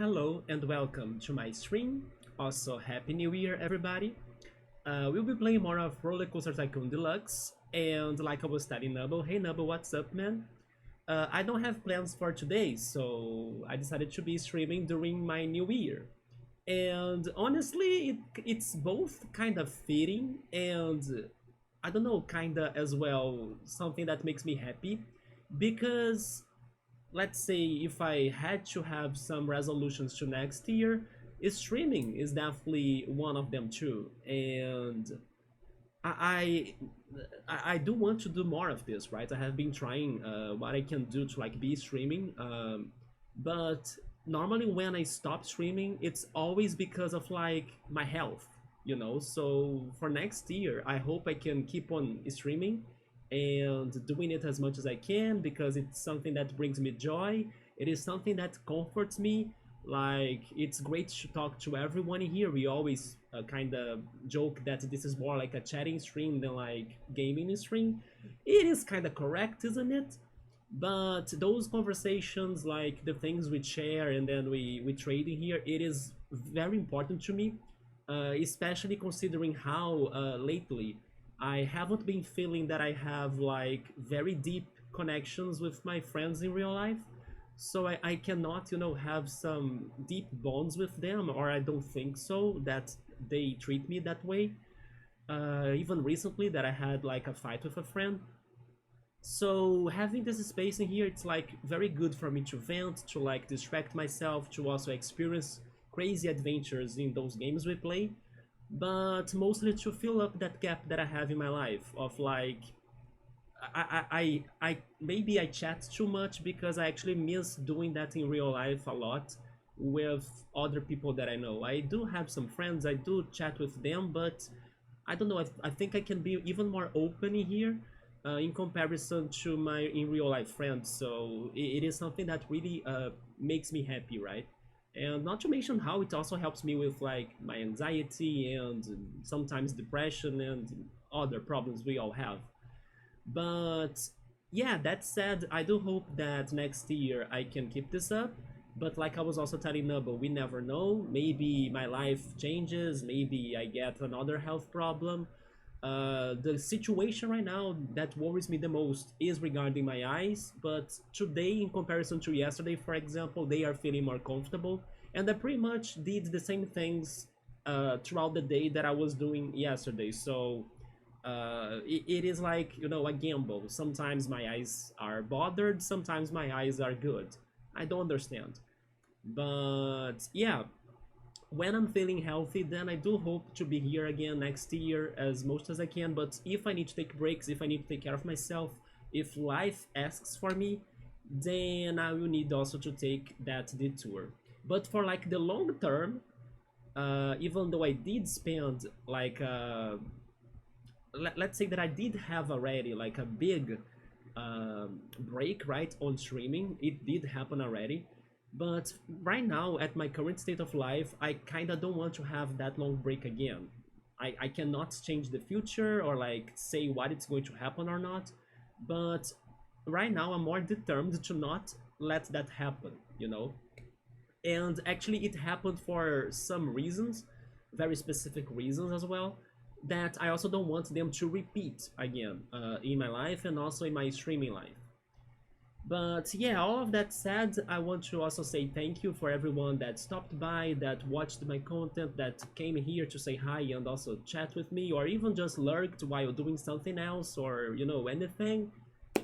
Hello and welcome to my stream. Also, Happy New Year, everybody. We'll be playing more of RollerCoaster Tycoon Deluxe, and like I was telling Nubble, hey Nubble, what's up, man? I don't have plans for today, so I decided to be streaming during my New Year. And honestly, it's both kind of fitting and I don't know, kind of as well something that makes me happy because let's say if I had to have some resolutions to next year, streaming is definitely one of them too. And I I do want to do more of this, right? I have been trying what I can do to like be streaming, but normally when I stop streaming, it's always because of like my health, you know. So for next year, I hope I can keep on streaming and doing it as much as I can because it's something that brings me joy. It is something that comforts me. Like it's great to talk to everyone in here. We always kind of joke that this is more like a chatting stream than like gaming stream. It is kind of correct, isn't it? But those conversations, like the things we share and then we trade in here, it is very important to me, especially considering how lately I haven't been feeling that I have like very deep connections with my friends in real life. So I cannot, have some deep bonds with them, or I don't think so that they treat me that way. Even recently, that I had like a fight with a friend, so having this space in here, it's like very good for me to vent, to like distract myself, to also experience crazy adventures in those games we play, but mostly to fill up that gap that I have in my life of like I maybe I chat too much because I actually miss doing that in real life a lot with other people that I know. I do have some friends, I do chat with them, but I don't know. I think I can be even more open in here in comparison to my in real life friends. So it is something that really makes me happy, right? And not to mention how it also helps me with like my anxiety and sometimes depression and other problems we all have. But yeah, that said, I do hope that next year I can keep this up. But like I was also telling Nubble, we never know. Maybe my life changes, maybe I get another health problem. The situation right now that worries me the most is regarding my eyes, but today, in comparison to yesterday, for example, they are feeling more comfortable. And I pretty much did the same things throughout the day that I was doing yesterday. So it is like a gamble. Sometimes my eyes are bothered, sometimes my eyes are good. I don't understand, but yeah, when I'm feeling healthy, then I do hope to be here again next year as most as I can. But if I need to take breaks, if I need to take care of myself, if life asks for me, then I will need also to take that detour. But for like the long term, even though I did spend like let's say that I did have already like a big break right on streaming. It did happen already, but right now at my current state of life, I kind of don't want to have that long break again. I cannot change the future or like say what it's going to happen or not, but right now I'm more determined to not let that happen. And actually it happened for some reasons, very specific reasons as well, that I also don't want them to repeat again in my life and also in my streaming life. But yeah, all of that said, I want to also say thank you for everyone that stopped by, that watched my content, that came here to say hi and also chat with me, or even just lurked while doing something else, or anything.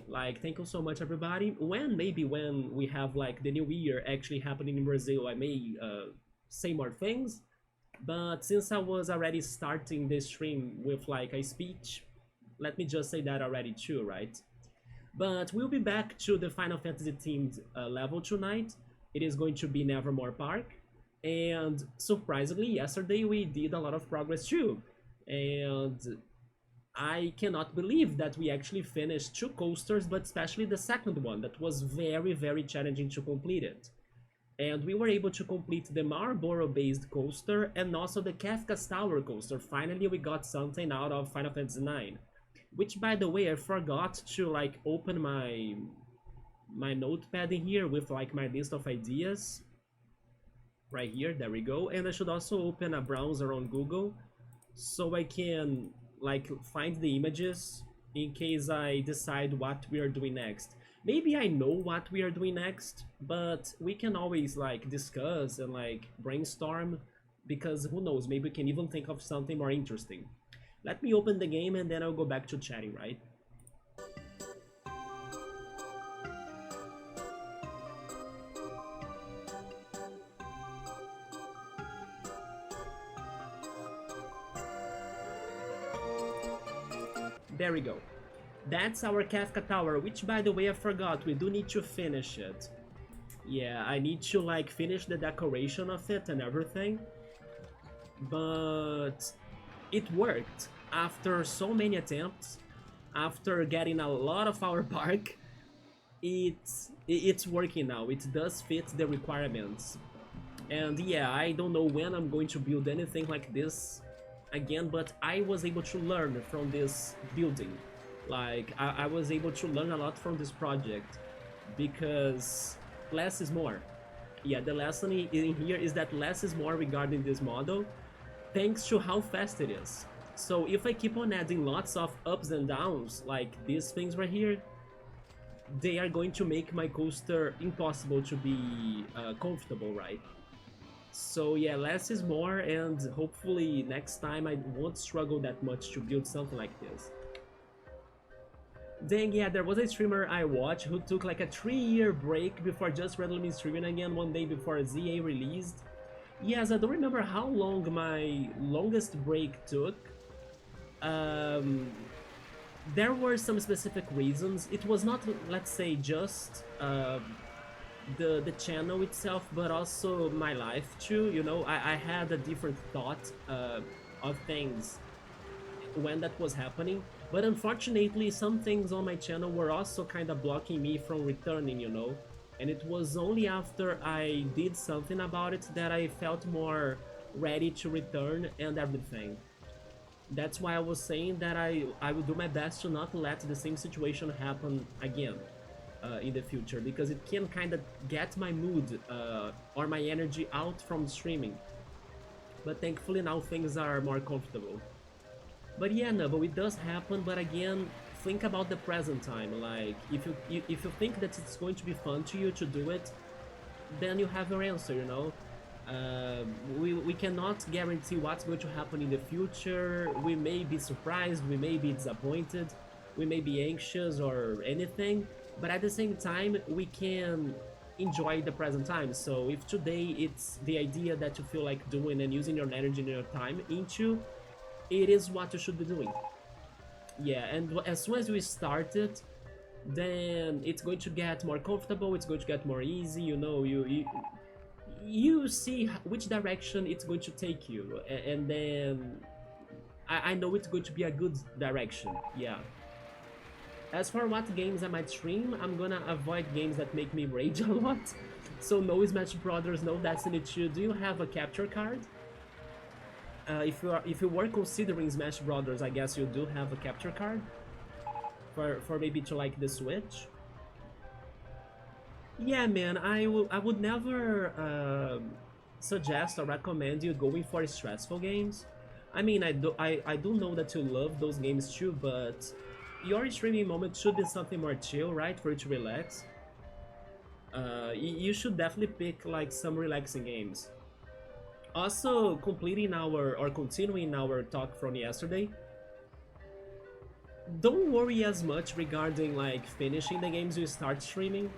Like, thank you so much, everybody. Maybe when we have like the new year actually happening in Brazil, I may say more things. But since I was already starting this stream with like a speech, let me just say that already too, right? But we'll be back to the Final Fantasy themed level tonight. It is going to be Nevermore Park. And surprisingly, yesterday we did a lot of progress too. And I cannot believe that we actually finished two coasters, but especially the second one that was very, very challenging to complete it. And we were able to complete the Marlboro-based coaster and also the Kafka's Tower coaster. Finally, we got something out of Final Fantasy IX. Which, by the way, I forgot to like open my notepad in here with like my list of ideas. right here. There we go. And I should also open a browser on Google so I can like find the images in case I decide what we are doing next. Maybe I know what we are doing next, but we can always like discuss and like brainstorm, because who knows, maybe we can even think of something more interesting. Let me open the game and then I'll go back to chatting, right? There we go. That's our Kafka Tower, which by the way I forgot, we do need to finish it. Yeah, I need to like finish the decoration of it and everything. But it worked. After so many attempts, after getting a lot of our bark, it's working now. It does fit the requirements. And yeah, I don't know when I'm going to build anything like this again, but I was able to learn from this building. Like, I was able to learn a lot from this project, because less is more. Yeah, the lesson in here is that less is more regarding this model, thanks to how fast it is. So if I keep on adding lots of ups and downs, like these things right here, they are going to make my coaster impossible to be comfortable, right? So yeah, less is more, and hopefully next time I won't struggle that much to build something like this. Then yeah, there was a streamer I watched who took like a 3-year break before just randomly streaming again one day before ZA released. Yes, I don't remember how long my longest break took. Um, there were some specific reasons. It was not, let's say, just the channel itself, but also my life too. You know, I had a different thought of things when that was happening. But unfortunately, some things on my channel were also kind of blocking me from returning, you know? And it was only after I did something about it that I felt more ready to return and everything. That's why I was saying that I will do my best to not let the same situation happen again in the future, because it can kind of get my mood or my energy out from streaming. But thankfully now things are more comfortable. But yeah, no, but it does happen. But again, think about the present time. Like, if you think that it's going to be fun to you to do it, then you have your answer. You know, we cannot guarantee what's going to happen in the future. We may be surprised, we may be disappointed, we may be anxious or anything. But at the same time, we can enjoy the present time. So if today it's the idea that you feel like doing and using your energy and your time into, it is what you should be doing. Yeah, and as soon as you start it, then it's going to get more comfortable, it's going to get more easy, you know, you see which direction it's going to take you, and then I know it's going to be a good direction, yeah. As for what games I might stream, I'm gonna avoid games that make me rage a lot. So no Smash Brothers, no Destiny 2. Do you have a capture card? If you were considering Smash Brothers, I guess you do have a capture card for maybe to like the Switch. Yeah, man, I would never suggest or recommend you going for stressful games. I mean, I do know that you love those games too, but your streaming moment should be something more chill, right? For you to relax. You should definitely pick like some relaxing games. Also, completing our or continuing our talk from yesterday, don't worry as much regarding like finishing the games you start streaming.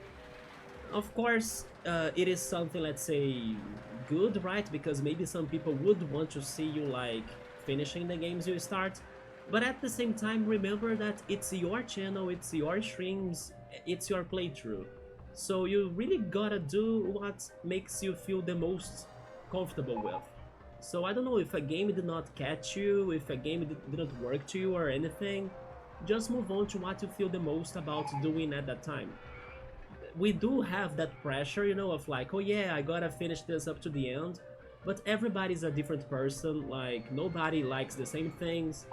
Of course, it is something, let's say, good, right? Because maybe some people would want to see you like finishing the games you start. But at the same time, remember that it's your channel, it's your streams, it's your playthrough. So you really gotta do what makes you feel the most comfortable with. So I don't know, if a game did not catch you, if a game didn't work to you or anything, just move on to what you feel the most about doing at that time. We do have that pressure, you know, of like, oh yeah, I gotta finish this up to the end, but everybody's a different person, like nobody likes the same things,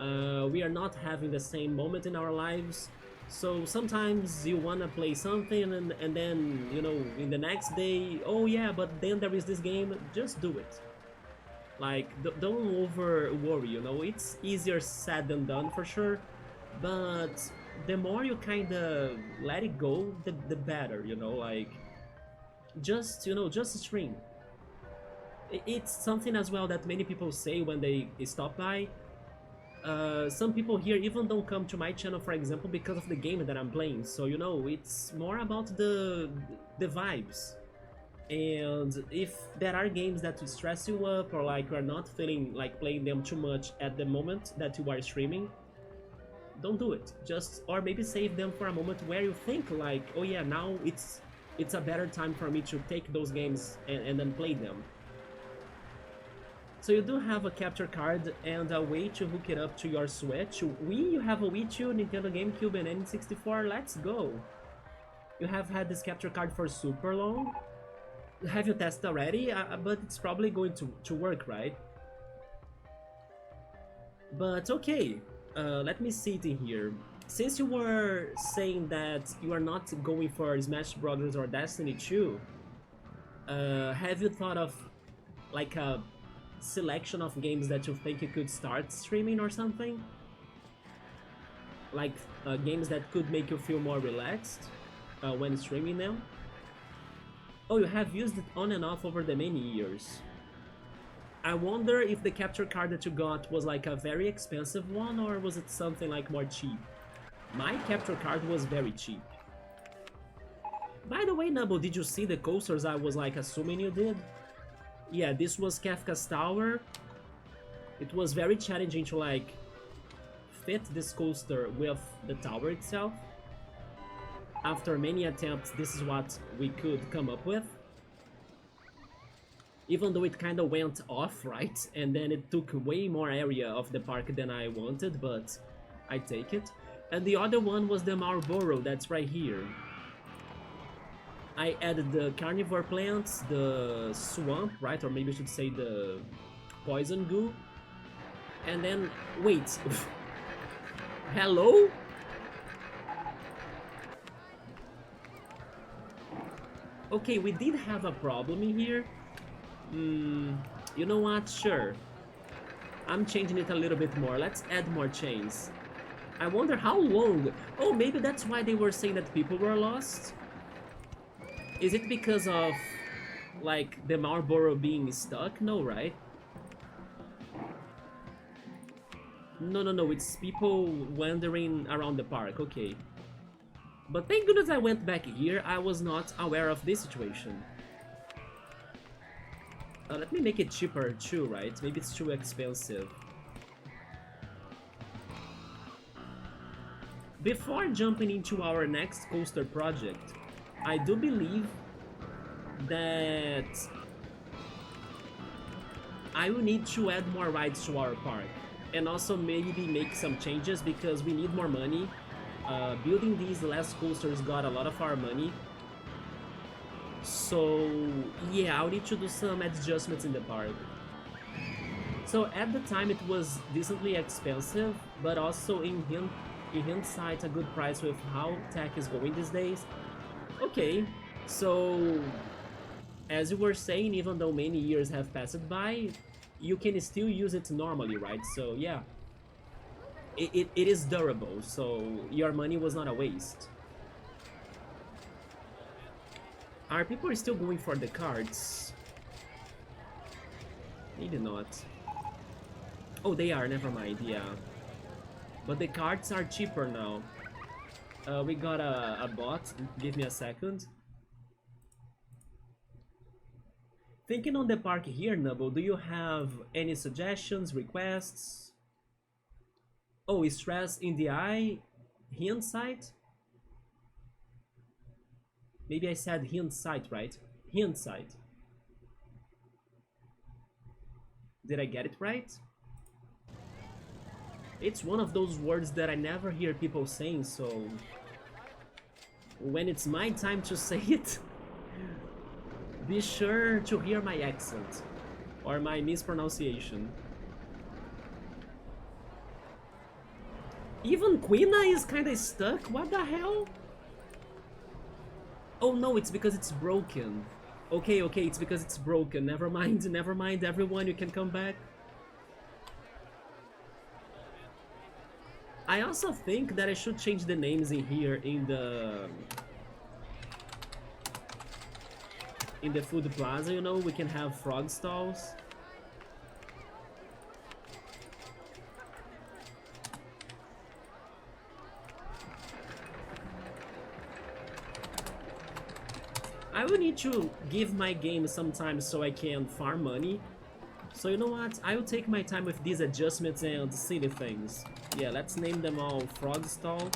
we are not having the same moment in our lives, So sometimes you wanna play something and then, you know, in the next day, oh yeah, but then there is this game, just do it. Like, don't over worry, you know, it's easier said than done for sure, but the more you kinda let it go, the better, you know, like, just, you know, just stream. It's something as well that many people say when they stop by. Some people here even don't come to my channel, for example, because of the game that I'm playing. So, you know, it's more about the vibes. And if there are games that stress you up, or like you're not feeling like playing them too much at the moment that you are streaming, don't do it. Just, or maybe save them for a moment where you think like, oh yeah, now it's a better time for me to take those games and then play them. So you do have a capture card and a way to hook it up to your Switch. You have a Wii U, Nintendo GameCube, and N64. Let's go! You have had this capture card for super long. Have you tested already? But it's probably going to work, right? But okay, let me see it in here. Since you were saying that you are not going for Smash Brothers or Destiny 2, have you thought of like a selection of games that you think you could start streaming or something? Like games that could make you feel more relaxed when streaming them? Oh, you have used it on and off over the many years. I wonder if the capture card that you got was like a very expensive one, or was it something like more cheap? My capture card was very cheap. By the way, Nubble, did you see the coasters I was like assuming you did? Yeah, this was Kafka's Tower. It was very challenging to like fit this coaster with the tower itself. After many attempts, this is what we could come up with. Even though it kind of went off, right? And then it took way more area of the park than I wanted, but I take it. And the other one was the Marlboro, that's right here. I added the carnivore plants, the swamp, right? Or maybe I should say the poison goo. And then, wait. Hello? Okay, we did have a problem in here. You know what? Sure. I'm changing it a little bit more. Let's add more chains. I wonder how long. Oh, maybe that's why they were saying that people were lost. Is it because of, like, the Marlboro being stuck? No, right? No, it's people wandering around the park, okay. But thank goodness I went back here, I was not aware of this situation. Let me make it cheaper too, right? Maybe it's too expensive. Before jumping into our next coaster project, I do believe that I will need to add more rides to our park. And also maybe make some changes because we need more money. Building these last coasters got a lot of our money. So yeah, I'll need to do some adjustments in the park. So at the time it was decently expensive, but also in hindsight a good price with how tech is going these days. Okay, so as you were saying, even though many years have passed by, you can still use it normally, right? So yeah, it is durable, so your money was not a waste. Are people still going for the cards? Maybe not. Oh, they are, never mind, yeah. But the cards are cheaper now. We got a bot, give me a second. Thinking on the park here, Nubble, do you have any suggestions, requests? Oh, stress in the eye? Hindsight? Maybe I said hindsight, right? Hindsight. Did I get it right? It's one of those words that I never hear people saying, so when it's my time to say it, be sure to hear my accent or my mispronunciation. Even Quina is kinda stuck? What the hell? Oh no, it's because it's broken. Okay, okay, it's because it's broken. Never mind, everyone, you can come back. I also think that I should change the names in here in the food plaza, you know, we can have frog stalls. I will need to give my game some time so I can farm money. So you know what? I will take my time with these adjustments and silly things. Yeah, let's name them all Frog Stall.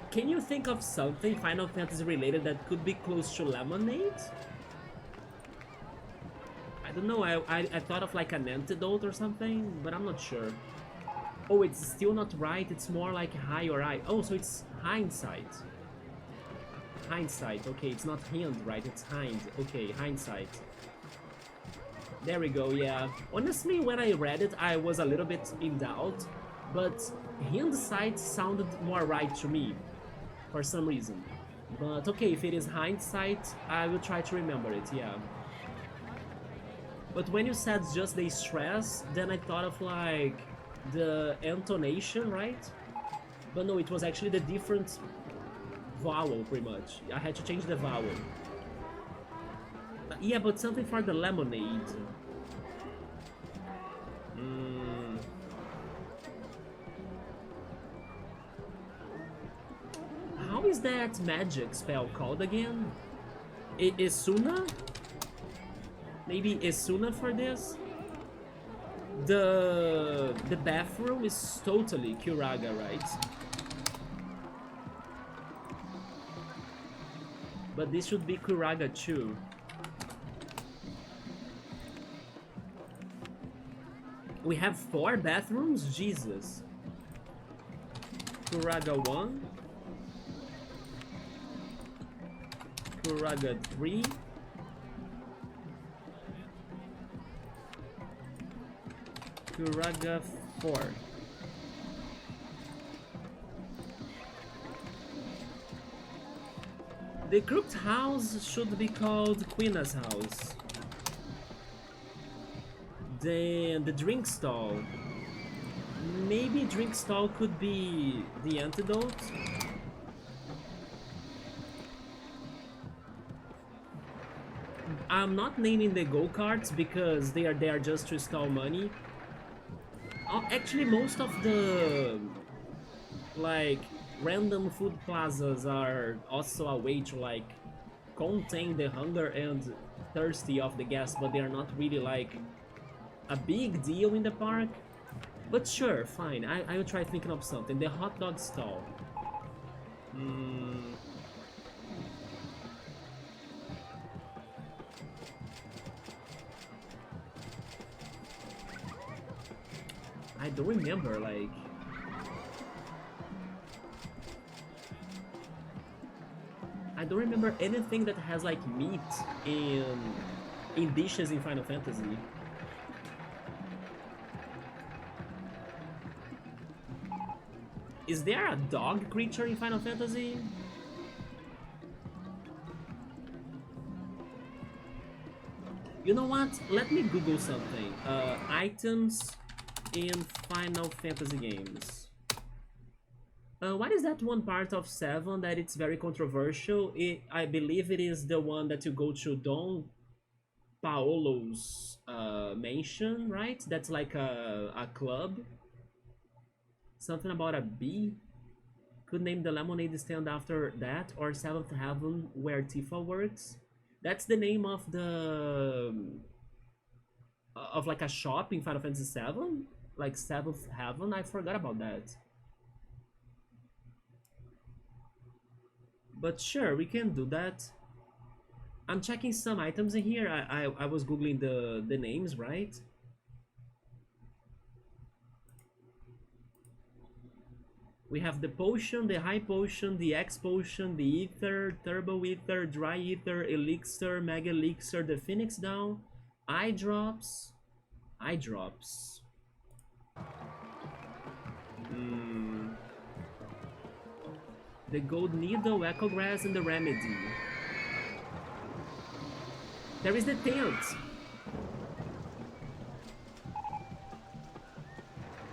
Can you think of something Final Fantasy related that could be close to Lemonade? I don't know, I thought of like an antidote or something, but I'm not sure. Oh, it's still not right, it's more like high or I. Oh, so it's hindsight. Hindsight, okay, it's not hand, right? It's hind. Okay, hindsight. There we go, yeah. Honestly, when I read it, I was a little bit in doubt, but hindsight sounded more right to me, for some reason. But okay, if it is hindsight, I will try to remember it, yeah. But when you said just the stress, then I thought of like the intonation, right? But no, it was actually the different vowel, pretty much. I had to change the vowel. Yeah, but something for the lemonade. How is that magic spell called again? Isuna? Maybe Isuna for this? The bathroom is totally Kuraga, right? But this should be Kuraga too. We have 4 bathrooms? Jesus. Kuraga 1. Kuraga 3. Kuraga 4. The crooked house should be called Quina's house. Then the drink stall. Maybe drink stall could be the antidote. I'm not naming the go-karts because they are there just to stall money. Actually, most of the like random food plazas are also a way to like contain the hunger and thirsty of the guests, but they are not really like a big deal in the park. But sure, fine, I will try thinking of something. The hot dog stall. I don't remember, like... I don't remember anything that has like meat in dishes in Final Fantasy. Is there a dog creature in Final Fantasy? You know what? Let me Google something. Items in Final Fantasy games. What is that one part of 7 that it's very controversial? I believe it is the one that you go to Don Paolo's mansion, right? That's like a club. Something about a bee. Could name the lemonade stand after that, or Seventh Heaven, where Tifa works. That's the name of the of like a shop in Final Fantasy VII, like Seventh Heaven. I forgot about that. But sure, we can do that. I'm checking some items in here. I was googling the names, right? We have the potion, the high potion, the X potion, the ether, turbo ether, dry ether, elixir, mega elixir, the phoenix down, eye drops. Eye drops. The gold needle, echo grass, and the remedy. There is the tent.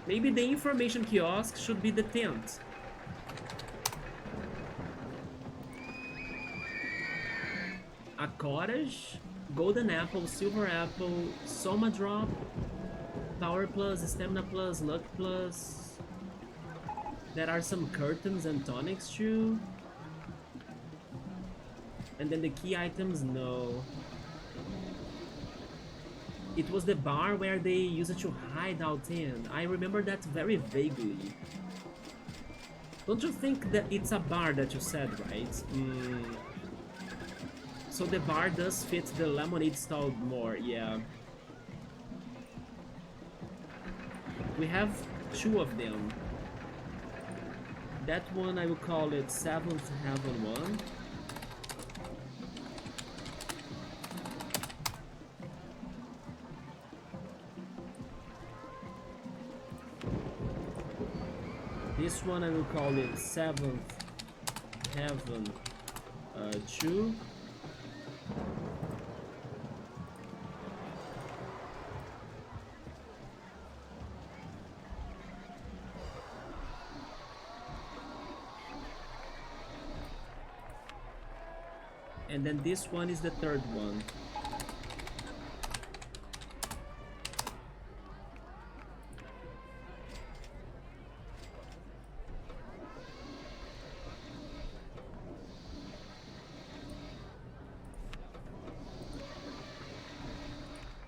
Maybe the information kiosk should be the tent. A cottage, golden apple, silver apple, soma drop, power plus, stamina plus, luck plus. There are some curtains and tonics too. And then the key items, no. It was the bar where they used it to hide out in. I remember that very vaguely. Don't you think that it's a bar that you said, right? So the bar does fit the lemonade stall more, yeah. We have two of them. That one I will call it Seventh Heaven one. This one I will call it Seventh Heaven 2. And then this one is the third one.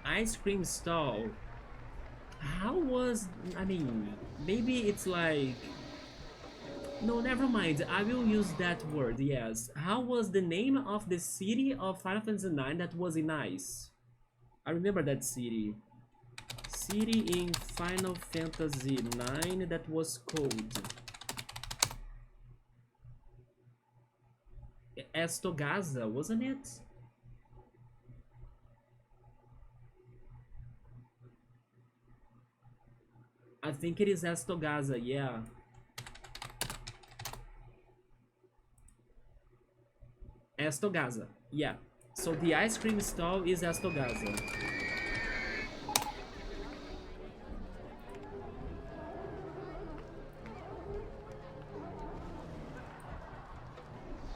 Ice cream stall. How was... I mean, maybe it's like... No, never mind. I will use that word, yes. How was the name of the city of Final Fantasy IX that was in ice? I remember that city. City in Final Fantasy IX that was cold. Estogaza, wasn't it? I think it is Estogaza, yeah. Estogaza, yeah. So the ice cream stall is Estogaza.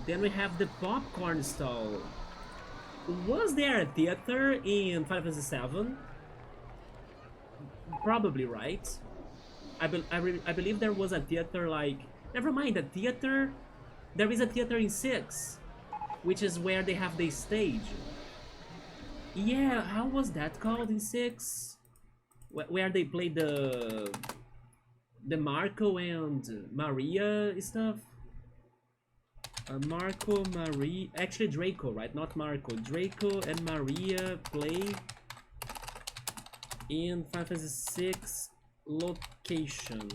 Then we have the popcorn stall. Was there a theater in Final Fantasy VII? Probably, right? I believe there was a theater like... Never mind, a theater... There is a theater in 6. Which is where they have the stage. Yeah, how was that called in 6? Where they played the Marco and Maria stuff? Marco, Maria... Actually Draco, right? Not Marco. Draco and Maria play in Final Fantasy VI location.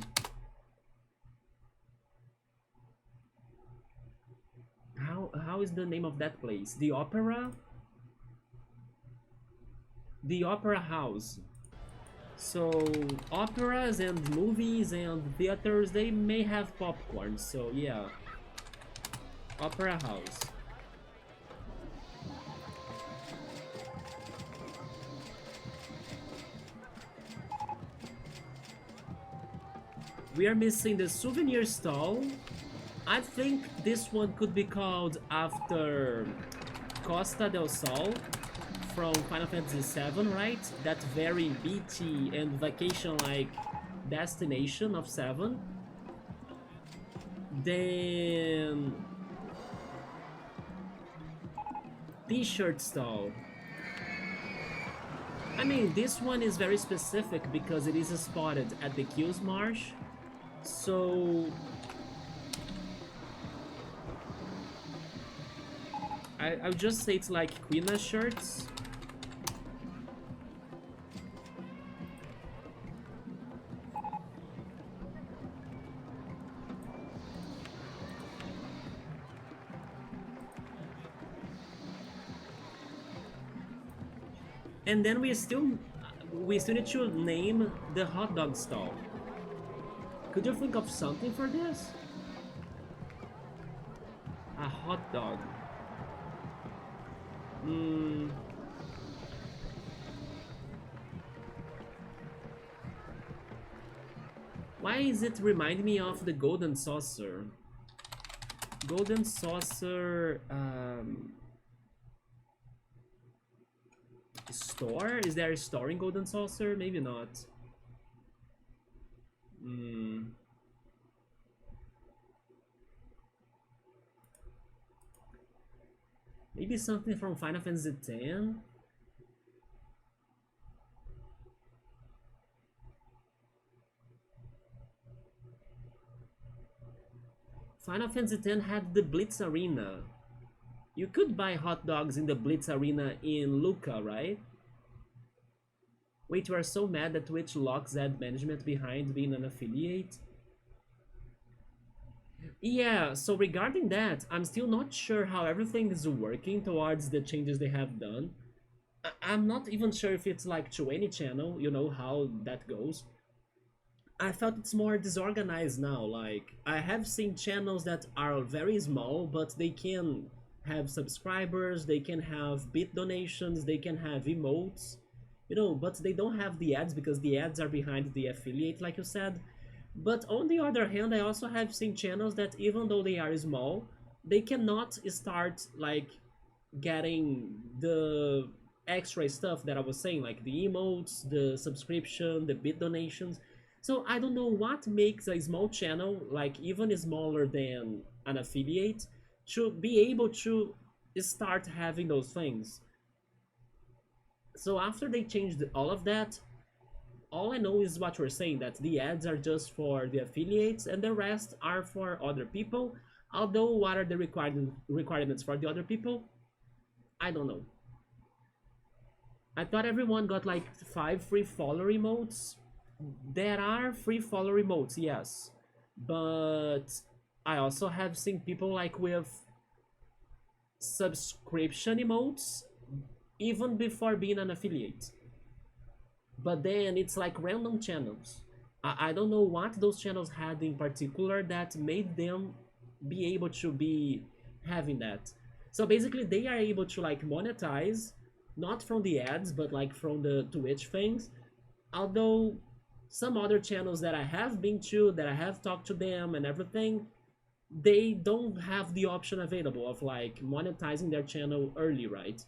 How is the name of that place? The Opera? The Opera House. So operas and movies and theaters, they may have popcorn, so yeah. Opera House. We are missing the souvenir stall. I think this one could be called after Costa del Sol from Final Fantasy VII, right? That very beachy and vacation-like destination of 7. Then t-shirt stall. I mean, this one is very specific because it is spotted at the Q's Marsh. So I would just say it's like Quina shirts. And then we still need to name the hot dog stall. Could you think of something for this? A hot dog. Why is it remind me of the Golden Saucer? Golden Saucer store? Is there a store in Golden Saucer? Maybe not. Maybe something from Final Fantasy X? Final Fantasy X had the Blitz Arena. You could buy hot dogs in the Blitz Arena in Luca, right? Wait, you are so mad that Twitch locks ad management behind being an affiliate? Yeah, so regarding that, I'm still not sure how everything is working towards the changes they have done. I'm not even sure if it's like to any channel, you know how that goes. I felt it's more disorganized now. Like, I have seen channels that are very small, but they can have subscribers, they can have bit donations, they can have emotes, you know, but they don't have the ads because the ads are behind the affiliate, like you said. But on the other hand, I also have seen channels that even though they are small, they cannot start like getting the extra stuff that I was saying, like the emotes, the subscription, the bit donations. So I don't know what makes a small channel, like even smaller than an affiliate, to be able to start having those things. So after they changed all of that, all I know is what you're saying, that the ads are just for the affiliates and the rest are for other people. Although what are the requirements for the other people? I don't know. I thought everyone got like 5 free follower emotes. There are free follower emotes, yes. But I also have seen people like with subscription emotes even before being an affiliate. But then it's like random channels. I don't know what those channels had in particular that made them be able to be having that. So basically they are able to like monetize, not from the ads, but like from the Twitch things. Although some other channels that I have been to, that I have talked to them and everything, they don't have the option available of like monetizing their channel early, right?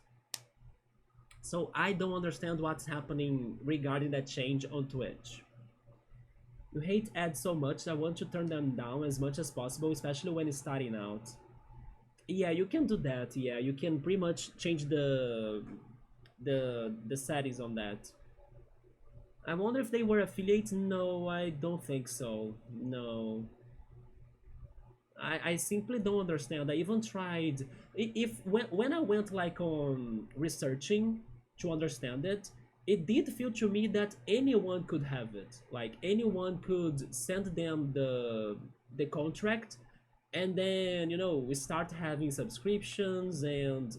So I don't understand what's happening regarding that change on Twitch. You hate ads so much, I want to turn them down as much as possible, especially when it's starting out. Yeah, you can do that. Yeah, you can pretty much change the settings on that. I wonder if they were affiliates. No, I don't think so. No. I simply don't understand. I even tried, if when I went like on researching to understand it, it did feel to me that anyone could have it. Like anyone could send them the contract, and then you know we start having subscriptions and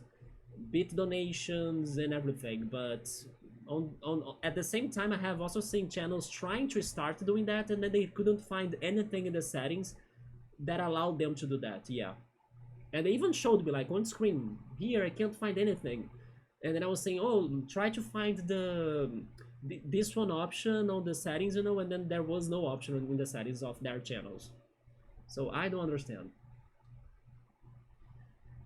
bit donations and everything. But on at the same time, I have also seen channels trying to start doing that, and then they couldn't find anything in the settings that allowed them to do that. Yeah, and they even showed me like on screen here, I can't find anything. And then I was saying, oh, try to find this one option on the settings, you know, and then there was no option in the settings of their channels. So I don't understand.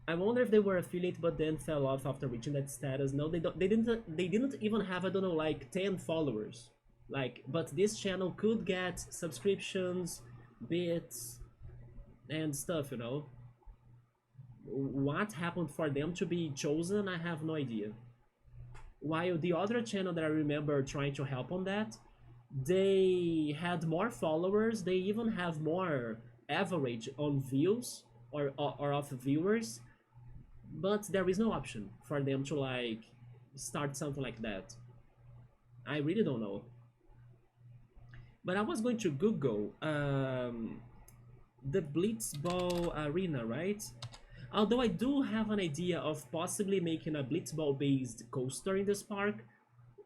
I wonder if they were affiliate but then fell off after reaching that status. No, they don't. They didn't even have, I don't know, like 10 followers. Like, but this channel could get subscriptions, bits, and stuff, you know. What happened for them to be chosen, I have no idea. While the other channel that I remember trying to help on that, they had more followers, they even have more average on views or of viewers, but there is no option for them to like start something like that. I really don't know. But I was going to Google the Blitzball Arena, right? Although I do have an idea of possibly making a Blitzball based coaster in this park,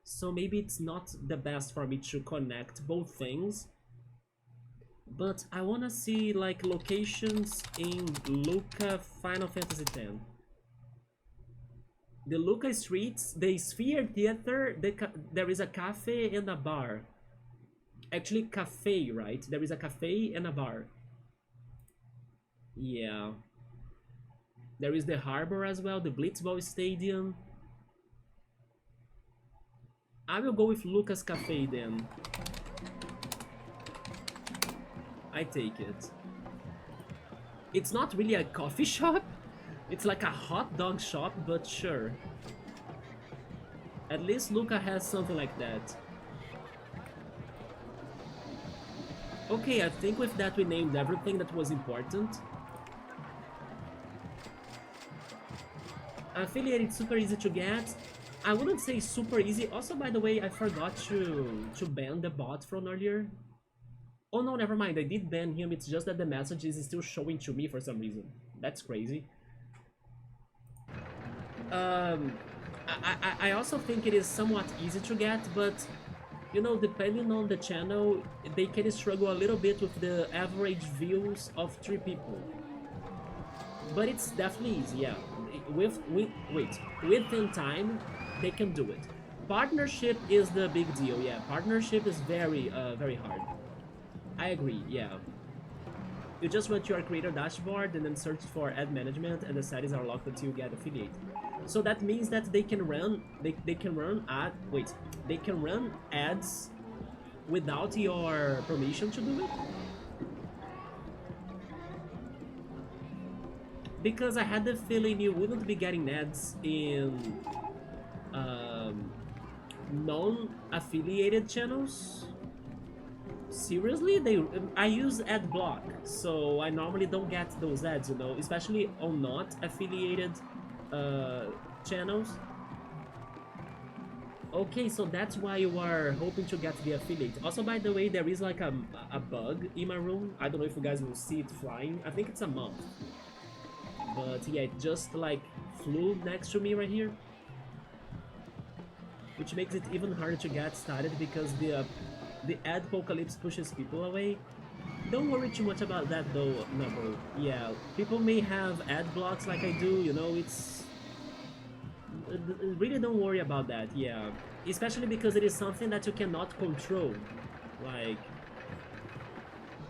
so maybe it's not the best for me to connect both things. But I wanna see like locations in Luca Final Fantasy X. The Luca streets, the Sphere Theater, there is a cafe and a bar. Actually, cafe, right? There is a cafe and a bar. Yeah. There is the harbor as well, the Blitzball Stadium. I will go with Lucas Cafe then. I take it. It's not really a coffee shop. It's like a hot dog shop, but sure. At least Luca has something like that. Okay, I think with that we named everything that was important. Affiliated super easy to get. I wouldn't say super easy. Also, by the way, I forgot to ban the bot from earlier. Oh no, never mind. I did ban him. It's just that the message is still showing to me for some reason. That's crazy. I also think it is somewhat easy to get, but you know, depending on the channel, they can struggle a little bit with the average views of 3 people. But it's definitely easy, yeah. Within time, they can do it. Partnership is the big deal, yeah. Partnership is very hard. I agree, yeah. You just went to your creator dashboard and then search for ad management, and the settings are locked until you get affiliate. So that means that they can run they can run ads without your permission to do it. Because I had the feeling you wouldn't be getting ads in non-affiliated channels. Seriously? I use ad block, so I normally don't get those ads, you know, especially on not affiliated channels. Okay, so that's why you are hoping to get the affiliate. Also, by the way, there is like a bug in my room. I don't know if you guys will see it flying. I think it's a moth. But yeah, it just like flew next to me right here. Which makes it even harder to get started because the adpocalypse pushes people away. Don't worry too much about that though, Nubble. Yeah, people may have ad blocks like I do, you know, it's... Really don't worry about that, yeah. Especially because it is something that you cannot control. Like...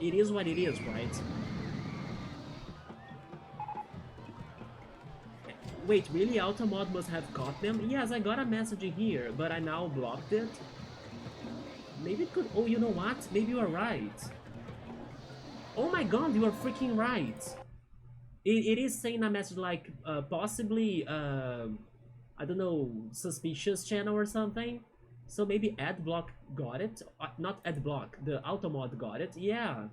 It is what it is, right? Wait, really? Automod must have caught them? Yes, I got a message in here, but I now blocked it. Maybe it could... Oh, you know what? Maybe you are right. Oh my god, you are freaking right. It is saying a message like, possibly, I don't know, suspicious channel or something. So maybe Adblock got it. Not Adblock, the Automod got it. Yeah.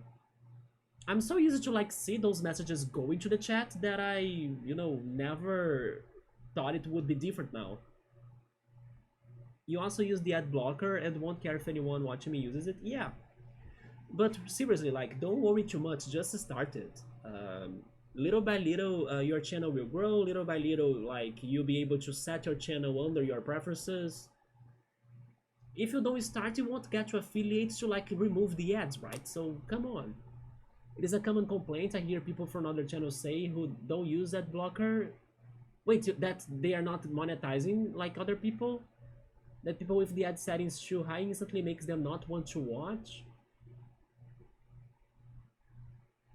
I'm so used to like see those messages go into the chat that I, you know, never thought it would be different now. You also use the ad blocker and won't care if anyone watching me uses it? Yeah. But seriously, like, don't worry too much, just start it. Little by little, your channel will grow. Little by little, like, you'll be able to set your channel under your preferences. If you don't start, you won't get your affiliates to, like, remove the ads, right? So, come on. It is a common complaint I hear people from other channels say who don't use that blocker. Wait, that they are not monetizing like other people? That people with the ad settings too high instantly makes them not want to watch?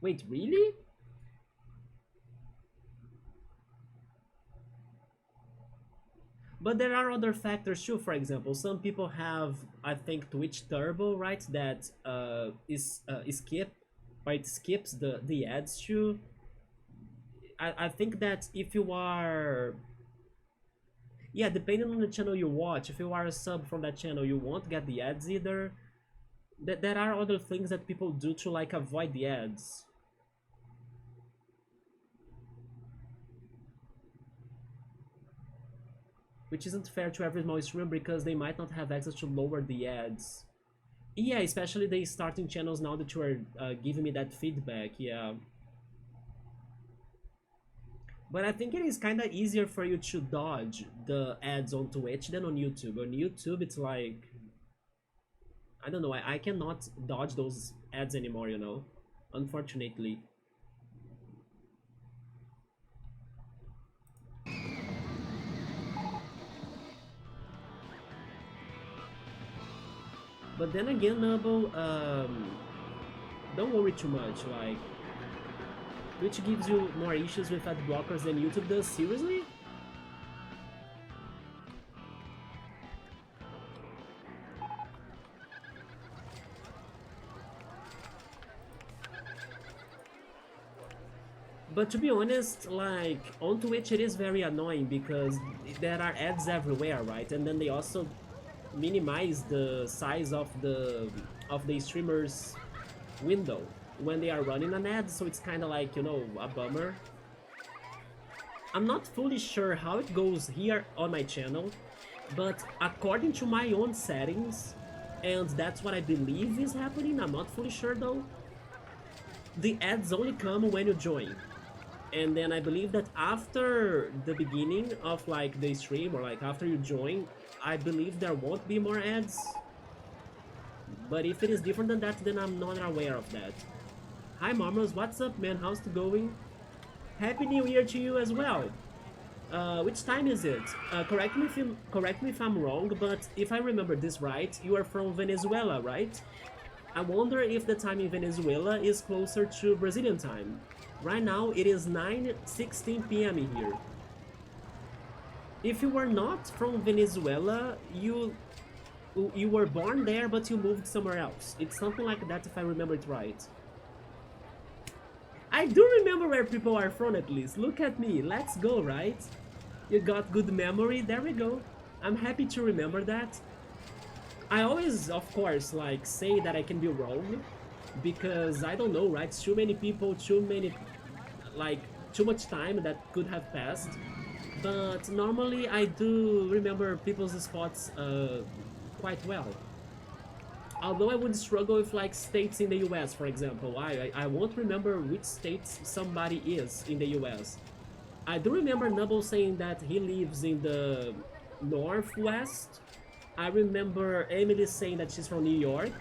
Wait, really? But there are other factors too. For example, some people have, I think, Twitch Turbo, right? That is skip or it skips the ads too. I think that if you are, yeah, depending on the channel you watch, if you are a sub from that channel, you won't get the ads either. There are other things that people do to like avoid the ads. Which isn't fair to every small streamer because they might not have access to lower the ads. Yeah, especially the starting channels now that you are giving me that feedback, yeah. But I think it is kind of easier for you to dodge the ads on Twitch than on YouTube. On YouTube, it's like, I don't know, I cannot dodge those ads anymore, you know, unfortunately. But then again, Noble, don't worry too much, like, Twitch gives you more issues with ad blockers than YouTube does, seriously? But to be honest, like, on Twitch it is very annoying because there are ads everywhere, right? And then they also minimize the size of the streamer's window when they are running an ad, so it's kind of like, you know, a bummer. I'm not fully sure how it goes here on my channel, but according to my own settings, and that's what I believe is happening, I'm not fully sure though, the ads only come when you join. And then I believe that after the beginning of like the stream, or like after you join, I believe there won't be more ads. But if it is different than that, then I'm not aware of that. Hi Marmos, what's up man, how's it going? Happy New Year to you as well. Which time is it? Correct me if I'm wrong, but if I remember this right, you are from Venezuela, right? I wonder if the time in Venezuela is closer to Brazilian time. Right now it is 9:16 p.m. here. If you were not from Venezuela, you were born there but you moved somewhere else. It's something like that if I remember it right. I do remember where people are from at least. Look at me, let's go, right? You got good memory, there we go. I'm happy to remember that. I always, of course, like say that I can be wrong because I don't know, right? Too many people, too much time that could have passed. But normally I do remember people's spots quite well. Although I would struggle with like states in the US, for example. I won't remember which states somebody is in the US. I do remember Nubble saying that he lives in the Northwest. I remember Emily saying that she's from New York.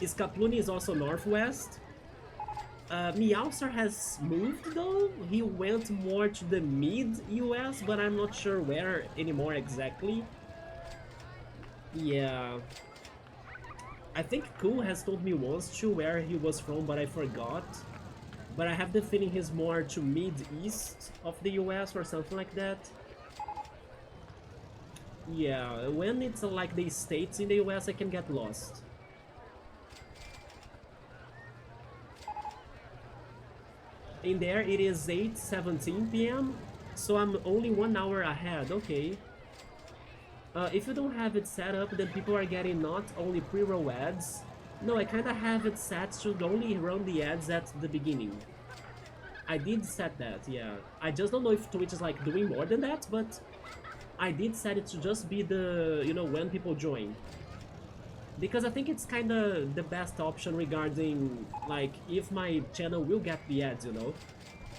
Iskapluni is also Northwest. Meowster has moved though. He went more to the mid-US, but I'm not sure where anymore exactly. Yeah. I think Cool has told me once too where he was from, but I forgot. But I have the feeling he's more to mid-east of the US or something like that. Yeah, when it's like the states in the US, I can get lost. In there, it is 8:17 p.m., so I'm only 1 hour ahead, okay. If you don't have it set up, then people are getting not only pre-roll ads. No, I kinda have it set to only run the ads at the beginning. I did set that, yeah. I just don't know if Twitch is like doing more than that, but I did set it to just be the, you know, when people join. Because I think it's kinda the best option regarding, like, if my channel will get the ads, you know?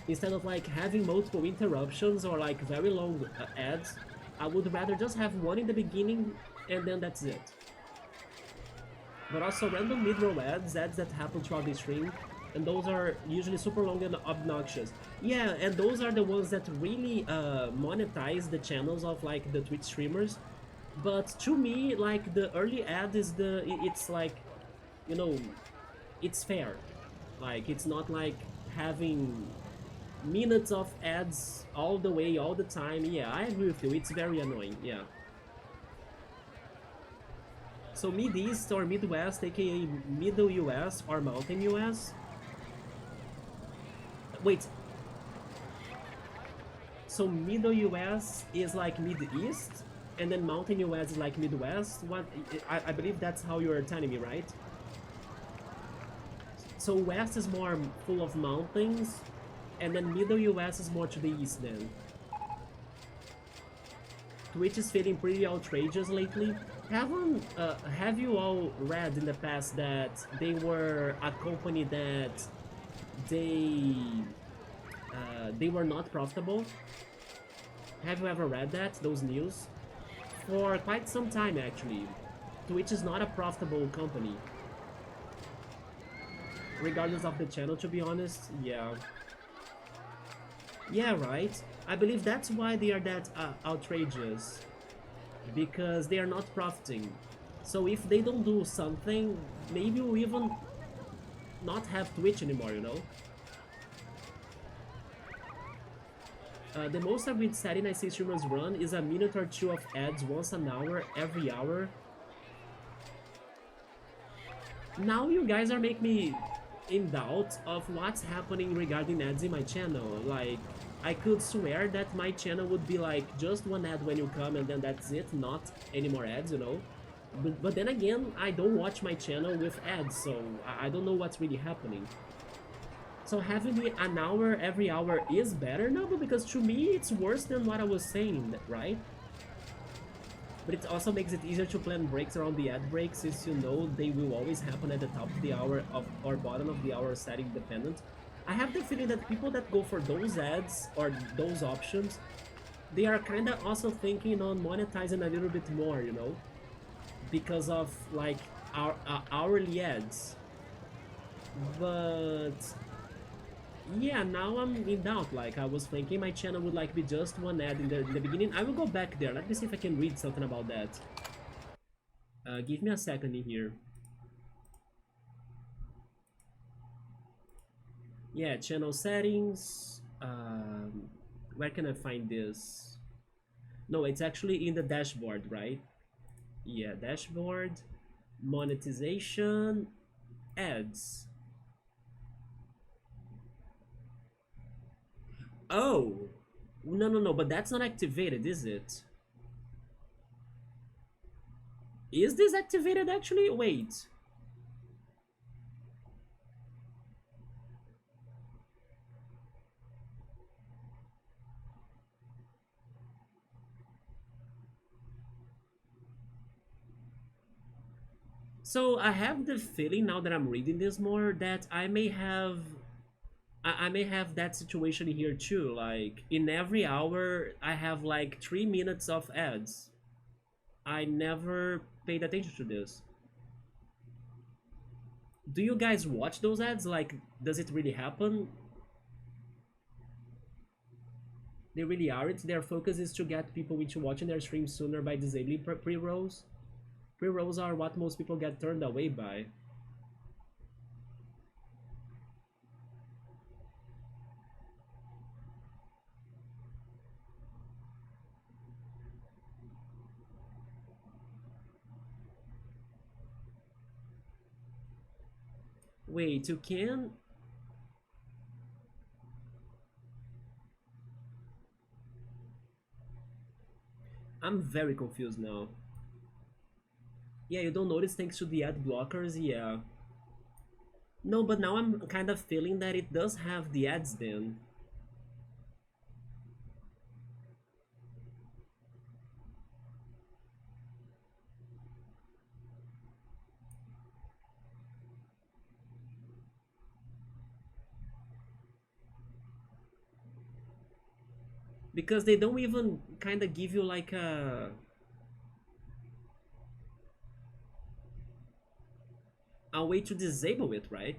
Instead of, like, having multiple interruptions or, like, very long ads, I would rather just have one in the beginning and then that's it. But also random mid-roll ads that happen throughout the stream, and those are usually super long and obnoxious. Yeah, and those are the ones that really monetize the channels of, like, the Twitch streamers. But to me, like, the early ad is it's like, you know, it's fair. Like, it's not like having minutes of ads all the way, all the time. Yeah, I agree with you, it's very annoying, yeah. So Mid-East or Midwest, aka Middle US or Mountain US. Wait, so Middle US is like Mid-East, and then Mountain US is like Midwest? What? I believe that's how you're telling me, right? So West is more full of mountains, and then Middle US is more to the east then. Twitch is feeling pretty outrageous lately. Have you all read in the past that they were a company that they they were not profitable? Have you ever read that, those news? For quite some time actually. Twitch is not a profitable company. Regardless of the channel, to be honest, yeah. Yeah, right? I believe that's why they are that outrageous. Because they are not profiting. So if they don't do something, maybe we'll even not have Twitch anymore, you know? The most agreed setting I see streamers run is a minute or two of ads once an hour, every hour. Now you guys are making me in doubt of what's happening regarding ads in my channel. Like, I could swear that my channel would be like just one ad when you come and then that's it, not any more ads, you know? But then again, I don't watch my channel with ads, so I don't know what's really happening. So having an hour every hour is better now, but because to me it's worse than what I was saying, right? But it also makes it easier to plan breaks around the ad breaks, since you know they will always happen at the top of the hour or bottom of the hour, setting dependent. I have the feeling that people that go for those ads or those options, they are kinda also thinking on monetizing a little bit more, you know? Because of like our hourly ads. But yeah, now I'm in doubt. Like, I was thinking my channel would like be just one ad in the beginning. I will go back there. Let me see if I can read something about that. Give me a second in here. Yeah, channel settings. Where can I find this? No, it's actually in the dashboard, right? Yeah, dashboard, monetization, ads. Oh, no, but that's not activated, is it? Is this activated actually? Wait. So I have the feeling now that I'm reading this more that I may have I may have that situation here too. Like, in every hour I have like 3 minutes of ads. I never paid attention to this. Do you guys watch those ads? Like, does it really happen? They really aren't. Their focus is to get people into watching their streams sooner by disabling pre-rolls. Pre-rolls are what most people get turned away by. Wait, you can? I'm very confused now. Yeah, you don't notice thanks to the ad blockers? Yeah. No, but now I'm kind of feeling that it does have the ads then. Because they don't even kind of give you like a way to disable it, right?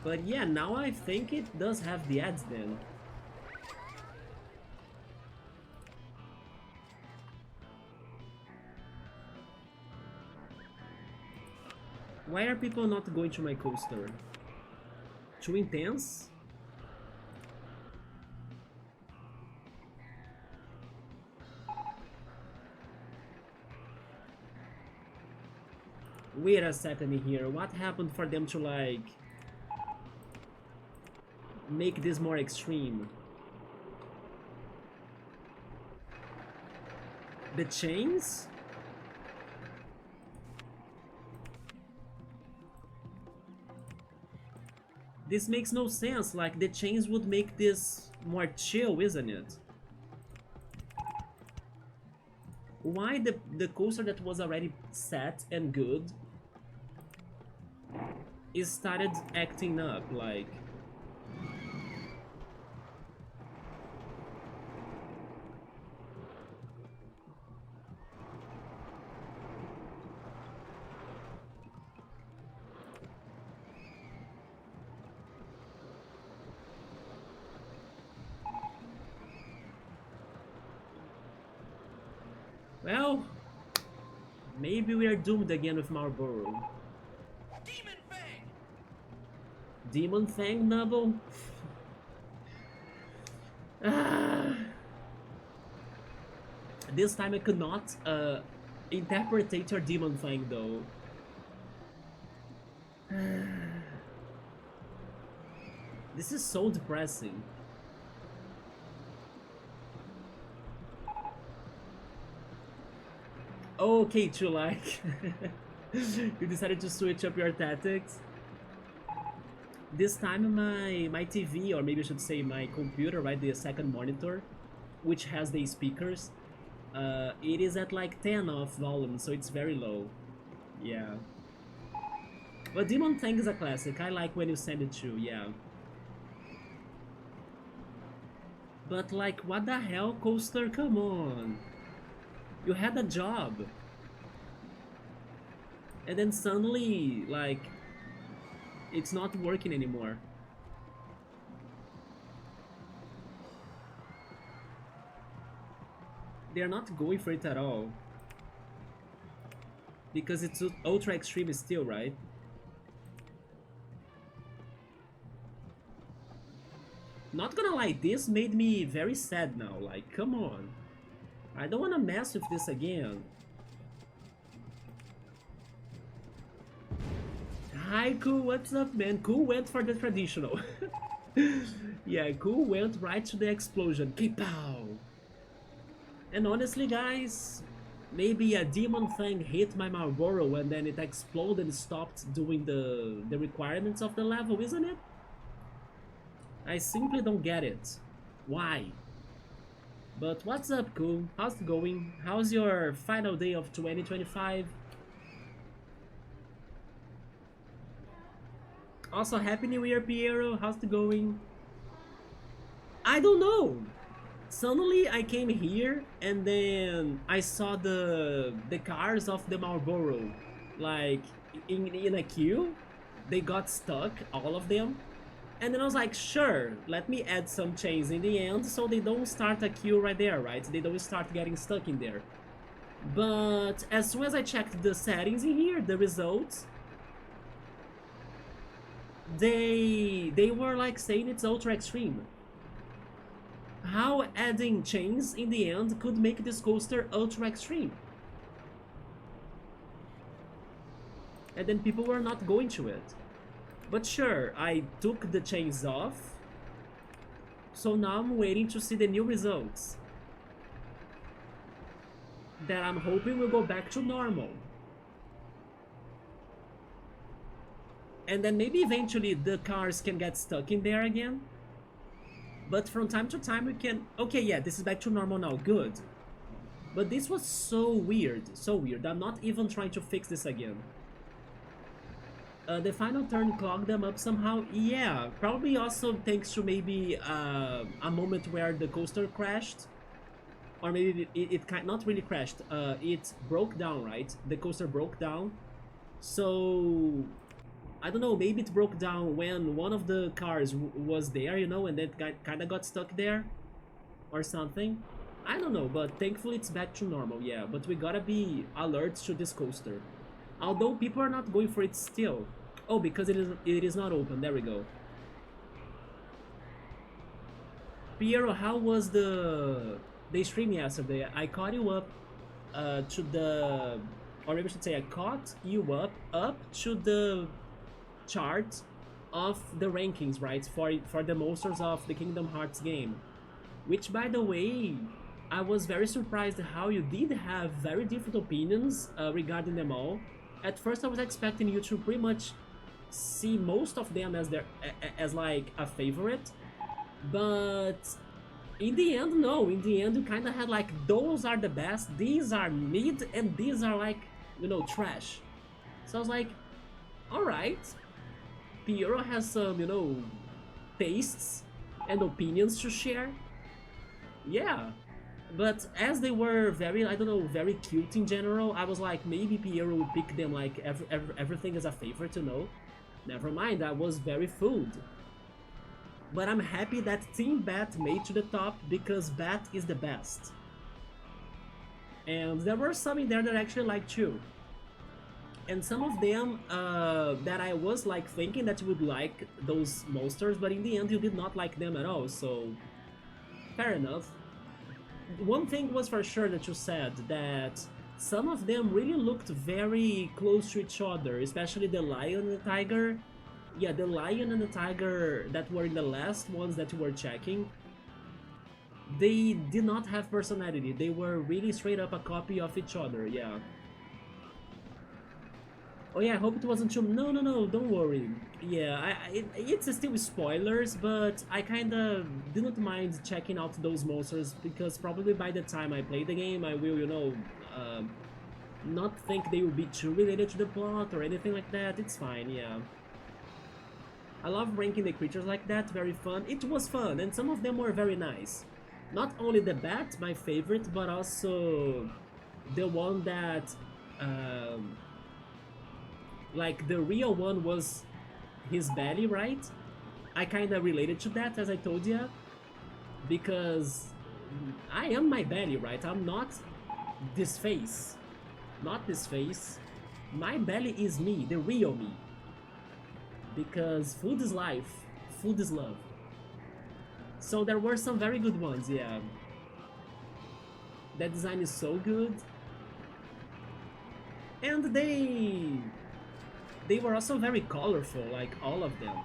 But yeah, now I think it does have the ads then. Why are people not going to my coaster? Too intense? Wait a second here, what happened for them to like make this more extreme? The chains? This makes no sense, like the chains would make this more chill, isn't it? Why the coaster that was already set and good is started acting up, like... Well, maybe we are doomed again with Marlboro. Demon Fang! Demon Fang, Nubble? This time I could not interpretate your Demon Fang though. This is so depressing. Okay, to like you decided to switch up your tactics. This time my TV, or maybe I should say my computer, right, the second monitor, which has the speakers, it is at like 10 of volume, so it's very low. Yeah. But Demon Fang is a classic. I like when you send it to, yeah. But like, what the hell, coaster? Come on. You had a job. And then suddenly, like, it's not working anymore. They're not going for it at all. Because it's ultra extreme still, right? Not gonna lie, this made me very sad now. Like, come on. I don't wanna mess with this again. Hi, Cool, what's up, man? Cool went for the traditional. Yeah, Cool went right to the explosion. K-pow! And honestly, guys, maybe a Demon Fang hit my Marlboro and then it exploded and stopped doing the requirements of the level, isn't it? I simply don't get it. Why? But what's up, Cool? How's it going? How's your final day of 2025? Also, Happy New Year, Piero. How's it going? I don't know. Suddenly, I came here and then I saw the cars of the Marlboro, like in a queue. They got stuck, all of them. And then I was like, sure, let me add some chains in the end so they don't start a queue right there, right? They don't start getting stuck in there. But as soon as I checked the settings in here, the results, they were like saying it's ultra extreme. How adding chains in the end could make this coaster ultra extreme? And then people were not going to it. But sure, I took the chains off, so now I'm waiting to see the new results that I'm hoping will go back to normal. And then maybe eventually the cars can get stuck in there again. But from time to time we can... Okay, yeah, this is back to normal now, good. But this was so weird, so weird. I'm not even trying to fix this again. The final turn clogged them up somehow. Yeah, probably also thanks to maybe a moment where the coaster crashed. Or maybe it not really crashed. It broke down, right? The coaster broke down. So... I don't know, maybe it broke down when one of the cars was there, you know, and then kind of got stuck there. Or something. I don't know, but thankfully it's back to normal, yeah. But we gotta be alert to this coaster. Although people are not going for it still. Oh, because it is not open. There we go. Piero, how was the stream yesterday? I caught you up to the, or maybe I should say, I caught you up to the chart of the rankings, right? For the monsters of the Kingdom Hearts game. Which, by the way, I was very surprised how you did have very different opinions regarding them all. At first, I was expecting you to pretty much see most of them as as like a favorite, but in the end, no. In the end, you kind of had like, those are the best, these are mid, and these are like, trash. So I was like, all right, Piero has some, tastes and opinions to share. Yeah, but as they were very, I don't know, very cute in general, I was like, maybe Piero would pick them like everything as a favorite, Never mind, I was very fooled. But I'm happy that Team Bat made to the top because Bat is the best. And there were some in there that I actually liked too. And some of them that I was like thinking that you would like those monsters, but in the end you did not like them at all, so fair enough. One thing was for sure that you said, that some of them really looked very close to each other, especially the lion and the tiger. Yeah, the lion and the tiger that were in the last ones that you were checking, they did not have personality. They were really straight up a copy of each other, yeah. Oh yeah, I hope it wasn't too... No, don't worry. Yeah, it's still spoilers, but I kinda didn't mind checking out those monsters because probably by the time I play the game, I will, not think they will be too related to the plot or anything like that. It's fine, yeah. I love ranking the creatures like that, very fun. It was fun, and some of them were very nice. Not only the bat, my favorite, but also the one that... like, the real one was his belly, right? I kinda related to that, as I told ya, because I am my belly, right? I'm not this face. Not this face. My belly is me, the real me. Because food is life, food is love. So there were some very good ones, yeah. That design is so good. And they were also very colorful, like all of them.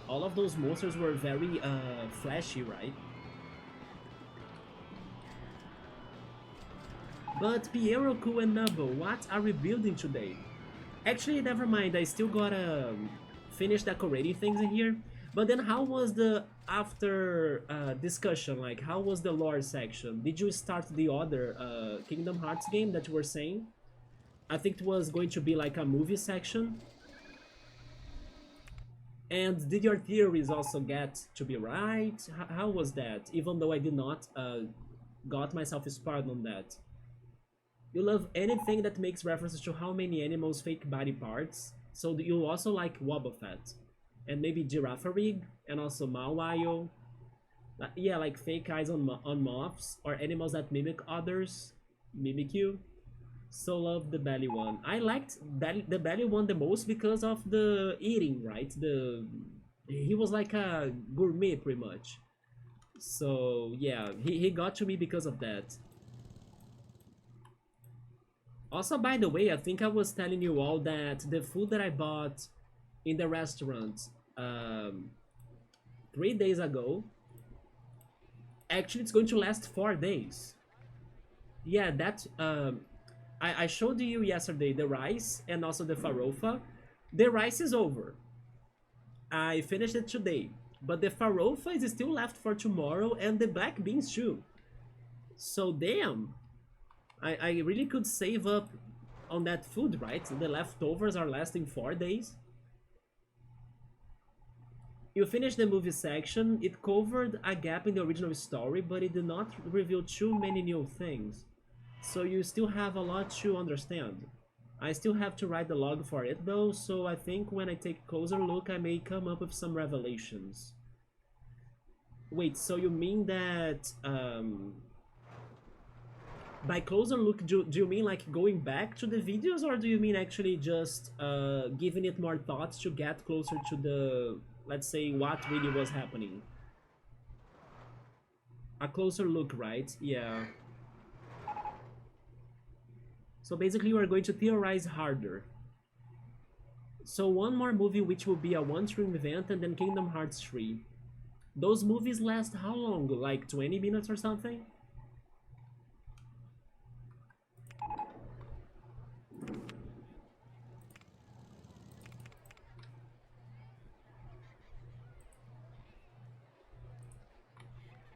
All of those monsters were very flashy, right? But Piero, Ku, and Nubble, what are we building today? Actually, never mind, I still gotta finish decorating things in here. But then how was the after discussion? Like, how was the lore section? Did you start the other Kingdom Hearts game that you were saying? I think it was going to be like a movie section. And did your theories also get to be right? How was that? Even though I did not got myself spoiled on that. You love anything that makes references to how many animals' fake body parts. So you also like Wobbuffet. And maybe Girafarig, and also Mawile. Yeah, like fake eyes on moths, or animals that mimic others, mimic you. So love the belly one. I liked the belly one the most because of the eating, right? He was like a gourmet pretty much. So yeah, he got to me because of that. Also, by the way, I think I was telling you all that the food that I bought in the restaurant 3 days ago, actually it's going to last 4 days. Yeah, that I showed you yesterday the rice and also the farofa. The rice is over. I finished it today, but the farofa is still left for tomorrow, and the black beans too. So damn, I really could save up on that food, right? The leftovers are lasting 4 days. You finished the movie section. It covered a gap in the original story, but it did not reveal too many new things. So you still have a lot to understand. I still have to write the log for it though, so I think when I take a closer look I may come up with some revelations. Wait, so you mean that By closer look, do you mean like going back to the videos, or do you mean actually just giving it more thoughts to get closer to the, let's say, what really was happening? A closer look, right? Yeah. So basically you are going to theorize harder. So one more movie which will be a one-stream event, and then Kingdom Hearts 3. Those movies last how long? Like 20 minutes or something?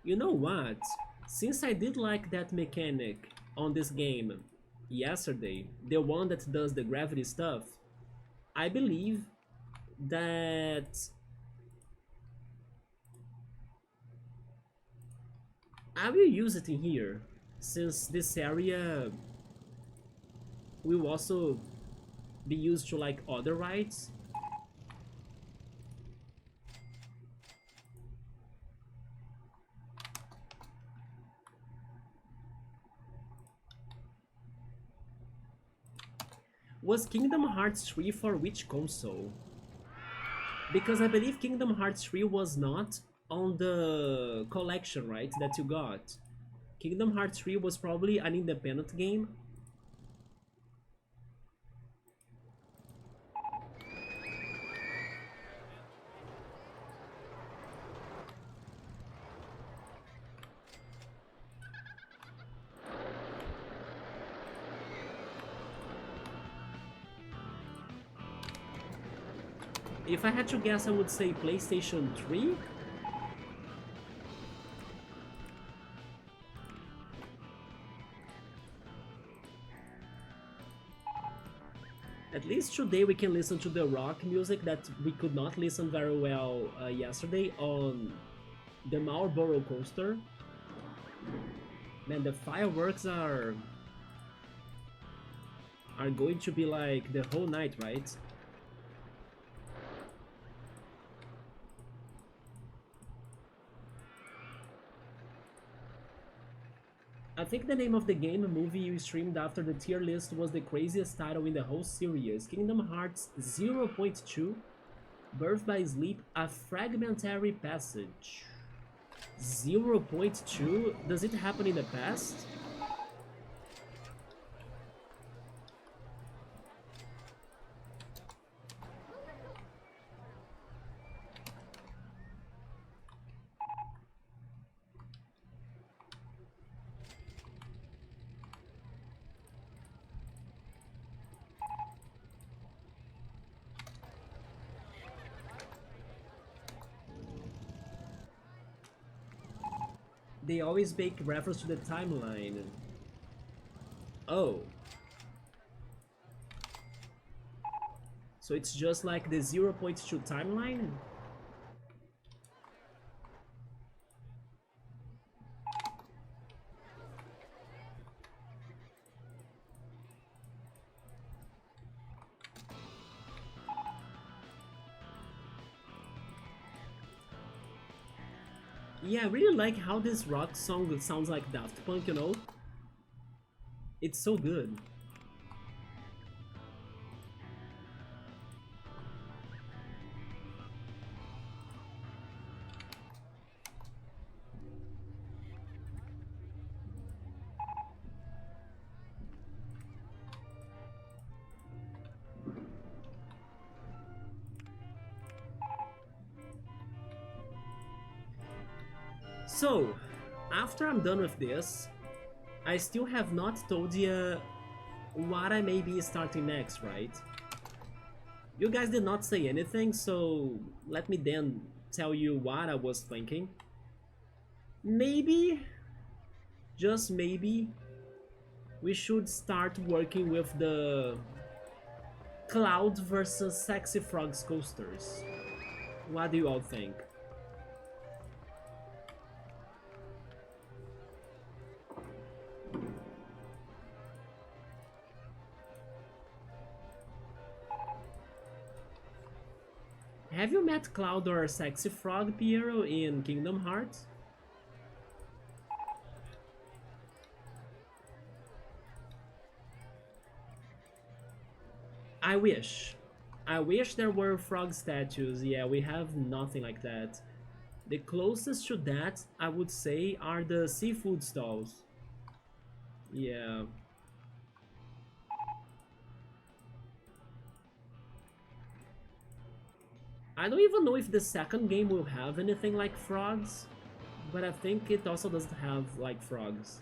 You know what? Since I did like that mechanic on this game yesterday, the one that does the gravity stuff, I believe that I will use it in here, since this area will also be used to like other rides. Was Kingdom Hearts 3 for which console? Because I believe Kingdom Hearts 3 was not on the collection, right, that you got. Kingdom Hearts 3 was probably an independent game. If I had to guess, I would say PlayStation 3. At least today we can listen to the rock music that we could not listen very well yesterday on the Marlboro Coaster. Man, the fireworks are going to be like the whole night, right? I think the name of the game movie you streamed after the tier list was the craziest title in the whole series. Kingdom Hearts 0.2, Birth by Sleep, A Fragmentary Passage. 0.2? Does it happen in the past? They always make reference to the timeline. Oh. So it's just like the 0.2 timeline? Yeah, I really like how this rock song sounds like Daft Punk, you know? It's so good. So, after I'm done with this, I still have not told you what I may be starting next, right? You guys did not say anything, so let me then tell you what I was thinking. Maybe, just maybe, we should start working with the Cloud versus Sexy Frogs coasters. What do you all think? Have you met Cloud or Sexy Frog, Piero, in Kingdom Hearts? I wish. I wish there were frog statues. Yeah, we have nothing like that. The closest to that, I would say, are the seafood stalls. Yeah. I don't even know if the second game will have anything like frogs, but I think it also doesn't have like frogs.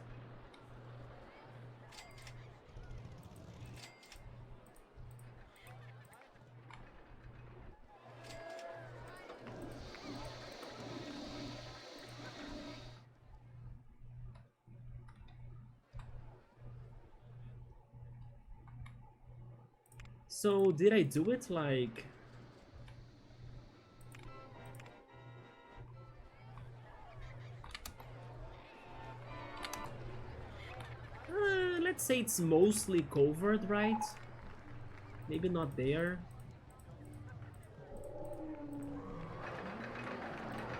So did I do it like... let's say it's mostly covered, right? Maybe not there.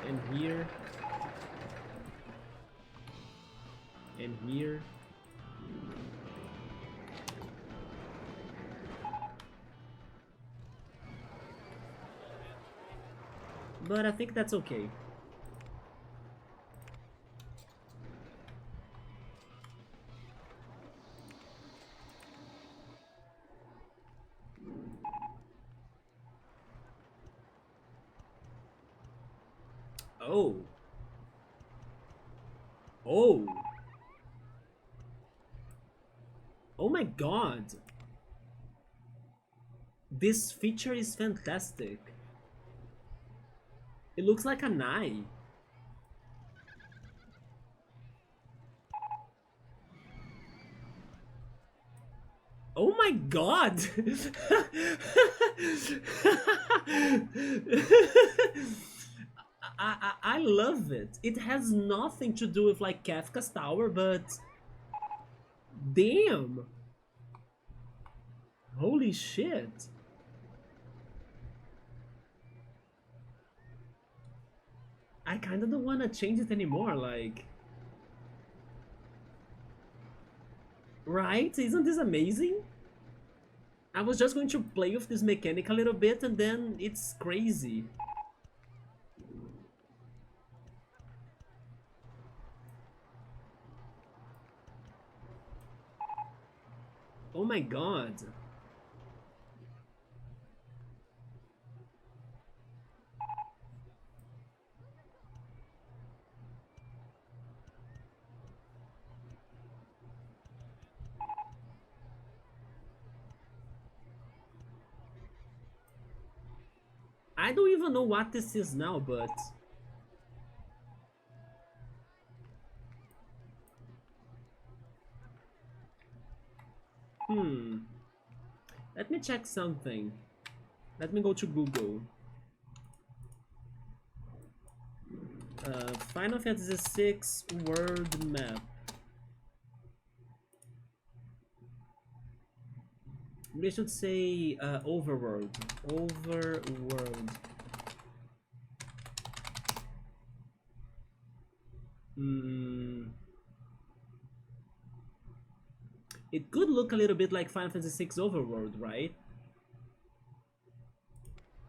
And here. And here. But I think that's okay. Oh. Oh. Oh my god. This feature is fantastic. It looks like an eye. Oh my god! I love it. It has nothing to do with like Kafka's Tower, but damn! Holy shit! I kinda don't wanna change it anymore, like... Right? Isn't this amazing? I was just going to play with this mechanic a little bit and then it's crazy. Oh my god. I don't even know what this is now, but... Let me check something. Let me go to Google. Final Fantasy VI world map. We should say overworld. Overworld. It could look a little bit like Final Fantasy VI Overworld, right?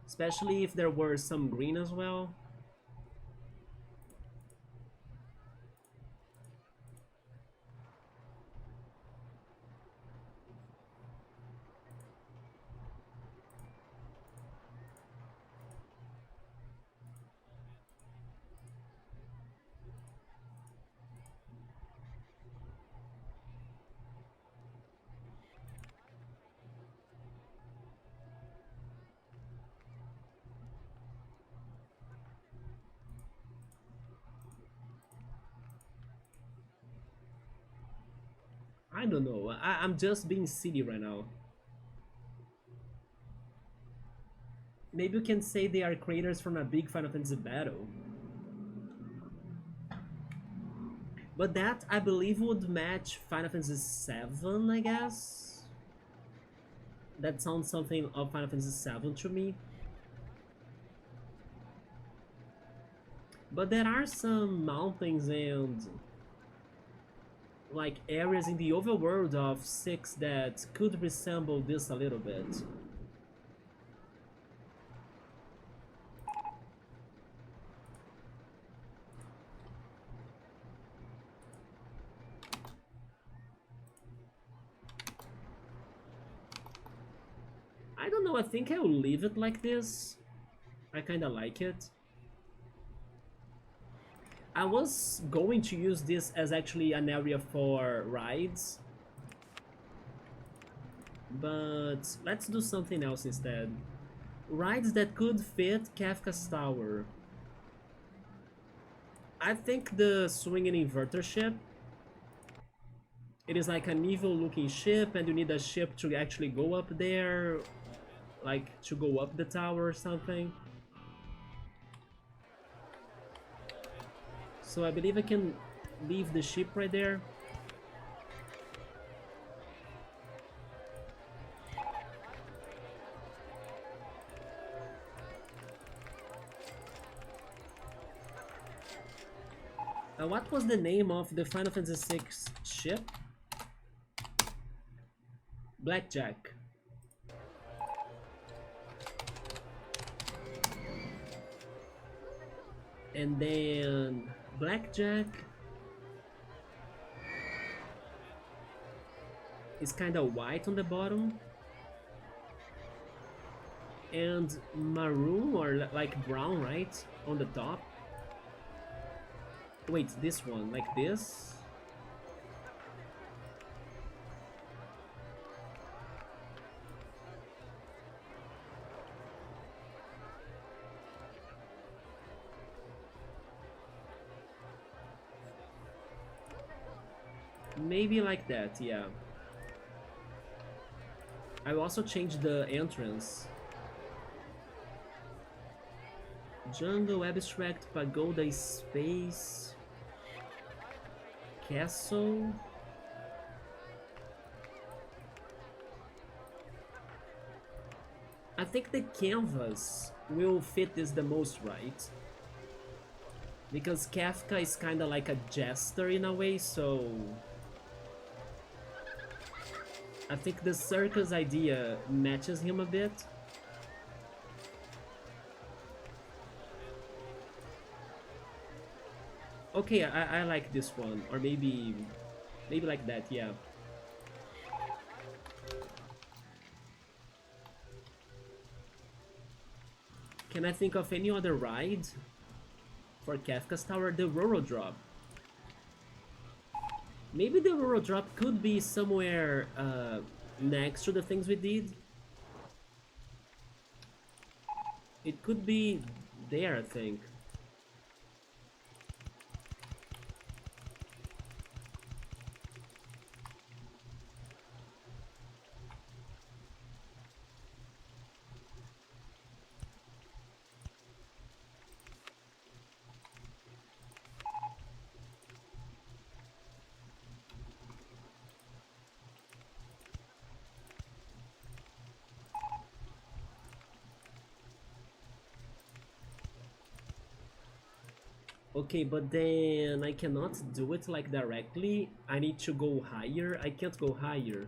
Especially if there were some green as well. I don't know. I'm just being silly right now. Maybe you can say they are creators from a big Final Fantasy battle. But that, I believe, would match Final Fantasy VII, I guess? That sounds something of Final Fantasy VII to me. But there are some mountains and like areas in the overworld of 6 that could resemble this a little bit. I don't know, I think I'll leave it like this. I kinda like it. I was going to use this as actually an area for rides, but let's do something else instead. Rides that could fit Kafka's Tower. I think the swinging inverter ship. It is like an evil looking ship and you need a ship to actually go up there, like to go up the tower or something. So I believe I can leave the ship right there. What was the name of the Final Fantasy VI ship? Blackjack. And then Blackjack is kind of white on the bottom, and maroon or like brown, right, on the top. Wait, this one, like this? Maybe like that, yeah. I will also change the entrance. Jungle, Abstract, Pagoda, Space, Castle. I think the canvas will fit this the most, right? Because Kafka is kinda like a jester in a way, so I think the circus idea matches him a bit. Okay, I like this one, or maybe like that, yeah. Can I think of any other ride for Kafka's Tower? The Rural Drop. Maybe the Rural Drop could be somewhere next to the things we did. It could be there, I think. Okay, but then I cannot do it like directly. I need to go higher. I can't go higher.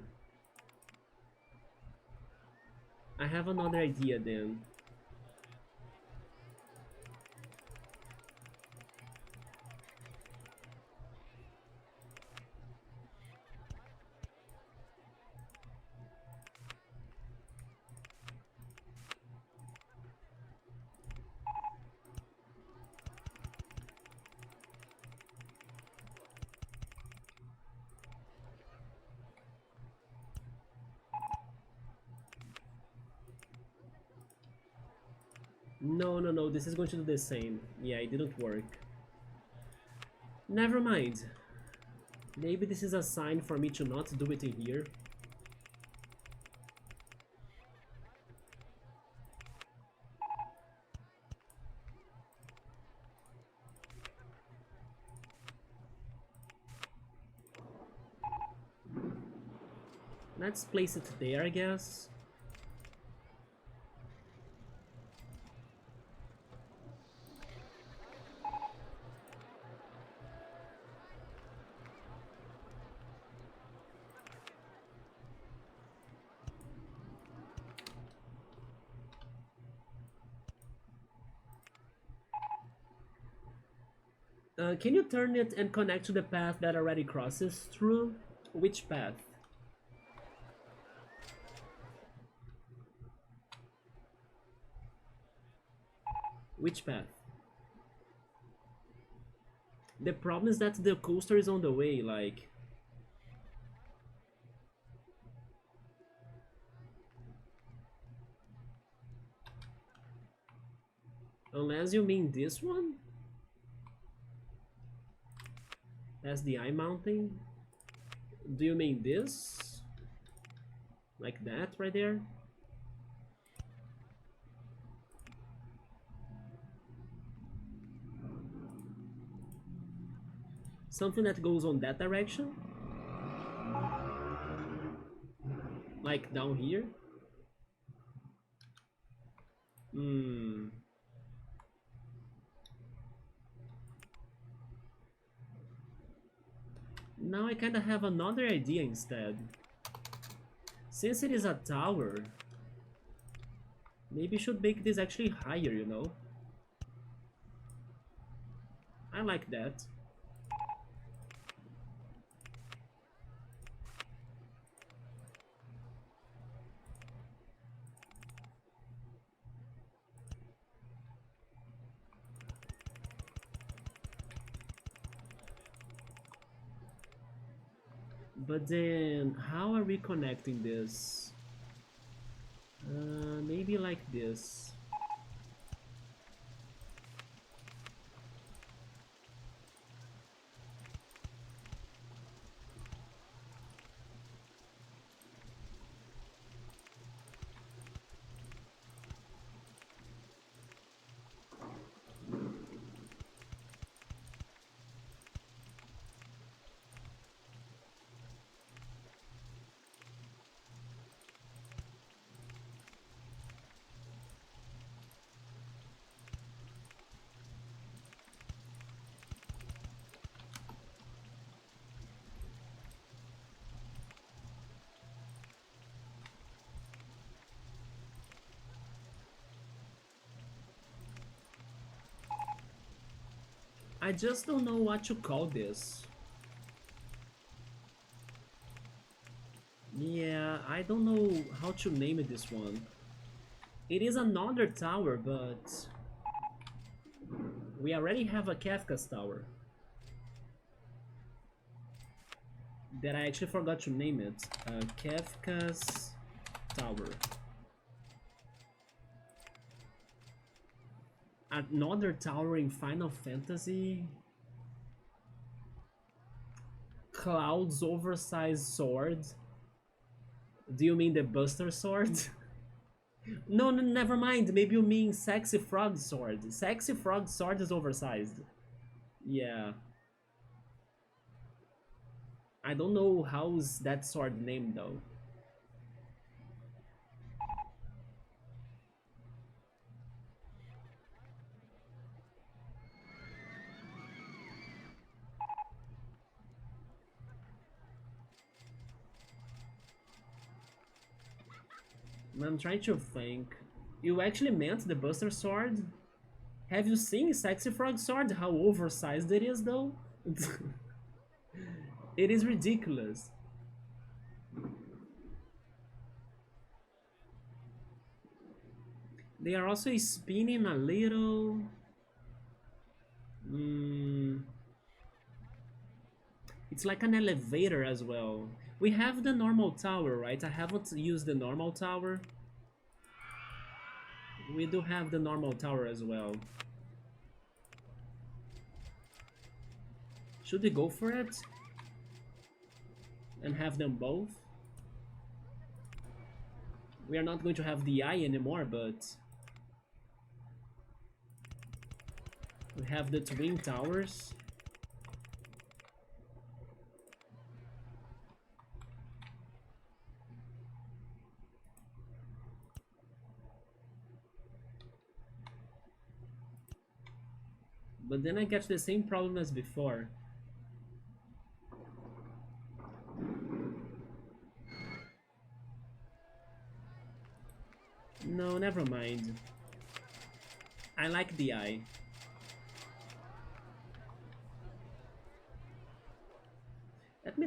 I have another idea then. No, this is going to do the same. Yeah, it didn't work. Never mind. Maybe this is a sign for me to not do it in here. Let's place it there, I guess. Can you turn it and connect to the path that already crosses through? Which path? Which path? The problem is that the coaster is on the way, like... Unless you mean this one? That's the eye mounting? Do you mean this? Like that right there? Something that goes on that direction? Like down here? Hmm. Now I kinda have another idea instead. Since it is a tower, maybe you should make this actually higher, you know? I like that. But then, how are we connecting this? Maybe like this. I just don't know what to call this. Yeah, I don't know how to name it, this one. It is another tower, but we already have a Kafka's tower. That I actually forgot to name it. Kafka's tower. Another tower in Final Fantasy. Cloud's oversized sword. Do you mean the Buster sword? No, never mind. Maybe you mean Sexy Frog sword. Sexy Frog sword is oversized. Yeah. I don't know how's that sword named though. I'm trying to think. You actually meant the Buster Sword? Have you seen Sexy Frog Sword? How oversized it is, though? It is ridiculous. They are also spinning a little... It's like an elevator as well. We have the normal tower, right? I haven't used the normal tower. We do have the normal tower as well. Should we go for it? And have them both? We are not going to have the eye anymore, but... we have the twin towers. But then I get the same problem as before. No, never mind. I like the eye.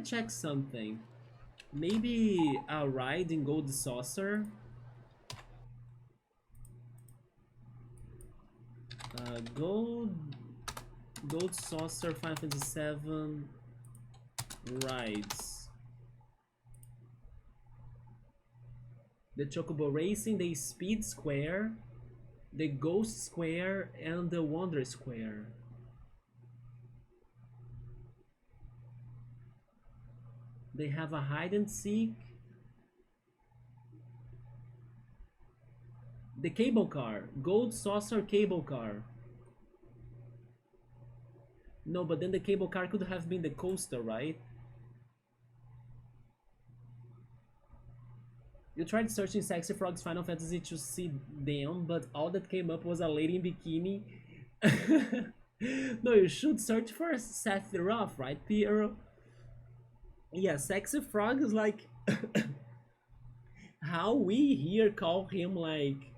me check something. Maybe a ride in Gold Saucer? Gold Saucer 557 rides. The Chocobo Racing, the Speed Square, the Ghost Square, and the Wonder Square. They have a hide and seek. The cable car, Gold Saucer cable car. No, but then the cable car could have been the coaster, right? You tried searching Sexy Frogs Final Fantasy to see them, but all that came up was a lady in bikini. No, you should search for Sephiroth, right, Piero? Yeah, Sexy Frog is like how we here call him, like,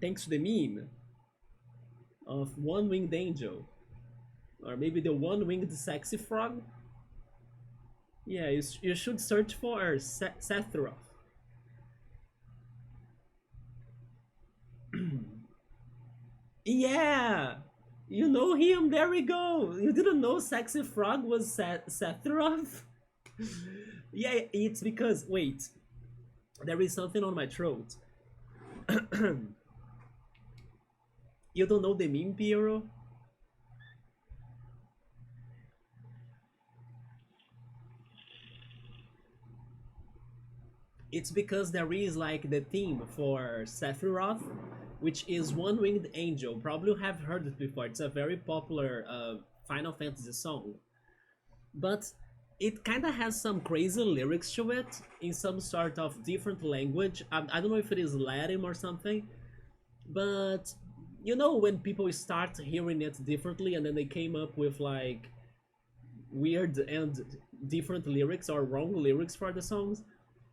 thanks to the meme of One-Winged Angel. Or maybe the One-Winged Sexy Frog. Yeah, you should search for Sephiroth. Yeah! You know him, there we go! You didn't know Sexy Frog was Sephiroth? Yeah, it's because, wait, there is something on my throat. You don't know the meme, Piero? It's because there is like the theme for Sephiroth, which is One-Winged Angel. Probably you have heard it before. It's a very popular Final Fantasy song. But it kind of has some crazy lyrics to it in some sort of different language. I don't know if it is Latin or something. But you know when people start hearing it differently and then they came up with like weird and different lyrics or wrong lyrics for the songs.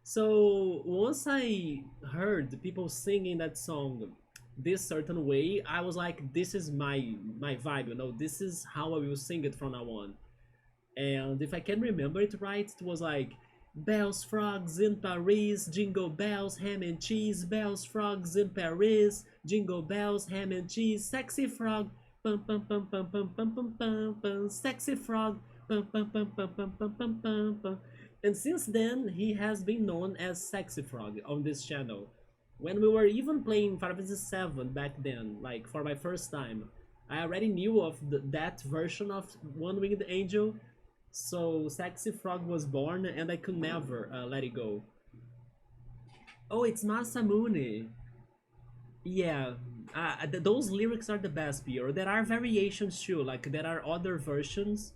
So once I heard people singing that song this certain way, I was like, this is my vibe, you know, this is how I will sing it from now on. And if I can remember it right, it was like bells, frogs in Paris, jingle bells, ham and cheese, bells, frogs in Paris, jingle bells, ham and cheese, sexy frog, pum pum pum pum pum pum pum pum pum, sexy frog, pum pum pum pum pum pum pum pum pum. And since then, he has been known as Sexy Frog on this channel. When we were even playing Final Fantasy VII back then, like for my first time, I already knew of that version of One-Winged Angel, so Sexy Frog was born and I could never let it go. Oh, it's Masamune. Yeah, those lyrics are the best, Piero. There are variations too, like there are other versions.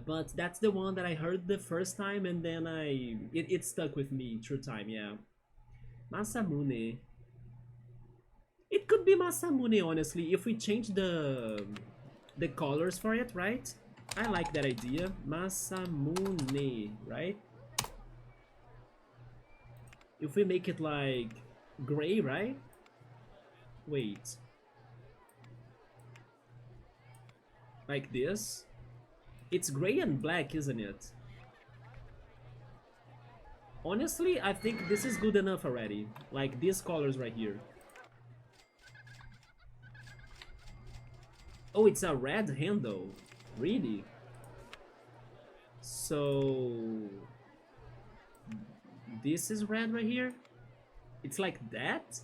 But that's the one that I heard the first time, and then it stuck with me through time. Yeah, Masamune. It could be Masamune, honestly, if we change the colors for it, right? I like that idea. Masamune, right? If we make it like gray, right? Wait, like this. It's gray and black, isn't it? Honestly, I think this is good enough already. Like these colors right here. Oh, it's a red handle. Really? So this is red right here? It's like that?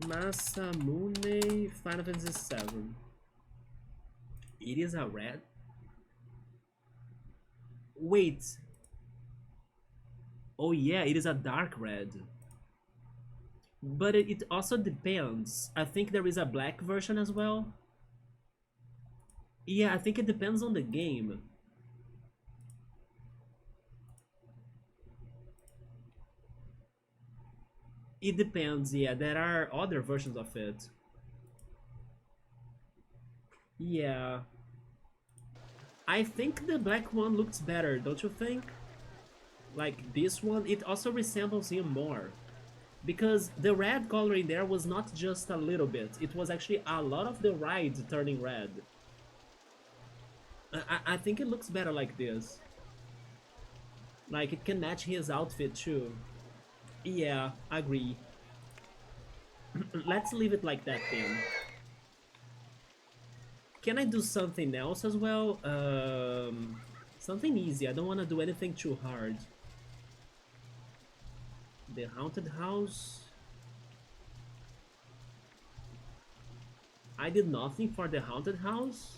Masamune Final Fantasy VII. It is a red? Wait. Oh yeah, it is a dark red. But it also depends. I think there is a black version as well. Yeah, I think it depends on the game. It depends, yeah. There are other versions of it. Yeah. I think the black one looks better, don't you think? Like this one, it also resembles him more. Because the red color in there was not just a little bit, it was actually a lot of the ride turning red. I think it looks better like this. Like, it can match his outfit too. Yeah, agree. Let's leave it like that then. Can I do something else as well? Something easy. I don't want to do anything too hard. The haunted house. I did nothing for the haunted house.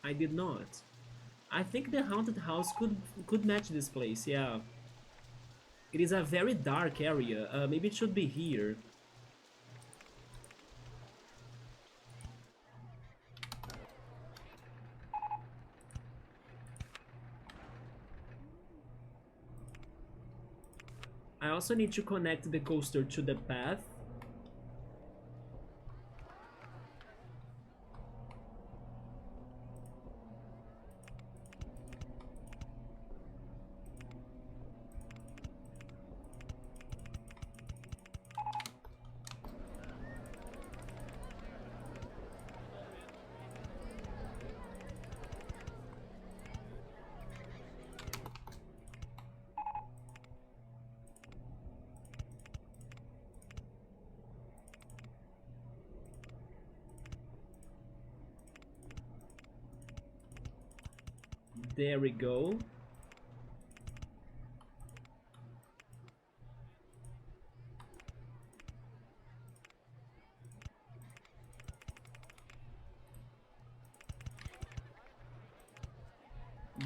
I did not. I think the haunted house could match this place. Yeah. It is a very dark area. Maybe it should be here. I also need to connect the coaster to the path. There we go.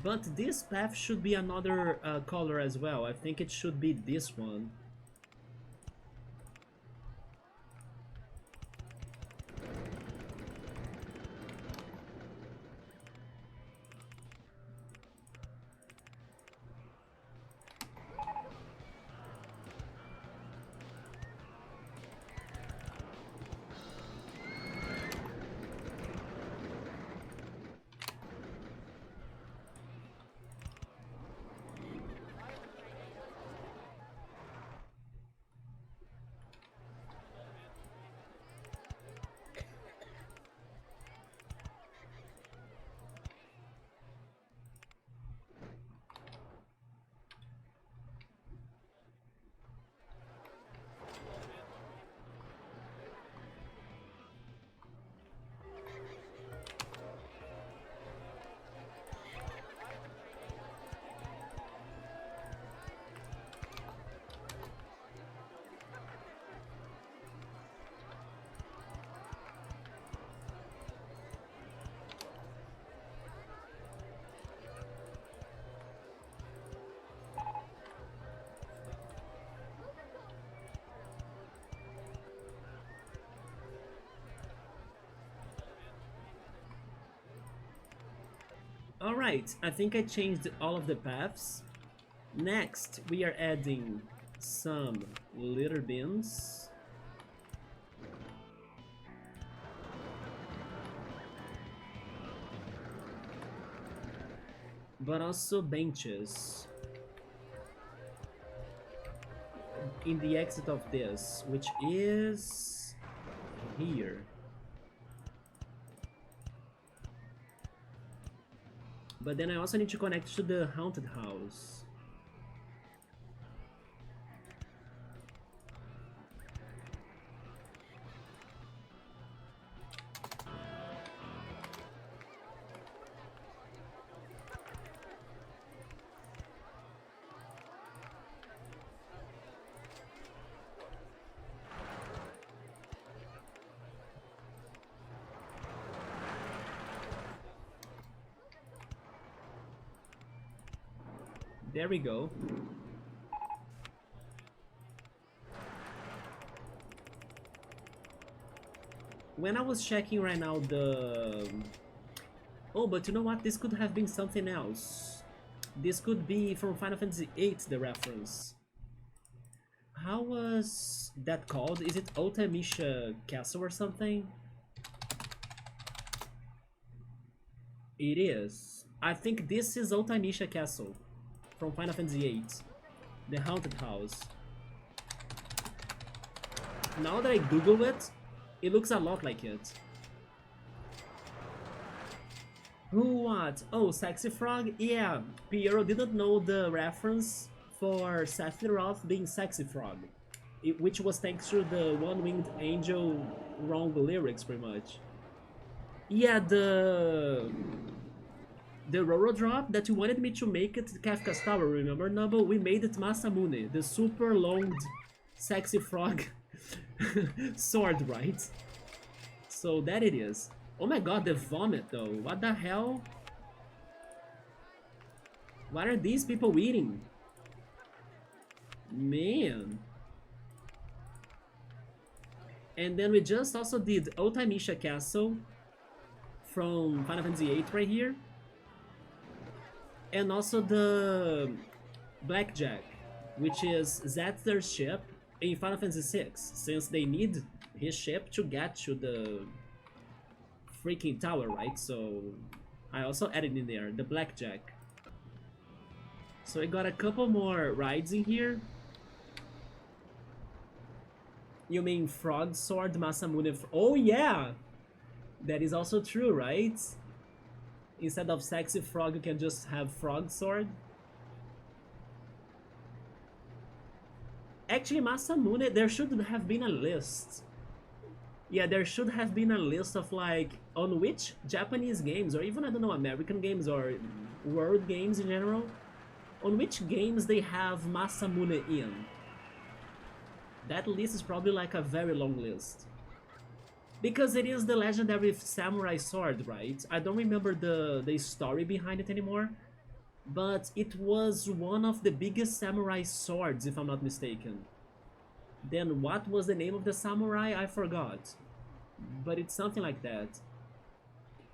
But this path should be another color as well. I think it should be this one. Alright, I think I changed all of the paths. Next, we are adding some litter bins. But also benches in the exit of this, which is here. But then I also need to connect to the haunted house. There we go. When I was checking right now the... Oh, but you know what? This could have been something else. This could be from Final Fantasy VIII, the reference. How was that called? Is it Otamisha Castle or something? It is. I think this is Otamisha Castle from Final Fantasy VIII, the haunted house. Now that I Google it, It looks a lot like it. Who what? Oh, Sexy Frog? Yeah, Piero didn't know the reference for Sephiroth being Sexy Frog. Which was thanks to the One-Winged Angel wrong lyrics, pretty much. Yeah, the Roro drop that you wanted me to make it Kafka's Tower, remember, Nubble? We made it Masamune, the super long Sexy Frog sword, right? So that it is. Oh my god, the vomit though. What the hell? What are these people eating? Man. And then we just also did Otamisha Castle from Final Fantasy VIII right here. And also the Blackjack, which is Zatzer's ship in Final Fantasy VI, since they need his ship to get to the freaking tower, right? So I also added in there the Blackjack. So I got a couple more rides in here. You mean Frog Sword Masamune? Oh yeah! That is also true, right? Instead of Sexy Frog, you can just have Frog Sword. Actually, Masamune, there should have been a list. Yeah, there should have been a list of like, on which Japanese games, or even, I don't know, American games or world games in general, on which games they have Masamune in. That list is probably like a very long list. Because it is the legendary samurai sword, right? I don't remember the story behind it anymore, but it was one of the biggest samurai swords, if I'm not mistaken. Then what was the name of the samurai? I forgot. But it's something like that.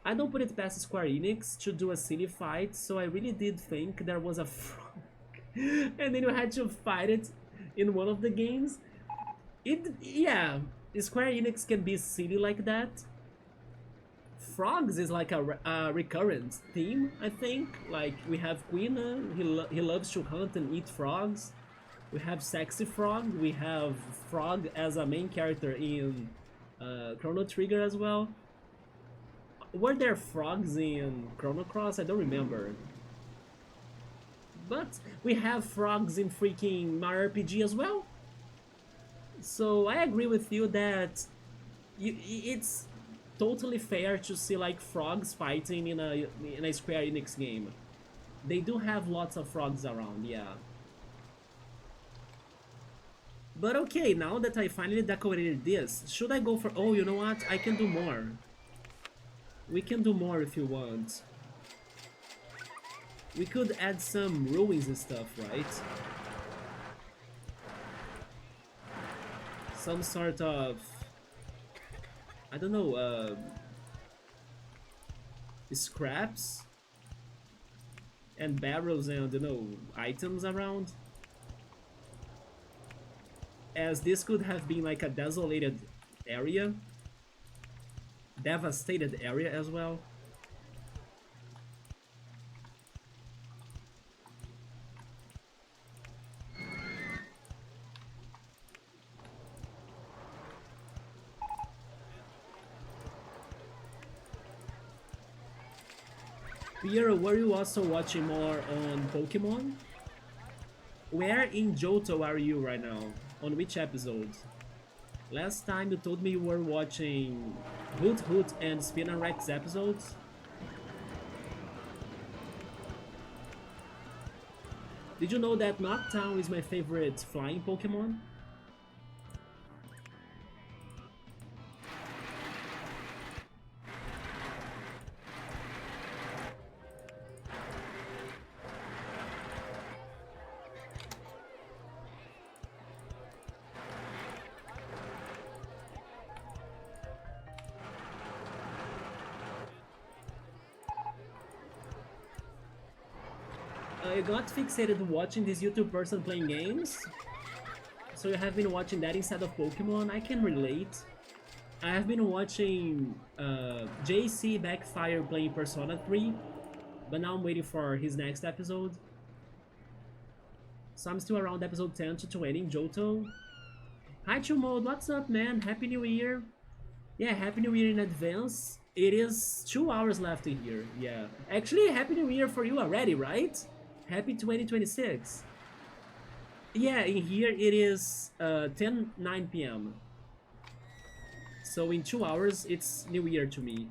I don't put it past Square Enix to do a silly fight, so I really did think there was a frog. And then you had to fight it in one of the games. Yeah, Square Enix can be silly like that. Frogs is like a recurrent theme, I think. Like, we have Quina, he loves to hunt and eat frogs. We have Sexy Frog, we have Frog as a main character in Chrono Trigger as well. Were there frogs in Chrono Cross? I don't remember. But we have frogs in freaking Mario RPG as well. So I agree with you that it's totally fair to see like frogs fighting in a Square Enix game. They do have lots of frogs around, yeah. But okay, now that I finally decorated this, should I go for... Oh, you know what? I can do more. We can do more if you want. We could add some ruins and stuff, right? Some sort of... I don't know, scraps and barrels and, you know, items around. As this could have been like a desolated area. Devastated area as well. Piero, were you also watching more on Pokemon? Where in Johto are you right now? On which episode? Last time you told me you were watching Hoot Hoot and Spinarex episodes. Did you know that Noctown is my favorite flying Pokemon? You got fixated watching this YouTube person playing games? So you have been watching that instead of Pokemon? I can relate. I have been watching JC Backfire playing Persona 3, but now I'm waiting for his next episode. So I'm still around episode 10 to 20 in Johto. Hi Chumode, what's up man? Happy New Year! Yeah, Happy New Year in advance. It is 2 hours left in here. Yeah. Actually, Happy New Year for you already, right? Happy 2026. Yeah, in here it is 10:09 p.m. So in 2 hours, it's New Year to me.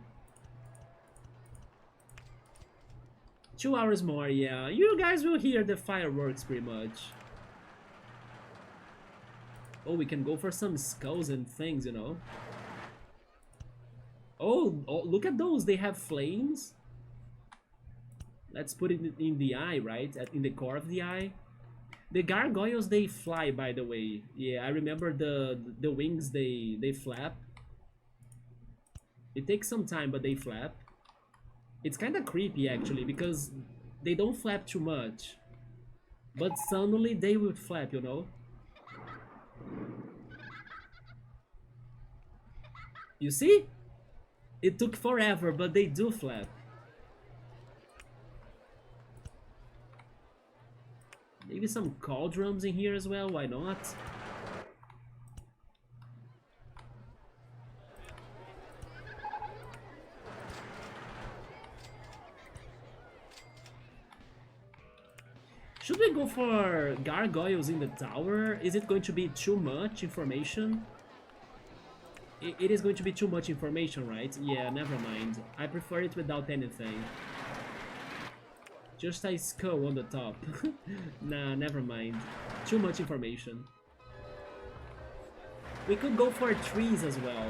2 hours more, yeah. You guys will hear the fireworks pretty much. Oh, we can go for some skulls and things, you know. Oh, look at those. They have flames. Let's put it in the eye, right? In the core of the eye. The gargoyles, they fly, by the way. Yeah, I remember the wings, they flap. It takes some time, but they flap. It's kind of creepy, actually, because they don't flap too much. But suddenly they will flap, you know? You see? It took forever, but they do flap. Maybe some cauldrons in here as well, why not? Should we go for gargoyles in the tower? Is it going to be too much information? It is going to be too much information, right? Yeah, never mind. I prefer it without anything. Just a skull on the top. Nah, never mind. Too much information. We could go for trees as well.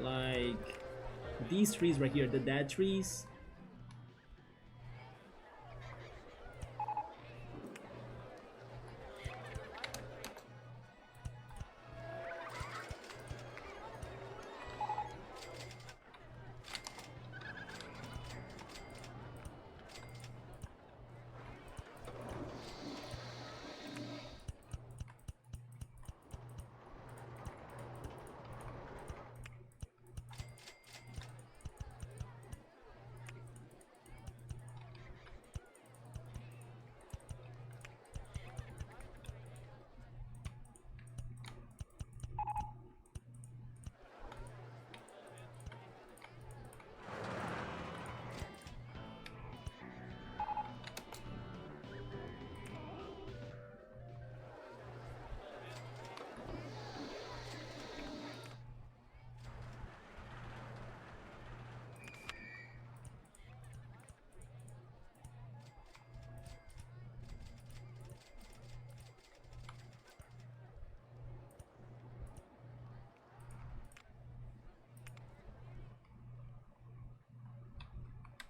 Like these trees right here, the dead trees.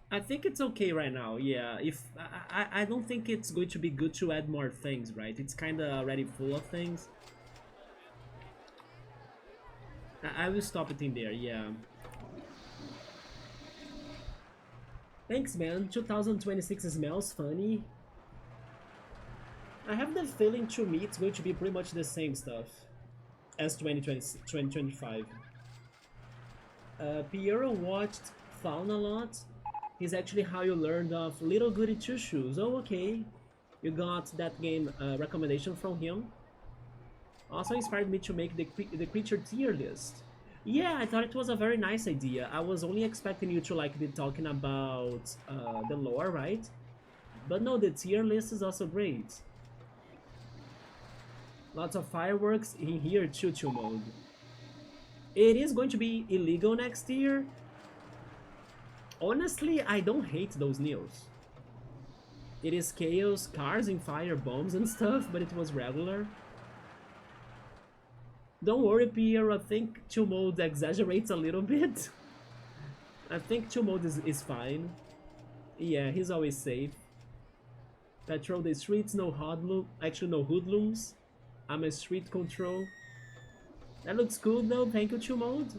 I think it's okay right now. Yeah, if I don't think it's going to be good to add more things, right? It's kind of already full of things. I will stop it in there. Yeah. Thanks, man. 2026 smells funny. I have the feeling to me it's going to be pretty much the same stuff as 2025. Piero watched Fauna a lot. He's actually how you learned of Little Goody Two Shoes. Oh, okay. You got that game recommendation from him. Also inspired me to make the creature tier list. Yeah, I thought it was a very nice idea. I was only expecting you to like be talking about the lore, right? But no, the tier list is also great. Lots of fireworks in here, choo-choo mode. It is going to be illegal next year. Honestly, I don't hate those news. It is chaos, cars and fire, bombs and stuff, but it was regular. Don't worry, Pierre, I think 2 mode exaggerates a little bit. I think 2 mode is fine. Yeah, he's always safe. Patrol the streets, no hoodlum, actually no hoodlums. I'm a street control. That looks cool though, thank you 2 mode.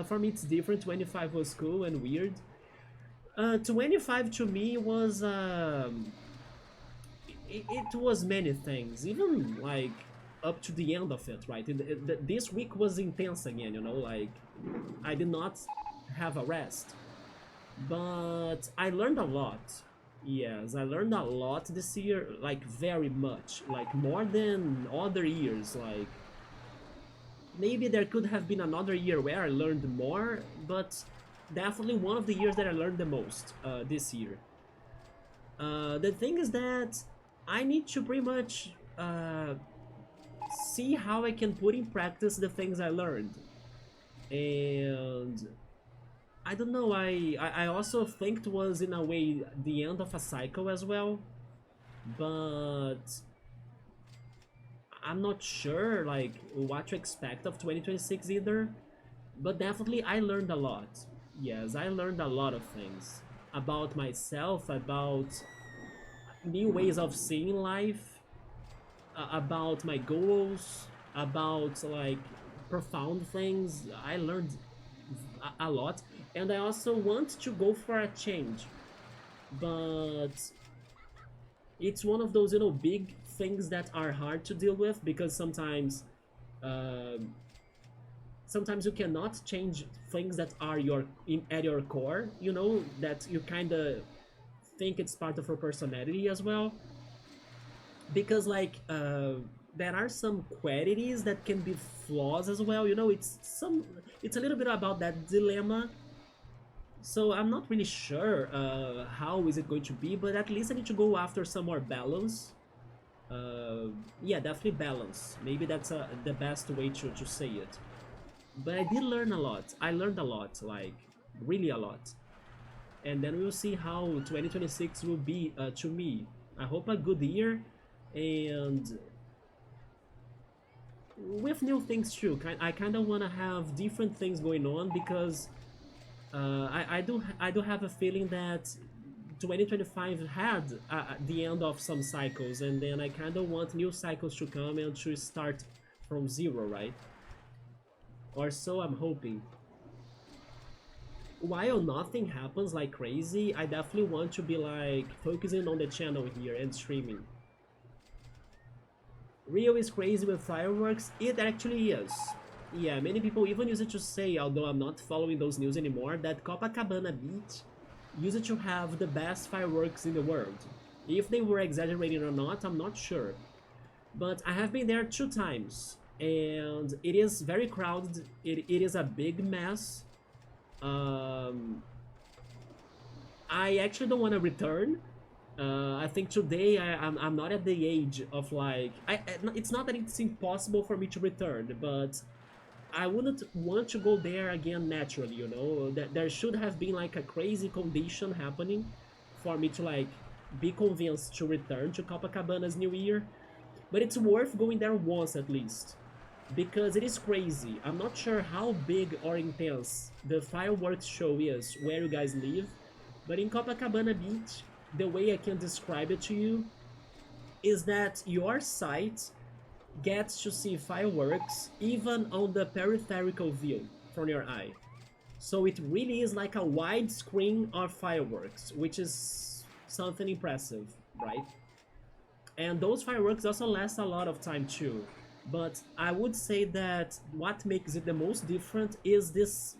For me it's different, 25 was cool and weird. 25 to me was it was many things, even like up to the end of it, right? This week was intense again, you know, like I did not have a rest, but I learned a lot. Yes, I learned a lot this year, like very much, like more than other years. Like maybe there could have been another year where I learned more, but definitely one of the years that I learned the most this year. The thing is that I need to pretty much see how I can put in practice the things I learned. And I don't know, I also think it was in a way the end of a cycle as well, but I'm not sure like what to expect of 2026 either. But definitely I learned a lot. Yes, I learned a lot of things about myself, about new ways of seeing life, about my goals, about like profound things. I learned a lot, and I also want to go for a change, but it's one of those big things that are hard to deal with because um sometimes you cannot change things that are at your core, that you kind of think it's part of your personality as well, because like there are some qualities that can be flaws as well. It's a little bit about that dilemma. So I'm not really sure how is it going to be, but at least I need to go after some more balance. uh, yeah, definitely balance, maybe that's the best way to say it. But I did learn a lot. I learned a lot, like really a lot. And then we'll see how 2026 will be to me. I hope a good year, and with new things too. I kind of want to have different things going on because I do have a feeling that 2025 had the end of some cycles, and then I kind of want new cycles to come and to start from zero, right? Or so I'm hoping. While nothing happens like crazy, I definitely want to be like focusing on the channel here and streaming. Rio is crazy with fireworks. It actually is. Yeah, many people even use it to say, although I'm not following those news anymore, that Copacabana Beach used to have the best fireworks in the world. If they were exaggerating or not, I'm not sure. But I have been there 2 times, and it is very crowded. It is a big mess. Um, I actually don't want to return. I think today I'm not at the age of like it's not that it's impossible for me to return, but I wouldn't want to go there again naturally. That there should have been like a crazy condition happening for me to like be convinced to return to Copacabana's New Year. But it's worth going there once at least, because it is crazy. I'm not sure how big or intense the fireworks show is where you guys live, but in Copacabana Beach, the way I can describe it to you is that your sight gets to see fireworks even on the peripheral view from your eye. So it really is like a wide screen of fireworks, which is something impressive, right? And those fireworks also last a lot of time too. But I would say that what makes it the most different is this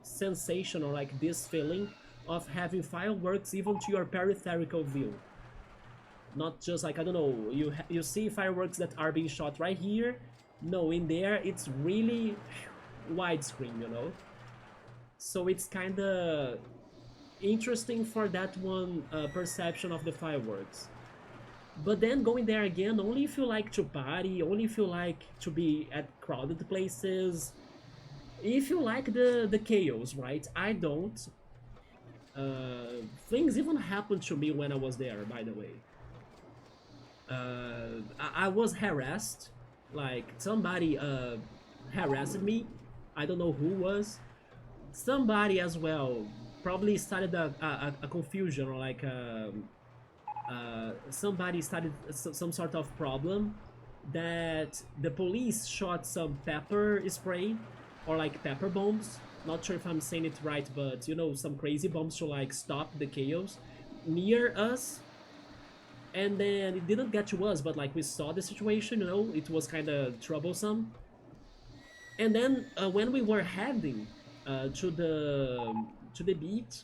sensation, or like this feeling of having fireworks even to your peripheral view. Not just like, I don't know, you see fireworks that are being shot right here. No, in there it's really widescreen. So it's kind of interesting for that one perception of the fireworks. But then going there again, only if you like to party, only if you like to be at crowded places, if you like the chaos, right? I don't. Things even happened to me when I was there, by the way. I was harassed, like somebody harassed me. I don't know who was. Somebody as well probably started a confusion, or like somebody started some sort of problem, that the police shot some pepper spray, or like pepper bombs. Not sure if I'm saying it right, but some crazy bombs to like stop the chaos near us. And then it didn't get to us, but like we saw the situation. It was kind of troublesome. And then when we were heading to the beach,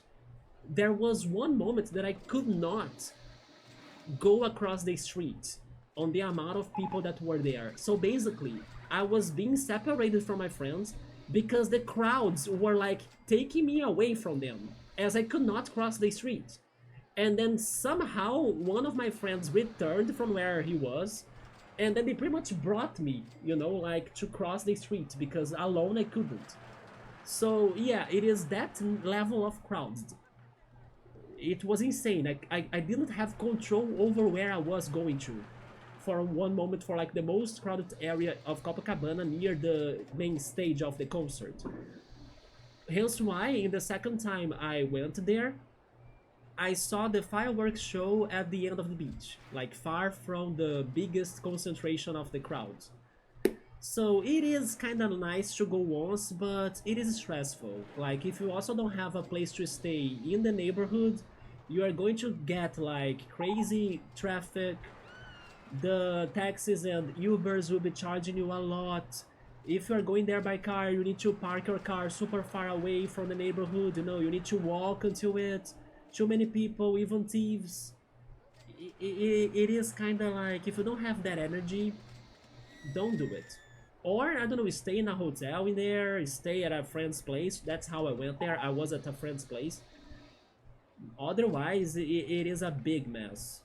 there was one moment that I could not go across the street on the amount of people that were there. So basically, I was being separated from my friends because the crowds were like taking me away from them as I could not cross the street. And then somehow one of my friends returned from where he was, and then they pretty much brought me, you know, like to cross the street because alone I couldn't. So yeah, it is that level of crowds. It was insane. I didn't have control over where I was going to for one moment, for like the most crowded area of Copacabana near the main stage of the concert. Hence why in the second time I went there, I saw the fireworks show at the end of the beach, like far from the biggest concentration of the crowd. So it is kind of nice to go once, but it is stressful. Like if you also don't have a place to stay in the neighborhood, you are going to get like crazy traffic. The taxis and Ubers will be charging you a lot. If you are going there by car, you need to park your car super far away from the neighborhood, you know, you need to walk until it. Too many people, even thieves. It is kind of like, if you don't have that energy, don't do it. Or, I don't know, stay in a hotel in there, stay at a friend's place. That's how I went there. I was at a friend's place. Otherwise, it is a big mess.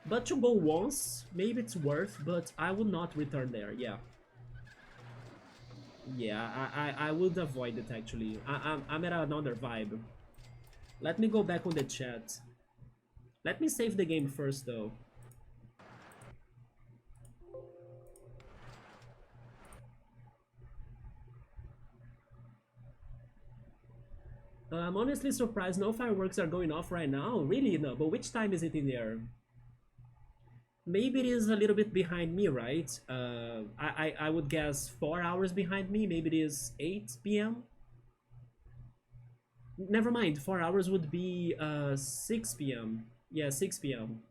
But to go once, maybe it's worth, but I would not return there, yeah. Yeah, I would avoid it actually. I'm at another vibe. Let me go back on the chat. Let me save the game first though. I'm honestly surprised no fireworks are going off right now. Really, no, but which time is it in there? Maybe it is a little bit behind me, right? I would guess 4 hours behind me. Maybe it is 8 p.m. Never mind, 4 hours would be 6 p.m. Yeah, 6 p.m.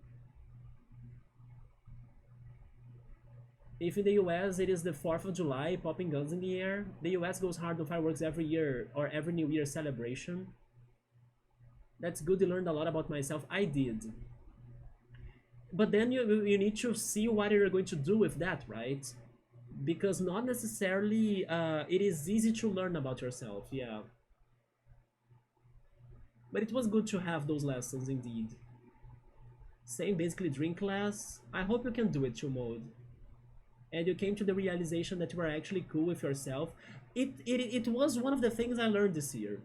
If in the US it is the 4th of July, popping guns in the air, the US goes hard on fireworks every year or every New Year celebration. That's good, you learned a lot about myself. I did. But then you need to see what you're going to do with that, right? Because not necessarily it is easy to learn about yourself, yeah. But it was good to have those lessons indeed. Same basically drink less. I hope you can do it, to mode. And you came to the realization that you were actually cool with yourself. It was one of the things I learned this year.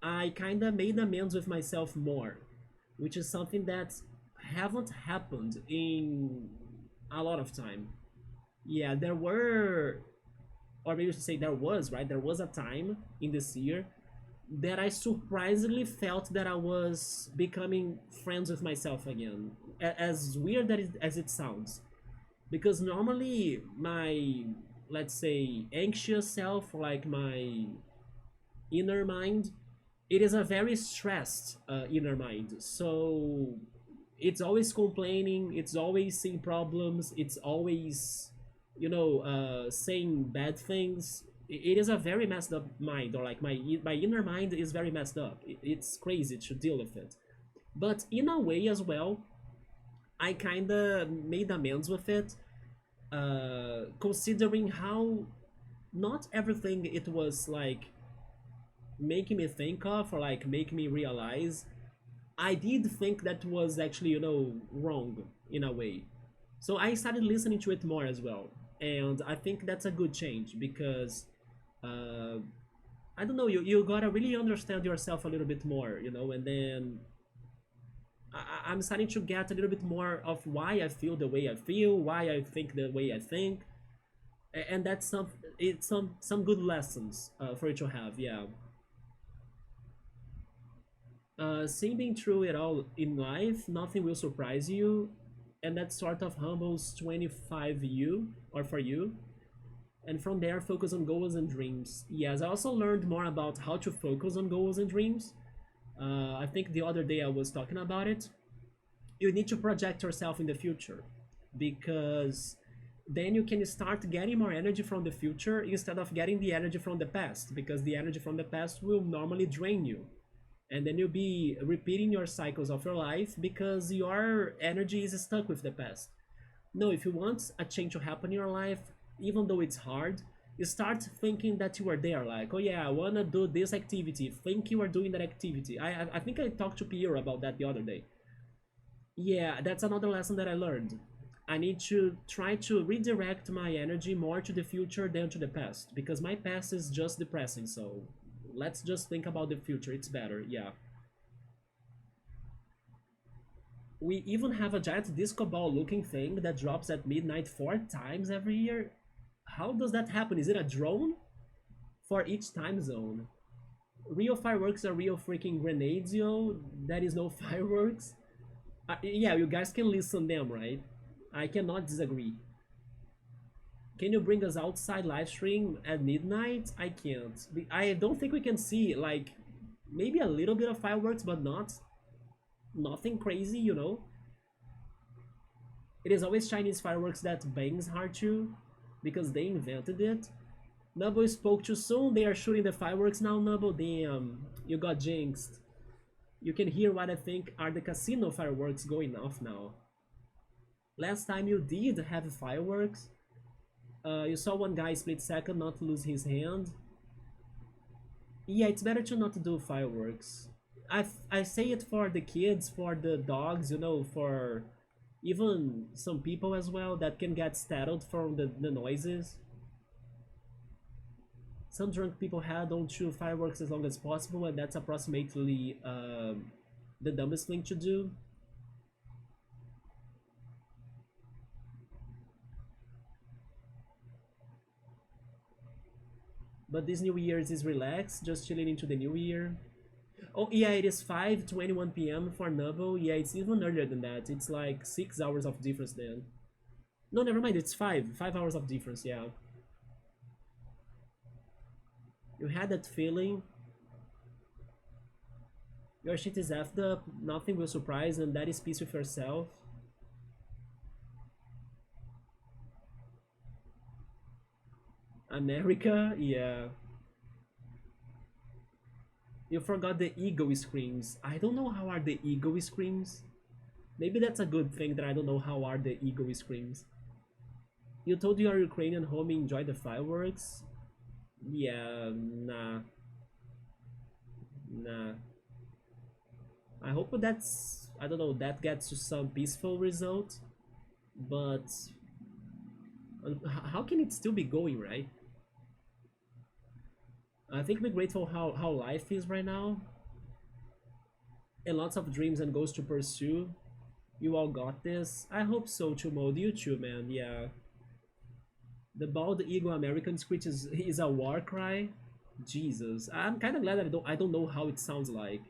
I kinda made amends with myself more, which is something that haven't happened in a lot of time. Yeah, there were, or maybe I should say there was, right? There was a time in this year that I surprisingly felt that I was becoming friends with myself again. As weird as it sounds, because normally my, let's say, anxious self, like my inner mind, it is a very stressed inner mind. So it's always complaining, it's always seeing problems, it's always, you know, saying bad things. It is a very messed up mind, or like my inner mind is very messed up. It's crazy to deal with it. But in a way as well, I kind of made amends with it, considering how not everything it was like making me think of, or like making me realize, I did think that was actually, you know, wrong in a way. So I started listening to it more as well. And I think that's a good change because, uh, I don't know, you gotta really understand yourself a little bit more, you know, and then I'm starting to get a little bit more of why I feel the way I feel, why I think the way I think, and that's some good lessons for you to have, yeah. Seeing being through it all in life, nothing will surprise you, and that sort of humbles 25 you, or for you. And from there, focus on goals and dreams. Yes, I also learned more about how to focus on goals and dreams. I think the other day I was talking about it. You need to project yourself in the future, because then you can start getting more energy from the future instead of getting the energy from the past, because the energy from the past will normally drain you, and then you'll be repeating your cycles of your life because your energy is stuck with the past. No, if you want a change to happen in your life, even though it's hard, you start thinking that you are there, like, oh yeah, I wanna do this activity, think you are doing that activity. I think I talked to Pierre about that the other day. Yeah, that's another lesson that I learned. I need to try to redirect my energy more to the future than to the past, because my past is just depressing, so let's just think about the future, it's better, yeah. We even have a giant disco ball looking thing that drops at midnight 4 times every year. How does that happen? Is it a drone? For each time zone. Real fireworks are real freaking grenades, yo. That is no fireworks. Yeah, you guys can listen them, right? I cannot disagree. Can you bring us outside live stream at midnight? I can't. I don't think we can see, like, maybe a little bit of fireworks, but nothing crazy, you know? It is always Chinese fireworks that bangs hard too, because they invented it. Nubble spoke too soon, they are shooting the fireworks now, Nubble. Damn, you got jinxed. You can hear what I think are the casino fireworks going off now. Last time you did have fireworks, you saw one guy split second not lose his hand. Yeah, it's better to not do fireworks. I say it for the kids, for the dogs, you know, for even some people as well that can get startled from the noises. Some drunk people don't shoot fireworks as long as possible, and that's approximately the dumbest thing to do. But this New Year's is relaxed, just chilling into the New Year. Oh yeah, it is 5:21 p.m. for Nubble. Yeah, it's even earlier than that. It's like 6 hours of difference then. No, never mind. It's 5 hours of difference. Yeah. You had that feeling. Your shit is effed up. Nothing will surprise, and that is peace with yourself. America, yeah. You forgot the ego screams. I don't know how are the ego screams. Maybe that's a good thing that I don't know how are the ego screams. You told your Ukrainian homie enjoy the fireworks? Yeah, nah. Nah. I hope that's, I don't know, that gets to some peaceful result. But how can it still be going, right? I think we're grateful how life is right now. And lots of dreams and goals to pursue. You all got this. I hope so too, Mode. You too, man. Yeah. The bald ego American screech is a war cry. Jesus. I'm kind of glad that I don't know how it sounds like.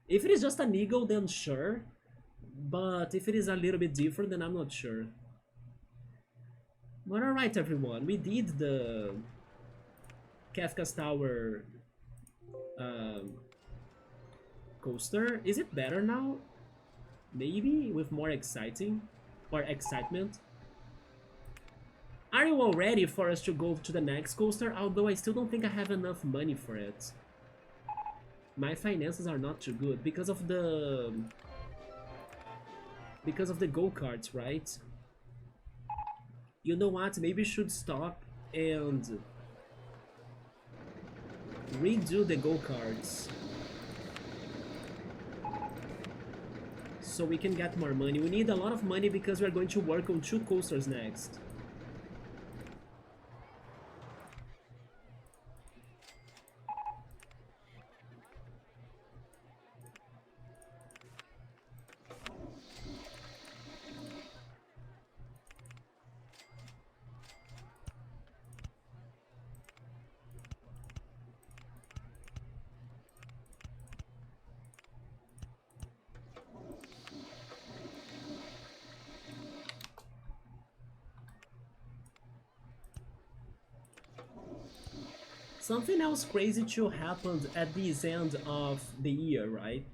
If it is just an eagle, then sure. But if it is a little bit different, then I'm not sure. But alright, everyone. We did the Kafka's Tower coaster. Is it better now? Maybe with more exciting or excitement. Are you all ready for us to go to the next coaster? Although I still don't think I have enough money for it. My finances are not too good because of the go-karts, right? You know what? Maybe we should stop and redo the go-karts so we can get more money. We need a lot of money because we're going to work on 2 coasters next. Something else crazy too happened at this end of the year, right?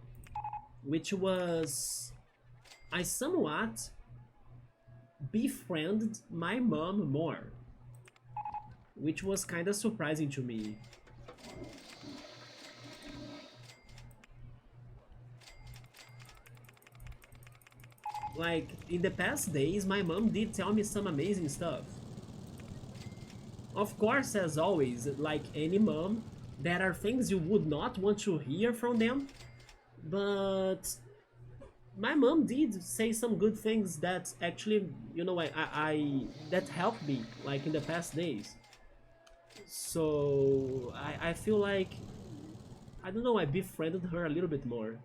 Which was I somewhat befriended my mom more, which was kind of surprising to me. Like, in the past days, my mom did tell me some amazing stuff. Of course, as always, like any mom, there are things you would not want to hear from them, but my mom did say some good things that actually, that helped me, like in the past days. So I feel like, I don't know, I befriended her a little bit more.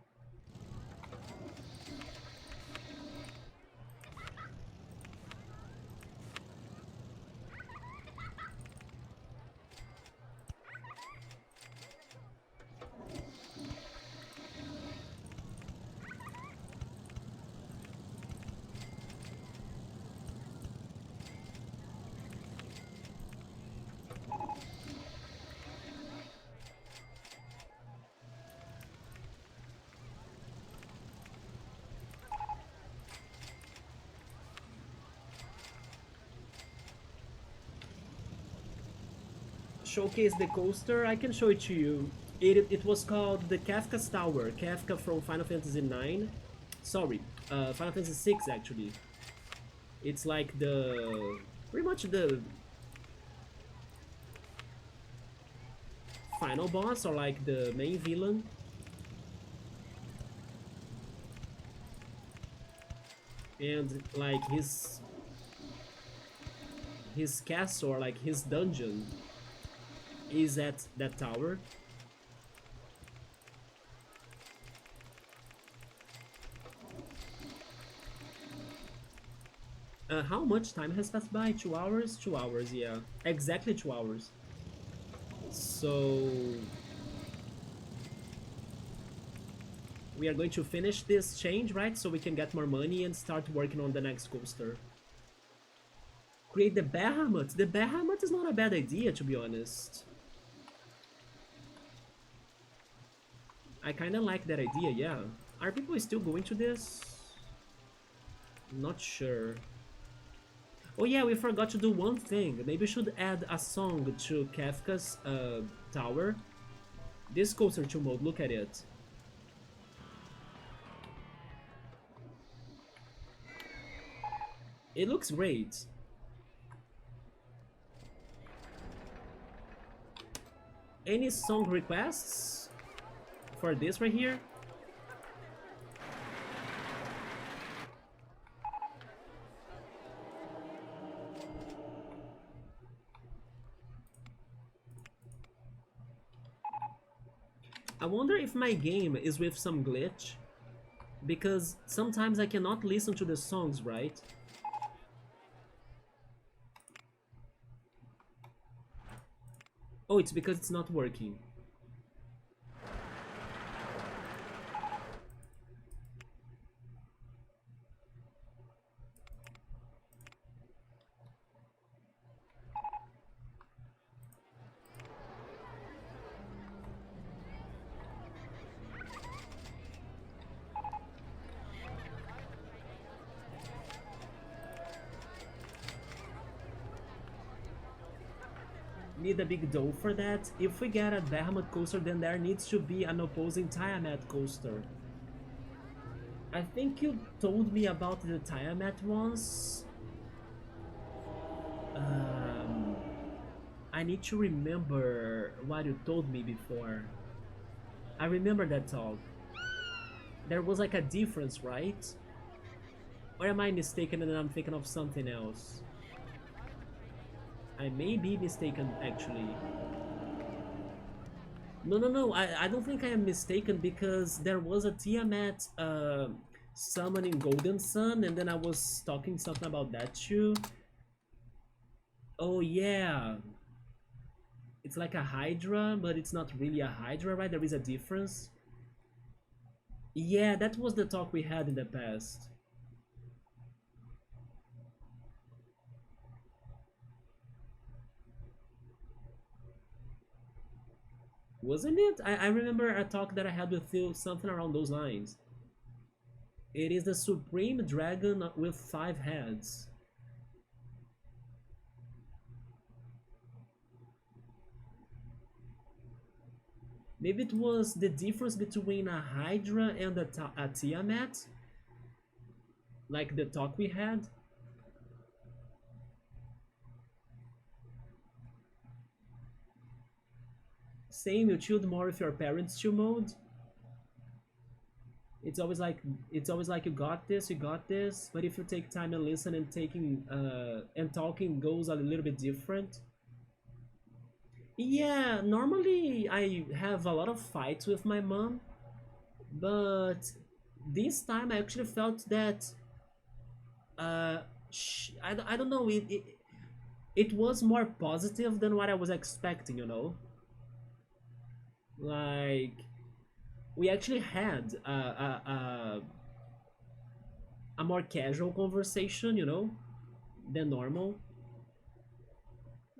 Showcase the coaster, I can show it to you. It was called the Kafka's Tower. Kafka from Final Fantasy 9. Sorry, Final Fantasy 6 actually. It's like the pretty much the final boss, or like the main villain. And like his castle, or like his dungeon, is at that tower. How much time has passed by? 2 hours? 2 hours, yeah. Exactly 2 hours. So we are going to finish this change, right? So we can get more money and start working on the next coaster. Create the Bahamut. The Bahamut is not a bad idea, to be honest. I kinda like that idea, yeah. Are people still going to this? Not sure. Oh yeah, we forgot to do one thing. Maybe we should add a song to Kafka's tower. This coaster 2 mode, look at it. It looks great. Any song requests for this right here? I wonder if my game is with some glitch, because sometimes I cannot listen to the songs, right? Oh, it's because it's not working. Need a big dough for that. If we get a Bahamut coaster, then there needs to be an opposing Tiamat coaster. I think you told me about the Tiamat once. Um, I need to remember what you told me before. I remember that talk. There was like a difference, right? Or am I mistaken and I'm thinking of something else? I may be mistaken, actually. No, I don't think I am mistaken, because there was a Tiamat summoning Golden Sun, and then I was talking something about that too. Oh yeah. It's like a Hydra, but it's not really a Hydra, right? There is a difference. Yeah, that was the talk we had in the past. Wasn't it? I remember a talk that I had with you, something around those lines. It is the Supreme Dragon with 5 heads. Maybe it was the difference between a Hydra and a Tiamat? Like the talk we had? Same, you chilled more with your parents chill mode. It's always like you got this, you got this. But if you take time and listen and taking and talking goes a little bit different. Yeah, normally I have a lot of fights with my mom, but this time I actually felt that I don't know, it was more positive than what I was expecting, you know? Like, we actually had a more casual conversation, you know, than normal.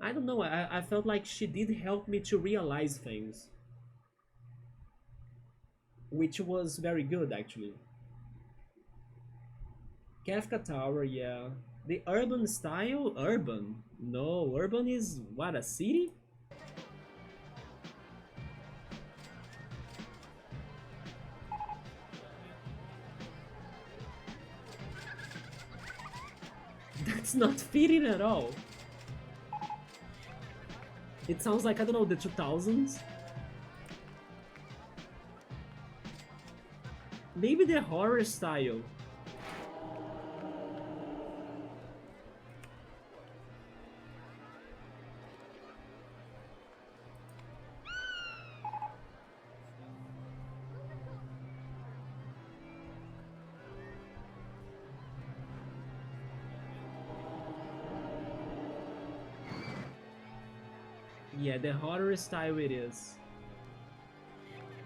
I don't know, I felt like she did help me to realize things, which was very good actually. Kafka Tower, yeah. The urban style? Urban? No, urban is what, a city? That's not fitting at all. It sounds like, I don't know, the 2000s? Maybe the horror style. Yeah, the horror style it is.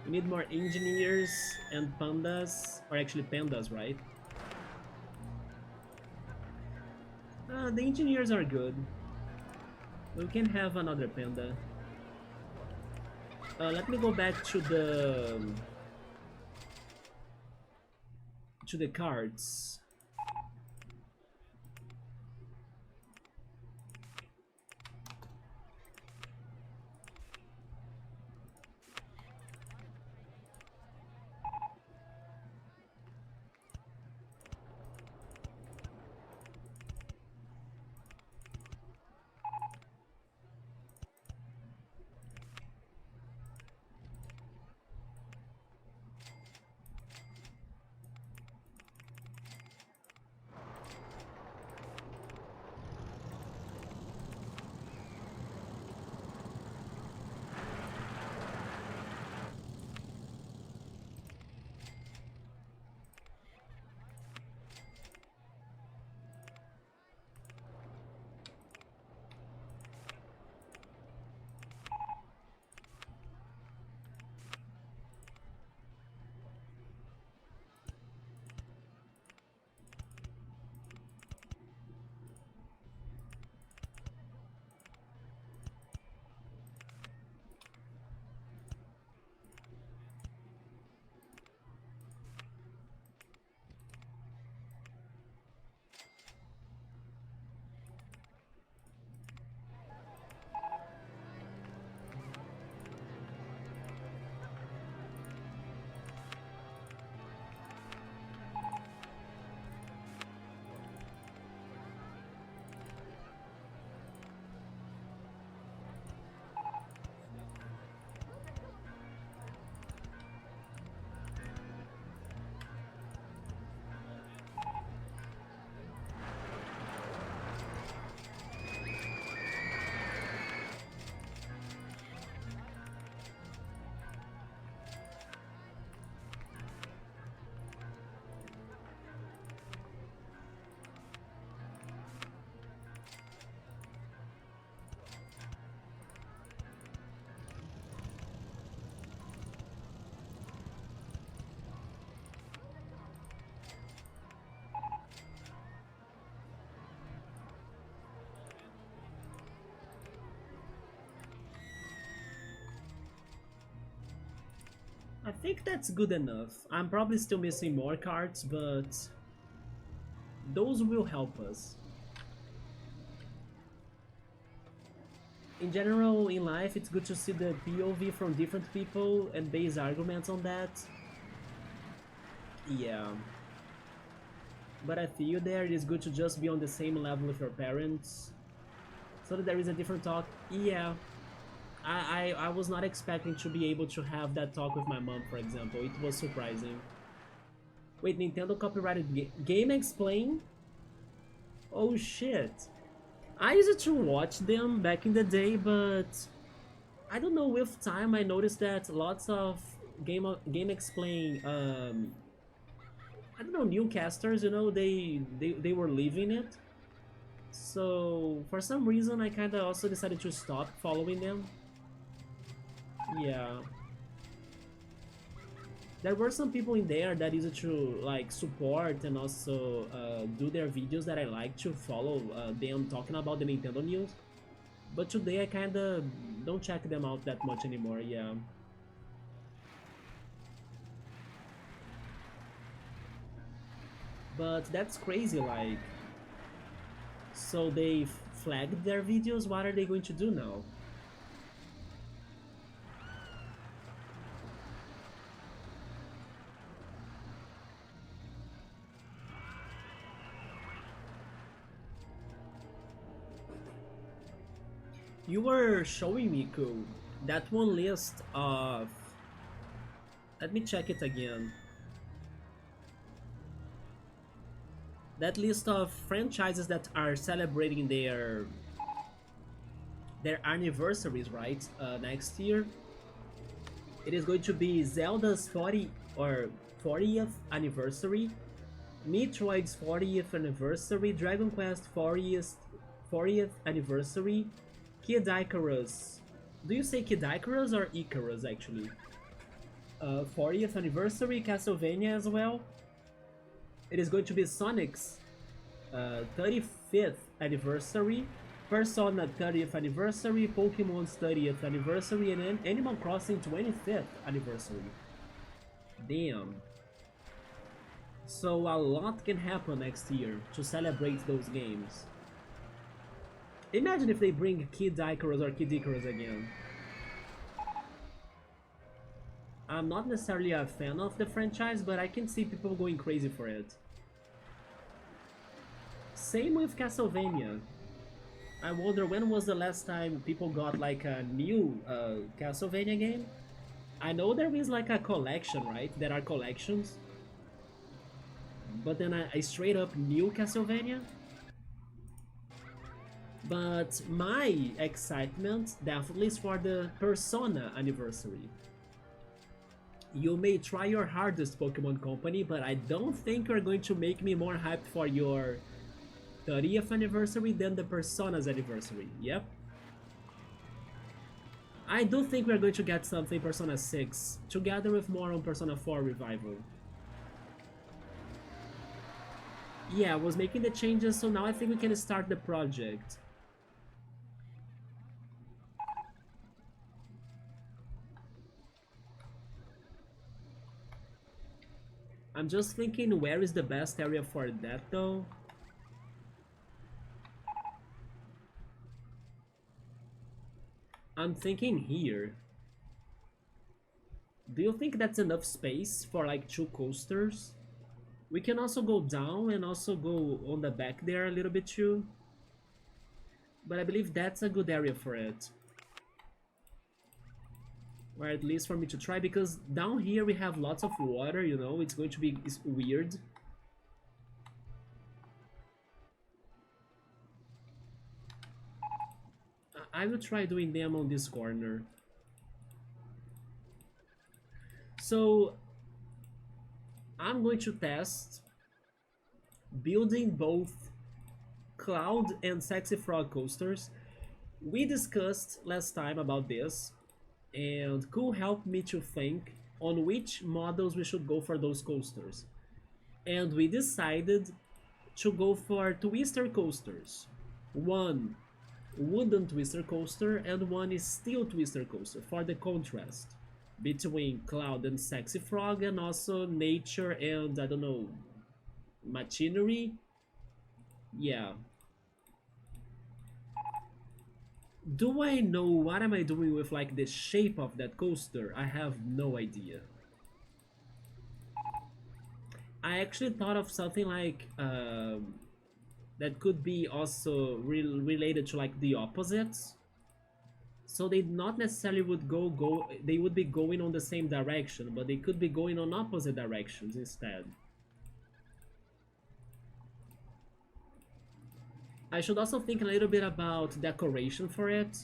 We need more engineers and pandas, or actually pandas, right? The engineers are good. We can have another panda. Let me go back to the cards. I think that's good enough. I'm probably still missing more cards, but those will help us. In general, in life, it's good to see the POV from different people and base arguments on that. Yeah. But I feel there it is good to just be on the same level with your parents, so that there is a different talk. Yeah. I was not expecting to be able to have that talk with my mom, for example. It was surprising. Wait, Nintendo copyrighted Game Explain? Oh shit. I used to watch them back in the day, but I don't know, with time I noticed that lots of Game Explain I don't know, newcasters, you know, they were leaving it. So for some reason I kinda also decided to stop following them. Yeah. There were some people in there that used to like support and also do their videos that I like to follow them talking about the Nintendo news. But today I kinda don't check them out that much anymore, yeah. But that's crazy, like, so they flagged their videos, what are they going to do now? You were showing me, Cool, that one list of... Let me check it again. That list of franchises that are celebrating their anniversaries, right? Next year. It is going to be Zelda's 40th anniversary, Metroid's 40th anniversary, Dragon Quest 40th anniversary, Kid Icarus. Do you say Kid Icarus or Icarus actually? 40th anniversary, Castlevania as well. It is going to be Sonic's 35th anniversary, Persona 30th anniversary, Pokemon's 30th anniversary, and Animal Crossing 25th anniversary. Damn. So a lot can happen next year to celebrate those games. Imagine if they bring Kid Icarus or Kid Icarus again. I'm not necessarily a fan of the franchise, but I can see people going crazy for it. Same with Castlevania. I wonder when was the last time people got like a new Castlevania game? I know there is like a collection, right? There are collections. But then a straight up new Castlevania? But my excitement definitely is for the Persona anniversary. You may try your hardest, Pokemon Company, but I don't think you're going to make me more hyped for your 30th anniversary than the Persona's anniversary. Yep. I do think we're going to get something Persona 6, together with more on Persona 4 Revival. Yeah, I was making the changes, so now I think we can start the project. I'm just thinking where is the best area for that though? I'm thinking here. Do you think that's enough space for like 2 coasters? We can also go down and also go on the back there a little bit too. But I believe that's a good area for it. Or at least for me to try, because down here we have lots of water, you know, it's going to be weird. I will try doing them on this corner. So I'm going to test building both Cloud and Sexy Frog coasters. We discussed last time about this, and could help me to think on which models we should go for those coasters. And we decided to go for twister coasters. One wooden twister coaster and one is steel twister coaster for the contrast between Cloud and Sexy Frog, and also nature and, I don't know, machinery. Yeah. Do I know what am I doing with like the shape of that coaster? I have no idea. I actually thought of something like that could be also related to like the opposites. So they not necessarily would they would be going on the same direction, but they could be going on opposite directions instead. I should also think a little bit about decoration for it.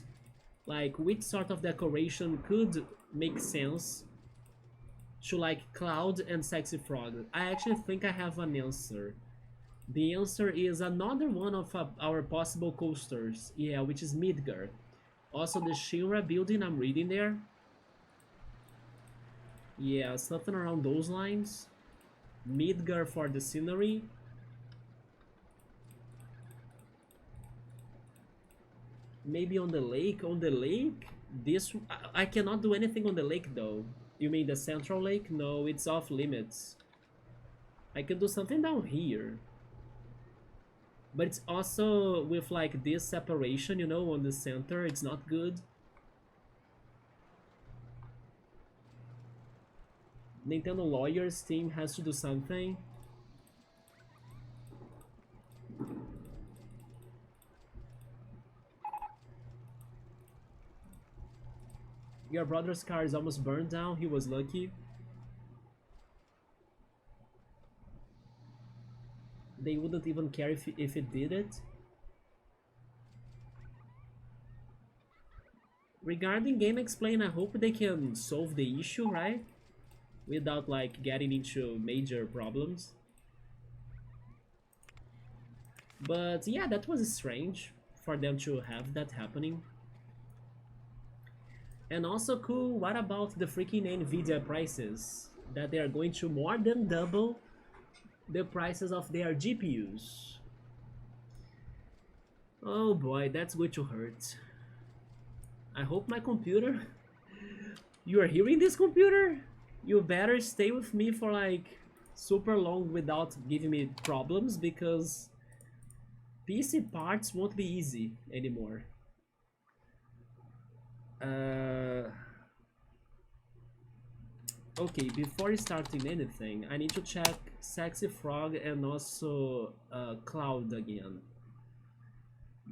Like, which sort of decoration could make sense to like Cloud and Sexy Frog? I actually think I have an answer. The answer is another one of our possible coasters, yeah, which is Midgar. Also the Shinra building I'm reading there. Yeah, something around those lines. Midgar for the scenery. Maybe on the lake. On the lake? This I cannot do anything on the lake though. You mean the central lake? No, it's off limits. I can do something down here. But it's also with like this separation, you know, on the center. It's not good. Nintendo lawyers team has to do something. Your brother's car is almost burned down. He was lucky. They wouldn't even care if it did it. Regarding Game Explain, I hope they can solve the issue, right? Without like getting into major problems. But yeah, that was strange for them to have that happening. And also cool, what about the freaking Nvidia prices? That they are going to more than double the prices of their GPUs. Oh boy, that's going to hurt. I hope my computer... You are hearing this, computer? You better stay with me for like super long without giving me problems, because PC parts won't be easy anymore. Okay, before starting anything, I need to check Sexy Frog and also Cloud again.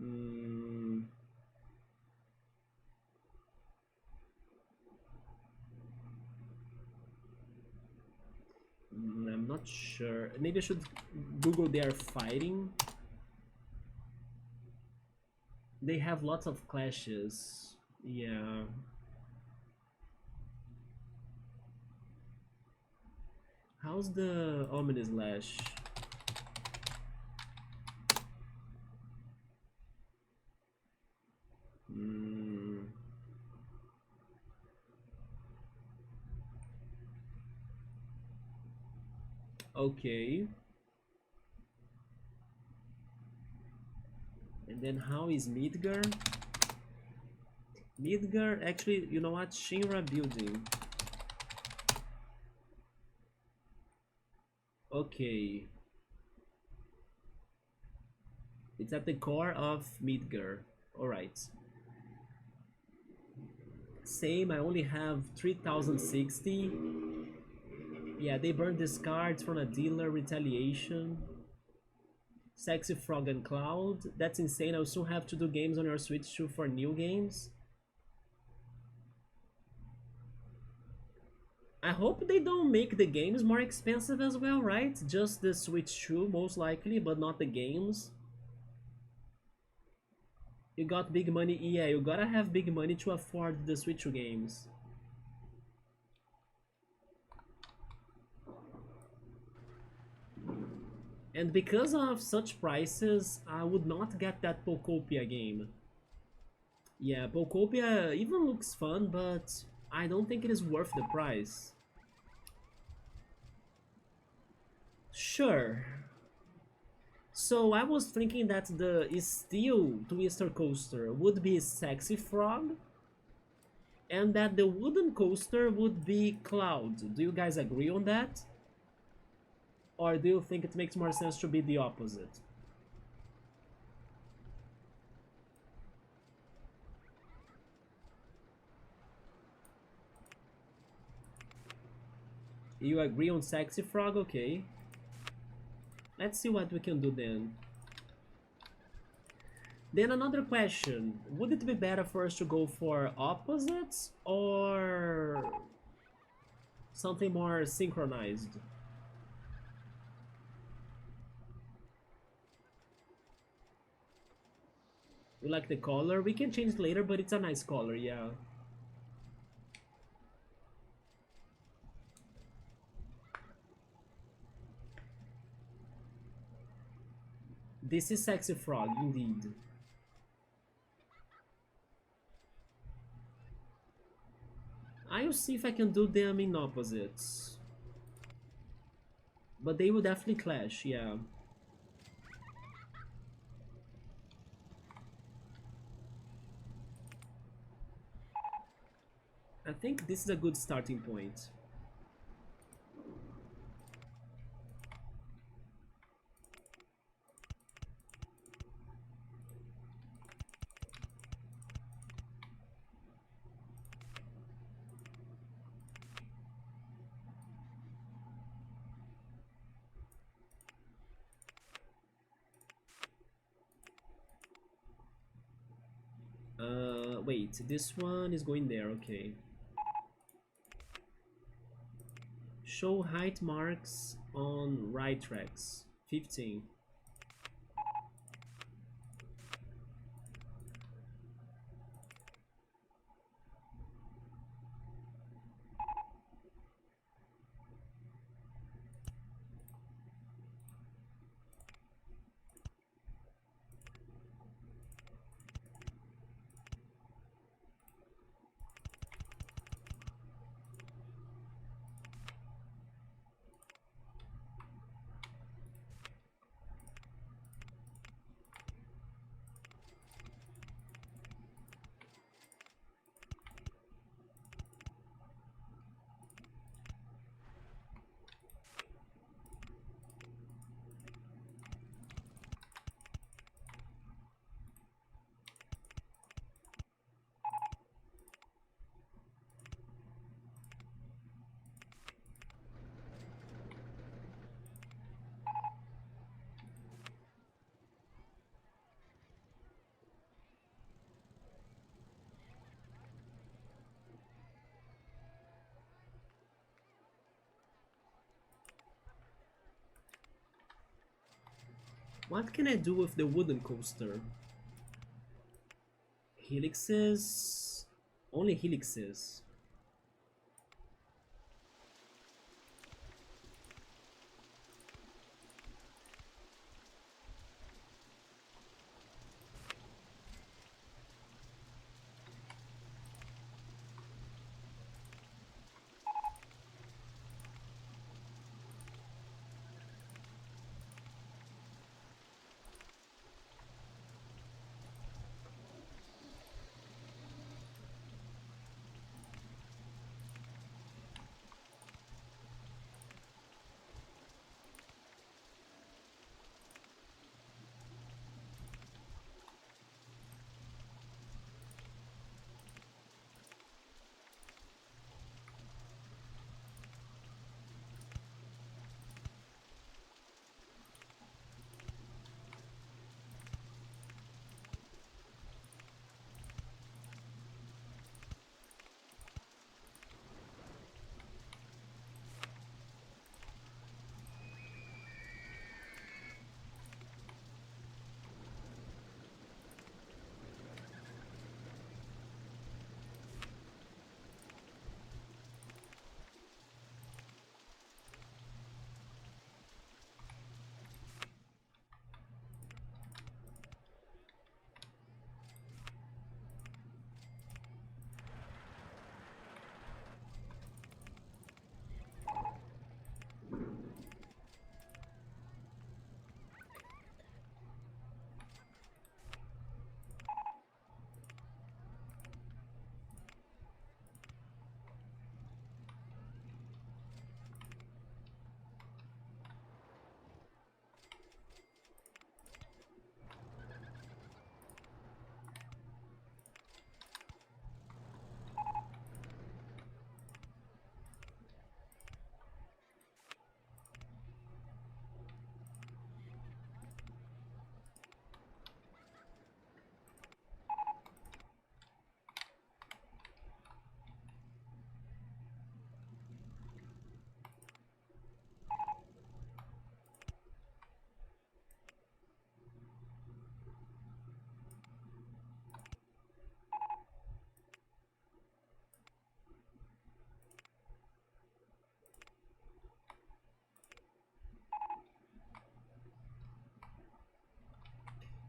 I'm not sure. Maybe I should Google their fighting. They have lots of clashes. Yeah. How's the Ominous Lash? Okay. And then how is Midgar? Midgar, actually, you know what? Shinra building. Okay. It's at the core of Midgar. Alright. Same, I only have 3060. Yeah, they burned these cards from a dealer, retaliation. Sexy Frog and Cloud. That's insane. I'll soon have to do games on your Switch too for new games. I hope they don't make the games more expensive as well, right? Just the Switch 2 most likely, but not the games. You got big money, yeah, you gotta have big money to afford the Switch 2 games. And because of such prices, I would not get that Pokopia game. Yeah, Pokopia even looks fun, but I don't think it is worth the price. Sure. So I was thinking that the steel Twister coaster would be Sexy Frog, and that the wooden coaster would be Cloud. Do you guys agree on that? Or do you think it makes more sense to be the opposite? You agree on Sexy Frog? Okay. Let's see what we can do then. Then another question, would it be better for us to go for opposites or something more synchronized? You like the color? We can change it later, but it's a nice color, yeah. This is Sexy Frog, indeed. I'll see if I can do them in opposites. But they will definitely clash, yeah. I think this is a good starting point. Wait, this one is going there, okay. Show height marks on right tracks. 15. What can I do with the wooden coaster? Helixes? Only helixes.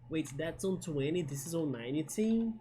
Wait, that's on 20, this is on 19?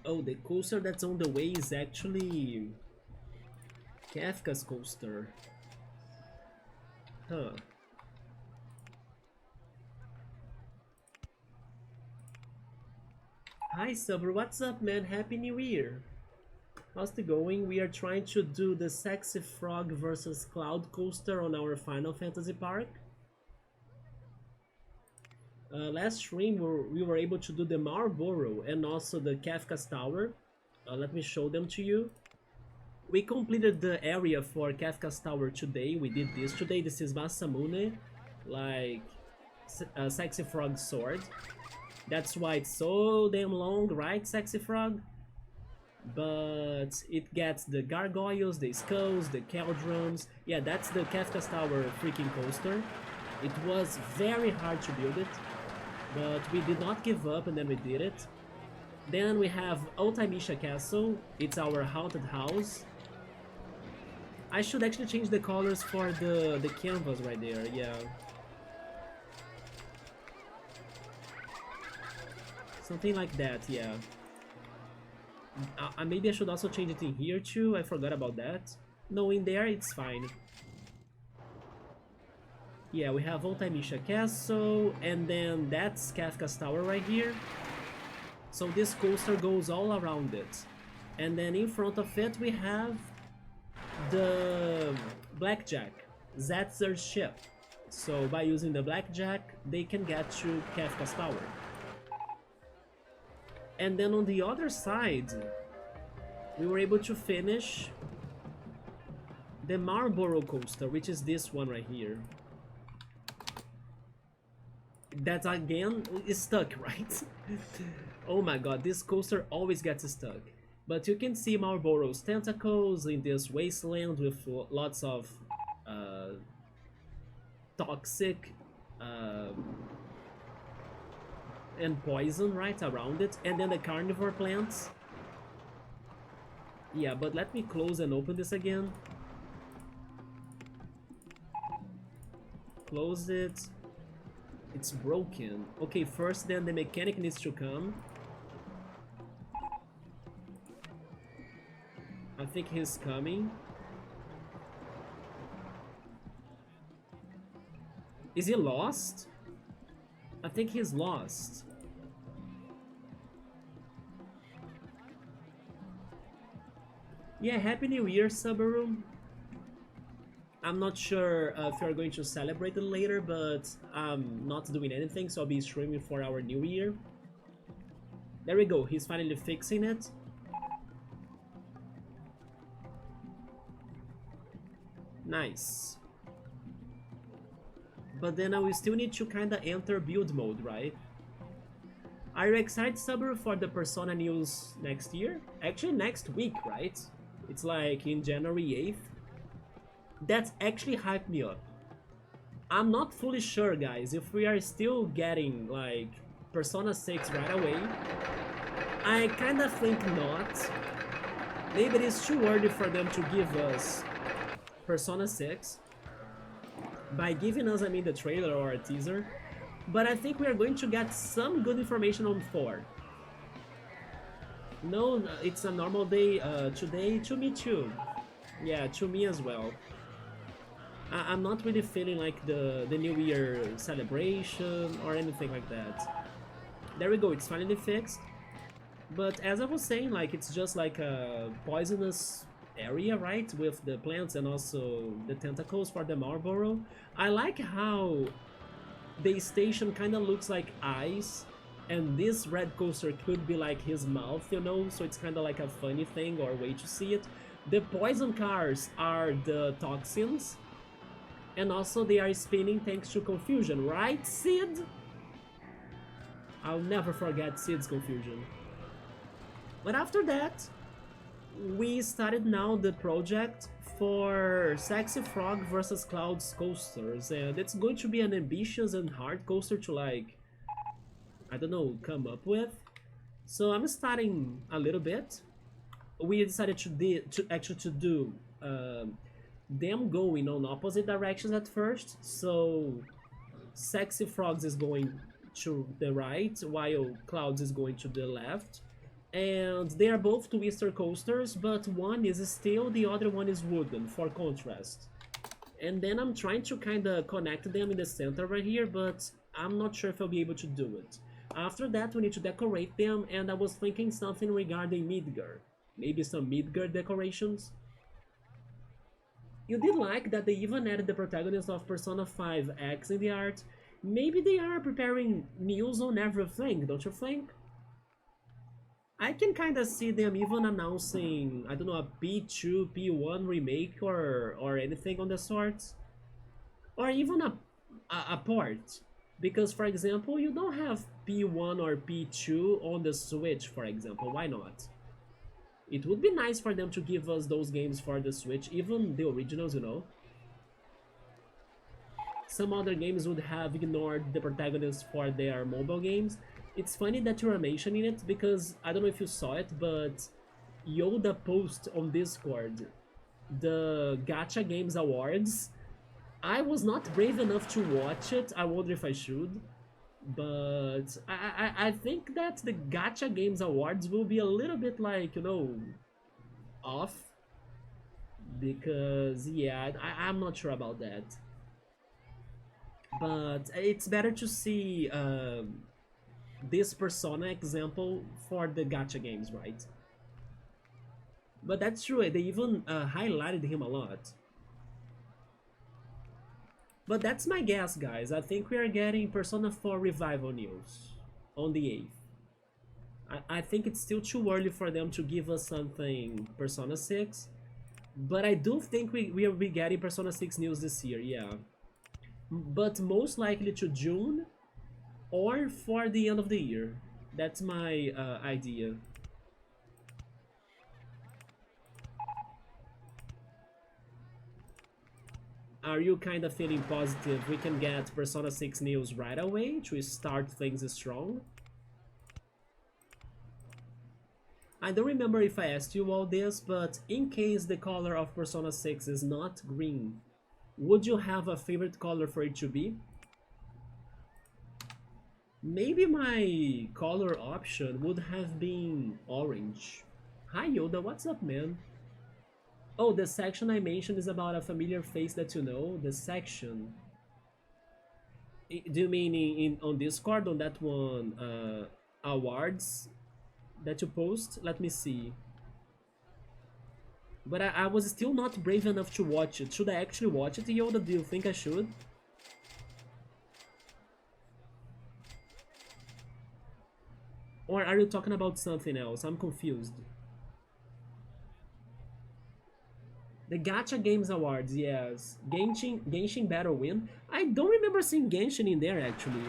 Oh, the coaster that's on the way is actually Kafka's coaster. Huh. Hi Silver, what's up man? Happy New Year! How's it going? We are trying to do the Sexy Frog versus Cloud coaster on our Final Fantasy Park. Last stream we were able to do the Marlboro and also the Kafka's Tower. Let me show them to you. We completed the area for Kafka's Tower today. We did this today. This is Masamune, like Sexy Frog sword. That's why it's so damn long, right, Sexy Frog? But it gets the gargoyles, the skulls, the cauldrons. Yeah, that's the Kafka's Tower freaking coaster. It was very hard to build it, but we did not give up and then we did it. Then we have Ultimisha Castle. It's our haunted house. I should actually change the colors for the canvas right there, yeah. Something like that, yeah. Maybe I should also change it in here too, I forgot about that. No, in there it's fine. Yeah, we have Ultimisha Castle, and then that's Kafka's Tower right here. So this coaster goes all around it. And then in front of it we have the Blackjack, that's their ship. So by using the Blackjack, they can get to Kafka's Tower. And then on the other side, we were able to finish the Marlboro coaster, which is this one right here. That again is stuck, right? Oh my god, this coaster always gets stuck. But you can see Marlboro's tentacles in this wasteland with lots of toxic and poison right around it, and then the carnivore plants. Yeah, but let me close and open this again. Close it. It's broken. Okay, first then the mechanic needs to come. I think he's coming. Is he lost? I think he's lost. Yeah, Happy New Year, Subaru. I'm not sure if you're going to celebrate it later, but I'm not doing anything, so I'll be streaming for our New Year. There we go, he's finally fixing it. Nice. But then we still need to kinda enter build mode, right? Are you excited, Subaru, for the Persona news next year? Actually, next week, right? It's like in January 8th. That's actually hyped me up. I'm not fully sure, guys, if we are still getting, like, Persona 6 right away. I kinda think not. Maybe it is too early for them to give us Persona 6. By giving us, I mean the trailer or a teaser. But I think we are going to get some good information on 4. No, it's a normal day today. To me too. Yeah, to me as well. I'm not really feeling like the New Year celebration or anything like that. There we go, it's finally fixed. But as I was saying, like, it's just like a poisonous area, right? With the plants and also the tentacles for the Marlboro. I like how the station kind of looks like eyes, and this red coaster could be like his mouth, you know? So it's kind of like a funny thing or way to see it. The poison cars are the toxins. And also they are spinning thanks to confusion, right, Sid? I'll never forget Sid's confusion. But after that, we started now the project for Sexy Frog versus Clouds coasters, and it's going to be an ambitious and hard coaster to, like, I don't know, come up with. So I'm starting a little bit. We decided to do them going on opposite directions at first. So Sexy Frogs is going to the right while Clouds is going to the left. And they are both twister coasters, but one is steel, the other one is wooden, for contrast. And then I'm trying to kind of connect them in the center right here, but I'm not sure if I'll be able to do it. After that, we need to decorate them, and I was thinking something regarding Midgar. Maybe some Midgar decorations. You did like that they even added the protagonist of Persona 5 X in the art. Maybe they are preparing news on everything, don't you think? I can kind of see them even announcing, I don't know, a P2, P1 remake or anything on the sorts. Or even a port. Because, for example, you don't have P1 or P2 on the Switch, for example. Why not? It would be nice for them to give us those games for the Switch, even the originals, you know. Some other games would have ignored the protagonists for their mobile games. It's funny that you are mentioning it because I don't know if you saw it, but Yoda posted on Discord the Gacha Games Awards. I was not brave enough to watch it. I wonder if I should. But I think that the Gacha Games Awards will be a little bit like, you know, off. Because, yeah, I'm not sure about that. But it's better to see this Persona example for the Gacha games, right? But that's true, they even highlighted him a lot. But that's my guess, guys. I think we are getting Persona 4 Revival news on the 8th. I think it's still too early for them to give us something Persona 6. But I do think we will be getting Persona 6 news this year, yeah. But most likely to June or for the end of the year. That's my idea. Are you kind of feeling positive we can get Persona 6 news right away to start things strong? I don't remember if I asked you all this, but in case the color of Persona 6 is not green, would you have a favorite color for it to be? Maybe my color option would have been orange. Hi Yoda, what's up, man? Oh, the section I mentioned is about a familiar face that you know. The section. Do you mean on Discord on that one awards that you post? Let me see. But I was still not brave enough to watch it. Should I actually watch it, Yoda? Do you think I should? Or are you talking about something else? I'm confused. The Gacha Games Awards, yes. Genshin Battle Win. I don't remember seeing Genshin in there actually.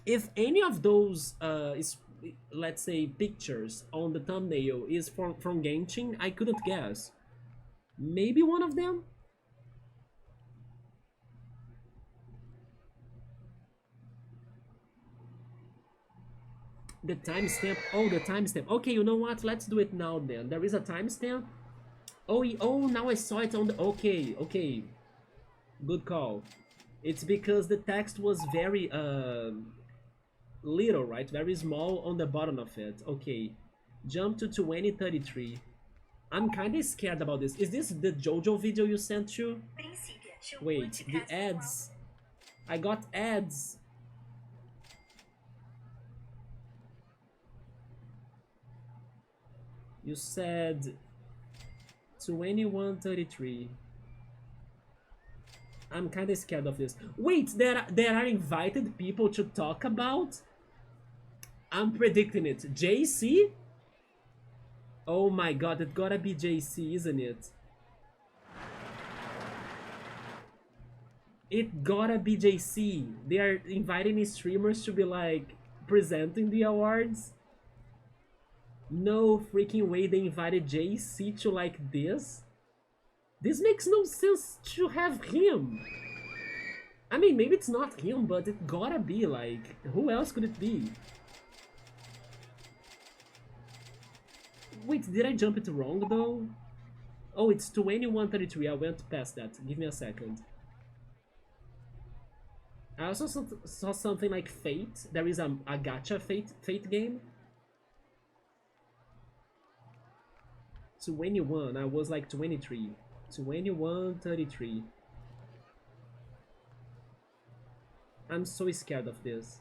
If any of those is, let's say, pictures on the thumbnail is from Genshin, I couldn't guess. Maybe one of them? The timestamp. Oh, the timestamp. Okay, you know what? Let's do it now then. There is a timestamp. Oh, oh, now I saw it on the. Okay, okay. Good call. It's because the text was very little, right? Very small on the bottom of it. Okay. Jump to 2033. I'm kinda scared about this. Is this the JoJo video you sent to? Wait, the ads. I got ads. You said 2133. I'm kinda scared of this. Wait, there are invited people to talk about? I'm predicting it. JC? Oh my god, it gotta be JC, isn't it? It gotta be JC. They are inviting streamers to be like presenting the awards. No freaking way they invited JC to like this. This makes no sense to have him. I mean, maybe it's not him, but it gotta be like, who else could it be? Wait, did I jump it wrong though? Oh, it's 2133. I went past that. Give me a second. I also saw something like Fate. There is a gacha Fate game. 21. I was like 23. 2133. I'm so scared of this.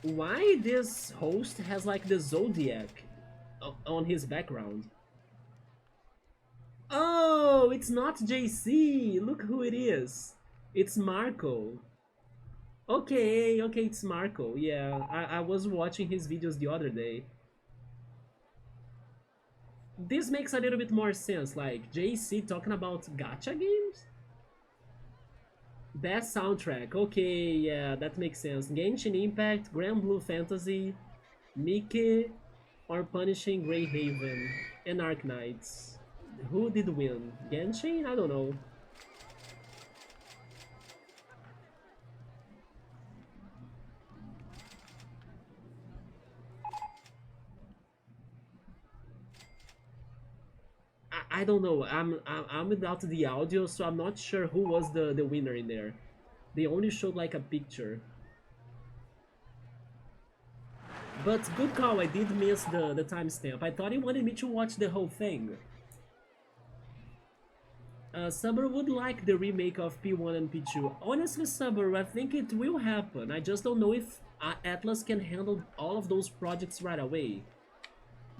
Why this host has like the zodiac on his background? Oh, it's not JC. Look who it is. It's Marco. Okay, okay, it's Marco. Yeah, I was watching his videos the other day. This makes a little bit more sense, like JC talking about gacha games? Best soundtrack, okay, yeah, that makes sense. Genshin Impact, Grand Blue Fantasy, Mickey, or Punishing Grey Haven, and Ark Knights. Who did win? Genshin? I don't know. I don't know. I'm without the audio, so I'm not sure who was the winner in there. They only showed like a picture. But good call, I did miss the timestamp. I thought he wanted me to watch the whole thing. Summer would like the remake of P1 and P2. Honestly, Summer, I think it will happen. I just don't know if Atlas can handle all of those projects right away.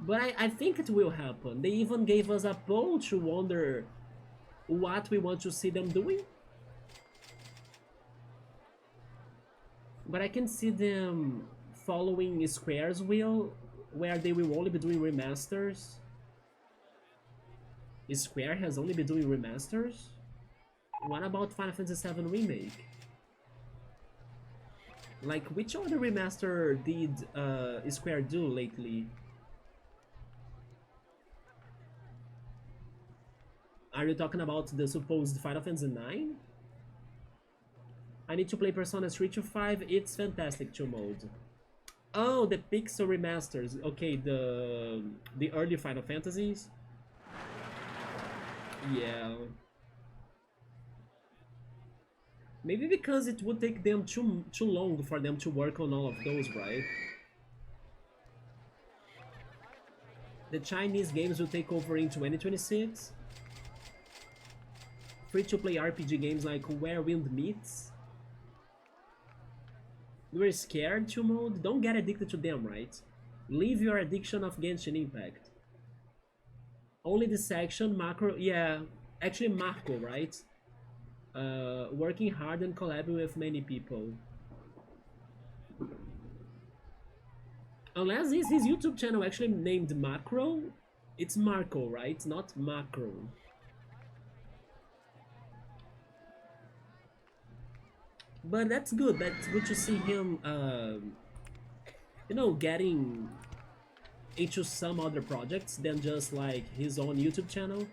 But I think it will happen. They even gave us a poll to wonder what we want to see them doing. But I can see them following Square's will, where they will only be doing remasters. Square has only been doing remasters? What about Final Fantasy VII Remake? Like, which other remaster did Square do lately? Are you talking about the supposed Final Fantasy 9? I need to play Persona 3 to 5. It's fantastic to mode. Oh, the Pixel remasters. Okay, the early Final Fantasies. Yeah. Maybe because it would take them too long for them to work on all of those, right? The Chinese games will take over in 2026. Free-to-play RPG games like Where Wind Meets. You're scared to mode? Don't get addicted to them, right? Leave your addiction of Genshin Impact. Only the section, macro, yeah, actually Marco, right? Working hard and collabing with many people. Unless his YouTube channel actually named Macro, it's Marco, right? Not Macro. But that's good. That's good to see him, you know, getting into some other projects than just like his own YouTube channel.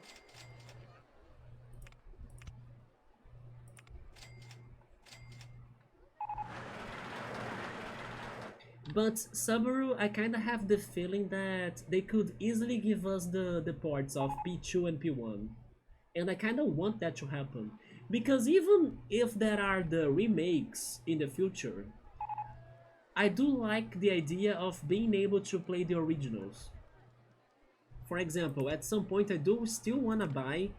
But Subaru, I kinda have the feeling that they could easily give us the ports of P2 and P1. And I kinda want that to happen. Because even if there are the remakes in the future, I do like the idea of being able to play the originals. For example, at some point I do still wanna buy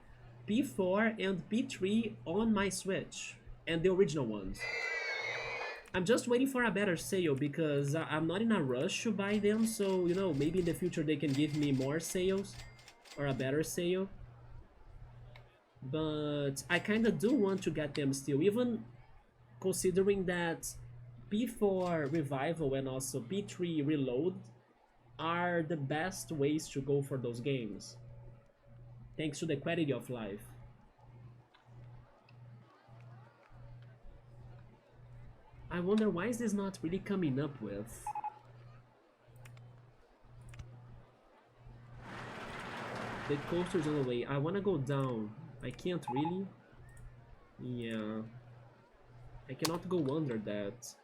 P4 and P3 on my Switch, and the original ones. I'm just waiting for a better sale because I'm not in a rush to buy them, so you know, maybe in the future they can give me more sales or a better sale. But I kinda do want to get them still, even considering that P4 Revival and also P3 Reload are the best ways to go for those games, thanks to the quality of life. I wonder why is this not really coming up with? The coaster's on the way. I wanna go down. I can't really. Yeah. I cannot go under that.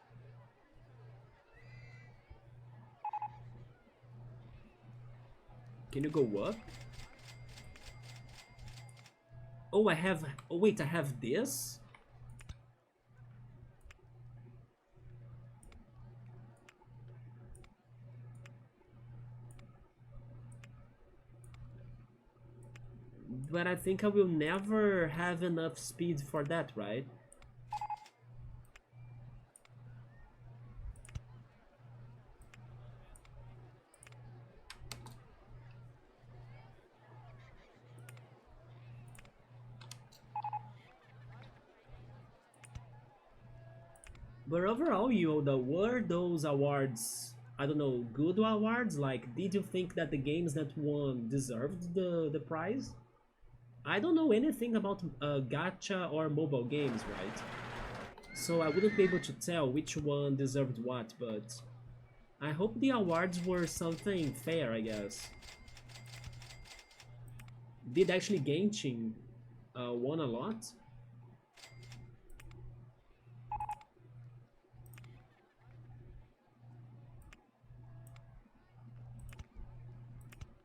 Can you go up? Oh, I have... Oh, wait, I have this? But I think I will never have enough speed for that, right? But overall, Yoda, were those awards, I don't know, good awards? Like, did you think that the games that won deserved the prize? I don't know anything about gacha or mobile games, right? So I wouldn't be able to tell which one deserved what, but I hope the awards were something fair, I guess. Did actually Genshin won a lot?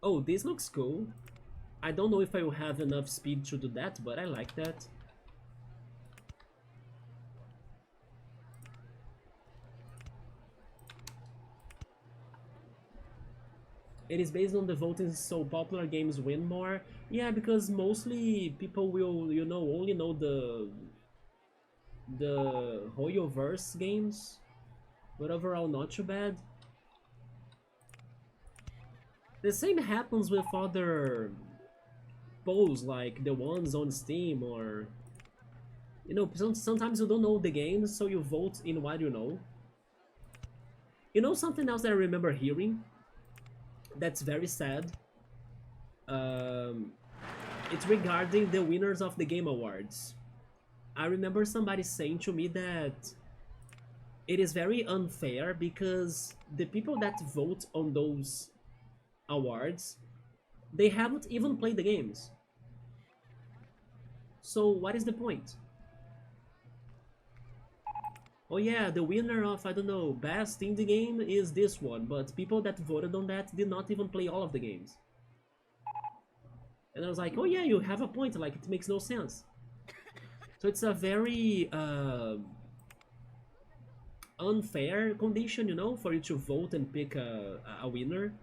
Oh, this looks cool. I don't know if I will have enough speed to do that, but I like that. It is based on the voting, so popular games win more. Yeah, because mostly people will, you know, only know the Hoyoverse games, but overall not too bad. The same happens with other polls, like the ones on Steam, or you know, sometimes you don't know the games, so you vote in what you know. You know something else that I remember hearing that's very sad? Um, it's regarding the winners of the Game Awards. I remember somebody saying to me that it is very unfair because the people that vote on those awards, they haven't even played the games. So what is the point? Oh yeah, the winner of, I don't know, best indie game is this one, but people that voted on that did not even play all of the games. And I was like, oh yeah, you have a point, like it makes no sense. So it's a very unfair condition, you know, for you to vote and pick a winner.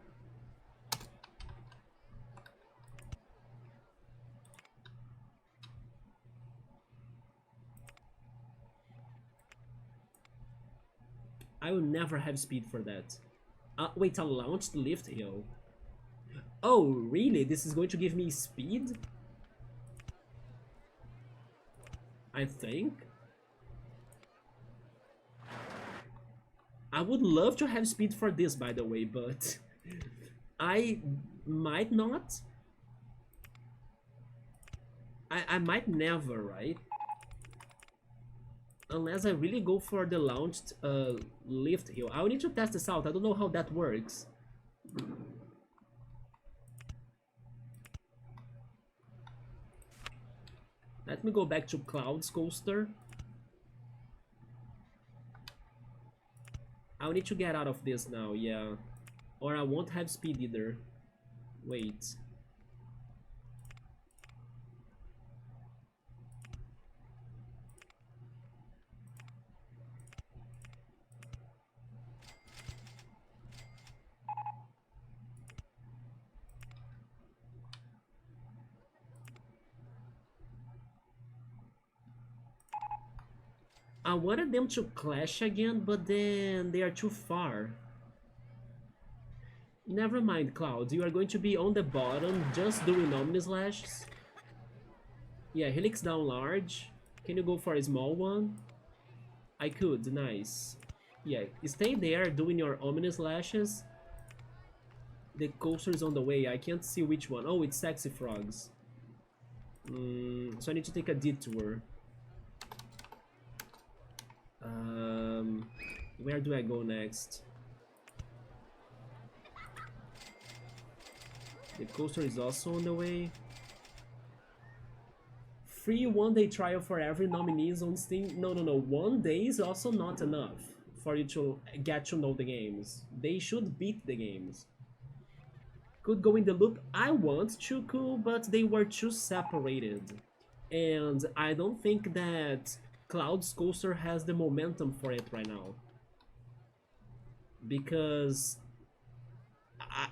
I will never have speed for that. Wait, a launched lift hill. Oh, really? This is going to give me speed? I think. I would love to have speed for this, by the way, but I might not. I might never, right? Unless I really go for the launched lift hill. I'll need to test this out. I don't know how that works. Let me go back to Cloud's Coaster. I'll need to get out of this now, yeah. Or I won't have speed either. Wait. I wanted them to clash again, but then they are too far. Never mind, Cloud. You are going to be on the bottom, just doing Omnislashes. Yeah, Helix down large. Can you go for a small one? I could, nice. Yeah, stay there doing your Omnislashes. The coaster is on the way. I can't see which one. Oh, it's Sexy Frogs. So I need to take a detour. Where do I go next? The coaster is also on the way. Free one-day trial for every nominees on Steam. No. 1 day is also not enough for you to get to know the games. They should beat the games. Could go in the loop. I want to, cool, but they were too separated. And I don't think that Cloud's Coaster has the momentum for it right now. Because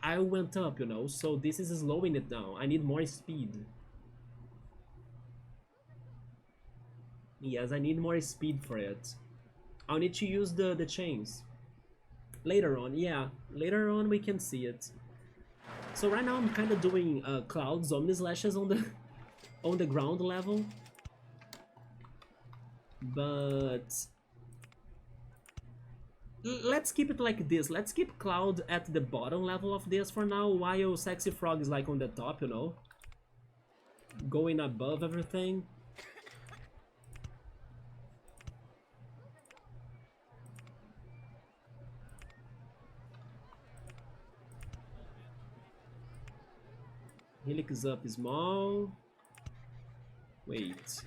I went up, you know, so this is slowing it down. I need more speed. Yes, I need more speed for it. I'll need to use the chains. Later on, yeah. Later on we can see it. So right now I'm kind of doing Cloud's Omnislashes on the on the ground level. But let's keep it like this. Let's keep Cloud at the bottom level of this for now, while Sexy Frog is like on the top, you know? Going above everything. Helix up small. Wait.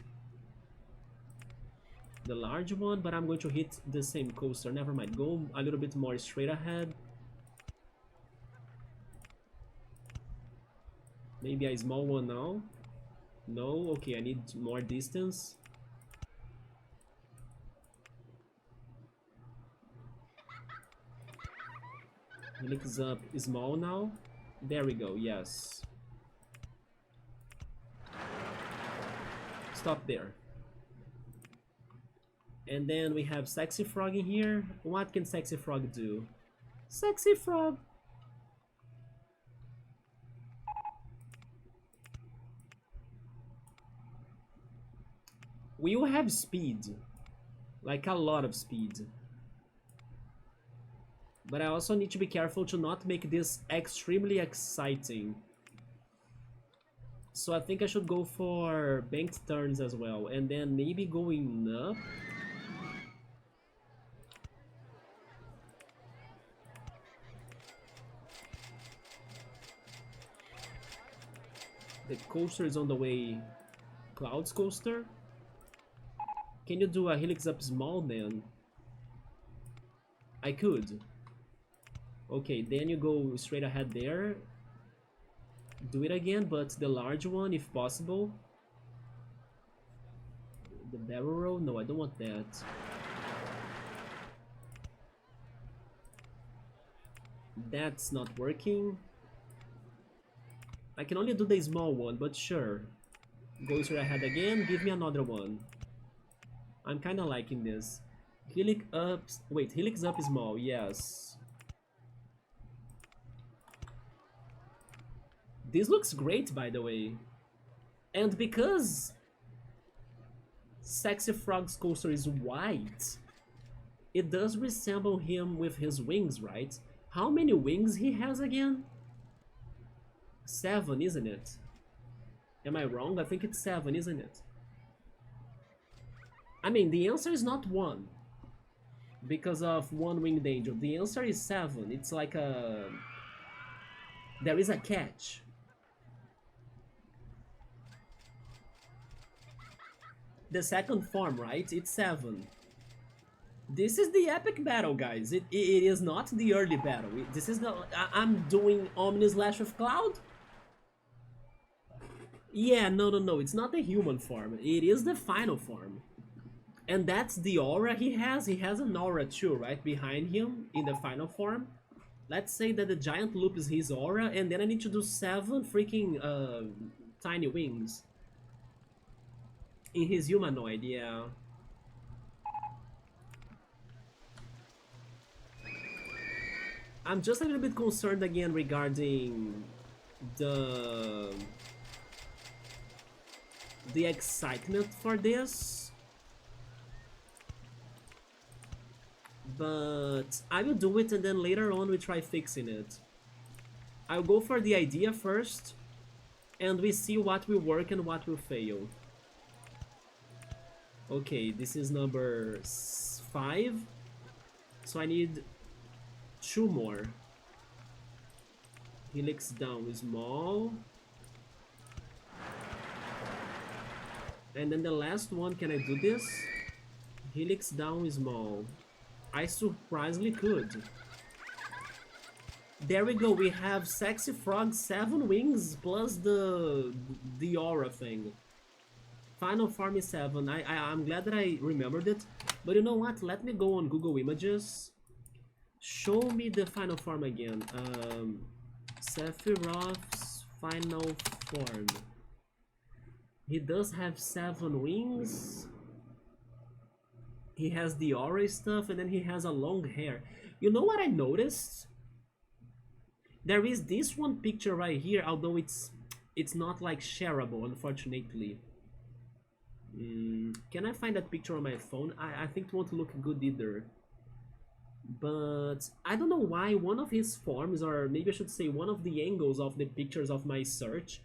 The large one, but I'm going to hit the same coaster. Never mind. Go a little bit more straight ahead. Maybe a small one now. No? Okay, I need more distance. Helix up small now. There we go, yes. Stop there. And then we have Sexy Frog in here. What can Sexy Frog do? Sexy Frog! We will have speed. Like a lot of speed. But I also need to be careful to not make this extremely exciting. So I think I should go for banked turns as well. And then maybe going up. The coaster is on the way. Cloud's Coaster? Can you do a Helix Up small then? I could. Okay, then you go straight ahead there. Do it again, but the large one if possible. The barrel roll? No, I don't want that. That's not working. I can only do the small one, but sure. Go straight ahead again, give me another one. I'm kinda liking this. Helix up... Wait, Helix up small, yes. This looks great, by the way. And because Sexy Frog's coaster is white, it does resemble him with his wings, right? How many wings he has again? 7, isn't it? Am I wrong? I think it's 7, isn't it? I mean, the answer is not 1. Because of one winged angel. The answer is 7. It's like a... There is a catch. The second form, right? It's 7. This is the epic battle, guys. It is not the early battle. This is not... I'm doing Omni Slash with Cloud? Yeah, no. It's not the human form. It is the final form. And that's the aura he has. He has an aura too, right? Behind him in the final form. Let's say that the giant loop is his aura, and then I need to do 7 freaking tiny wings. In his humanoid, yeah. I'm just a little bit concerned again regarding the excitement for this. But I will do it and then later on we try fixing it. I'll go for the idea first and we see what will work and what will fail. Okay, this is number 5. So I need 2 more. Helix down small. And then the last one, can I do this? Helix down small. I surprisingly could. There we go, we have Sexy Frog 7 wings plus the aura thing. Final form is 7. I'm glad that I remembered it. But you know what? Let me go on Google Images. Show me the final form again. Sephiroth's final form. He does have 7 wings. He has the aura stuff and then he has a long hair. You know what I noticed? There is this one picture right here, although it's not like shareable, unfortunately. Can I find that picture on my phone? I think it won't look good either. But I don't know why one of his forms, or maybe I should say one of the angles of the pictures of my search,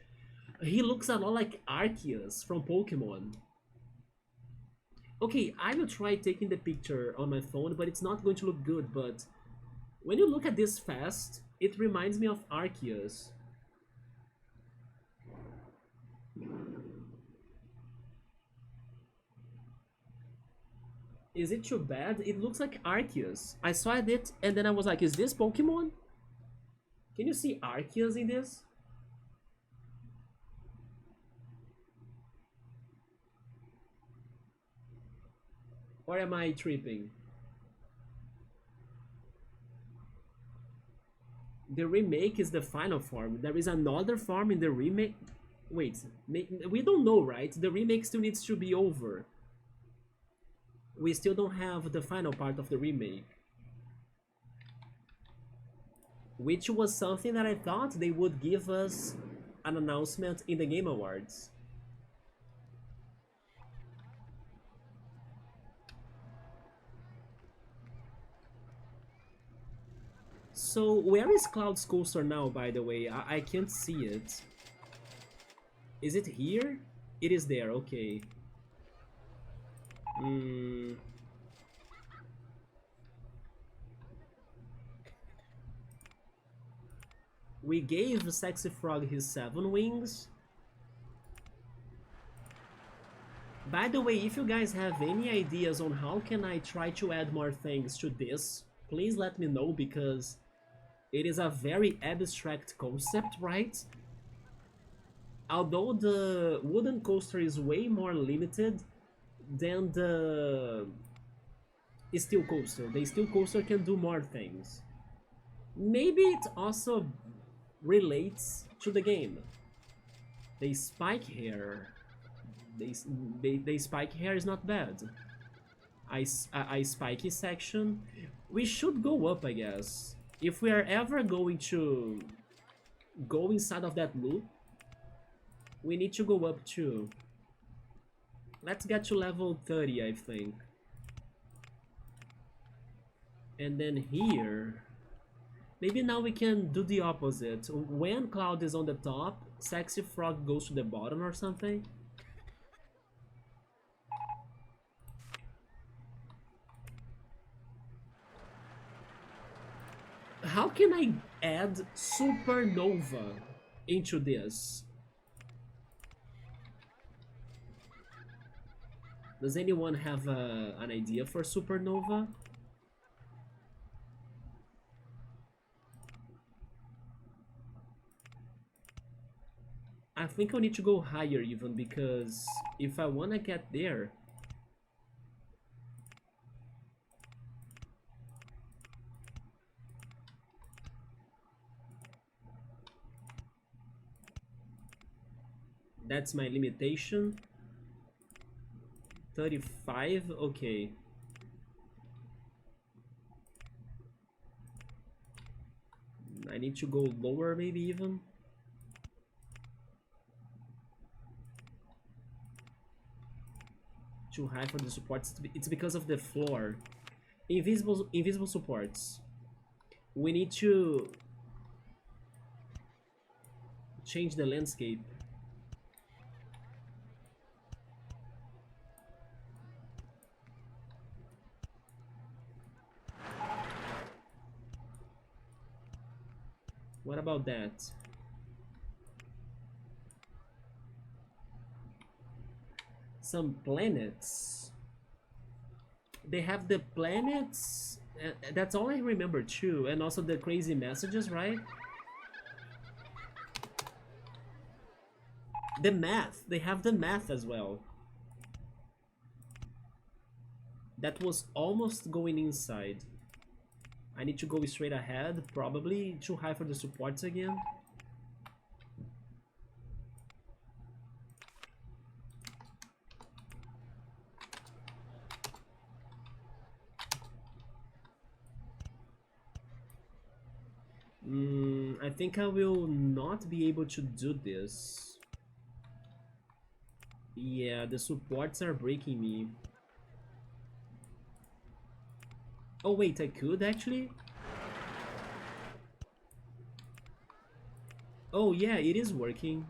he looks a lot like Arceus from Pokemon. Okay, I will try taking the picture on my phone, but it's not going to look good. But when you look at this fast, it reminds me of Arceus. Is it too bad? It looks like Arceus. I saw it and then I was like, is this Pokemon? Can you see Arceus in this? Or am I tripping? The remake is the final form. There is another form in the remake. Wait, we don't know, right? The remake still needs to be over. We still don't have the final part of the remake. Which was something that I thought they would give us an announcement in the Game Awards. So, where is Cloud's Coaster now, by the way? I can't see it. Is it here? It is there, okay. We gave Sexy Frog his 7 wings. By the way, if you guys have any ideas on how can I try to add more things to this, please let me know, because it is a very abstract concept, right? Although the wooden coaster is way more limited than the steel coaster. The steel coaster can do more things. Maybe it also relates to the game. The spike hair. The spike hair is not bad. A spiky section. We should go up, I guess. If we are ever going to go inside of that loop, we need to go up too. Let's get to level 30, I think. And then here, maybe now we can do the opposite. When Cloud is on the top, Sexy Frog goes to the bottom or something. How can I add Supernova into this? Does anyone have an idea for Supernova? I think I need to go higher even, because if I wanna get there, that's my limitation. 35, okay. I need to go lower maybe even. Too high for the supports. It's because of the floor. Invisible supports. We need to change the landscape. What about that? Some planets. They have the planets. That's all I remember too, and also the crazy messages, right? The math. They have the math as well. That was almost going inside. I need to go straight ahead, probably too high for the supports again. I think I will not be able to do this. Yeah, the supports are breaking me. Oh wait, I could actually? Oh yeah, it is working.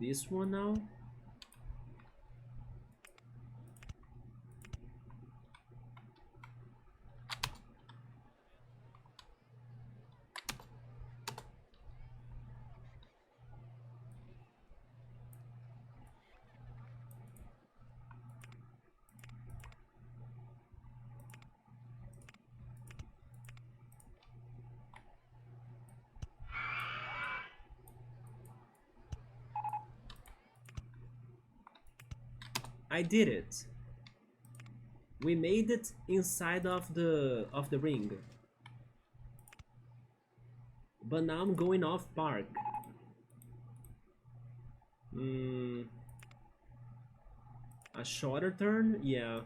This one now? I did it. We made it inside of the ring. But now I'm going off park. A shorter turn? Yeah.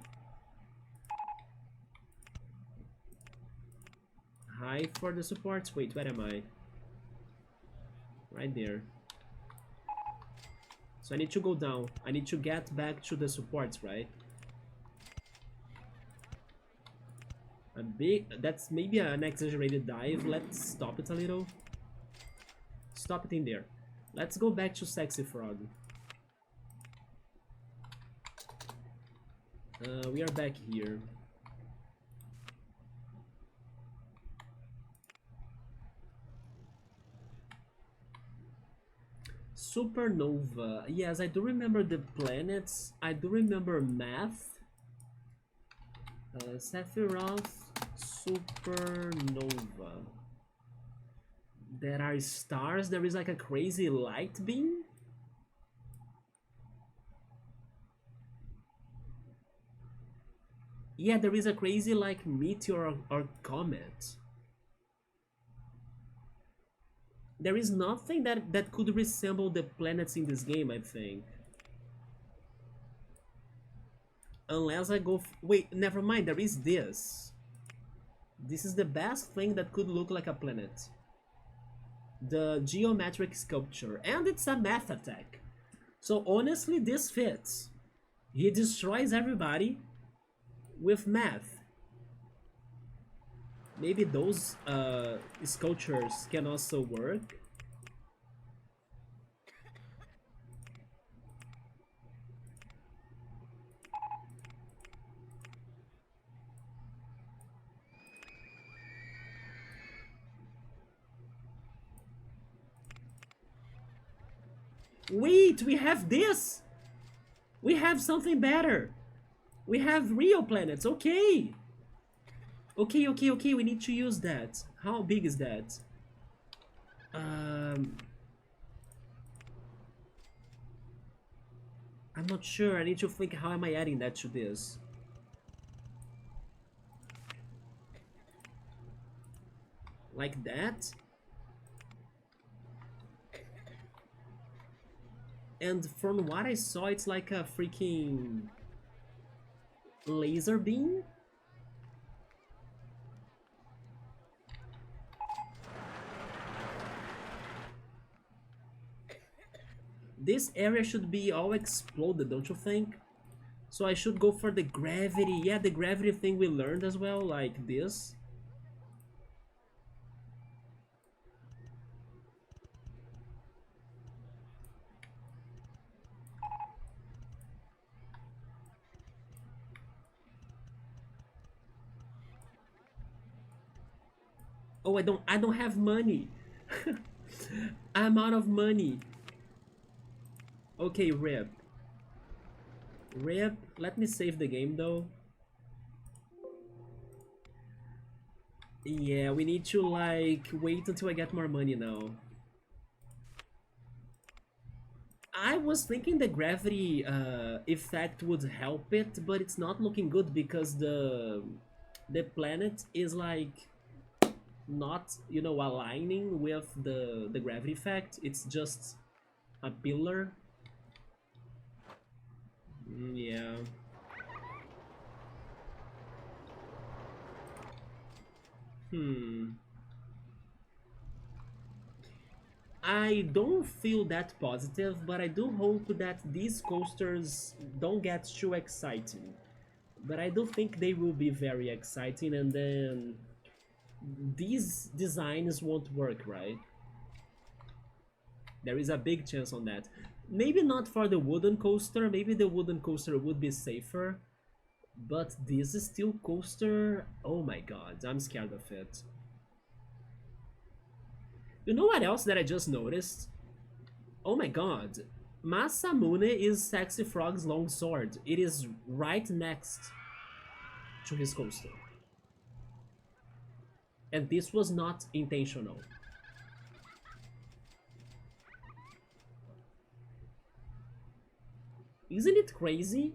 High for the supports. Wait, where am I? Right there. So I need to go down. I need to get back to the supports, right? A big... That's maybe an exaggerated dive. Let's stop it a little. Stop it in there. Let's go back to Sexy Frog. We are back here. Supernova. Yes, I do remember the planets. I do remember math. Sephiroth, supernova. There are stars. There is like a crazy light beam. Yeah, there is a crazy like meteor or comet. There is nothing that could resemble the planets in this game, I think. Unless I go... Wait, never mind, there is this. This is the best thing that could look like a planet. The geometric sculpture. And it's a math attack. So honestly, this fits. He destroys everybody with math. Maybe those sculptures can also work. Wait, we have this! We have something better! We have real planets, okay! Okay, we need to use that. How big is that? I'm not sure, I need to think how am I adding that to this. Like that? And from what I saw, it's like a freaking laser beam? This area should be all exploded, don't you think? So I should go for the gravity. Yeah, the gravity thing we learned as well, like this. Oh, I don't have money. I'm out of money. Okay, rip. Rip. Let me save the game though. Yeah, we need to like wait until I get more money now. I was thinking the gravity effect would help it, but it's not looking good because the planet is like not, you know, aligning with the gravity effect. It's just a pillar. Yeah. I don't feel that positive, but I do hope that these coasters don't get too exciting. But I do think they will be very exciting, and then these designs won't work, right? There is a big chance on that. Maybe not for the wooden coaster, maybe the wooden coaster would be safer. But this steel coaster, oh my god, I'm scared of it. You know what else that I just noticed? Oh my god, Masamune is Sexy Frog's long sword. It is right next to his coaster. And this was not intentional. Isn't it crazy?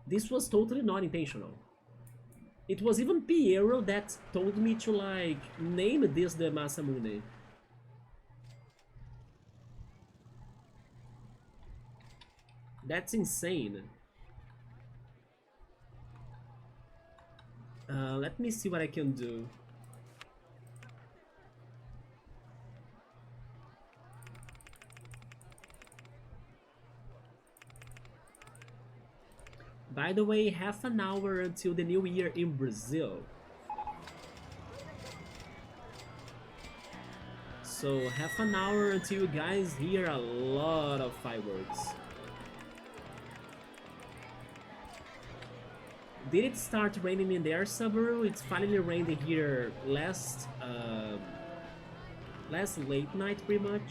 This was totally not intentional. It was even Piero that told me to like name this the Masamune. That's insane. Let me see what I can do. By the way, half an hour until the new year in Brazil. So half an hour until you guys hear a lot of fireworks. Did it start raining in there, Subaru? It's finally rained here last less late night pretty much.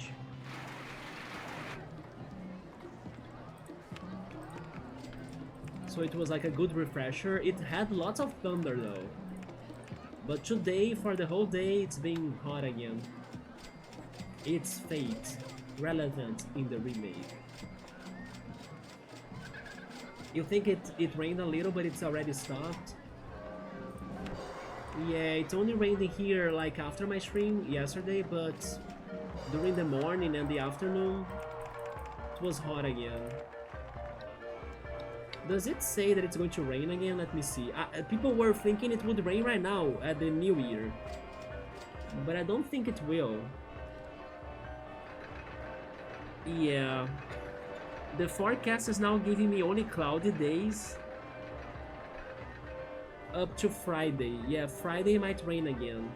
So it was like a good refresher. It had lots of thunder though. But today, for the whole day, it's been hot again. It's fate, relevant in the remake. You think it rained a little, but it's already stopped? Yeah, it only rained here like after my stream yesterday, but during the morning and the afternoon, it was hot again. Does it say that it's going to rain again? Let me see. People were thinking it would rain right now at the New Year, but I don't think it will. Yeah, the forecast is now giving me only cloudy days up to Friday. Yeah, Friday might rain again.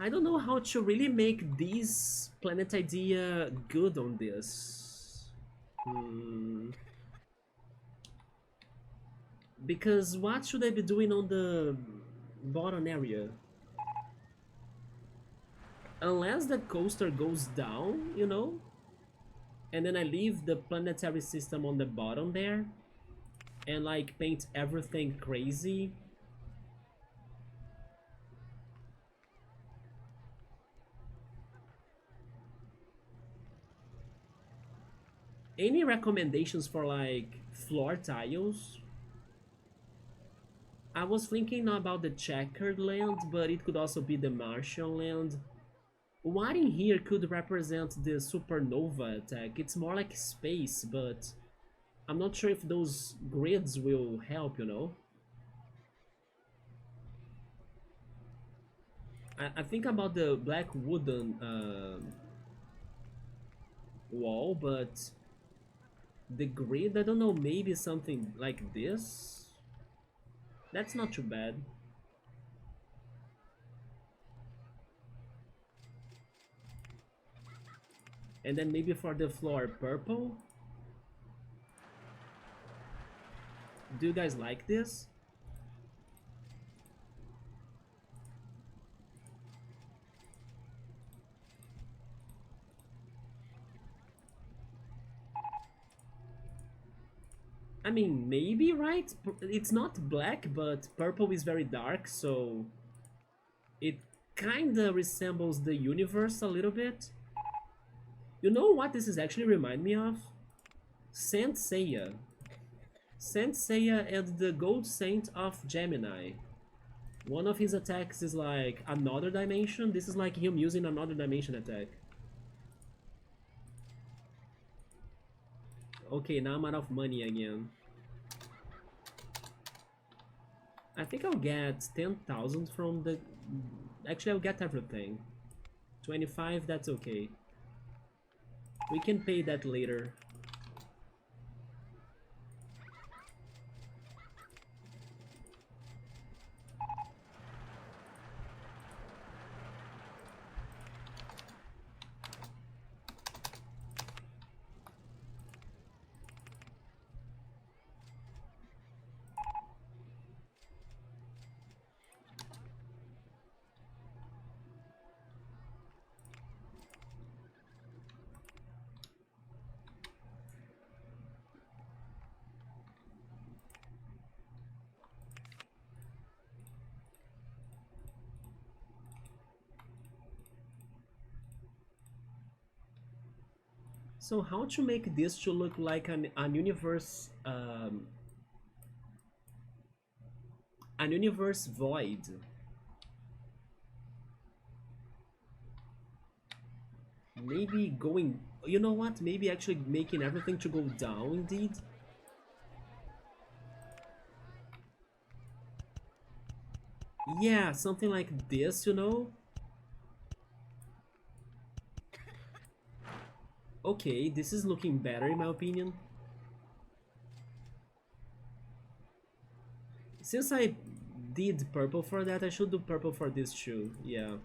I don't know how to really make this Planet Idea good on this. Because what should I be doing on the bottom area? Unless that coaster goes down, you know? And then I leave the planetary system on the bottom there and like paint everything crazy. Any recommendations for like floor tiles? I was thinking about the checkered land, but it could also be the Martian land. What in here could represent the supernova attack? It's more like space, but I'm not sure if those grids will help, you know? I think about the black wooden wall, but the grid, I don't know, maybe something like this? That's not too bad. And then maybe for the floor, purple? Do you guys like this? I mean, maybe, right? It's not black, but purple is very dark, so it kinda resembles the universe a little bit. You know what this is actually remind me of? Saint Seiya. Saint Seiya and the Gold Saint of Gemini. One of his attacks is like another dimension. This is like him using another dimension attack. Okay, now I'm out of money again. I think I'll get 10,000 from the... Actually, I'll get everything. 25, that's okay. We can pay that later. So how to make this to look like an universe void? Maybe going, you know what? Maybe actually making everything to go down indeed. Yeah, something like this, you know? Okay, this is looking better in my opinion. Since I did purple for that, I should do purple for this too, yeah.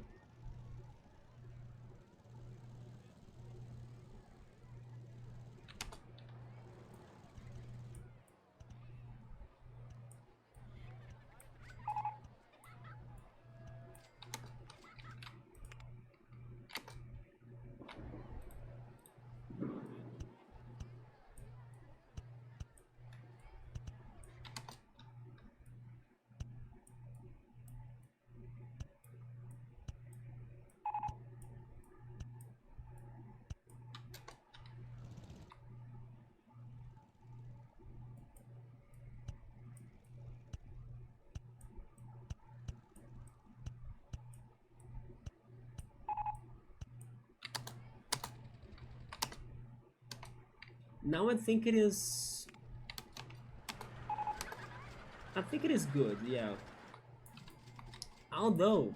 Now I think it is... I think it is good, yeah. Although,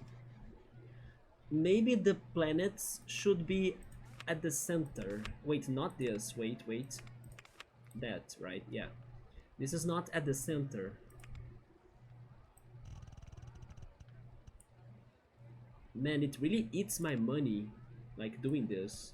maybe the planets should be at the center. Wait, not this. Wait, wait. That, right? Yeah. This is not at the center. Man, it really eats my money, like, doing this.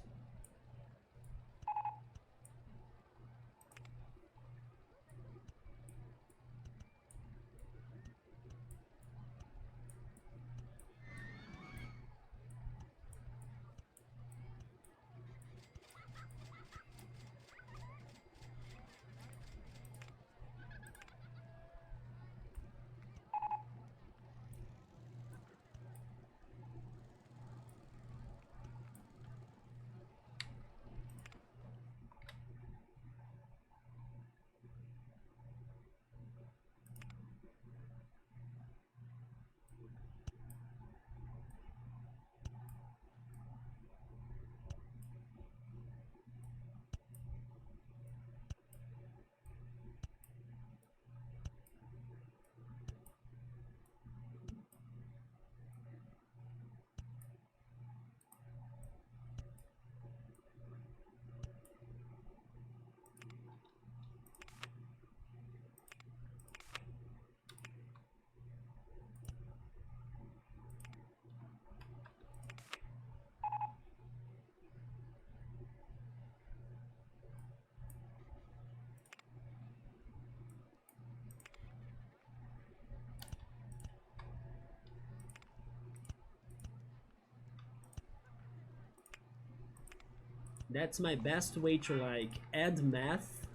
That's my best way to, like, add math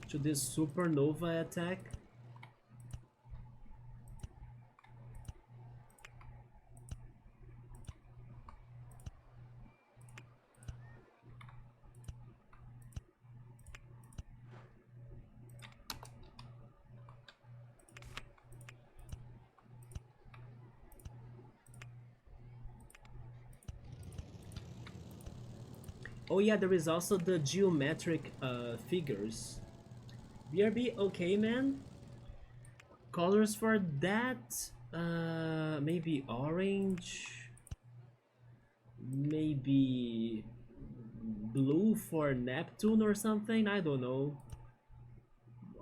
to this supernova attack. Oh yeah, there is also the geometric figures. BRB, okay, man. Colors for that, maybe orange, maybe blue for Neptune or something, I don't know.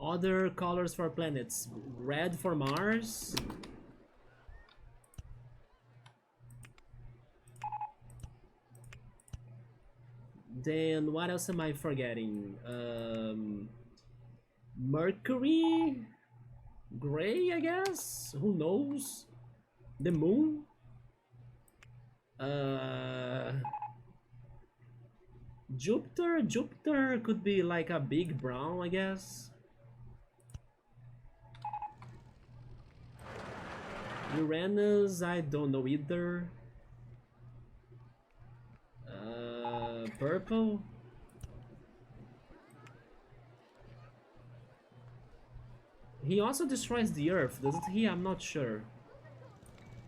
Other colors for planets, red for Mars. Then what else am I forgetting? Mercury? Gray, I guess? Who knows? The moon? Jupiter? Jupiter could be like a big brown, I guess. Uranus, I don't know either. Purple? He also destroys the Earth, doesn't he? I'm not sure.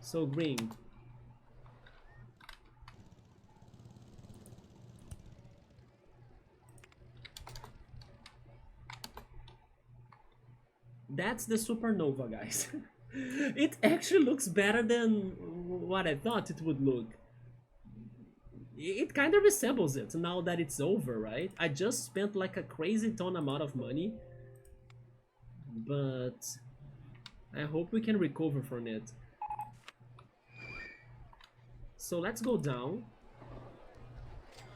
So green. That's the supernova, guys. It actually looks better than what I thought it would look. It kind of resembles it now that it's over, right? I just spent like a crazy ton amount of money, but I hope we can recover from it. So let's go down.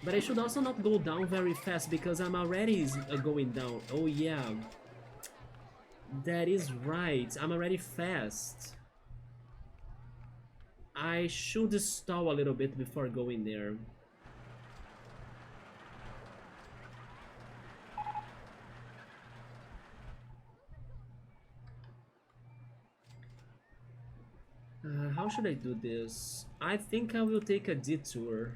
But I should also not go down very fast because I'm already going down. Oh yeah. That is right. I'm already fast. I should stall a little bit before going there. How should I do this? I think I will take a detour.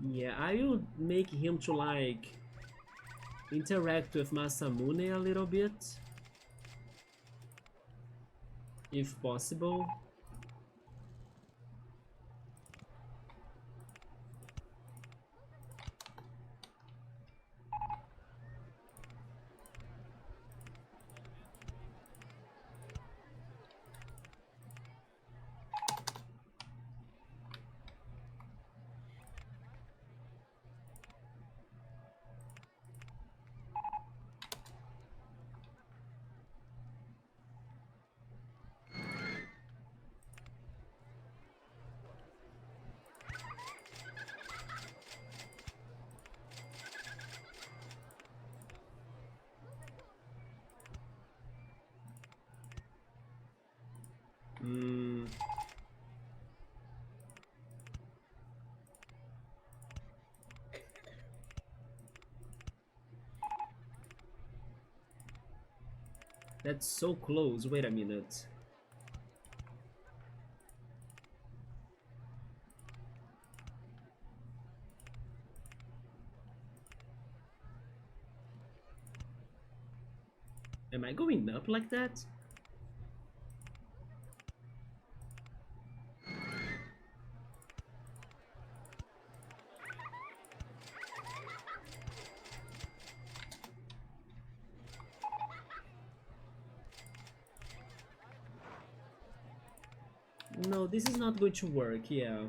Yeah, I will make him to like interact with Masamune a little bit. if possible. Mm, that's so close. Wait a minute. Am I going up like that? No, this is not going to work, yeah.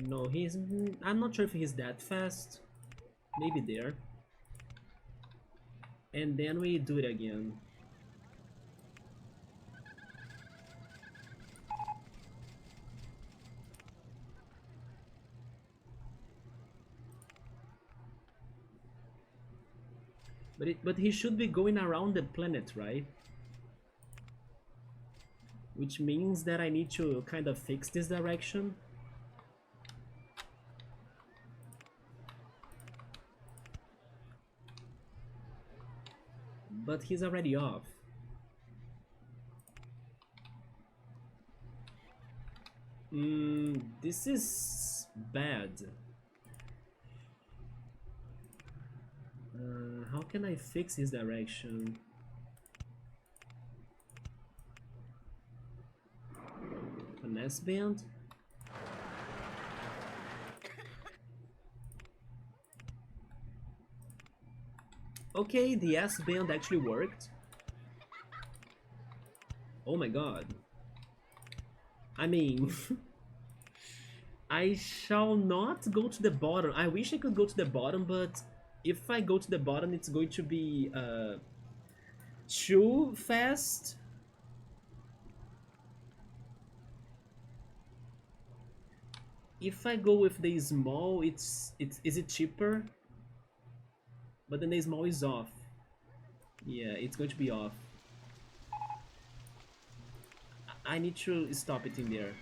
No, he's... I'm not sure if he's that fast. Maybe there. And then we do it again. But he should be going around the planet, right? Which means that I need to kind of fix this direction. But he's already off. This is bad. How can I fix his direction? An S-band? Okay, the S-band actually worked. Oh my god. I mean... I shall not go to the bottom. I wish I could go to the bottom, but if I go to the bottom, it's going to be too fast. If I go with the small, is it cheaper? But then the small is off. Yeah, it's going to be off. I need to stop it in there.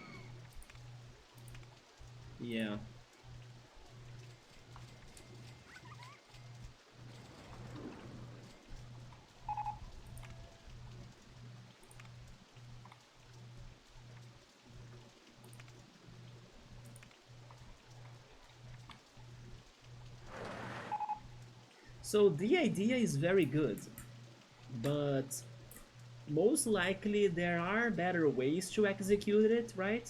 Yeah. So the idea is very good, but most likely there are better ways to execute it, right?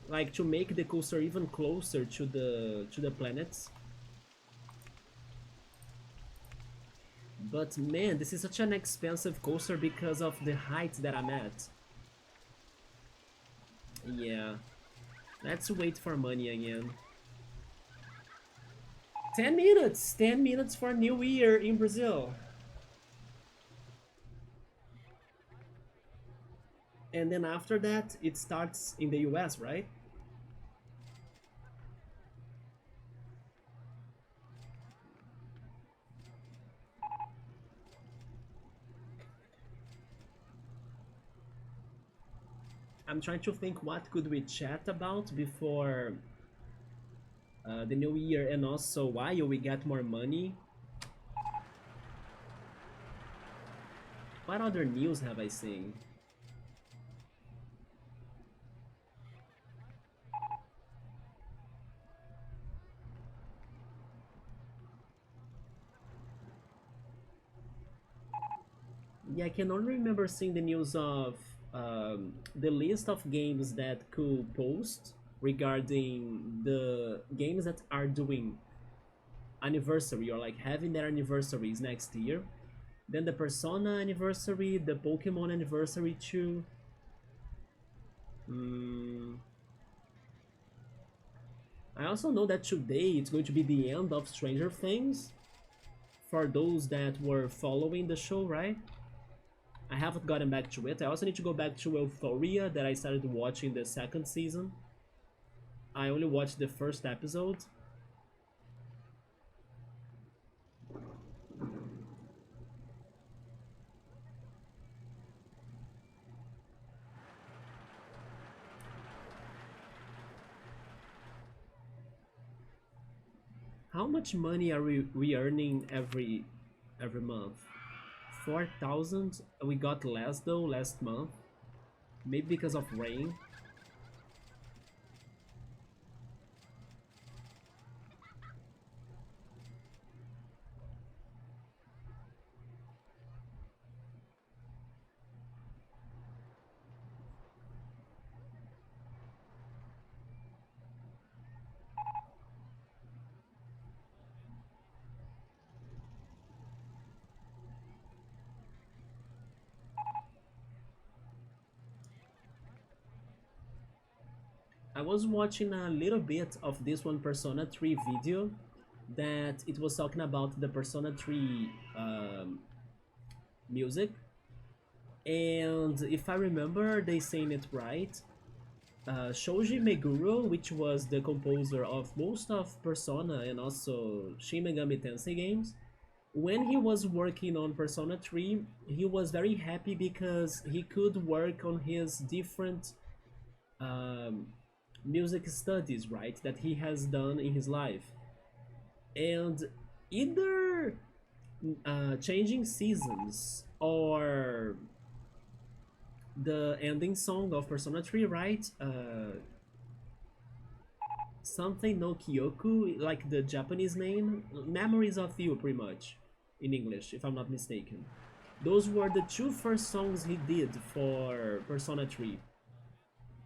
Like to make the coaster even closer to the planets. But man, this is such an expensive coaster because of the height that I'm at. Yeah. Let's wait for money again. 10 minutes! 10 minutes for New Year in Brazil. And then after that, it starts in the US, right? I'm trying to think what could we chat about before the new year, and also why we get more money. What other news have I seen? Yeah, I can only remember seeing the news of the list of games that could post regarding the games that are doing anniversary or like having their anniversaries next year. Then the Persona anniversary, the Pokemon anniversary too. Mm, I also know that today it's going to be the end of Stranger Things for those that were following the show, right? I haven't gotten back to it. I also need to go back to Euphoria that I started watching the second season. I only watched the first episode. How much money are we earning every month? 4,000. We got less though last month. Maybe because of rain. I was watching a little bit of this one Persona 3 video that it was talking about the Persona 3 music, and if I remember they saying it right, Shoji Meguro, which was the composer of most of Persona and also Shin Megami Tensei games, when he was working on Persona 3, he was very happy because he could work on his different um, music studies, right, that he has done in his life. And either changing seasons or the ending song of Persona 3, right? Something no Kyoku, like the Japanese name, Memories of You, pretty much, in English, if I'm not mistaken. Those were the two first songs he did for Persona 3.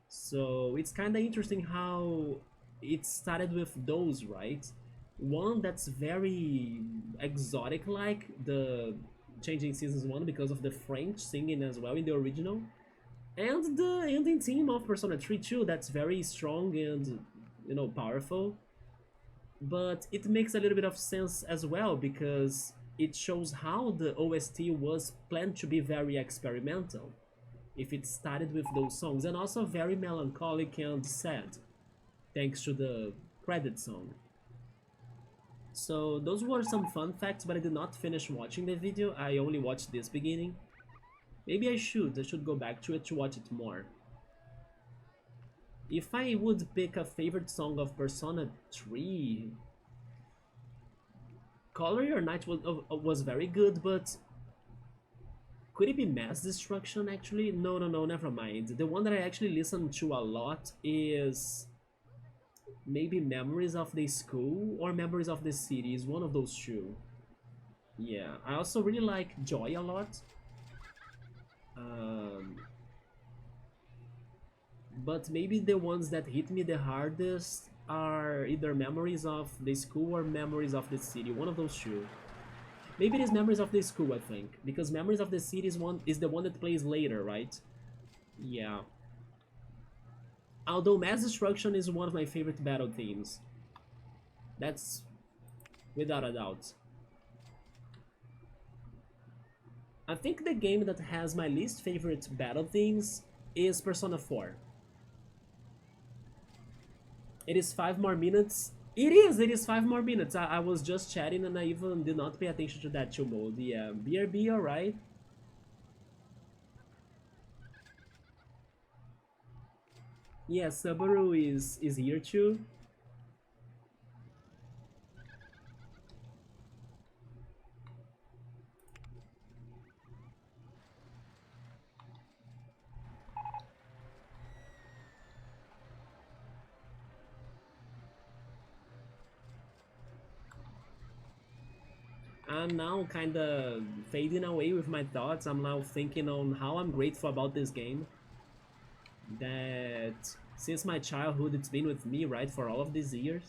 So it's kind of interesting how it started with those, right? One that's very exotic, like the Changing Seasons one, because of the French singing as well in the original, and the ending theme of Persona 3 too. That's very strong and powerful. But it makes a little bit of sense as well because it shows how the OST was planned to be very experimental if it started with those songs, and also very melancholic and sad thanks to the credit song. So those were some fun facts, but I did not finish watching the video. I only watched this beginning. Maybe I should go back to it to watch it more. If I would pick a favorite song of Persona 3, Color Your Night was very good, but could it be Mass Destruction actually? No, no, no, never mind. The one that I actually listen to a lot is maybe Memories of the School or Memories of the City, is one of those two. Yeah, I also really like Joy a lot. Um, but maybe the ones that hit me the hardest are either Memories of the School or Memories of the City, one of those two. Maybe it is Memories of the School, I think, because Memories of the City is the one that plays later, right? Yeah. Although Mass Destruction is one of my favorite battle themes. That's without a doubt. I think the game that has my least favorite battle themes is Persona 4. It is 5 more minutes. It is 5 more minutes. I was just chatting and I even did not pay attention to that chill mode. Yeah, BRB, alright. Yeah, Subaru is here too. I'm now kind of fading away with my thoughts. I'm now thinking on how I'm grateful about this game. That since my childhood, it's been with me, right, for all of these years.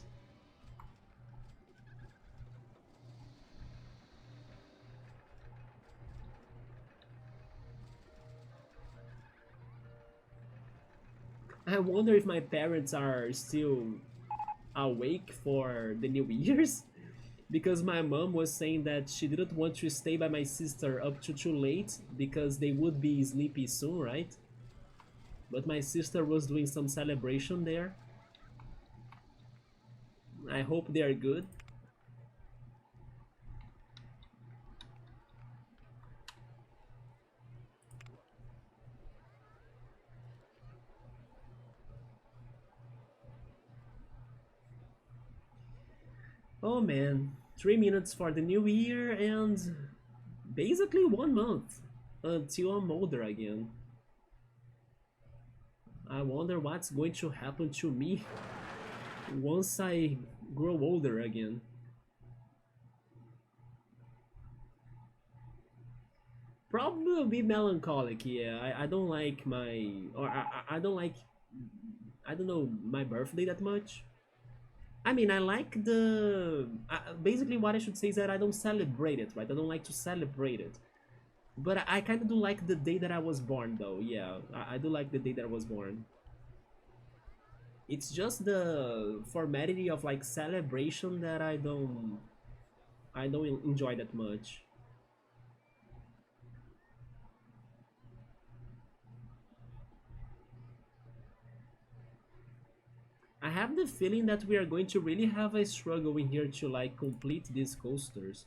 I wonder if my parents are still awake for the New Year's. Because my mom was saying that she didn't want to stay by my sister up to too late because they would be sleepy soon, right? But my sister was doing some celebration there. I hope they are good. Oh man, 3 minutes for the new year and basically 1 month until I'm older again. I wonder what's going to happen to me once I grow older again. Probably will be melancholic, yeah. I don't like my, or I don't like, I don't know, my birthday that much. I mean, I like the, basically what I should say is that I don't celebrate it, right? I don't like to celebrate it. But I kind of do like the day that I was born, though, yeah. I do like the day that I was born. It's just the formality of like celebration that I don't enjoy that much. I have the feeling that we are going to really have a struggle in here to like complete these coasters.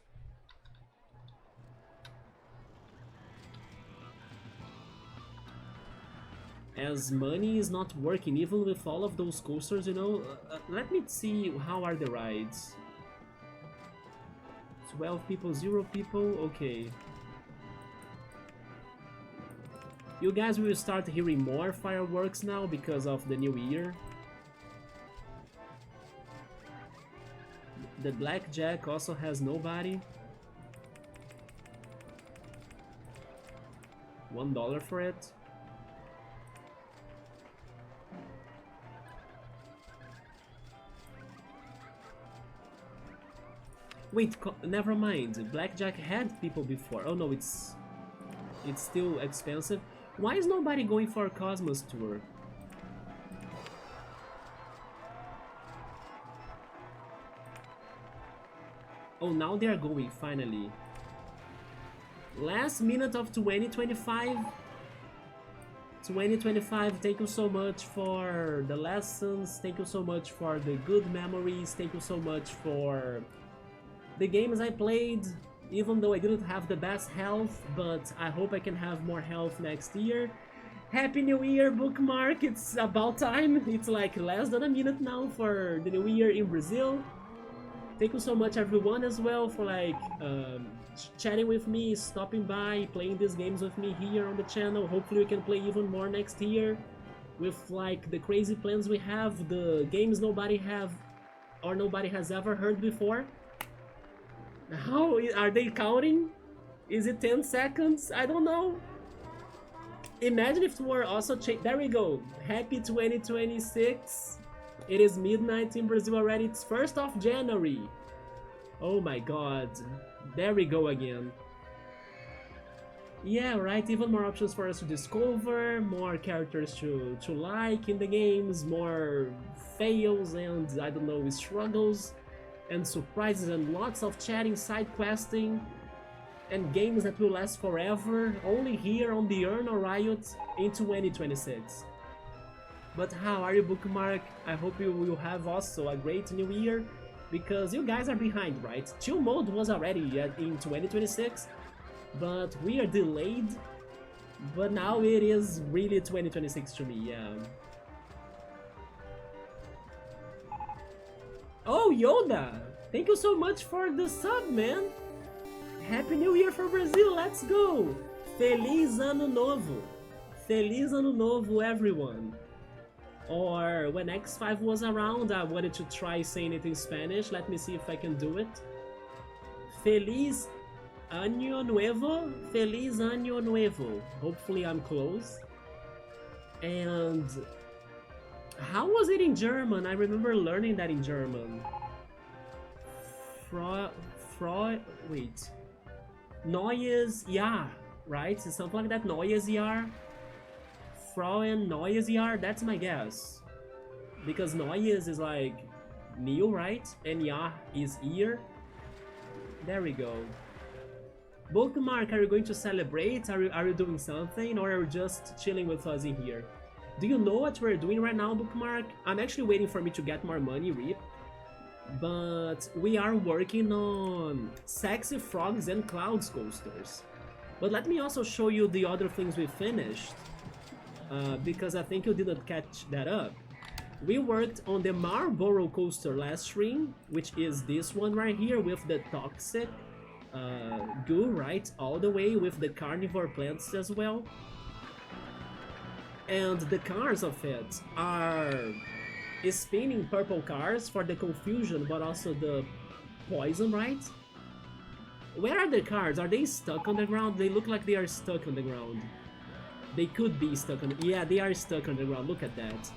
As money is not working even with all of those coasters, you know. Let me see how are the rides. 12 people, 0 people, okay. You guys will start hearing more fireworks now because of the new year. The blackjack also has nobody. $1 for it. Wait, never mind. Blackjack had people before. Oh no, it's still expensive. Why is nobody going for a Cosmos tour? Oh, now they are going finally. Last minute of 2025. 2025, thank you so much for the lessons, thank you so much for the good memories, thank you so much for the games I played, even though I didn't have the best health, but I hope I can have more health next year. Happy New Year, Bookmark! It's about time. It's like less than a minute now for the New Year in Brazil. Thank you so much everyone as well for like chatting with me, stopping by, playing these games with me here on the channel. Hopefully we can play even more next year with like the crazy plans we have, the games nobody have or nobody has ever heard before. How are they counting? Is it 10 seconds? I don't know. Imagine if we're also there we go. Happy 2026. It is midnight in Brazil already. It's 1st of January. Oh my god. There we go again. Yeah, right, even more options for us to discover, more characters to like in the games, more fails and, I don't know, struggles and surprises and lots of chatting, side questing, and games that will last forever, only here on the Earn or Riot in 2026. But how are you, Bookmark? I hope you will have also a great new year, because you guys are behind, right? Chill mode was already in 2026, but we are delayed, but now it is really 2026 to me, yeah. Oh, Yoda! Thank you so much for the sub, man! Happy New Year for Brazil, let's go! Feliz Ano Novo! Feliz Ano Novo, everyone! Or when X5 was around, I wanted to try saying it in Spanish. Let me see if I can do it. Feliz Año Nuevo! Feliz Año Nuevo! Hopefully I'm close. And how was it in German? I remember learning that in German. Wait. Neues Jahr, right? Something like that. Neues Jahr. Frohen Neues Jahr, that's my guess. Because Neues is like new, right? And Jahr is year. There we go. Bookmark, are you going to celebrate? Are you doing something? Or are you just chilling with us in here? Do you know what we're doing right now, Bookmark? I'm actually waiting for me to get more money, RIP. But we are working on Sexy Frogs and Clouds coasters. But let me also show you the other things we finished. Because I think you didn't catch that up. We worked on the Marlboro coaster last stream, which is this one right here with the toxic goo, right? All the way with the carnivore plants as well. And the cars of it are spinning purple cars for the confusion, but also the poison, right? Where are the cars? Are they stuck on the ground? They look like they are stuck on the ground. They could be stuck on... Yeah, they are stuck on the ground. Look at that.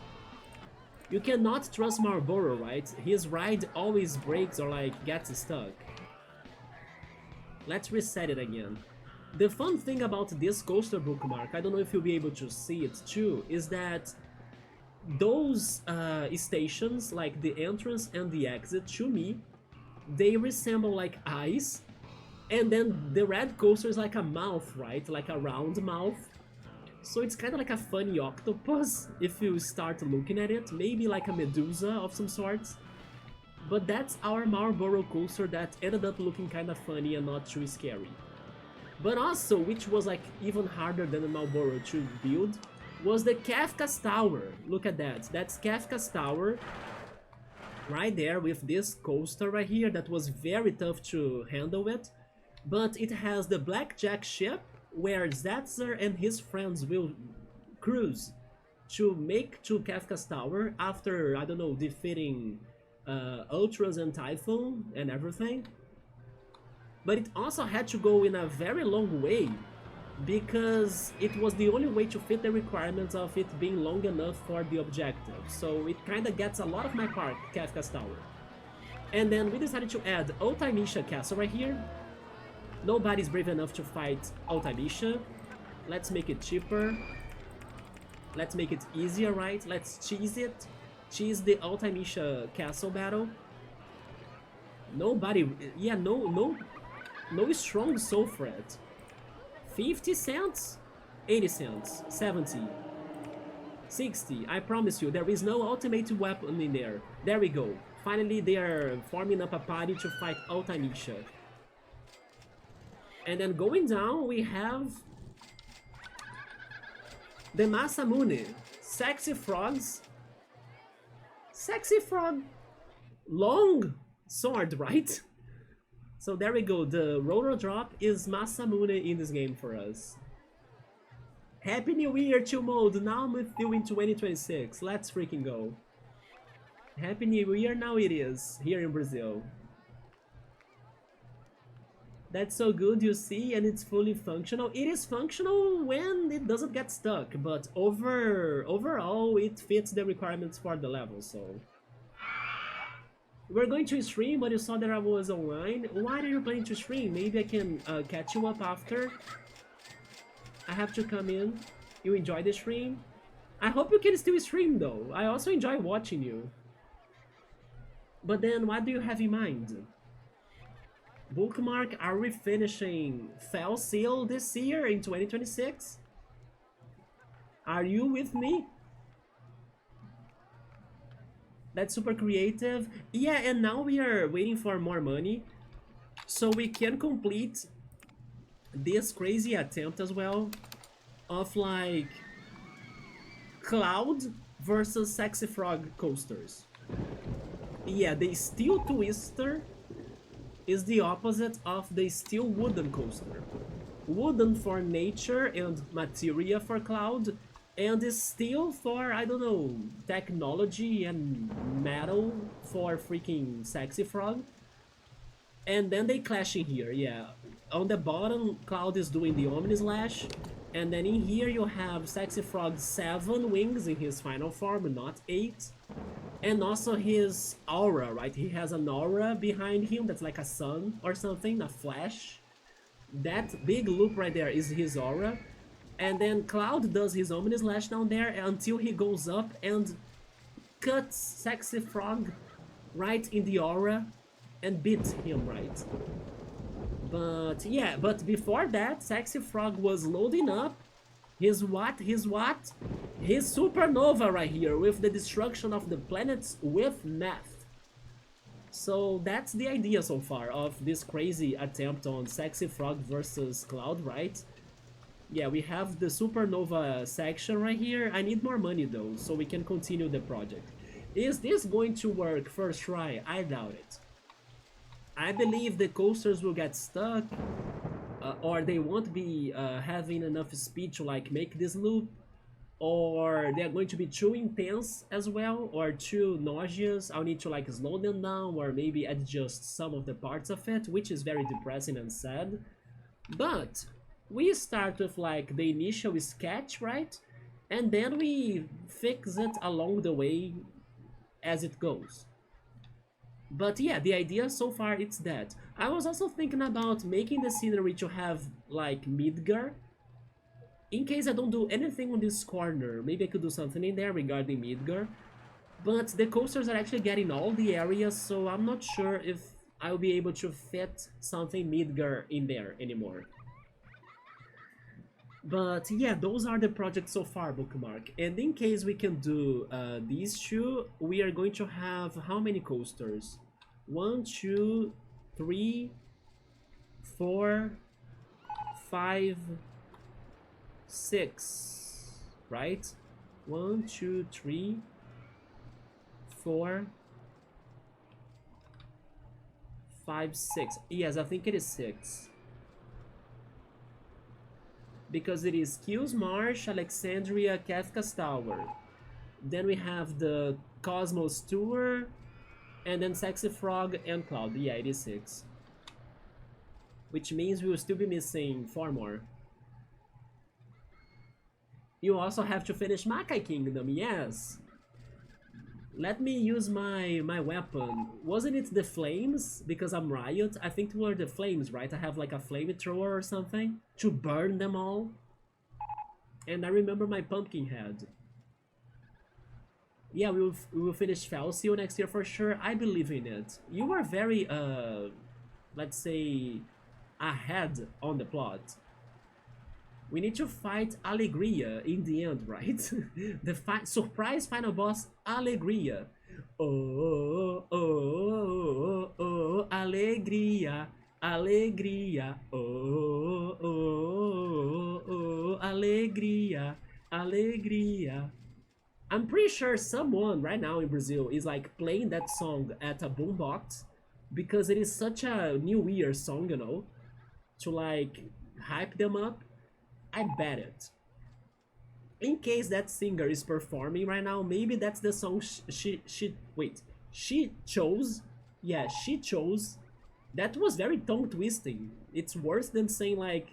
You cannot trust Marlboro, right? His ride always breaks or like gets stuck. Let's reset it again. The fun thing about this coaster, Bookmark, I don't know if you'll be able to see it too, is that those stations, like the entrance and the exit, to me, they resemble like eyes. And then the red coaster is like a mouth, right? Like a round mouth. So it's kind of like a funny octopus if you start looking at it, maybe like a Medusa of some sorts. But that's our Marlboro coaster that ended up looking kind of funny and not too scary. But also, which was like even harder than the Marlboro to build, was the Kafka's Tower. Look at that, that's Kafka's Tower right there with this coaster right here that was very tough to handle it. But it has the Blackjack ship, where Zetzer and his friends will cruise to make to Kafka's Tower after, I don't know, defeating Ultras and Typhoon and everything. But it also had to go in a very long way because it was the only way to fit the requirements of it being long enough for the objective. So it kinda gets a lot of my part, Kafka's Tower. And then we decided to add Ultimisha Castle right here. Nobody's brave enough to fight Ultimisha. Let's make it cheaper. Let's make it easier, right? Let's cheese it. Cheese the Ultimisha Castle battle. Nobody... Yeah, no strong soul threat. 50 cents? 80 cents. 70. 60. I promise you, there is no ultimate weapon in there. There we go. Finally, they are forming up a party to fight Ultimisha. And then going down, we have the Masamune, Sexy Frogs. Sexy Frog, long sword, right? So there we go, the roller drop is Masamune in this game for us. Happy New Year, Chill Mode, now I'm with you in 2026, let's freaking go. Happy New Year, now it is, here in Brazil. That's so good, you see, and it's fully functional. It is functional when it doesn't get stuck, but overall it fits the requirements for the level, so... We're going to stream, but you saw that I was online. Why are you planning to stream? Maybe I can catch you up after. I have to come in. You enjoy the stream? I hope you can still stream though. I also enjoy watching you. But then, what do you have in mind? Bookmark, are we finishing Fell Seal this year in 2026? Are you with me? That's super creative. Yeah, and now we are waiting for more money so we can complete this crazy attempt as well of like Cloud versus Sexy Frog coasters. Yeah, the steel twister is the opposite of the steel wooden coaster. Wooden for nature and materia for cloud, and is steel for, I don't know, technology and metal for freaking sexy frog. And then they clash in here, yeah. On the bottom, Cloud is doing the Omni Slash, and then in here you have Sexy Frog's 7 wings in his final form, not 8. And also his aura, right? He has an aura behind him that's like a sun or something, a flash. That big loop right there is his aura. And then Cloud does his Omni Slash down there until he goes up and cuts Sexy Frog right in the aura and beats him, right? But yeah, but before that, Sexy Frog was loading up his what? His what? His supernova right here with the destruction of the planets with math. So that's the idea so far of this crazy attempt on Sexy Frog versus Cloud, right? Yeah, we have the supernova section right here. I need more money though, so we can continue the project. Is this going to work first try? I doubt it. I believe the coasters will get stuck, or they won't be having enough speed to like make this loop, or they're going to be too intense as well, or too nauseous. I'll need to like slow them down, or maybe adjust some of the parts of it, which is very depressing and sad. But we start with like the initial sketch, right? And then we fix it along the way as it goes. But yeah, the idea so far it's that. I was also thinking about making the scenery to have like Midgar. In case I don't do anything on this corner, maybe I could do something in there regarding Midgar. But the coasters are actually getting all the areas, so I'm not sure if I'll be able to fit something Midgar in there anymore. But yeah, those are the projects so far, Bookmark. And in case we can do these two, we are going to have how many coasters? 1, 2, 3, 4, 5, 6, right? 1, 2, 3, 4, 5, 6. Yes, I think it is 6. Because it is Kills Marsh, Alexandria, Kafka's Tower. Then we have the Cosmos Tour, and then Sexy Frog and Cloud. Yeah, it is 6. Which means we will still be missing 4 more. You also have to finish Makai Kingdom, yes. Let me use my weapon. Wasn't it the flames? Because I'm Riot. I think it were the flames, right? I have like a flamethrower or something to burn them all. And I remember my pumpkin head. Yeah, we will finish Falcio next year for sure. I believe in it. You are very, let's say, ahead on the plot. We need to fight Alegria in the end, right? The surprise final boss, Alegria. Oh, oh, oh, oh, oh, Alegria, Alegria. Oh, oh, oh, oh, Alegria, Alegria. I'm pretty sure someone right now in Brazil is like playing that song at a boombox because it is such a New Year song, you know, to like hype them up. I bet it. In case that singer is performing right now, maybe that's the song she chose. Yeah, she chose. That was very tongue twisting. It's worse than saying like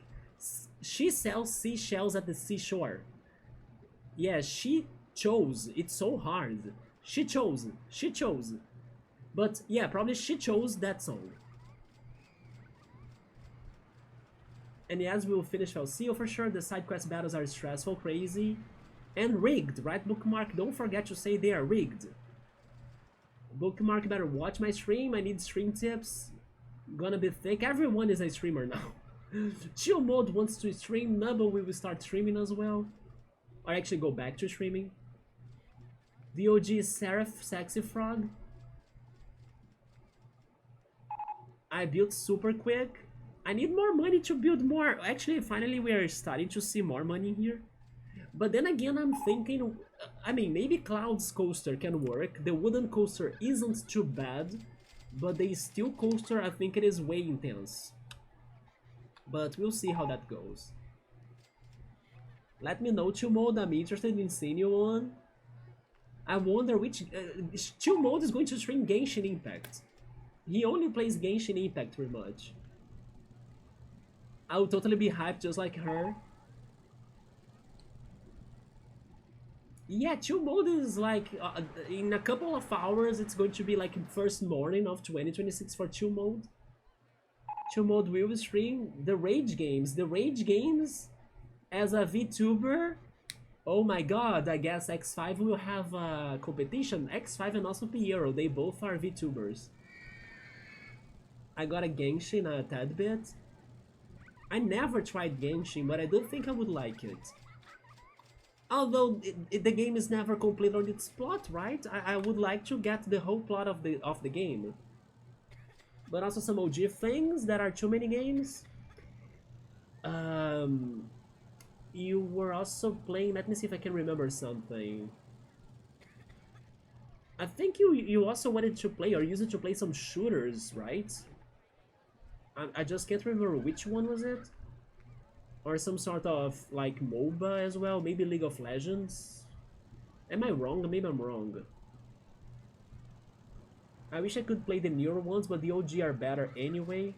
she sells seashells at the seashore. Yeah, she chose. It's so hard. She chose. She chose. But yeah, probably she chose that song. And yes, we will finish Falcio for sure. The side quest battles are stressful, crazy, and rigged, right, Bookmark? Don't forget to say they are rigged. Bookmark better watch my stream. I need stream tips. Gonna be thick. Everyone is a streamer now. Chill Mode wants to stream. Nubble will start streaming as well. Or actually go back to streaming. The OG Seraph Sexy Frog. I built super quick. I need more money to build more. Actually, finally we are starting to see more money here. But then again, I'm thinking, I mean, maybe Cloud's coaster can work. The wooden coaster isn't too bad, but the steel coaster, I think it is way intense. But we'll see how that goes. Let me know, Chill Mode, I'm interested in seeing you on. I wonder which... Chill Mode is going to stream Genshin Impact. He only plays Genshin Impact pretty much. I would totally be hyped just like her. Yeah, Chill Mode is like, in a couple of hours, it's going to be like first morning of 2026 for Chill Mode. Chill Mode will stream the Rage Games. The Rage Games, as a VTuber, oh my god, I guess X5 will have a competition. X5 and also Piero, they both are VTubers. I got a Genshin a tad bit. I never tried Genshin, but I do think I would like it. Although the game is never complete on its plot, right? I would like to get the whole plot of the game. But also some OG things, there are too many games. You were also playing, let me see if I can remember something. I think you also wanted to play, or used to play some shooters, right? I just can't remember which one was it. Or some sort of, like, MOBA as well, maybe League of Legends. Am I wrong? Maybe I'm wrong. I wish I could play the newer ones, but the OG are better anyway.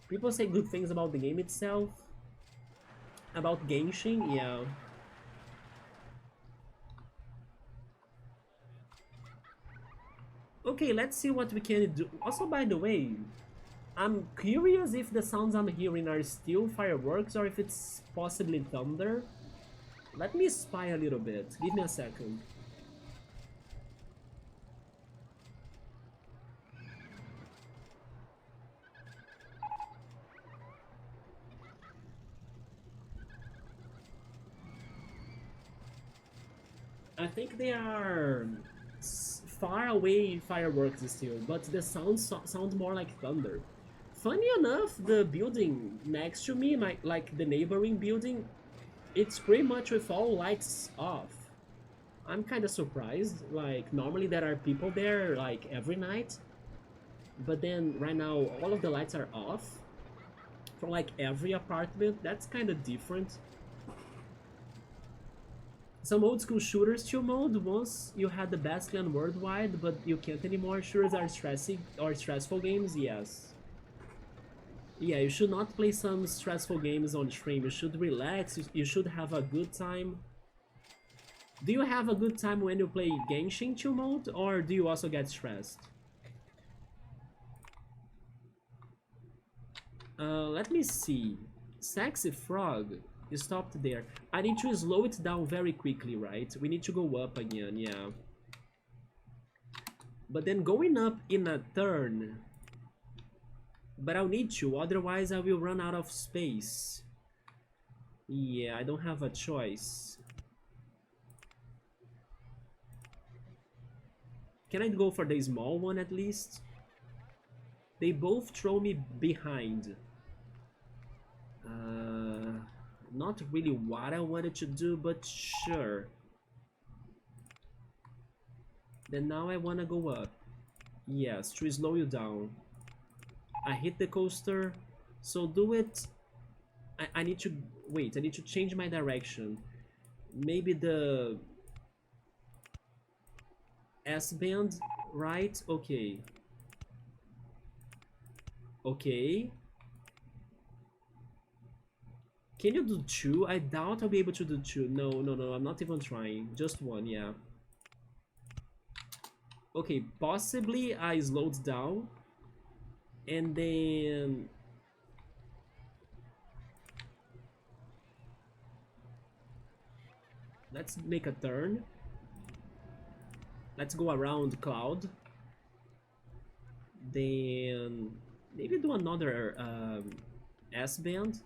People say good things about the game itself. About Genshin, yeah. Okay, let's see what we can do. Also, by the way, I'm curious if the sounds I'm hearing are still fireworks or if it's possibly thunder. Let me spy a little bit. Give me a second. I think they are far away fireworks still, but the sounds sound more like thunder. Funny enough, the building next to me, like the neighboring building, it's pretty much with all lights off. I'm kind of surprised. Like, normally there are people there like every night, but then right now all of the lights are off for like every apartment. That's kind of different. Some old school shooters chill mode, once you had the best clan worldwide, but you can't anymore. Shooters are stressful games, yes. Yeah, you should not play some stressful games on stream. You should relax, you should have a good time. Do you have a good time when you play Genshin chill mode, or do you also get stressed? Let me see. Sexy Frog, you stopped there. I need to slow it down very quickly, right? We need to go up again, yeah. But then going up in a turn. But I'll need to, otherwise I will run out of space. Yeah, I don't have a choice. Can I go for the small one at least? They both throw me behind. Not really what I wanted to do, but sure. Then now I wanna go up. Yes, to slow you down. I hit the coaster, so do it. I need to wait. I need to change my direction. Maybe the S-band, right? Okay. Okay. Can you do two? I doubt I'll be able to do two. No, I'm not even trying. Just one, yeah. Okay, possibly I slowed down. And then... let's make a turn. Let's go around Cloud. Then... maybe do another S-band.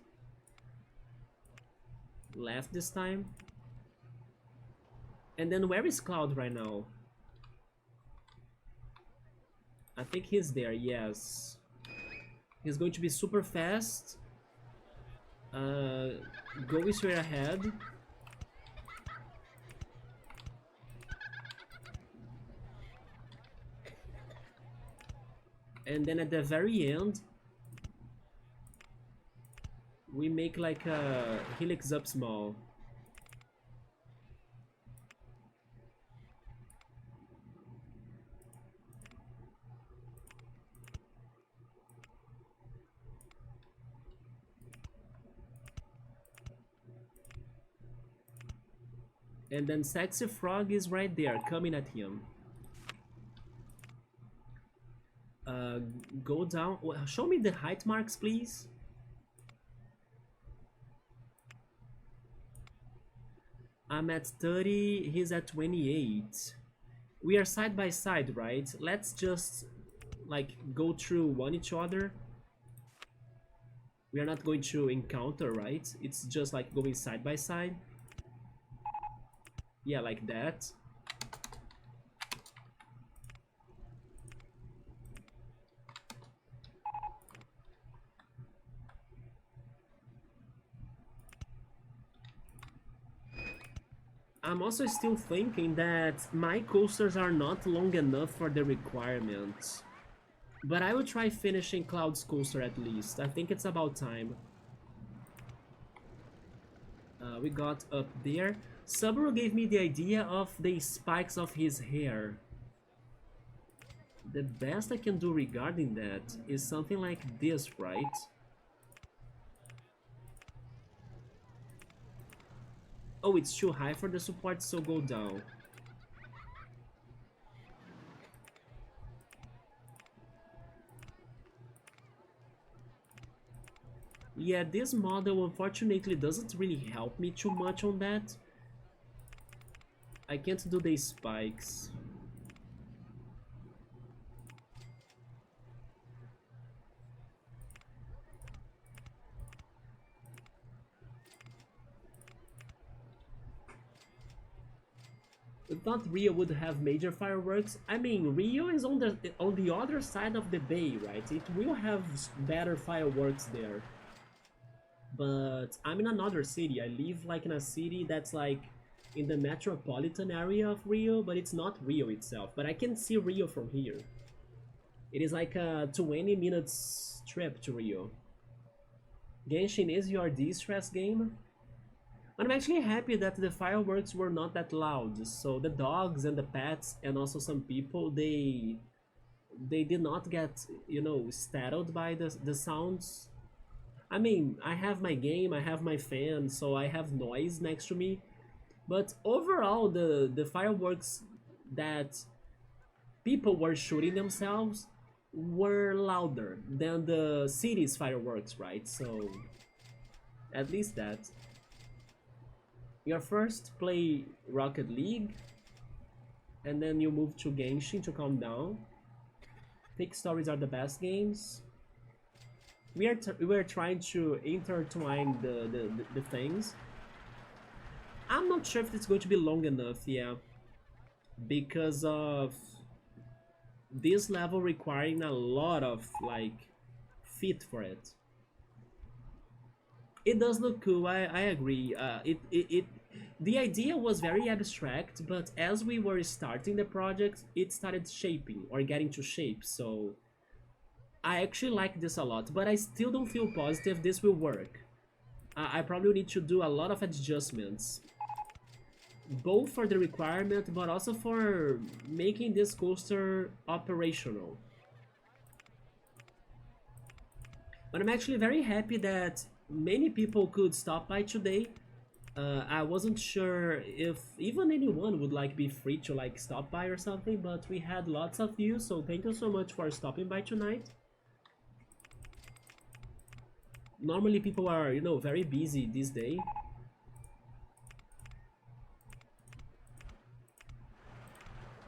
Left this time. And then where is Cloud right now? I think he's there, yes. He's going to be super fast. Go straight ahead. and then at the very end we make like a helix up small. And then Sexy Frog is right there, coming at him. Uh, Go down. Show me the height marks, please. I'm at 30, he's at 28. We are side by side, right? Let's just like go through one each other. We are not going to encounter, right? It's just like going side by side. Yeah, like that. I'm also still thinking that my coasters are not long enough for the requirements. But I will try finishing Cloud's coaster at least. I think it's about time. We got up there. Subaru gave me the idea of the spikes of his hair. The best I can do regarding that is something like this, right? Oh, it's too high for the support, so go down. Yeah, this model unfortunately doesn't really help me too much on that. I can't do the spikes. I thought Rio would have major fireworks. I mean, Rio is on the other side of the bay, right? It will have better fireworks there. But I'm in another city. I live like in a city that's like in the metropolitan area of Rio, but it's not Rio itself. But I can see Rio from here. It is like a 20 minutes trip to Rio. Genshin is your de-stress game? I'm actually happy that the fireworks were not that loud. So the dogs and the pets and also some people, they did not get, you know, startled by the sounds. I mean, I have my game, I have my fan, so I have noise next to me. But overall, the fireworks that people were shooting themselves were louder than the city's fireworks, right? So, at least that. You first play Rocket League, and then you move to Genshin to calm down. Fake stories are the best games. We are trying to intertwine the things. I'm not sure if it's going to be long enough, yeah, because of this level requiring a lot of like feet for it. It does look cool. I agree. The idea was very abstract, but as we were starting the project, it started shaping or getting to shape. So I actually like this a lot, but I still don't feel positive this will work. I probably need to do a lot of adjustments, both for the requirement, but also for making this coaster operational. But I'm actually very happy that many people could stop by today. I wasn't sure if even anyone would like be free to like stop by or something, but we had lots of you, so thank you so much for stopping by tonight. Normally people are, you know, very busy this day.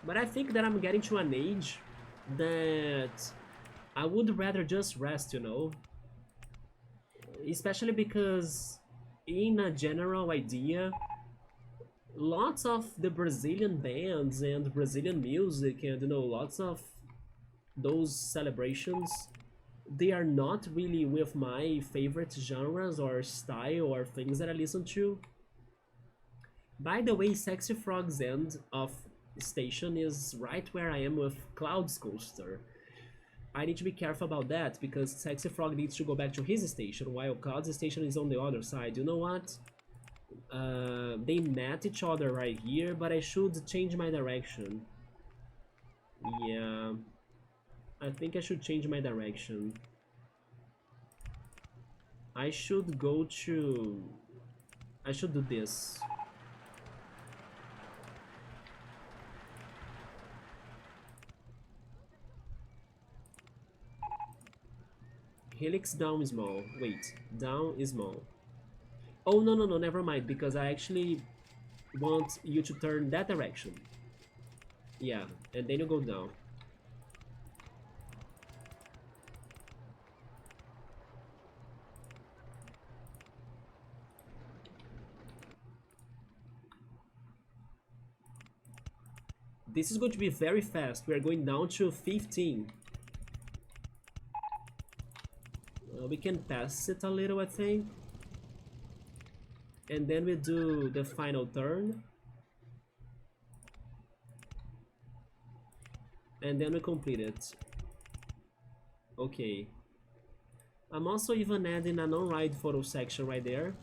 But I think that I'm getting to an age that I would rather just rest, you know. Especially because in a general idea, lots of the Brazilian bands and Brazilian music and, you know, lots of those celebrations, they are not really with my favorite genres or style or things that I listen to. By the way, Sexy Frog's end of station is right where I am with Cloud's coaster. I need to be careful about that because Sexy Frog needs to go back to his station while Cloud's station is on the other side. You know what? They met each other right here, but I should change my direction. Yeah, I think I should change my direction. I should go to... I should do this. Helix down small. Wait, down is small. Oh, no, no, no, never mind, because I actually want you to turn that direction. Yeah, and then you go down. This is going to be very fast. We are going down to 15. We can pass it a little, I think. And then we do the final turn. And then we complete it. Okay. I'm also even adding a non-ride photo section right there.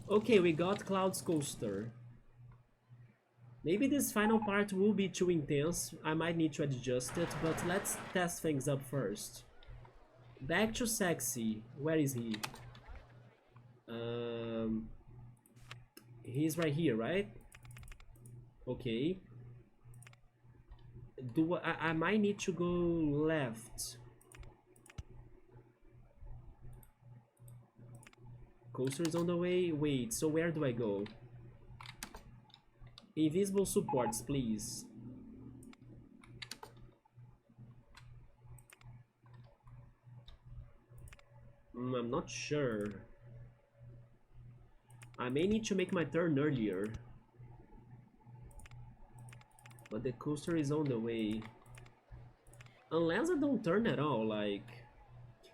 Okay, we got Cloud's coaster. Maybe this final part will be too intense. I might need to adjust it, but let's test things up first. Back to Sexy. Where is he? He's right here, right? Okay. I might need to go left. Coaster is on the way. Wait, so where do I go? Invisible supports, please. I'm not sure. I may need to make my turn earlier. But the coaster is on the way. Unless I don't turn at all, like...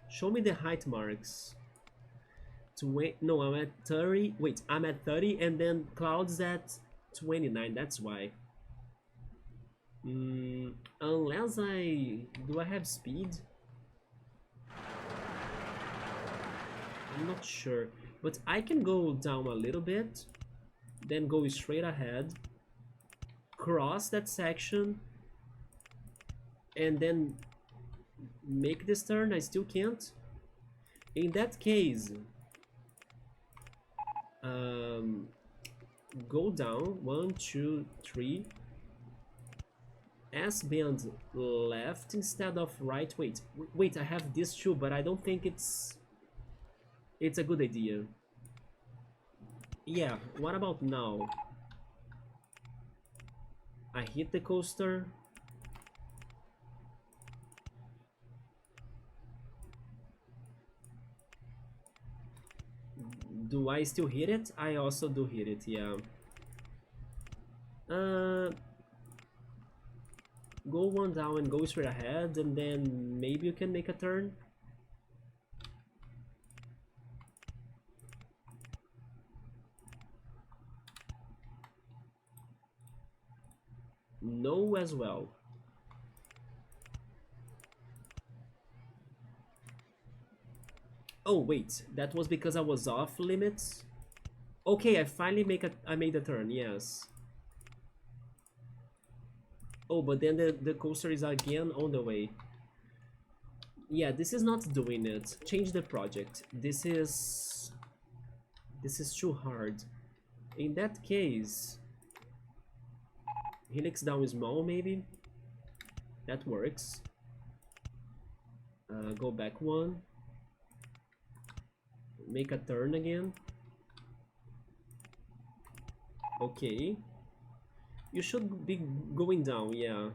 Show me the height marks. No, I'm at 30. Wait, I'm at 30 and then Cloud's at 29, that's why. Unless do I have speed? I'm not sure, but I can go down a little bit, then go straight ahead, cross that section, and then make this turn. I still can't. In that case, go down 1, 2, 3, S bend left instead of right. Wait, I have this too, but I don't think it's a good idea. Yeah, what about now? I hit the coaster. Do I still hit it? I also do hit it, yeah. Go one down and go straight ahead, and then maybe you can make a turn. No as well. Oh wait, that was because I was off limits. Okay, I made a turn, yes. Oh, but then the coaster is again on the way. Yeah, this is not doing it. Change the project. This is too hard. In that case, helix down small maybe. That works. Go back one. Make a turn again. Okay. You should be going down, yeah.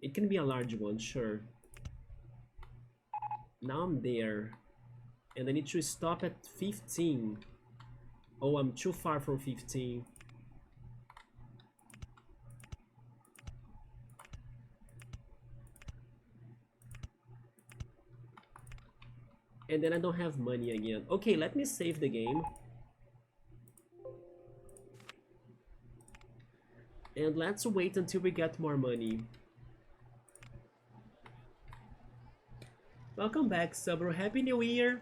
It can be a large one, sure. Now I'm there. And I need to stop at 15. Oh, I'm too far from 15. And then I don't have money again. Okay, let me save the game. And let's wait until we get more money. Welcome back, Subro. Happy New Year.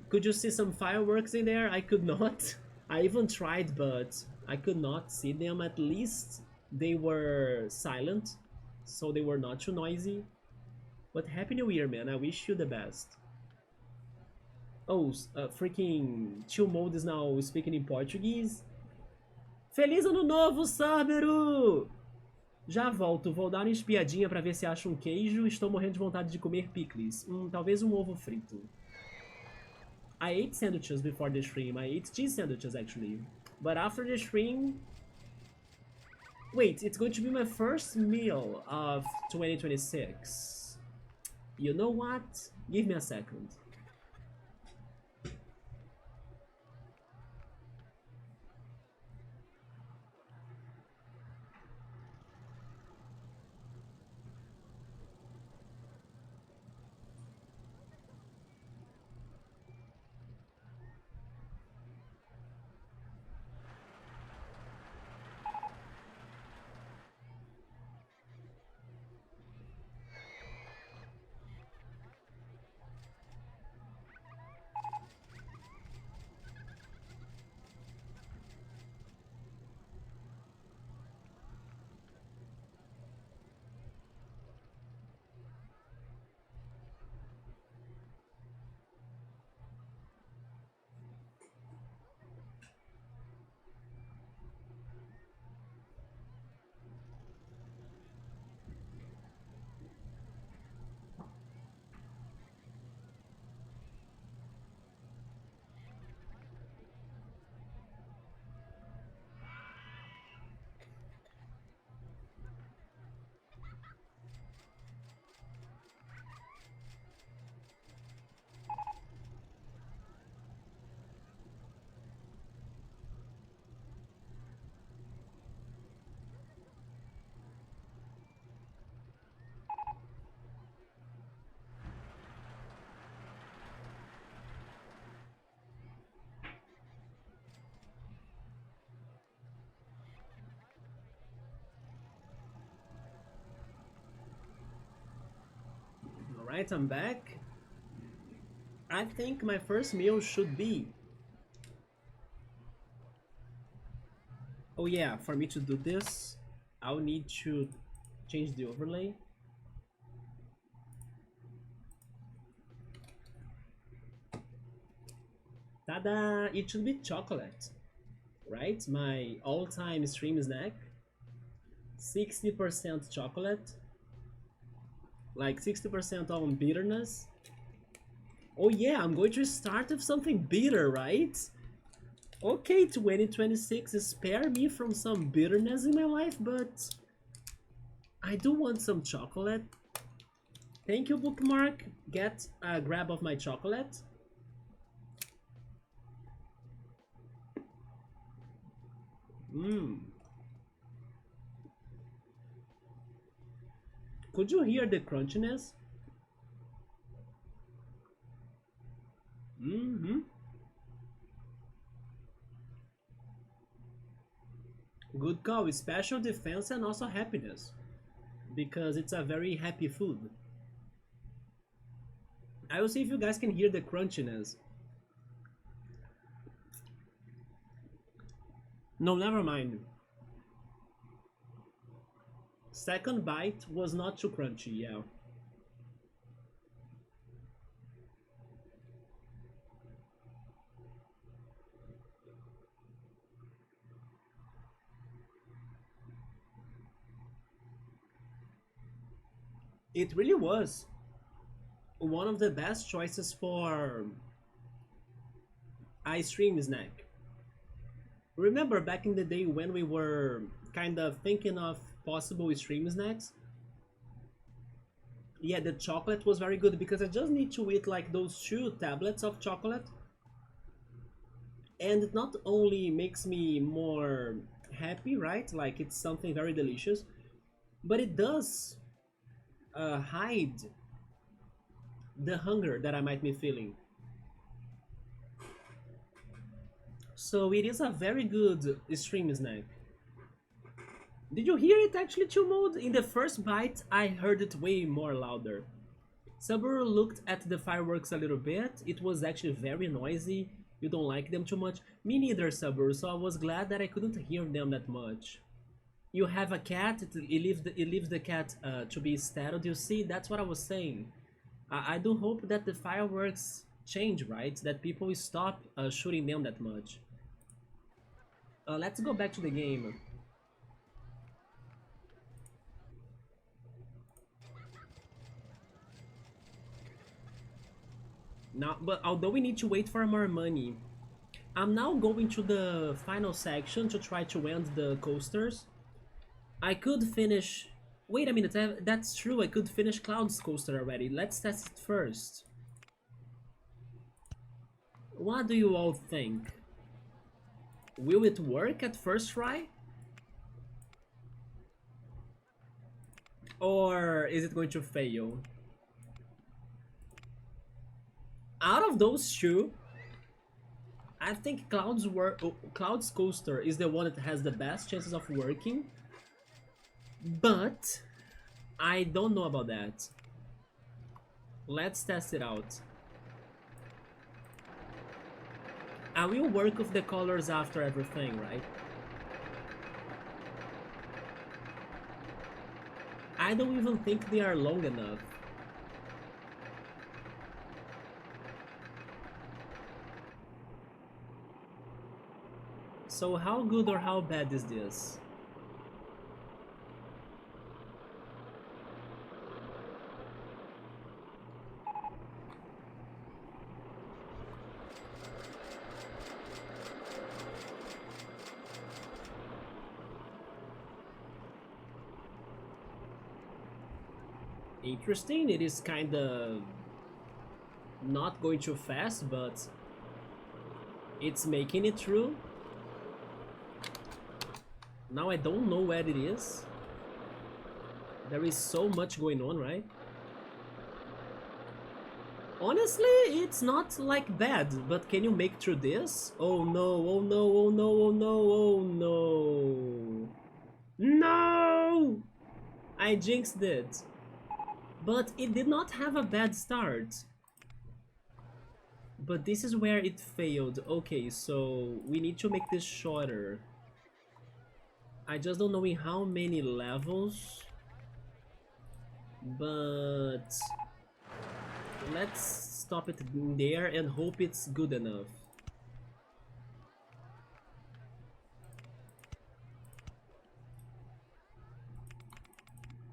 Could you see some fireworks in there? I could not. I even tried, but I could not see them. At least they were silent, so they were not too noisy. But Happy New Year, man. I wish you the best. Oh, freaking Chill Mode is now speaking in Portuguese. Feliz Ano Novo, Sabero! Já volto, vou dar uma espiadinha pra ver se acho um queijo. Estou morrendo de vontade de comer picles. Talvez um ovo frito. I ate sandwiches before the stream. I ate cheese sandwiches actually. But after the stream... Wait, it's going to be my first meal of 2026. You know what? Give me a second. Alright, I'm back. I think my first meal should be... Oh yeah, for me to do this, I'll need to change the overlay. Tada! It should be chocolate, right? My all-time stream snack. 60% chocolate. Like 60% on bitterness. Oh yeah, I'm going to start with something bitter, right? Okay, 2026, spare me from some bitterness in my life, but I do want some chocolate. Thank you, Bookmark. Get a grab of my chocolate. Could you hear the crunchiness? Good call. Special defense and also happiness, because it's a very happy food. I will see if you guys can hear the crunchiness. No, never mind. Second bite was not too crunchy, yeah. It really was one of the best choices for ice cream snack. Remember back in the day when we were kind of thinking of possible stream snacks? Yeah, the chocolate was very good because I just need to eat like those 2 tablets of chocolate, and it not only makes me more happy, right? Like it's something very delicious, but it does hide the hunger that I might be feeling. So it is a very good stream snack. Did you hear it actually, Chill Mode? In the first bite, I heard it way more louder. Subaru looked at the fireworks a little bit. It was actually very noisy. You don't like them too much. Me neither, Subaru, so I was glad that I couldn't hear them that much. You have a cat, it leaves the cat to be startled. You see, that's what I was saying. I do hope that the fireworks change, right? That people stop shooting them that much. Let's go back to the game. Now, but although we need to wait for more money, I'm now going to the final section to try to end the coasters. I could finish... Wait a minute, that's true, I could finish Cloud's coaster already. Let's test it first. What do you all think? Will it work at first try? Or is it going to fail? Out of those two, I think Cloud's coaster is the one that has the best chances of working. But I don't know about that. Let's test it out. I will work with the colors after everything, right? I don't even think they are long enough. So how good or how bad is this? Interesting, it is kinda not going too fast, but it's making it through. Now I don't know where it is. There is so much going on, right? Honestly, it's not like bad, but can you make through this? Oh no, oh no, oh no, oh no, oh no. No! I jinxed it. But it did not have a bad start. But this is where it failed. Okay, so we need to make this shorter. I just don't know in how many levels. But let's stop it there and hope it's good enough.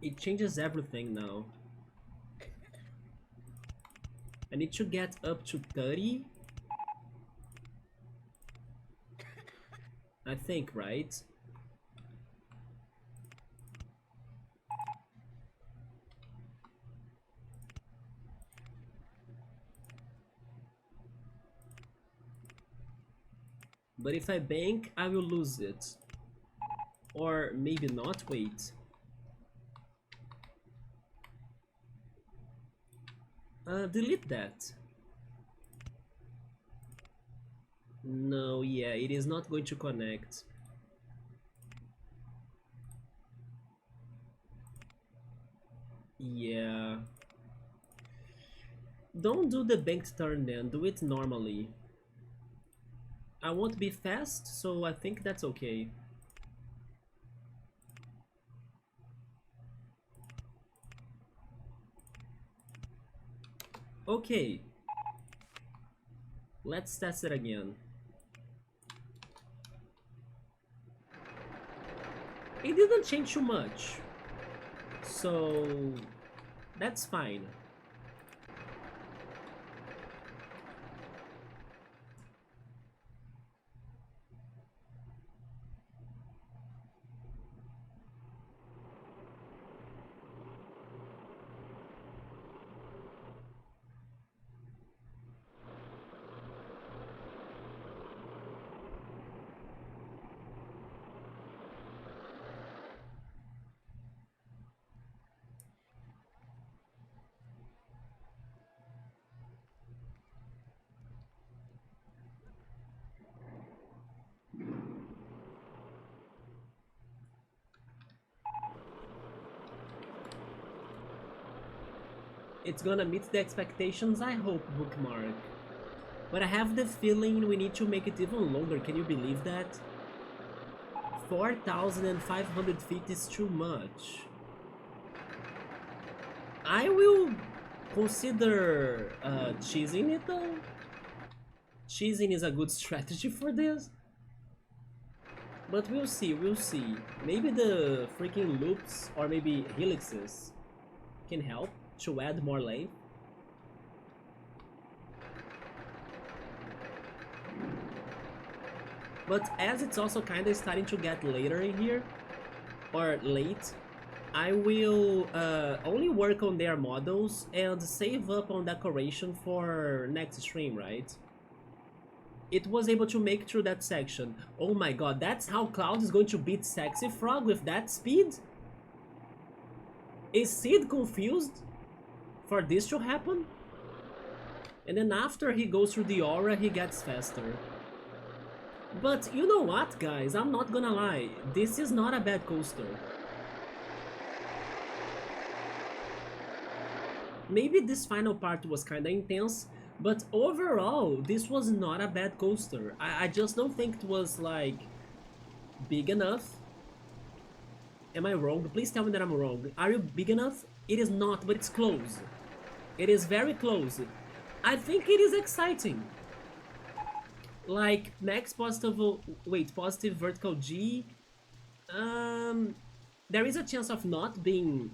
It changes everything now. I need to get up to 30. I think, right? But if I bank, I will lose it. Or maybe not, wait. Delete that. No, yeah, it is not going to connect. Yeah. Don't do the banked turn then, do it normally. I won't be fast, so I think that's okay. Okay. Let's test it again. It didn't change too much. So that's fine. It's gonna meet the expectations, I hope, Bookmark. But I have the feeling we need to make it even longer, can you believe that? 4,500 feet is too much. I will consider cheesing it though. Cheesing is a good strategy for this. But we'll see, we'll see. Maybe the freaking loops or maybe helixes can help to add more length. But as it's also kind of starting to get later in here, or late, I will only work on their models and save up on decoration for next stream, right? It was able to make through that section. Oh my god, that's how Cloud is going to beat Sexy Frog with that speed? Is Sid confused for this to happen? And then after he goes through the aura, he gets faster. But you know what, guys? I'm not gonna lie. This is not a bad coaster. Maybe this final part was kinda intense, but overall, this was not a bad coaster. I just don't think it was, like, big enough. Am I wrong? Please tell me that I'm wrong. Are you big enough? It is not, but it's close. It is very close. I think it is exciting. Like, max positive... Wait, positive vertical G? There is a chance of not being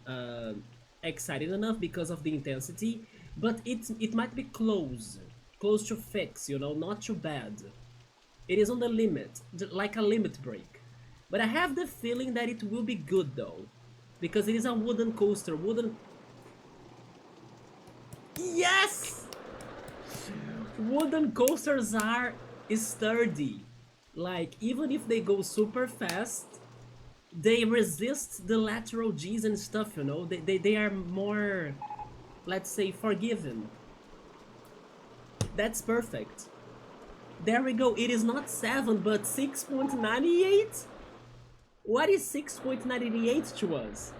excited enough because of the intensity, but it might be close to fix, you know, not too bad. It is on the limit, like a limit break. But I have the feeling that it will be good though, because it is a wooden coaster. Yes! Wooden coasters are sturdy. Like, even if they go super fast, they resist the lateral G's and stuff, you know? They are more, let's say, forgiven. That's perfect. There we go. It is not 7, but 6.98? What is 6.98 to us?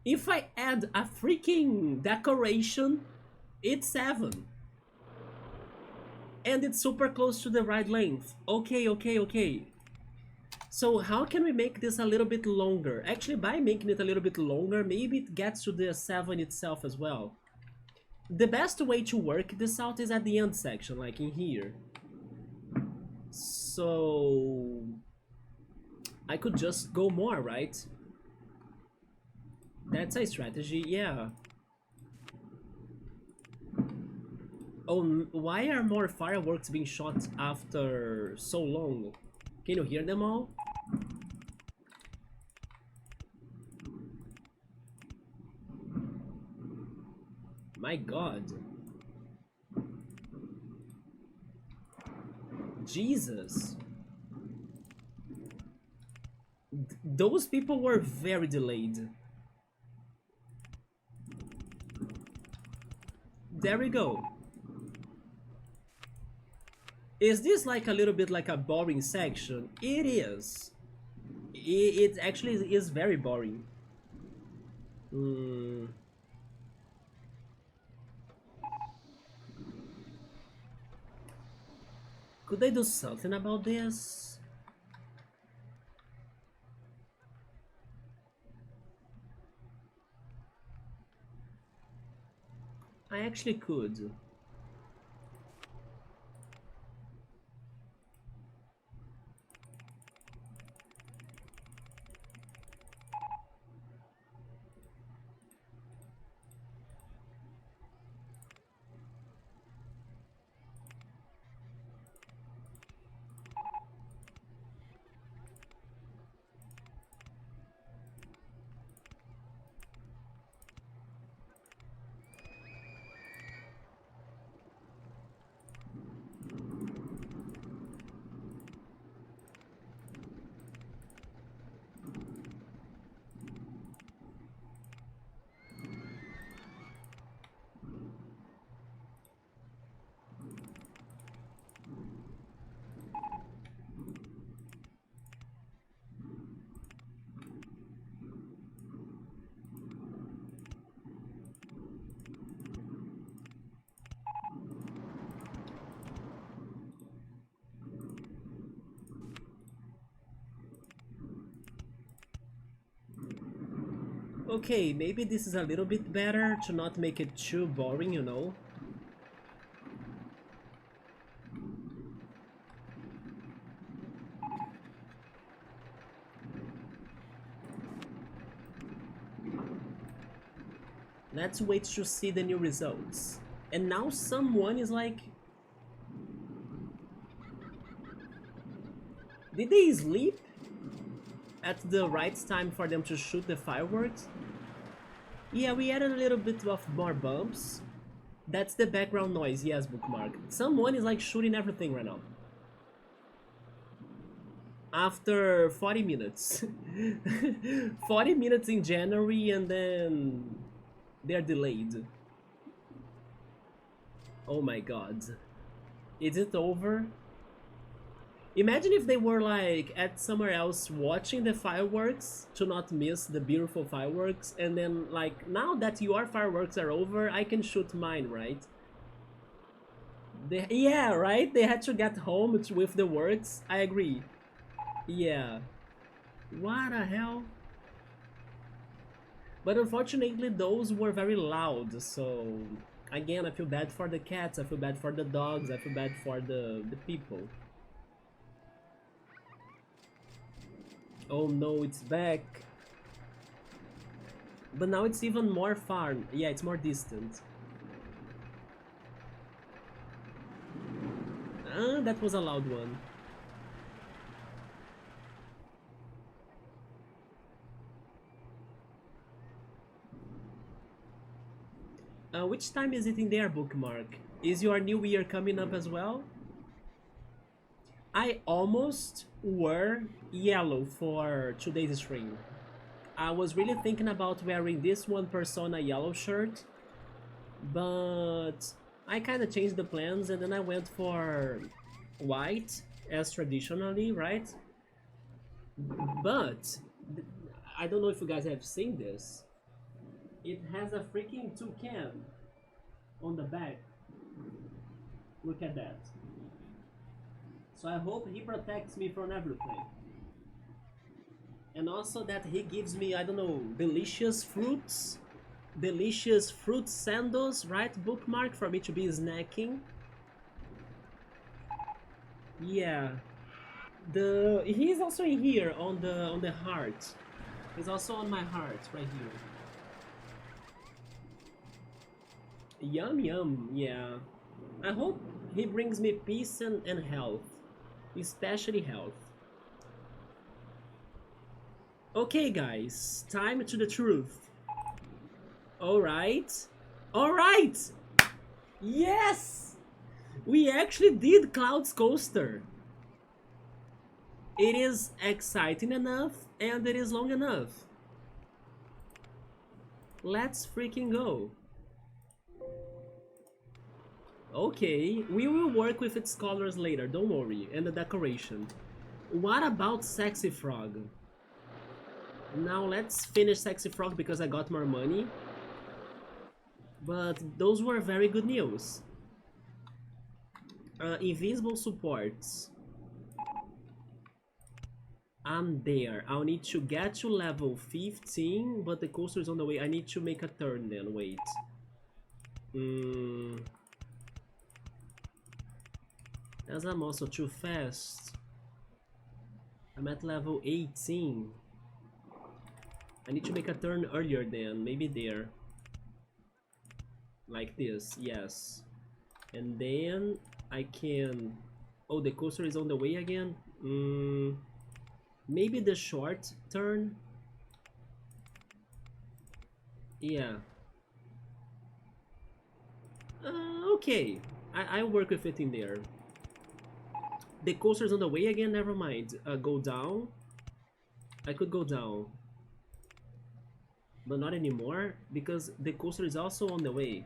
If I add a freaking decoration, it's 7. And it's super close to the ride length. Okay. So how can we make this a little bit longer? Actually, by making it a little bit longer, maybe it gets to the 7 itself as well. The best way to work this out is at the end section, like in here. So I could just go more, right? That's a strategy, yeah. Oh, why are more fireworks being shot after so long? Can you hear them all? My god. Jesus. Those people were very delayed. There we go. Is this like a little bit like a boring section? It is. It actually is very boring. Could they do something about this? I actually could. Okay, maybe this is a little bit better to not make it too boring, you know? Let's wait to see the new results. And now someone is like... Did they sleep at the right time for them to shoot the fireworks? Yeah, we added a little bit of more bumps. That's the background noise, yes, Bookmark. Someone is like shooting everything right now. After 40 minutes. 40 minutes in January and then they're delayed. Oh my god. Is it over? Imagine if they were like at somewhere else watching the fireworks to not miss the beautiful fireworks, and then like now that your fireworks are over, I can shoot mine, right? Yeah, right? They had to get home with the works. I agree. Yeah. What the hell? But unfortunately those were very loud, so again I feel bad for the cats, I feel bad for the dogs, I feel bad for the people. Oh no, it's back. But now it's even more far. Yeah, it's more distant. Ah, that was a loud one. Which time is it in there, Bookmark? Is your new year coming up as well? I almost wore yellow for today's stream. I was really thinking about wearing this one Persona yellow shirt, but I kind of changed the plans and then I went for white as traditionally, right? But I don't know if you guys have seen this. It has a freaking toucan on the back. Look at that. So I hope he protects me from everything. And also that he gives me, I don't know, delicious fruits. Delicious fruit sandals, right? Bookmark for me to be snacking. Yeah. He's also in here on the heart. He's also on my heart right here. Yum yum, yeah. I hope he brings me peace and health. Especially health. Okay guys, time to the truth. Alright. Alright! Yes! We actually did Cloud's Coaster. It is exciting enough and it is long enough. Let's freaking go. Okay, we will work with its colors later, don't worry, and the decoration. What about Sexy Frog? Now let's finish Sexy Frog because I got more money. But those were very good news. Invisible supports. I'm there. I'll need to get to level 15, but the coaster is on the way. I need to make a turn then, wait. As I'm also too fast. I'm at level 18. I need to make a turn earlier then, maybe there. Like this, yes. And then I can... Oh, the coaster is on the way again? Maybe the short turn? Yeah. Okay. I'll work with it in there. The coaster's on the way again? Never mind. Go down. I could go down. But not anymore, because the coaster is also on the way.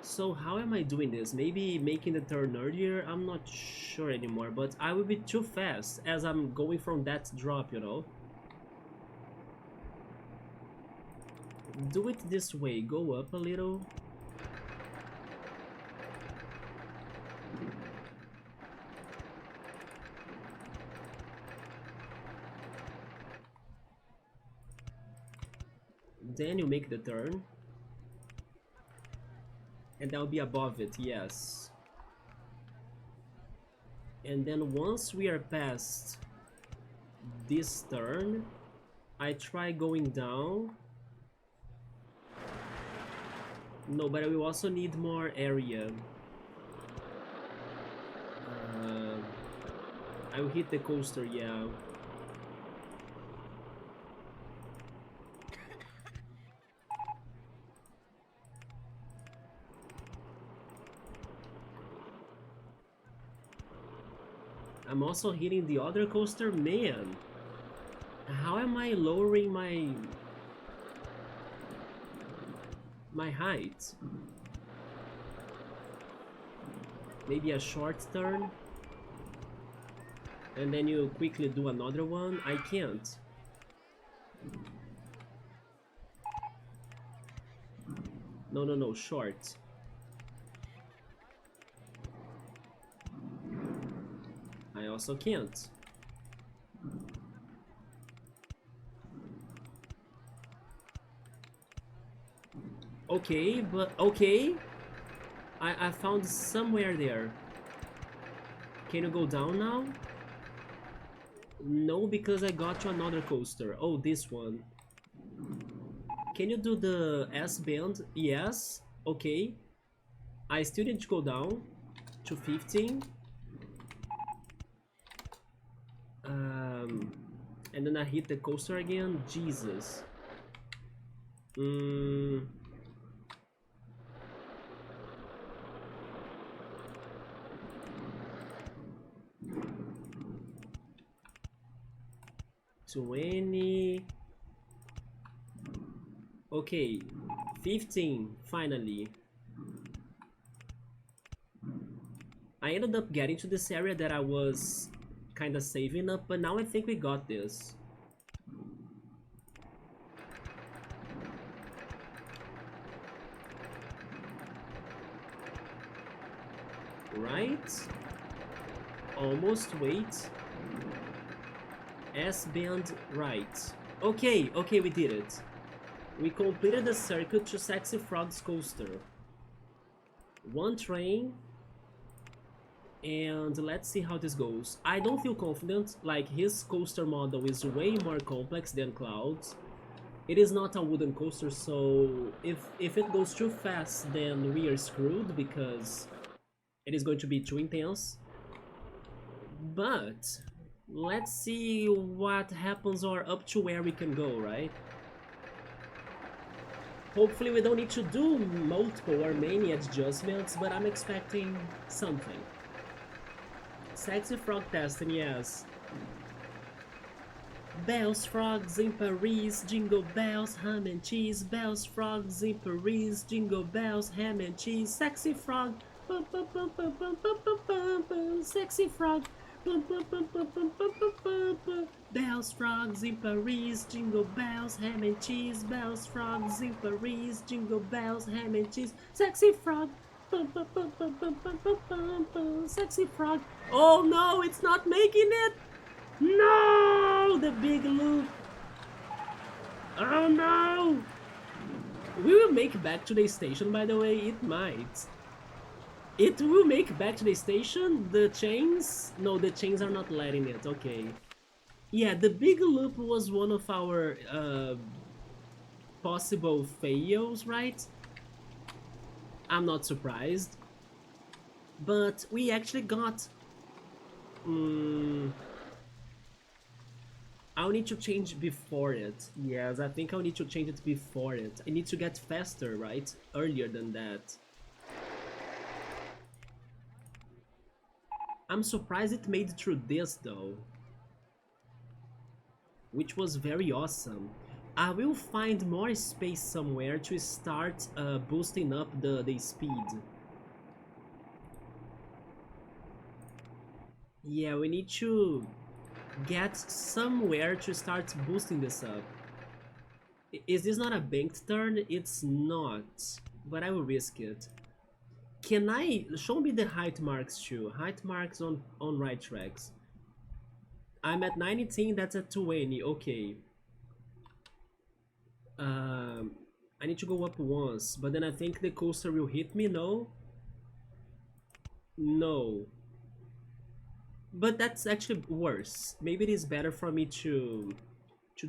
So how am I doing this? Maybe making the turn earlier? I'm not sure anymore, but I will be too fast as I'm going from that drop, you know? Do it this way, go up a little. Then you make the turn. And that'll be above it, yes. And then once we are past this turn, I try going down. No, but I will also need more area. I will hit the coaster, yeah. I'm also hitting the other coaster, man. How am I lowering my height? Maybe a short turn? And then you quickly do another one? I can't. No, short. I also can't. Okay, but okay. I found somewhere there. Can you go down now? No, because I got to another coaster. Oh, this one. Can you do the S-bend? Yes. Okay. I still need to go down to 15. And then I hit the coaster again. Jesus. 20. Okay, 15, finally. I ended up getting to this area that I was kind of saving up, but now I think we got this. Right? Almost, wait. S-bend right. Okay, we did it. We completed the circuit to Sexy Frog's coaster. One train. And let's see how this goes. I don't feel confident, like his coaster model is way more complex than Cloud's. It is not a wooden coaster, so if it goes too fast, then we are screwed because it is going to be too intense. But let's see what happens or up to where we can go, right? Hopefully we don't need to do multiple or many adjustments, but I'm expecting something. Sexy frog testing, yes. Bells, frogs in Paris, jingle bells, ham and cheese. Bells, frogs in Paris, jingle bells, ham and cheese. Sexy frog, bum, bum, bum, bum, bum, bum, bum, bum, bum. Sexy frog, bum, bum, bum, bum, bum, bum, bum, bum, bum. Bells, frogs in Paris, jingle bells, ham and cheese. Bells, frogs in Paris, jingle bells, ham and cheese. Sexy frog. Bum, bum, bum, bum, bum, bum, bum, bum, bum. Sexy frog. Oh no, it's not making it. No, the big loop. Oh no. We will make back to the station, by the way. It might. It will make back to the station. The chains. No, the chains are not letting it. Okay. Yeah, the big loop was one of our possible fails, right? I'm not surprised. But we actually got... I'll need to change before it. Yes, I think I'll need to change it before it. I need to get faster, right? Earlier than that. I'm surprised it made it through this though. Which was very awesome. I will find more space somewhere to start boosting up the speed. Yeah, we need to get somewhere to start boosting this up. Is this not a banked turn? It's not, but I will risk it. Can I show me the height marks too? Height marks on right tracks. I'm at 19, that's at 20, okay. Um, I need to go up once, but then I think the coaster will hit me, no? No. But that's actually worse. Maybe it is better for me to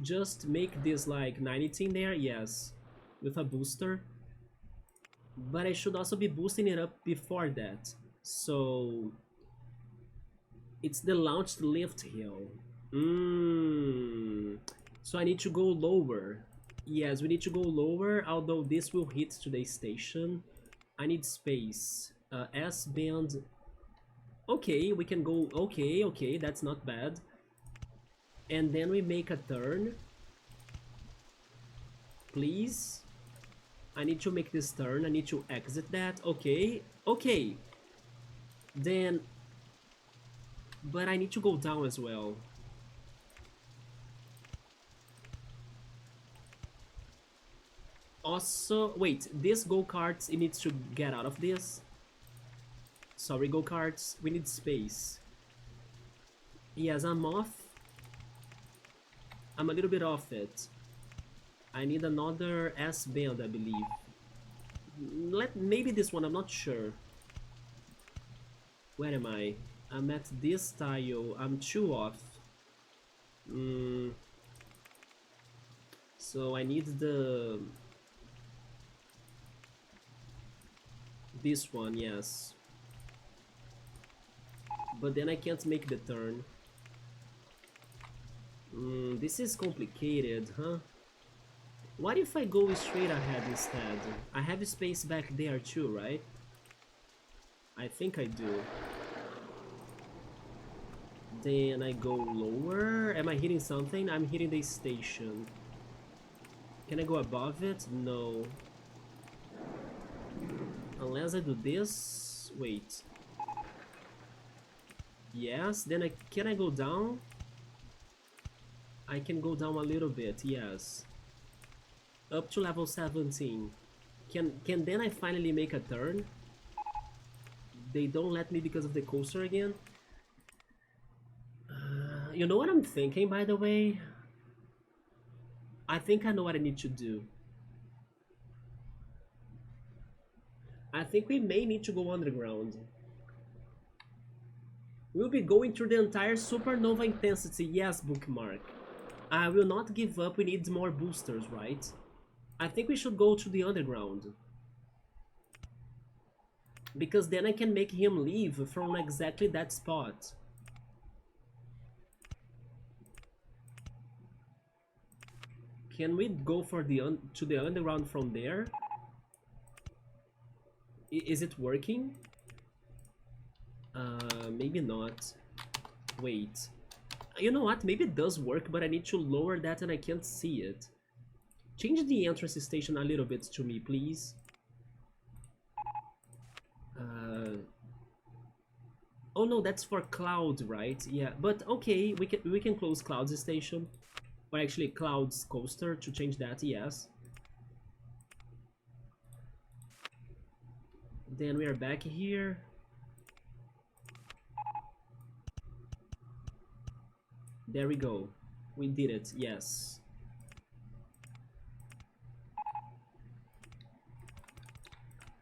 just make this like 19 there, yes, with a booster. But I should also be boosting it up before that. So it's the launched lift hill. So I need to go lower. Yes, we need to go lower, although this will hit today's station. I need space. S-band. Okay, we can go. Okay, okay, that's not bad. And then we make a turn. Please. I need to make this turn. I need to exit that. Okay, okay. Then, but I need to go down as well. Also, wait, this go-karts, it needs to get out of this. Sorry, go-karts, we need space. Yes, I'm off. I'm a little bit off it. I need another S-band, I believe. Maybe this one, I'm not sure. Where am I? I'm at this tile. I'm too off. So I need this one, yes. But then I can't make the turn. This is complicated, huh? What if I go straight ahead instead? I have space back there too, right? I think I do. Then I go lower. Am I hitting something? I'm hitting the station. Can I go above it? No. Unless I do this. Wait. Yes, then can I go down? I can go down a little bit, yes. Up to level 17. Can then I finally make a turn? They don't let me because of the coaster again? You know what I'm thinking, by the way? I think I know what I need to do. I think we may need to go underground. We'll be going through the entire supernova intensity, yes, bookmark. I will not give up, we need more boosters, right? I think we should go to the underground. Because then I can make him leave from exactly that spot. Can we go for to the underground from there? Is it working? Maybe not. Wait. You know what? Maybe it does work, but I need to lower that and I can't see it. Change the entrance station a little bit to me, please. Oh no, that's for Cloud, right? Yeah, but okay, we can close Cloud's station. Or actually Cloud's coaster to change that, yes. Then we are back here. There we go. We did it, yes.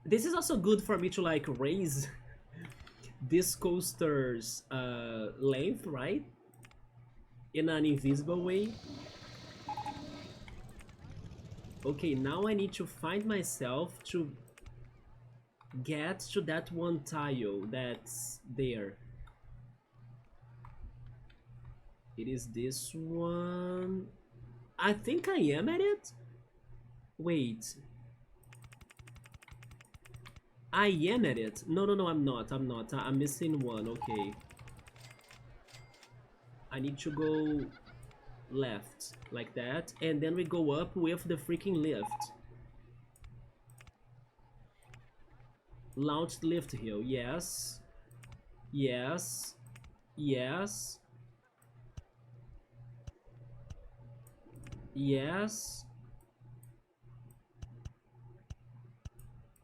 This is also good for me to like raise this coaster's length, right? In an invisible way. Okay, now I need to find myself to get to that one tile that's there. It is this one. I think I am at it. Wait. I am at it. No, no, no, I'm not. I'm not. I'm missing one. Okay. I need to go left like that. And then we go up with the freaking lift. Launched lift hill. Yes. Yes. Yes. Yes.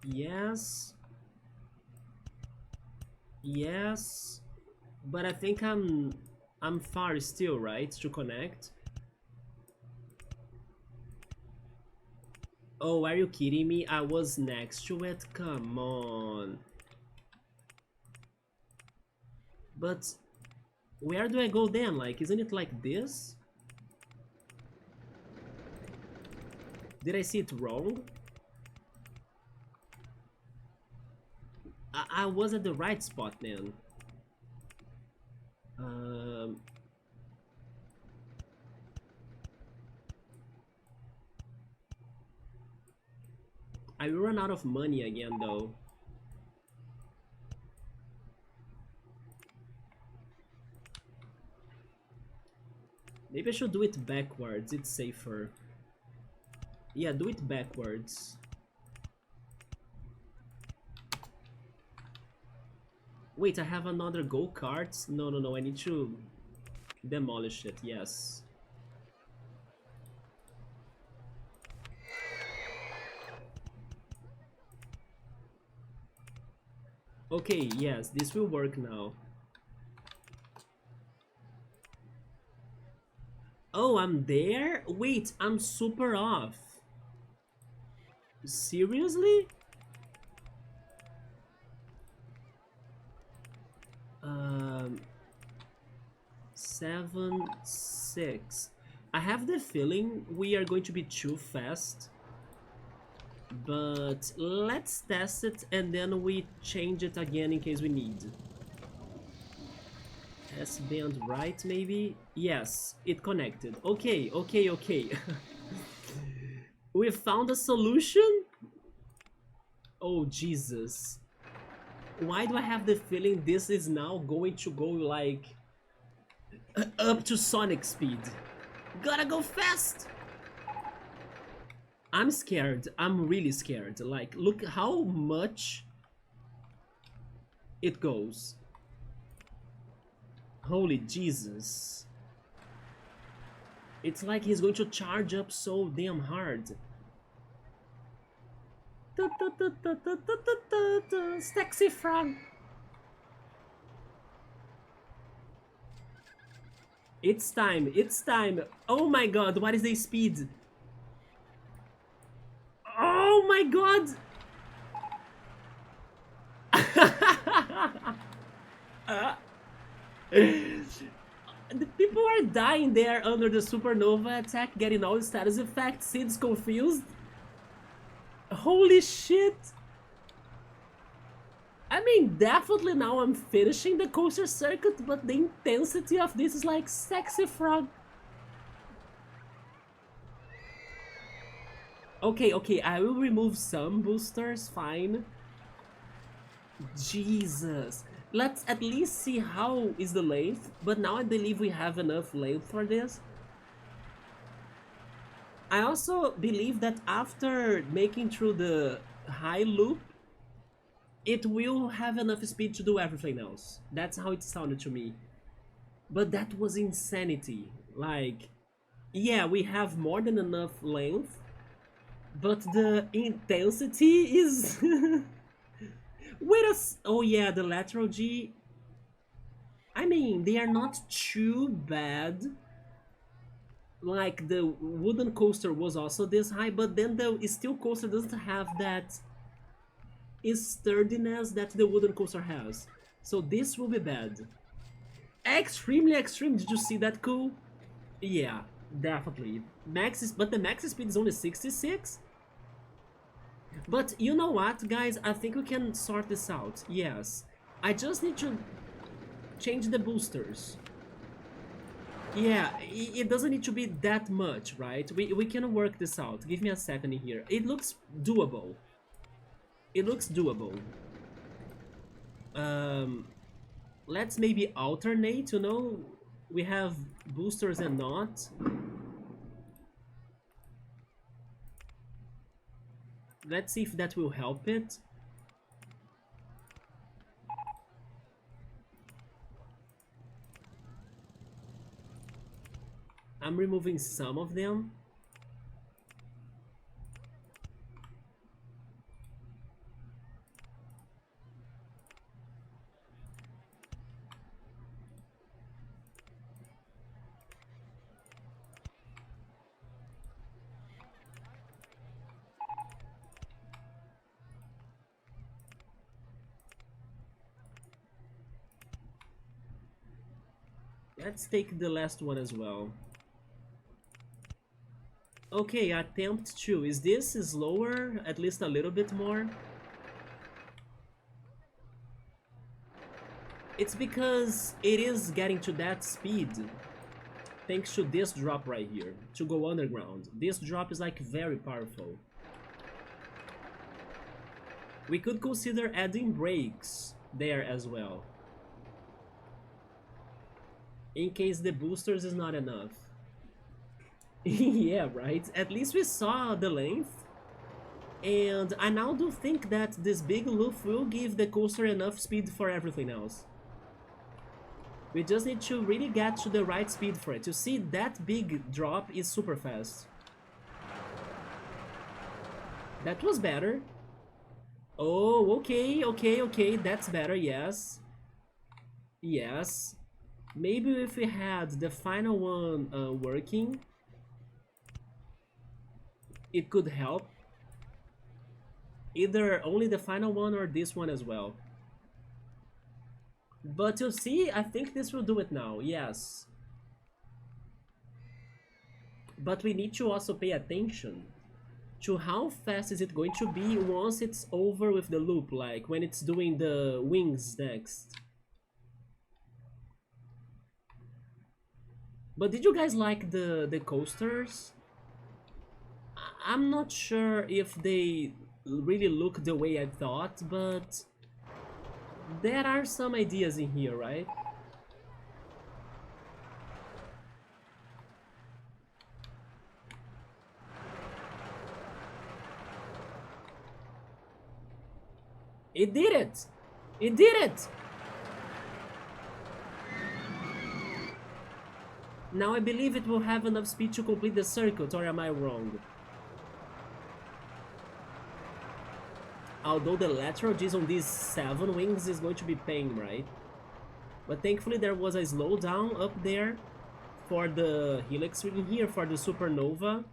Yes. Yes. But I think I'm far still, right, to connect. Oh, are you kidding me? I was next to it? Come on. But where do I go then? Like, isn't it like this? Did I see it wrong? I was at the right spot then. Um, I run out of money again though. Maybe I should do it backwards, it's safer. Yeah, do it backwards. Wait, I have another go-kart? No, no, no, I need to demolish it, yes. Okay, yes, this will work now. Oh, I'm there? Wait, I'm super off. Seriously? Um, 7, 6. I have the feeling we are going to be too fast. But let's test it and then we change it again in case we need. S-band right, maybe? Yes, it connected. Okay, okay, okay. We found a solution? Oh, Jesus. Why do I have the feeling this is now going to go like up to Sonic speed? Gotta go fast! I'm scared. I'm really scared. Like, look how much it goes. Holy Jesus. It's like he's going to charge up so damn hard. Sexy frog. It's time, it's time. Oh my god, what is the speed? Oh my god! The people are dying there under the supernova attack, getting all the status effects. Sid's confused. Holy shit! I mean, definitely now I'm finishing the coaster circuit, but the intensity of this is like sexy frog. Okay, okay, I will remove some boosters, fine. Jesus. Let's at least see how is the length, but now I believe we have enough length for this. I also believe that after making through the high loop, it will have enough speed to do everything else. That's how it sounded to me. But that was insanity. Like, yeah, we have more than enough length, but the intensity is... Wait a oh yeah, the lateral G... I mean, they are not too bad. Like, the wooden coaster was also this high, but then the steel coaster doesn't have that sturdiness that the wooden coaster has. So this will be bad. Extremely extreme, did you see that cool? Yeah, definitely. But the max speed is only 66? But you know what, guys? I think we can sort this out. Yes. I just need to change the boosters. Yeah, it doesn't need to be that much, right? We can work this out. Give me a second here. It looks doable. It looks doable. Let's maybe alternate, you know? We have boosters and not. Let's see if that will help it. I'm removing some of them. Let's take the last one as well. Okay, attempt 2. Is this slower? At least a little bit more? It's because it is getting to that speed thanks to this drop right here, to go underground. This drop is like very powerful. We could consider adding brakes there as well, in case the boosters is not enough. Yeah, right? At least we saw the length. And I now do think that this big loop will give the coaster enough speed for everything else. We just need to really get to the right speed for it. You see, that big drop is super fast. That was better. Oh, okay, that's better, yes. Yes. Maybe if we had the final one working, it could help. Either only the final one or this one as well. But you see, I think this will do it now, yes. But we need to also pay attention to how fast is it going to be once it's over with the loop, like when it's doing the wings next. But did you guys like the coasters? I'm not sure if they really look the way I thought, but there are some ideas in here, right? It did it! It did it! Now I believe it will have enough speed to complete the circuit, or am I wrong? Although the lateral G's on these 7 wings is going to be pain, right? But thankfully there was a slowdown up there for the helix in here, for the supernova.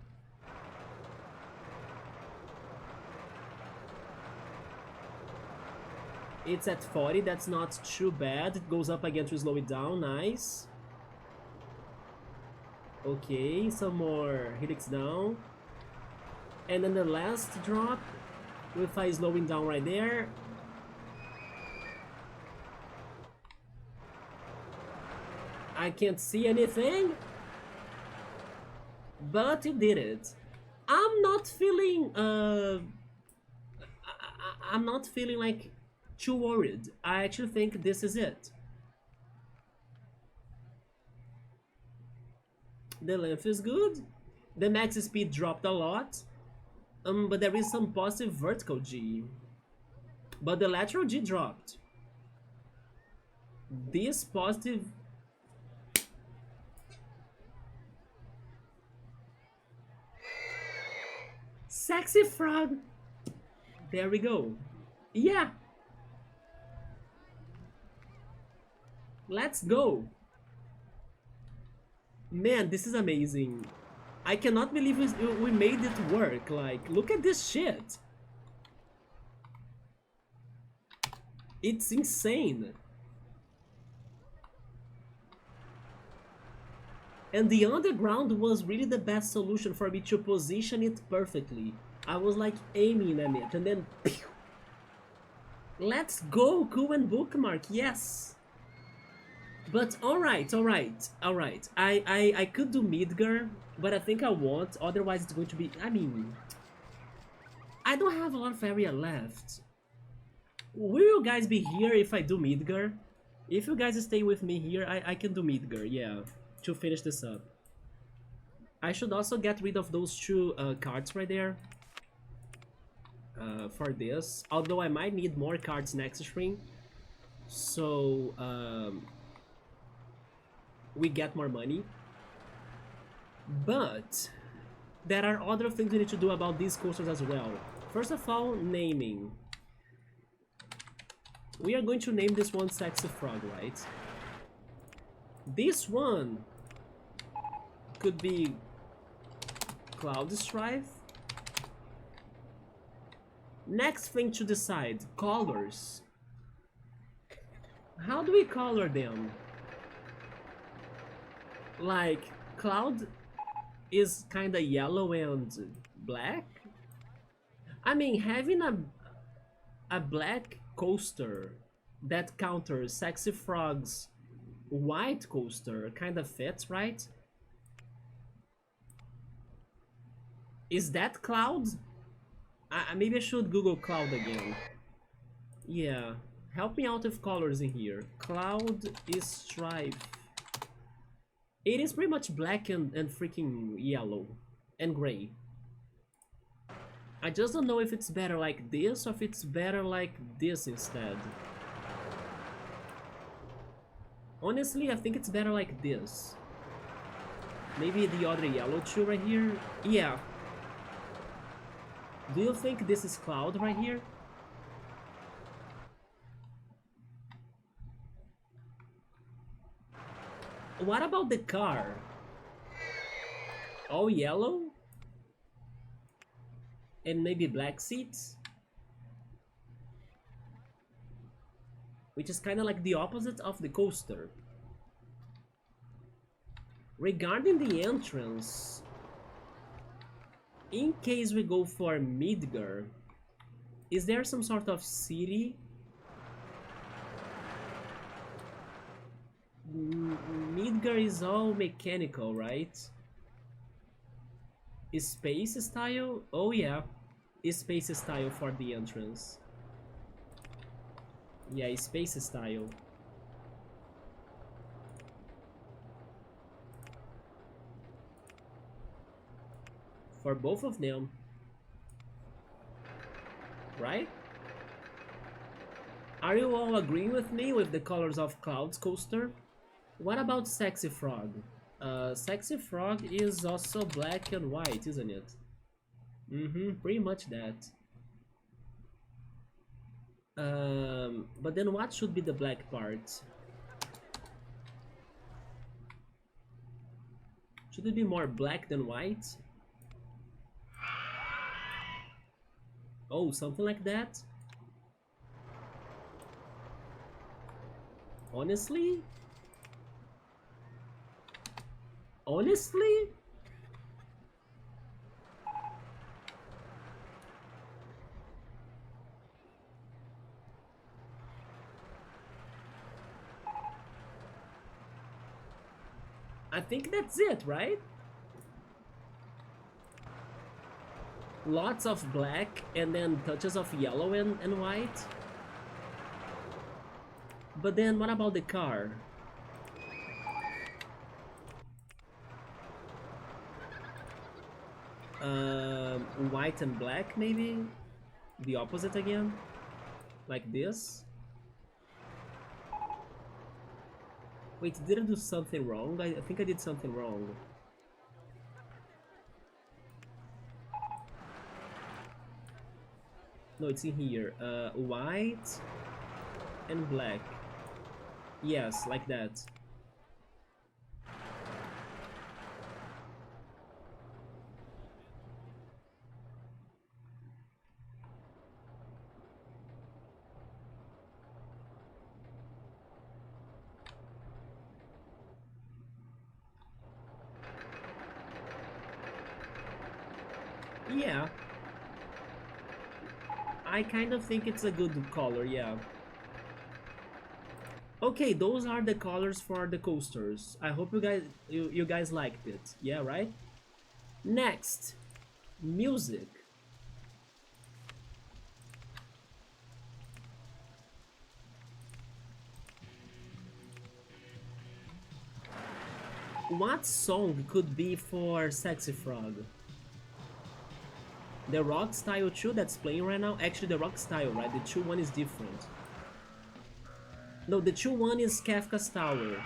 It's at 40, that's not too bad. It goes up again to slow it down, nice. Okay, some more helix down. And then the last drop, with a slowing down right there. I can't see anything, but it did it. I'm not feeling, I'm not feeling like too worried. I actually think this is it. The length is good. The max speed dropped a lot. But there is some positive vertical G. But the lateral G dropped. This positive... Sexy frog! There we go. Yeah! Let's go! Man, this is amazing. I cannot believe we made it work. Like, look at this shit. It's insane. And the underground was really the best solution for me to position it perfectly. I was like aiming at it and then pew! Let's go, cool and bookmark, yes. But alright. I could do Midgar, but I think I won't, otherwise it's going to be... I mean... I don't have a lot of area left. Will you guys be here if I do Midgar? If you guys stay with me here, I can do Midgar, yeah, to finish this up. I should also get rid of those 2 cards right there. For this, although I might need more cards next stream. So, we get more money. But there are other things we need to do about these coasters as well. First of all, naming. We are going to name this one Sexy Frog, right? This one could be Cloud Strife. Next thing to decide, colors. How do we color them? Like, Cloud is kinda yellow and black? I mean, having a black coaster that counters Sexy Frog's white coaster kinda fits, right? Is that Cloud? Maybe I should Google Cloud again. Yeah, help me out with colors in here. Cloud is stripe. It is pretty much black and freaking yellow and gray. I just don't know if it's better like this or if it's better like this instead. Honestly, I think it's better like this. Maybe the other yellow too right here? Yeah. Do you think this is Cloud right here? What about the car? All yellow? And maybe black seats? Which is kind of like the opposite of the coaster. Regarding the entrance, in case we go for Midgar, is there some sort of city? Midgar is all mechanical, right? Is space style? Oh yeah, is space style for the entrance. Yeah, space style. For both of them. Right? Are you all agreeing with me with the colors of Cloud's coaster? What about Sexy Frog? Sexy Frog is also black and white, isn't it? Pretty much that. But then what should be the black part? Should it be more black than white? Oh, something like that? Honestly? Honestly? I think that's it, right? Lots of black and then touches of yellow and white. But then what about the car? White and black maybe? The opposite again? Like this? Wait, did I do something wrong? I think I did something wrong. No, it's in here. White and black. Yes, like that. Yeah. I kind of think it's a good color, yeah. Okay, those are the colors for the coasters. I hope you guys liked it. Yeah, right? Next, music. What song could be for Sexy Frog? The rock style 2 that's playing right now? Actually, the rock style, right? The 2-1 is different. No, the 2-1 is Kafka's Tower.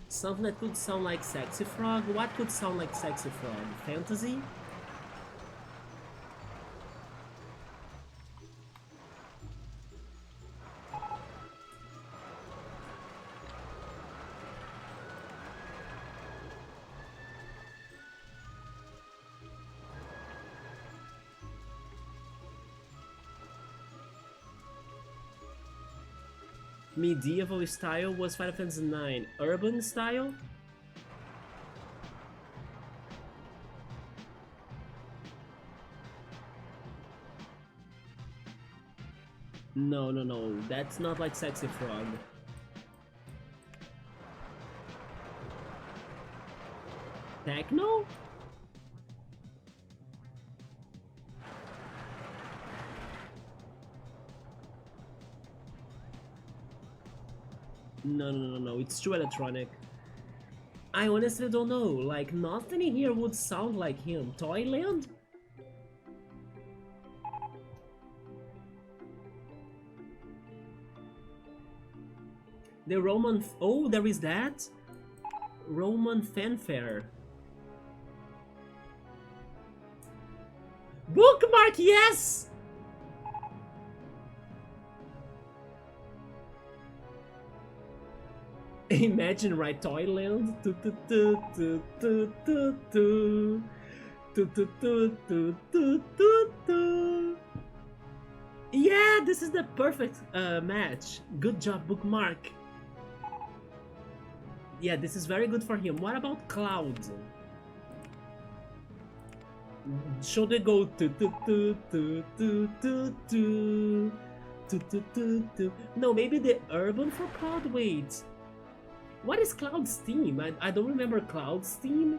Something that could sound like Sexy Frog? What could sound like Sexy Frog? Fantasy? Medieval style was Final Fantasy IX. Urban style? No, no, no. That's not like Sexy Frog. Techno? No, no, no, no. It's too electronic. I honestly don't know. Like, nothing in here would sound like him. Toyland? The Roman... Oh, there is that? Roman fanfare. Bookmark, yes! Imagine, right? Toyland. Yeah, this is the perfect match. Good job, Bookmark. Yeah, this is very good for him. What about Cloud? Should they go No, maybe the urban for Cloud. Wait, what is Cloud's theme? I don't remember Cloud's theme.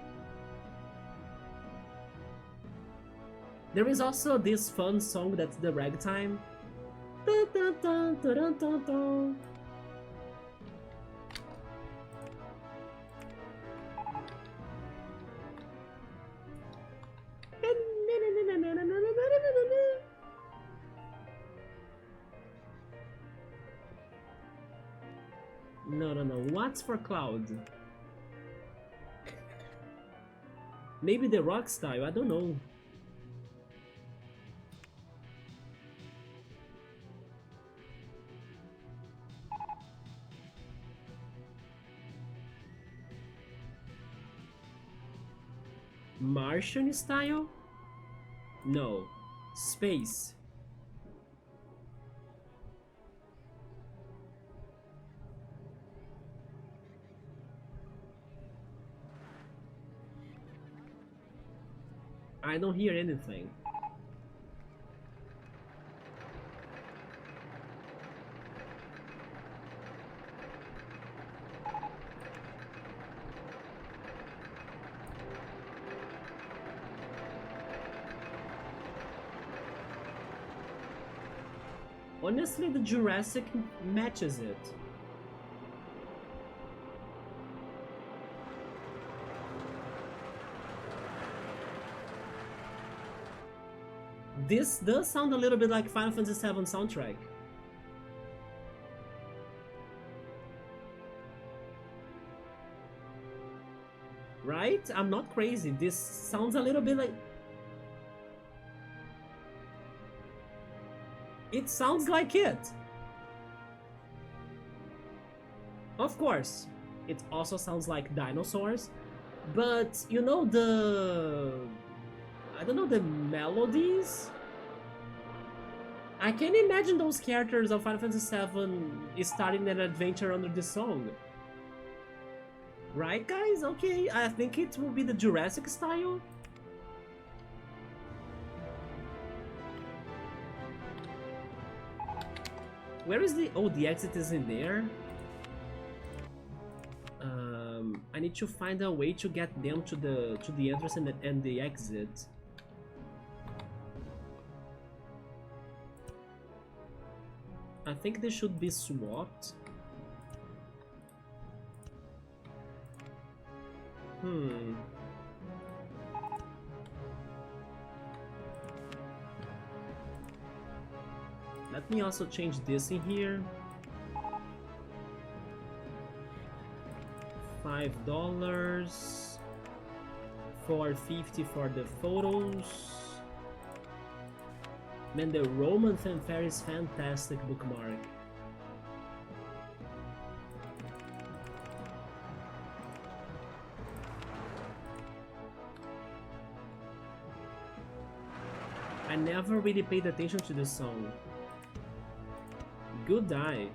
There is also this fun song that's the ragtime. No, no, no. What's for Cloud? Maybe the rock style, I don't know. Martian style? No. Space. I don't hear anything. Honestly, the Jurassic matches it. This does sound a little bit like Final Fantasy VII soundtrack. Right? I'm not crazy. This sounds a little bit like... It sounds like it. Of course, it also sounds like dinosaurs, but you know I don't know, the melodies? I can imagine those characters of Final Fantasy VII starting an adventure under this song. Right, guys? Okay, I think it will be the Jurassic style. Where is the... Oh, the exit is in there. I need to find a way to get them to the entrance and the exit. I think they should be swapped. Let me also change this in here. $5, $4.50 for the photos. Man, the Roman fanfare is fantastic, Bookmark. I never really paid attention to this song. Good eye.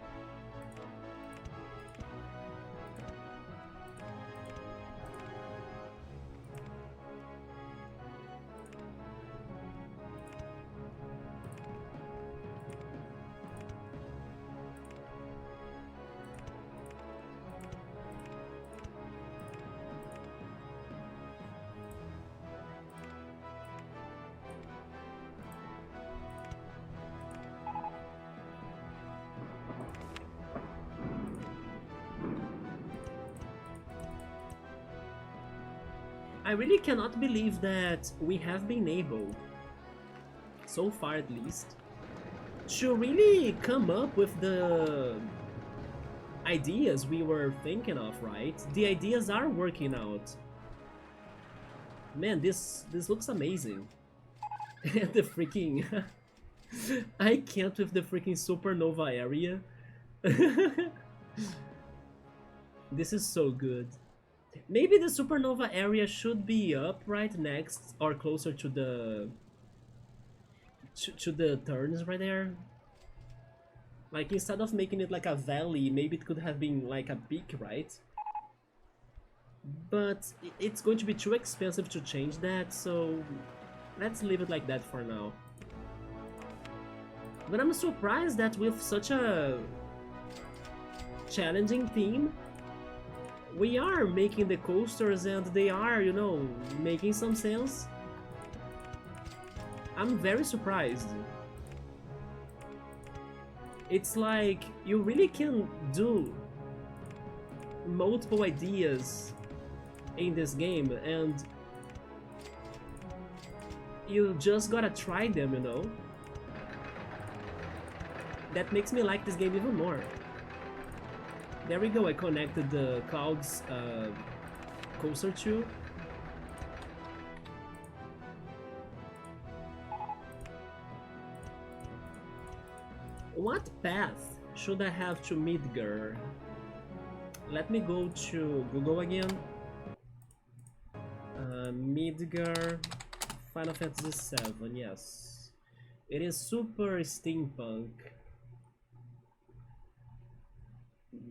I really cannot believe that we have been able, so far at least, to really come up with the ideas we were thinking of, right? The ideas are working out. Man, this looks amazing. And the freaking... I can't with the freaking supernova area. This is so good. Maybe the supernova area should be up right next or closer to the turns right there. Like, instead of making it like a valley, maybe it could have been like a peak, right? But it's going to be too expensive to change that, so let's leave it like that for now. But I'm surprised that with such a challenging theme, we are making the coasters and they are, you know, making some sense. I'm very surprised. It's like you really can do multiple ideas in this game and you just gotta try them, you know? That makes me like this game even more. There we go, I connected the Clouds coaster too. What path should I have to Midgar? Let me go to Google again. Midgar, Final Fantasy VII, yes. It is super steampunk.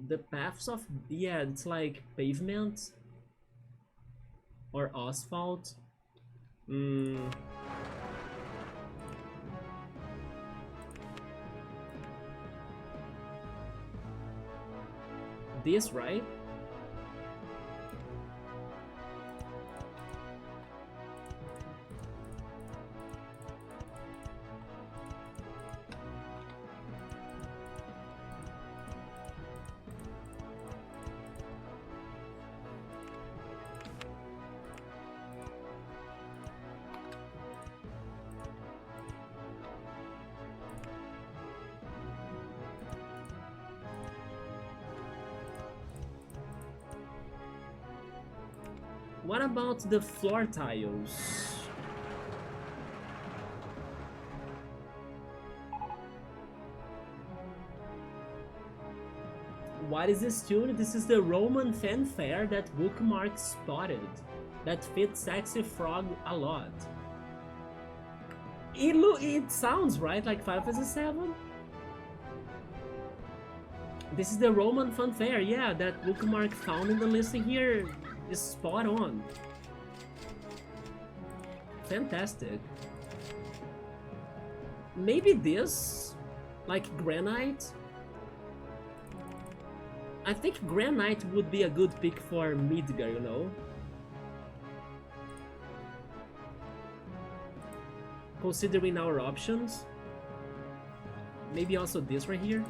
The paths of... yeah, it's like pavement or asphalt. This, right? What about the floor tiles? What is this tune? This is the Roman fanfare that Bookmark spotted. That fits Sexy Frog a lot. It sounds right like Final Fantasy VII. This is the Roman fanfare, yeah, that Bookmark found in the listing here. Is spot on. Fantastic. Maybe this, like granite. I think granite would be a good pick for Midgar, you know? Considering our options. Maybe also this right here.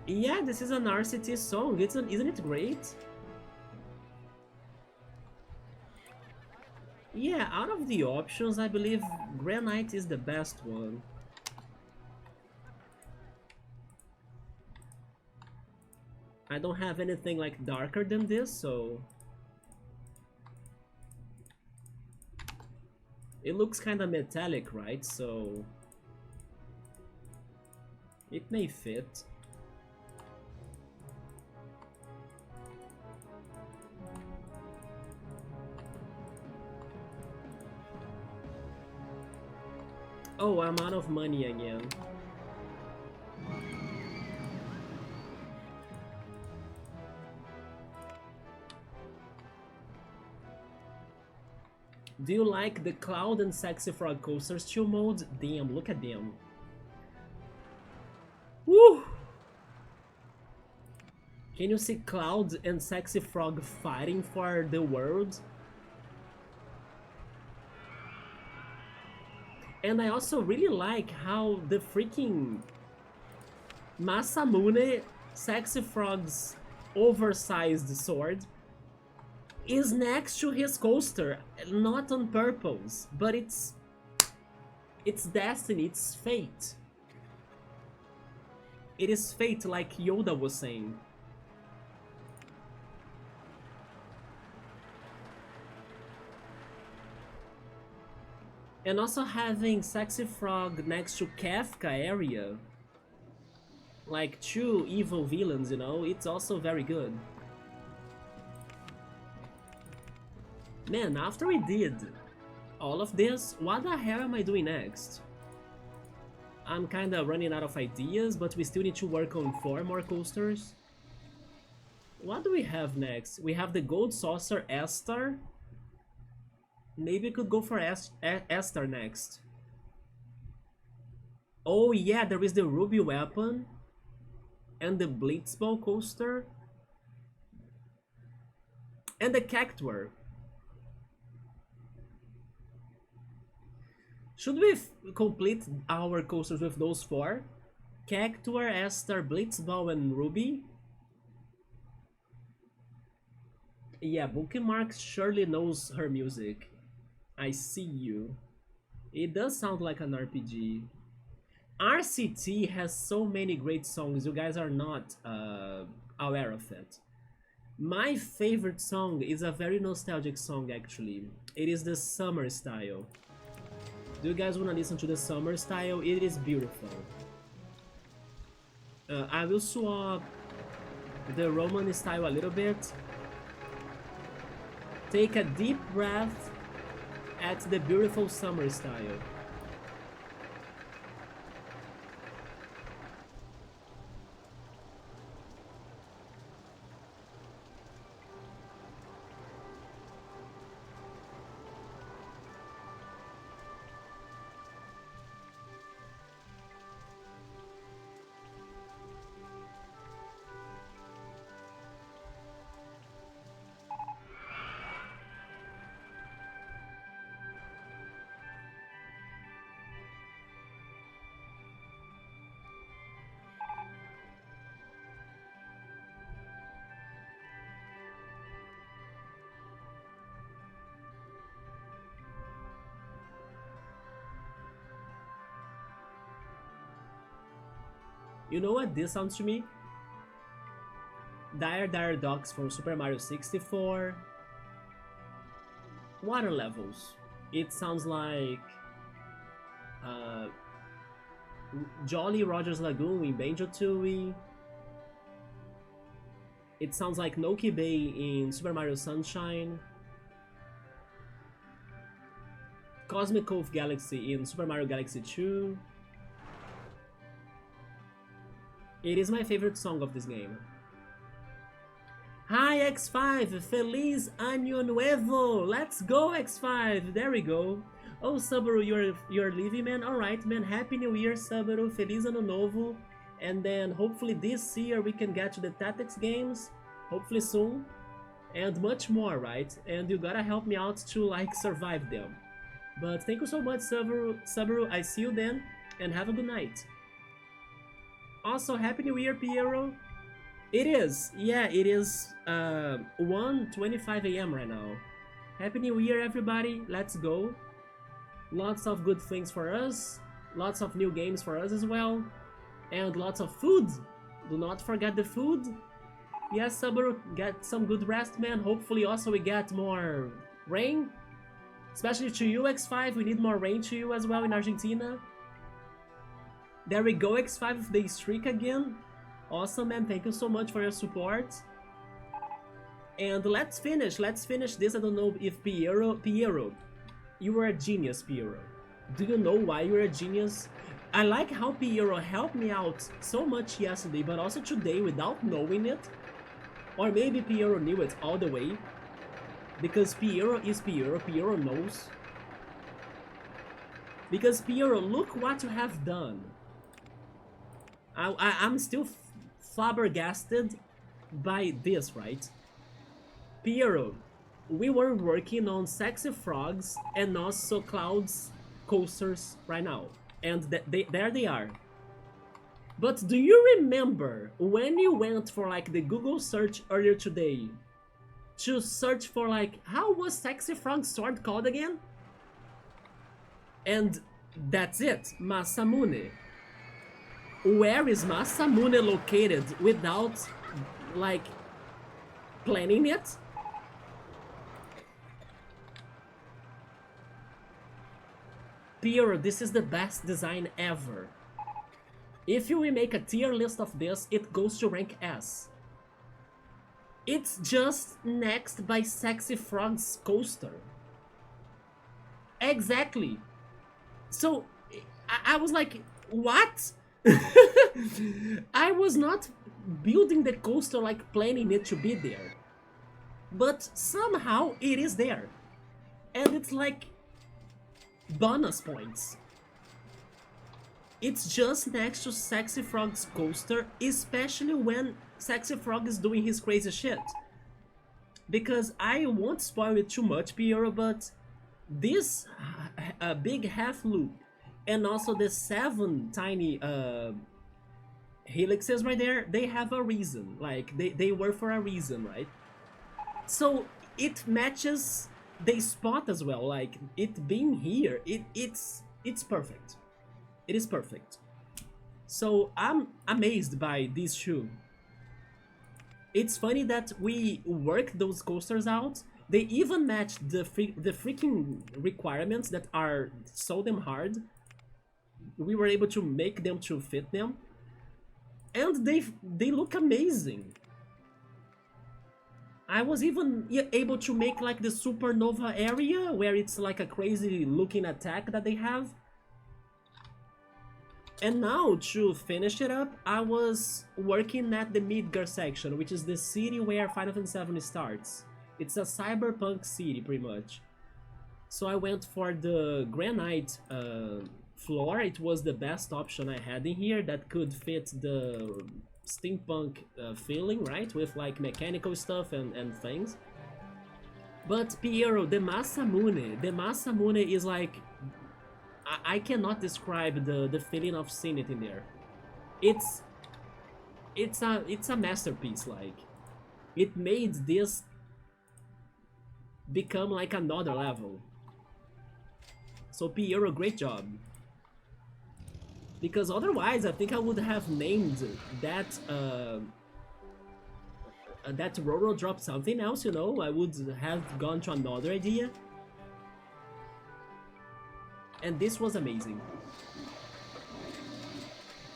Yeah, this is an RCT song, isn't it great? Yeah, out of the options, I believe Granite is the best one. I don't have anything like darker than this, so... It looks kinda metallic, right? So... It may fit. Oh, I'm out of money again. Do you like the Cloud and Sexy Frog coasters chill mode? Damn, look at them. Woo! Can you see Cloud and Sexy Frog fighting for the world? And I also really like how the freaking Masamune Sexy Frog's oversized sword is next to his coaster, not on purpose, but it's destiny, it's fate. It is fate, like Yoda was saying. And also having Sexy Frog next to Kafka area, like two evil villains, you know, it's also very good. Man, after we did all of this, what the hell am I doing next? I'm kinda running out of ideas, but we still need to work on 4 more coasters. What do we have next? We have the Gold Saucer S-Star. Maybe we could go for S-Star next. Oh yeah, there is the Ruby Weapon and the Blitzball coaster and the Cactuar. Should we complete our coasters with those 4? Cactuar, S-Star, Blitzball, and Ruby? Yeah, Bookmark surely knows her music. I see you. It does sound like an RPG. RCT has so many great songs, you guys are not aware of it. My favorite song is a very nostalgic song actually. It is the Summer Style. Do you guys want to listen to the Summer Style? It is beautiful. I will swap the Roman style a little bit. Take a deep breath at the beautiful Summer Style. You know what this sounds to me? Dire Dire Docks from Super Mario 64. Water levels. It sounds like Jolly Roger's Lagoon in Banjo-Tooie. It sounds like Noki Bay in Super Mario Sunshine. Cosmic Cove Galaxy in Super Mario Galaxy 2. It is my favorite song of this game. Hi X5, Feliz Año Nuevo! Let's go X5, there we go. Oh Subaru, you're leaving man? Alright man, Happy New Year Subaru, Feliz Ano Novo. And then hopefully this year we can get to the Tactics games, hopefully soon. And much more, right? And you gotta help me out to like survive them. But thank you so much Subaru, I see you then, and have a good night. Also, Happy New Year, Piero. It is, yeah, it is 1:25 AM right now. Happy New Year, everybody. Let's go. Lots of good things for us. Lots of new games for us as well. And lots of food. Do not forget the food. Yes, Subaru, get some good rest, man. Hopefully also we get more rain. Especially to you, X5. We need more rain to you as well in Argentina. There we go, X5 with the streak again. Awesome, man. Thank you so much for your support. And let's finish this. I don't know if Piero, you were a genius, Piero. Do you know why you're a genius? I like how Piero helped me out so much yesterday, but also today without knowing it. Or maybe Piero knew it all the way. Because Piero is Piero, Piero knows. Because Piero, look what you have done. I'm still flabbergasted by this, right? Piero, we were working on Sexy Frogs and also Cloud's coasters right now. And there they are. But do you remember when you went for like the Google search earlier today to search for like, how was Sexy Frog's sword called again? And that's it, Masamune. Where is Masamune located without like planning it? Pure, this is the best design ever. If you will make a tier list of this, it goes to rank S. It's just next by Sexy Frog's coaster. Exactly. So I was like, what? I was not building the coaster like planning it to be there. But somehow it is there. And it's like bonus points. It's just next to Sexy Frog's coaster, especially when Sexy Frog is doing his crazy shit. Because I won't spoil it too much, Piero, but this big half loop and also the 7 tiny helixes right there, they have a reason. Like, they were for a reason, right? So it matches the spot as well. Like, it being here, it's perfect. It is perfect. So I'm amazed by these two. It's funny that we worked those coasters out. They even matched the freaking requirements that are so damn hard. We were able to make them to fit them. And they look amazing. I was even able to make like the supernova area where it's like a crazy looking attack that they have. And now, to finish it up, I was working at the Midgar section, which is the city where Final Fantasy VII starts. It's a cyberpunk city, pretty much. So I went for the granite floor. It was the best option I had in here that could fit the steampunk feeling, right? With like mechanical stuff and things. But Piero, the Masamune is like... I cannot describe the feeling of seeing it in there. It's a masterpiece. Like, it made this become like another level. So Piero, great job. Because otherwise, I think I would have named that that Roro drop something else. You know, I would have gone to another idea. And this was amazing.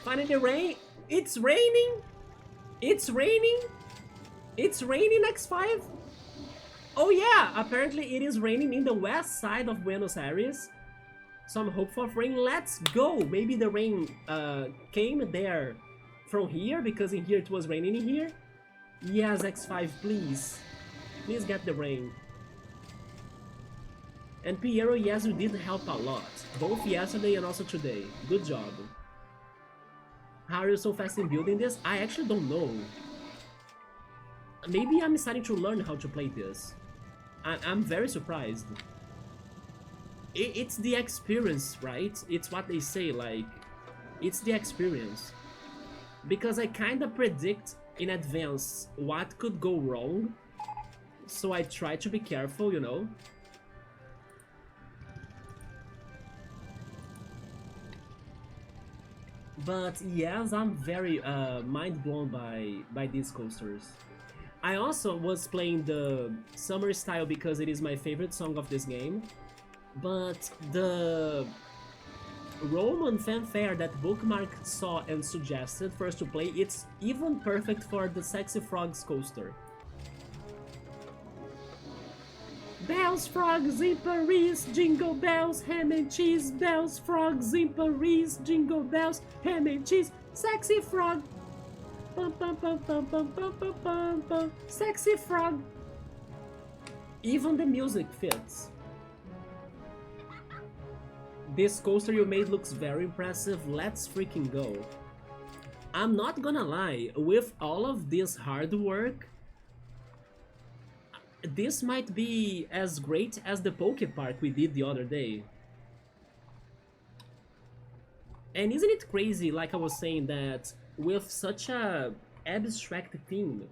Finally rain. It's raining. It's raining. It's raining X5. Oh yeah, apparently it is raining in the west side of Buenos Aires. So I'm hopeful of rain. Let's go. Maybe the rain came there from here, because in here it was raining in here. Yes, X5, please. Please get the rain. And Piero, yes, you did help a lot. Both yesterday and also today. Good job. How are you so fast in building this? I actually don't know. Maybe I'm starting to learn how to play this. I'm very surprised. It's the experience, right? It's what they say, like... It's the experience. Because I kinda predict in advance what could go wrong. So I try to be careful, you know? But yes, I'm very mind blown by these coasters. I also was playing the Summer Style because it is my favorite song of this game. But the Roman fanfare that Bookmark saw and suggested for us to play, it's even perfect for the Sexy Frogs coaster. Bells, frogs in Paris, jingle bells, ham and cheese. Bells, frogs in Paris, jingle bells, ham and cheese. Sexy frog. Bum, bum, bum, bum, bum, bum, bum, bum, bum. Sexy frog. Even the music fits. This coaster you made looks very impressive. Let's freaking go. I'm not gonna lie, with all of this hard work, this might be as great as the Poke Park we did the other day. And isn't it crazy, like I was saying, that with such a abstract theme,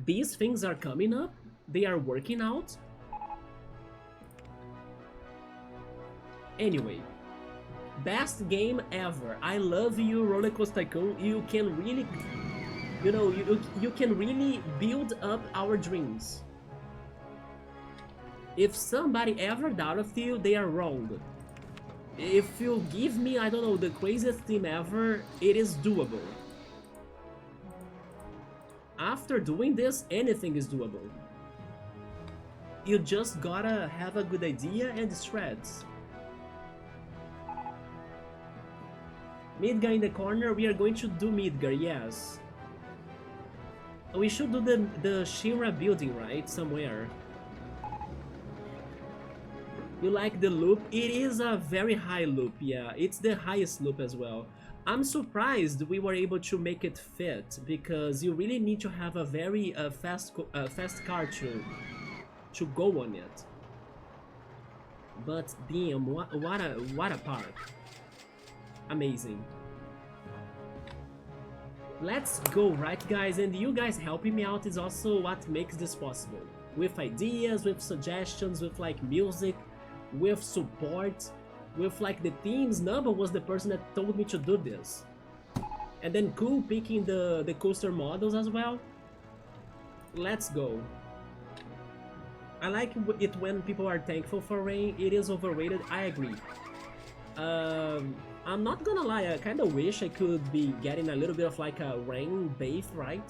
these things are coming up, they are working out. Anyway, best game ever. I love you, RollerCoaster Tycoon. You can really, you can really build up our dreams. If somebody ever doubted you, they are wrong. If you give me, I don't know, the craziest theme ever, it is doable. After doing this, anything is doable. You just gotta have a good idea and strats. Midgar in the corner, we are going to do Midgar, yes. We should do the Shira building, right? Somewhere. You like the loop? It is a very high loop, yeah. It's the highest loop as well. I'm surprised we were able to make it fit, because you really need to have a very fast car to go on it. But damn, what a park. Amazing. Let's go, right guys? And you guys helping me out is also what makes this possible. With ideas, with suggestions, with like music, with support, with like the themes. Nubba was the person that told me to do this. And then Cool picking the coaster models as well. Let's go. I like it when people are thankful for rain. It is overrated, I agree. I'm not gonna lie, I kinda wish I could be getting a little bit of like a rain bathe, right?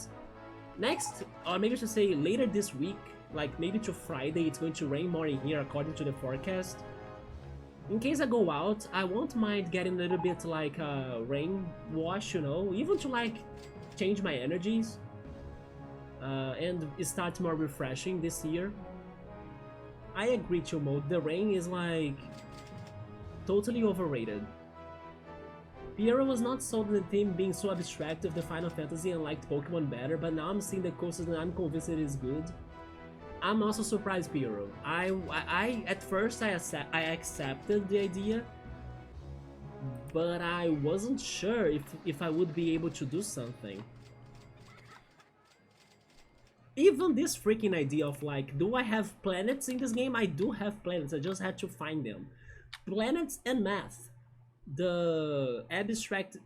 Next, or maybe I should say later this week, like maybe to Friday, it's going to rain more in here according to the forecast. In case I go out, I won't mind getting a little bit like a rain wash, you know, even to like change my energies and start more refreshing this year. I agree, Chumode, the rain is like totally overrated. Piero was not sold in the theme being so abstract of the Final Fantasy and liked Pokemon better, but now I'm seeing the coasters and I'm convinced it is good. I'm also surprised, Piero. I at first I accepted the idea, but I wasn't sure if I would be able to do something. Even this freaking idea of like, do I have planets in this game? I do have planets, I just had to find them. Planets and math. The abstract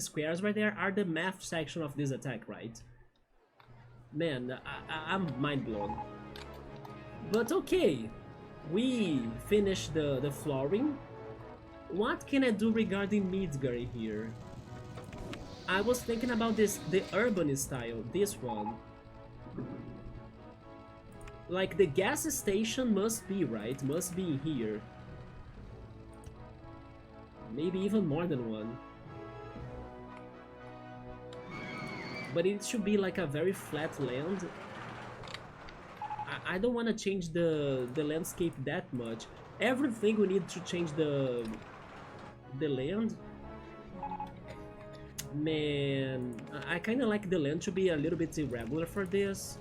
squares right there are the math section of this attack, right? Man, I'm mind blown. But okay, we finished the flooring. What can I do regarding Midgar here? I was thinking about this, the urban style, this one. Like the gas station must be, right? Must be here. Maybe even more than one. But it should be like a very flat land. I don't want to change the landscape that much. Everything we need to change the land. Man, I kind of like the land to be a little bit irregular for this.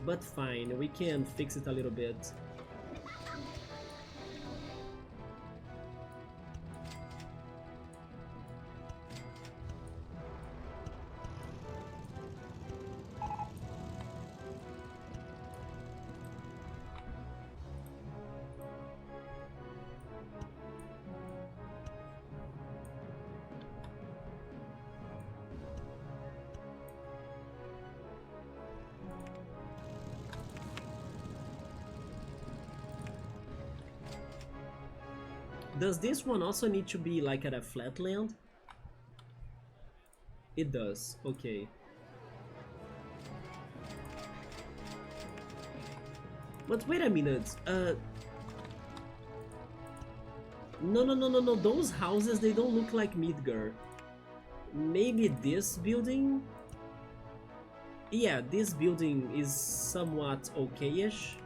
But fine, we can fix it a little bit. Does this one also need to be like at a flat land? It does, okay. But wait a minute, no, those houses, they don't look like Midgar. Maybe this building? Yeah, this building is somewhat okay-ish.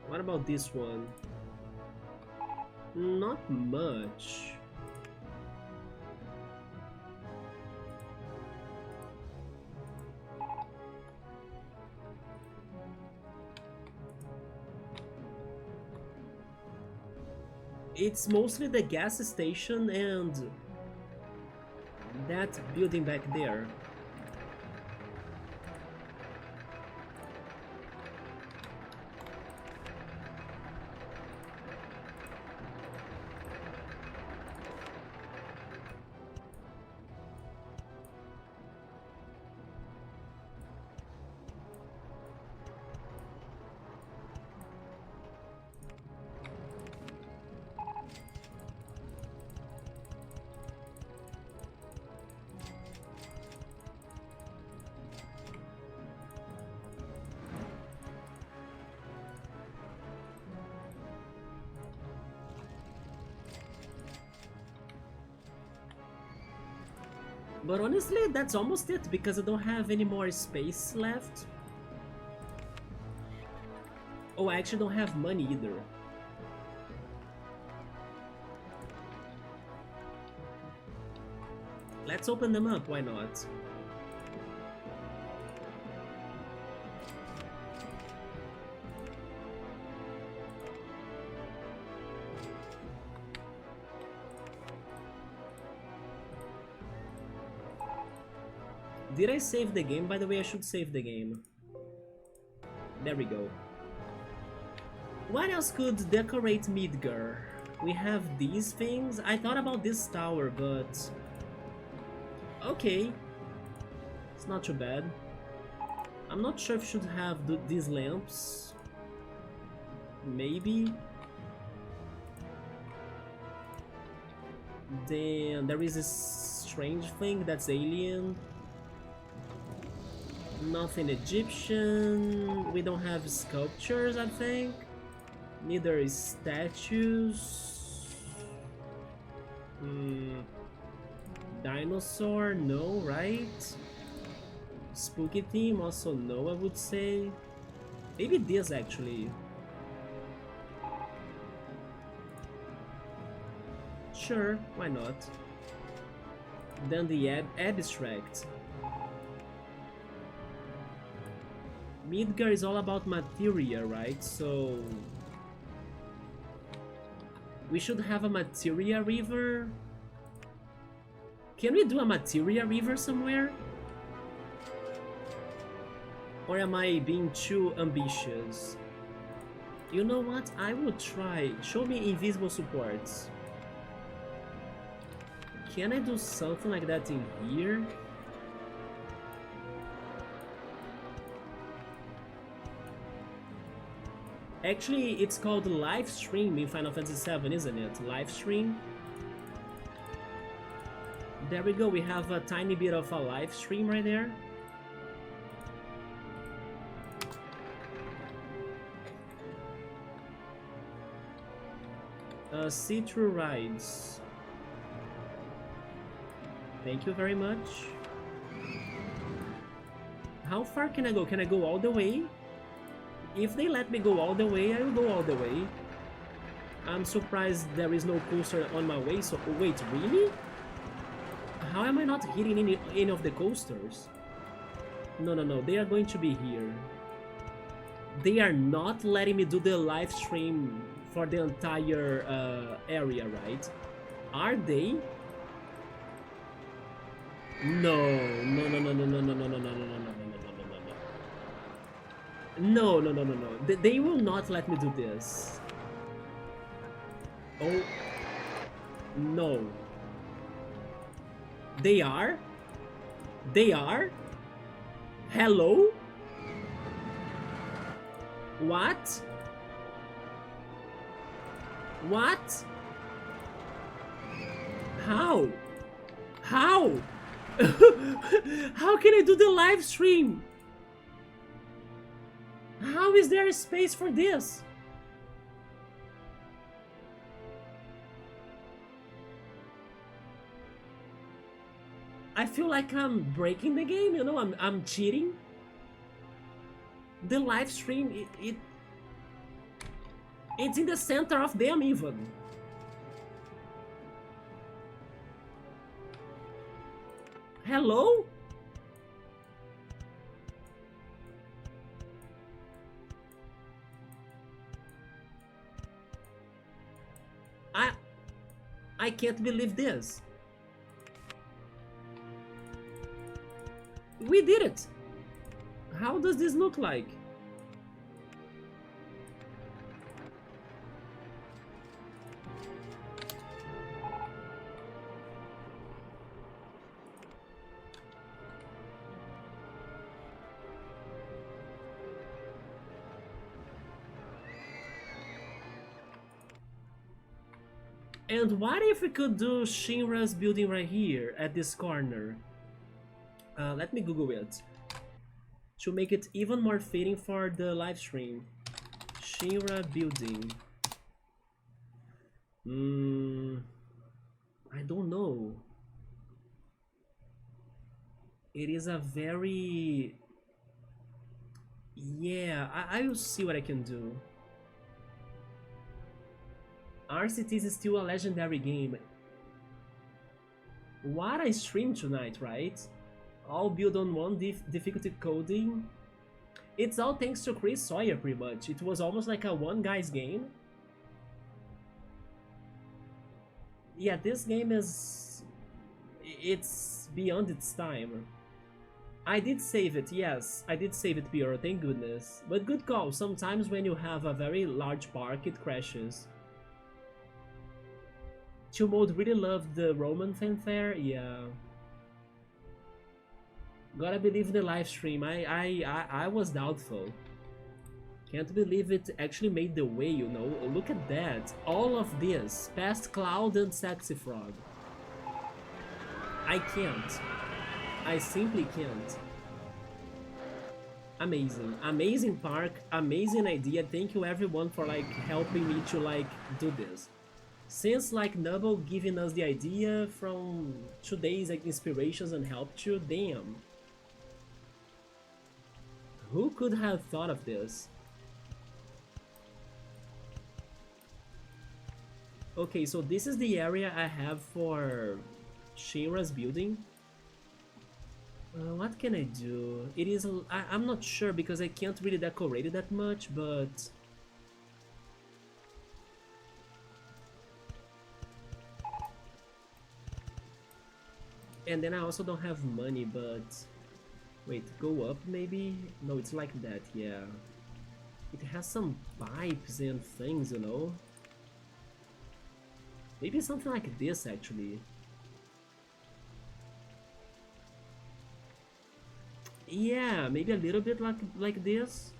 What about this one? Not much. It's mostly the gas station and that building back there. But honestly, that's almost it, because I don't have any more space left. Oh, I actually don't have money either. Let's open them up, why not? Did I save the game? By the way, I should save the game. There we go. What else could decorate Midgar? We have these things. I thought about this tower, but... okay. It's not too bad. I'm not sure if I should have these lamps. Maybe. Then there is this strange thing that's alien. Nothing Egyptian. We don't have sculptures, I think. Neither is statues. Dinosaur, no, right? Spooky theme, also no, I would say. Maybe this actually. Sure, why not? Then the abstract. Midgar is all about materia, right? So we should have a materia river. Can we do a materia river somewhere? Or am I being too ambitious? You know what? I will try. Show me invisible supports. Can I do something like that in here? Actually, it's called live stream in Final Fantasy VII, isn't it? Live stream. There we go, we have a tiny bit of a live stream right there. See-through rides. Thank you very much. How far can I go? Can I go all the way? If they let me go all the way, I will go all the way. I'm surprised there is no coaster on my way, so... oh, wait, really? How am I not hitting any of the coasters? No, no, no, they are going to be here. They are not letting me do the live stream for the entire area, right? Are they? No, no, no, no, no, no, no, no, no, no, no, no, no, no. No, no, no, no, no. They will not let me do this. Oh. No. They are? They are? Hello? What? What? How? How? How can I do the live stream? How is there a space for this? I feel like I'm breaking the game, you know, I'm cheating. The live stream, it's in the center of them even. Hello? I can't believe this. We did it! How does this look like? And what if we could do Shinra's building right here at this corner? Let me Google it to make it even more fitting for the live stream. Shinra building. I don't know. It is a very... Yeah, I will see what I can do. RCT is still a legendary game. What I streamed tonight, right? All built on one difficulty coding. It's all thanks to Chris Sawyer, pretty much. It was almost like a one guy's game. Yeah, this game is... it's beyond its time. I did save it, yes. I did save it, Piero, thank goodness. But good call, sometimes when you have a very large park, it crashes. Chill Mode really loved the Roman fanfare, yeah. Gotta believe in the live stream. I was doubtful. Can't believe it actually made the way, you know. Look at that. All of this. Past Cloud and Sexy Frog. I can't. I simply can't. Amazing. Amazing park. Amazing idea. Thank you everyone for like helping me to like do this. Since like Nubble giving us the idea from today's like inspirations and helped you, damn. Who could have thought of this? Okay, so this is the area I have for Shinra's building. What can I do? It is... I'm not sure because I can't really decorate it that much, but... And then I also don't have money, but... Wait, go up maybe? No, it's like that, yeah. It has some pipes and things, you know? Maybe something like this, actually. Yeah, maybe a little bit like this.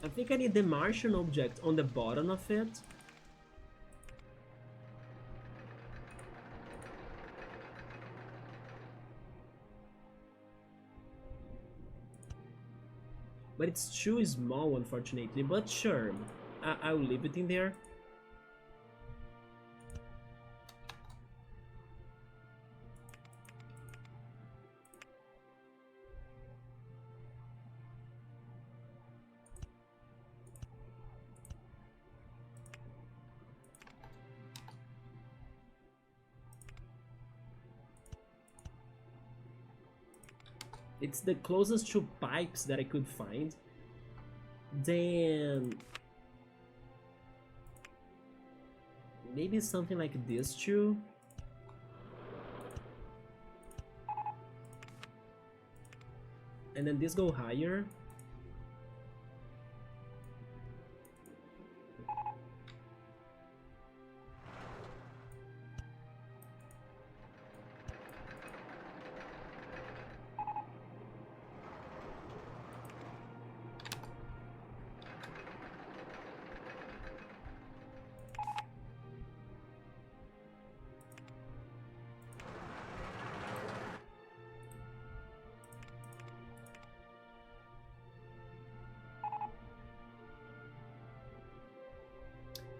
I think I need the Martian object on the bottom of it. But it's too small, unfortunately, but sure, I'll leave it in there. It's the closest to pipes that I could find. Then... maybe something like this too. And then this go higher.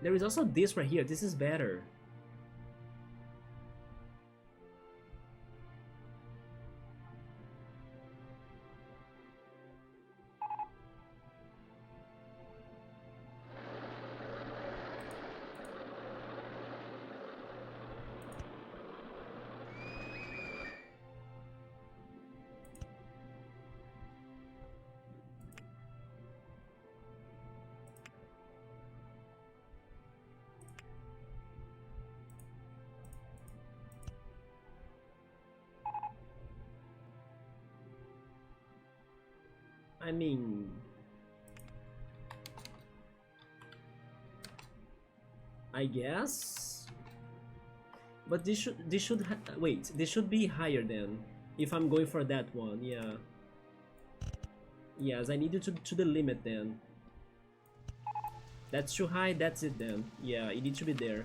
There is also this right here. This is better. I mean, I guess, but this should wait. This should be higher then. If I'm going for that one, yeah. Yes, I need you to the limit then. That's too high. That's it then. Yeah, it needs to be there.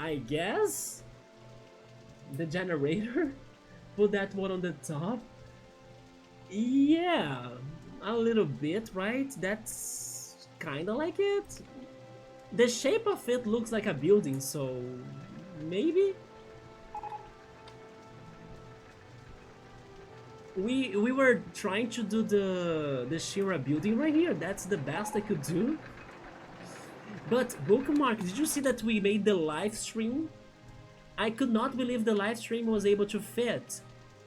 I guess the generator. Put that one on the top. Yeah, a little bit, right? That's kind of like it. The shape of it looks like a building, so maybe we were trying to do the Shira building right here. That's the best I could do. But Bookmark, did you see that we made the live stream? I could not believe the live stream was able to fit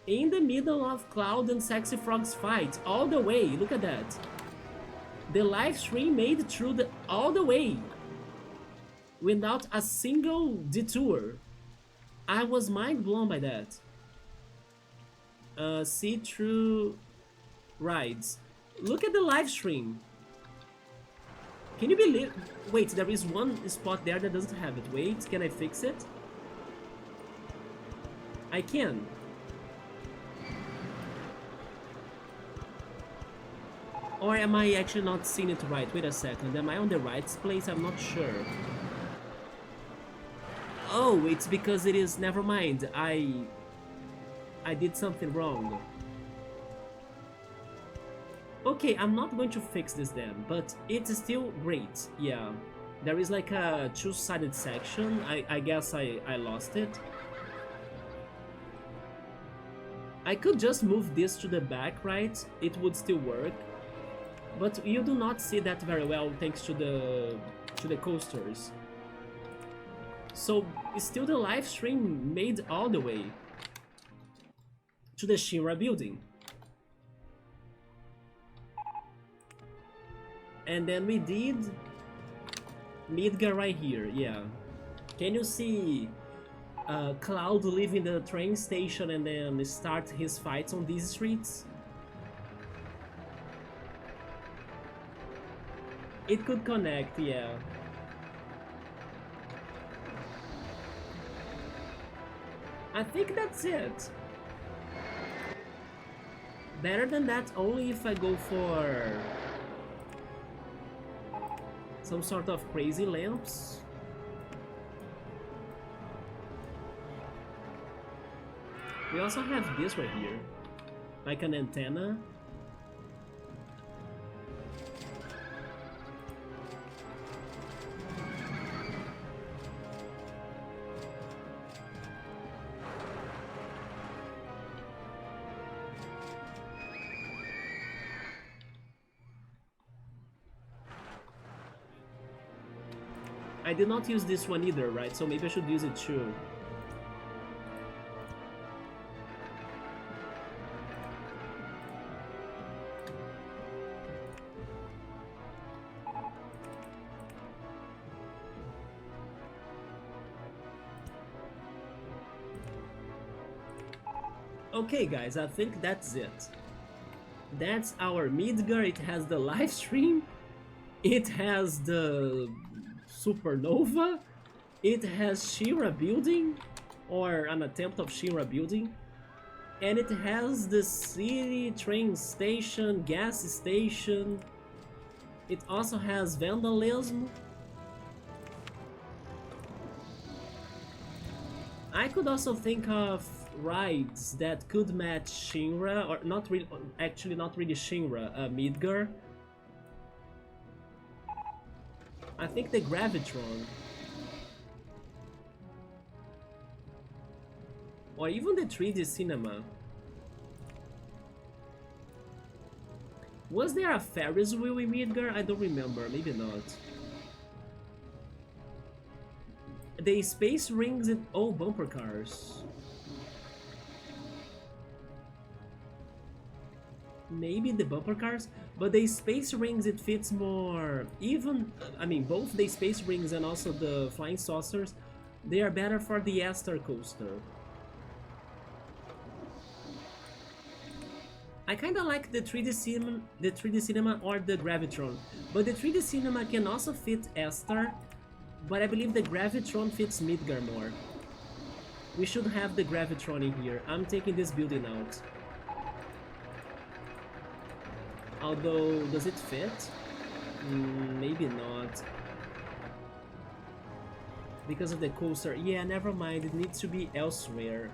in the middle of Cloud and Sexy Frog's fight all the way. Look at that. The live stream made it through all the way without a single detour. I was mind blown by that. See-through rides. Look at the live stream. Can you believe? Wait, there is one spot there that doesn't have it. Wait, can I fix it? I can. Or am I actually not seeing it right? Wait a second, am I on the right place? I'm not sure. Oh, it's because it is... Never mind, I did something wrong. Okay, I'm not going to fix this then, but it's still great, yeah. There is like a two-sided section. I guess I lost it. I could just move this to the back, right? It would still work. But you do not see that very well thanks to the coasters. So still the live stream made all the way to the Shinra building. And then we did Midgar right here, yeah. Can you see Cloud leaving the train station and then start his fights on these streets? It could connect, yeah. I think that's it. Better than that only if I go for some sort of crazy lamps. We also have this right here, like an antenna. I did not use this one either, right? So maybe I should use it too. Okay guys, I think that's it. That's our Midgar. It has the live stream. It has the supernova. It has Shira building, or an attempt of Shira building. And it has the city train station, gas station. It also has vandalism. I could also think of rides that could match Shinra, or not really, actually not really Shinra, Midgar. I think the Gravitron. Or even the 3D cinema. Was there a Ferris wheel in Midgar? I don't remember, maybe not. The space rings and oh, bumper cars. maybe the bumper cars, but the space rings it fits more even. I mean, both the space rings and also the flying saucers, they are better for the Aster coaster. I kinda like the 3D cinema or the Gravitron, but the 3D cinema can also fit Aster, but I believe the Gravitron fits Midgar more. We should have the Gravitron in here. I'm taking this building out. Although, does it fit? Maybe not. Because of the coaster. Yeah, never mind. It needs to be elsewhere.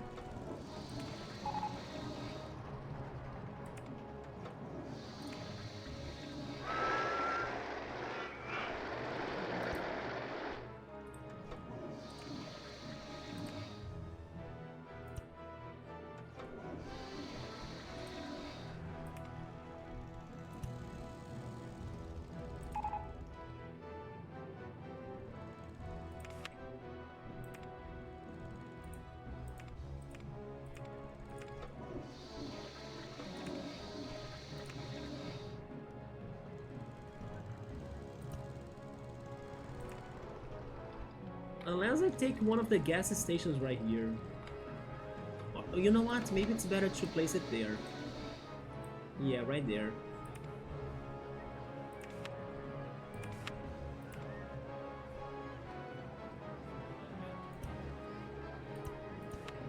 Unless I take one of the gas stations right here. You know what? Maybe it's better to place it there. Yeah, right there.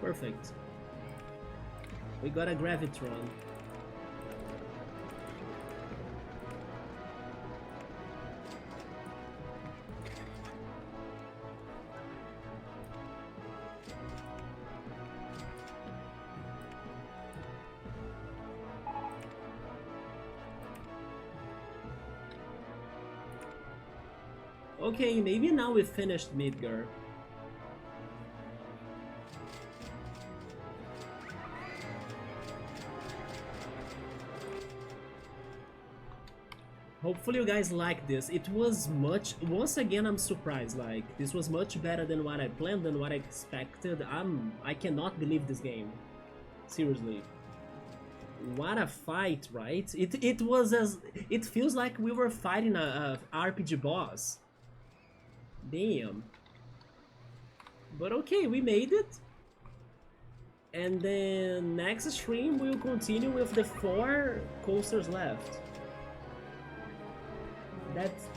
Perfect. We got a Gravitron. Okay, maybe now we finished Midgar. Hopefully you guys like this. It was much... Once again, I'm surprised. Like, this was much better than what I planned, than what I expected. I cannot believe this game. Seriously. What a fight, right? It was as... It feels like we were fighting a RPG boss. Damn. But okay, we made it. And then next stream we'll continue with the 4 coasters left.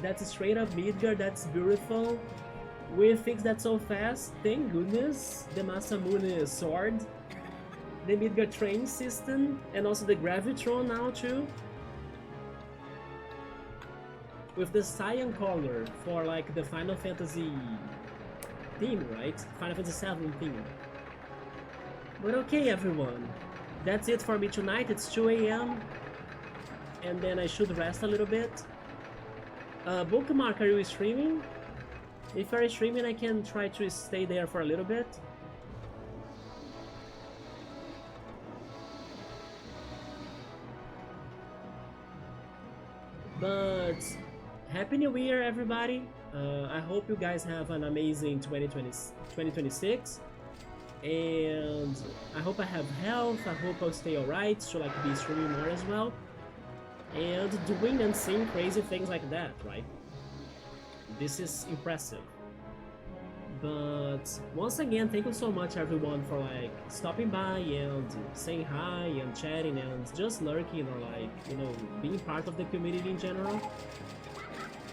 That's straight up Midgar, that's beautiful. We fixed that so fast, thank goodness. The Masamune sword, the Midgar train system, and also the Gravitron now too. With the cyan color for like the Final Fantasy theme, right? Final Fantasy VII theme. But okay everyone, that's it for me tonight. It's 2 AM and then I should rest a little bit. Bookmark, are you streaming? If you're streaming, I can try to stay there for a little bit. But Happy New Year, everybody! I hope you guys have an amazing 2026. And I hope I have health, I hope I'll stay alright to like be streaming more as well. And doing and seeing crazy things like that, right? This is impressive. But once again, thank you so much everyone for like stopping by and saying hi and chatting and just lurking or like, you know, being part of the community in general.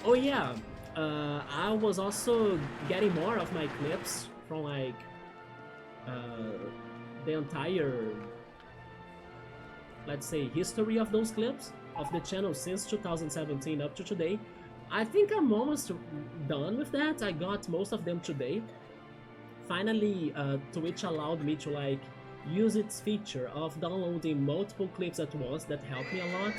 Oh yeah, I was also getting more of my clips from like the entire, let's say, history of those clips of the channel since 2017 up to today. I think I'm almost done with that. I got most of them today. Finally, Twitch allowed me to like use its feature of downloading multiple clips at once. That helped me a lot.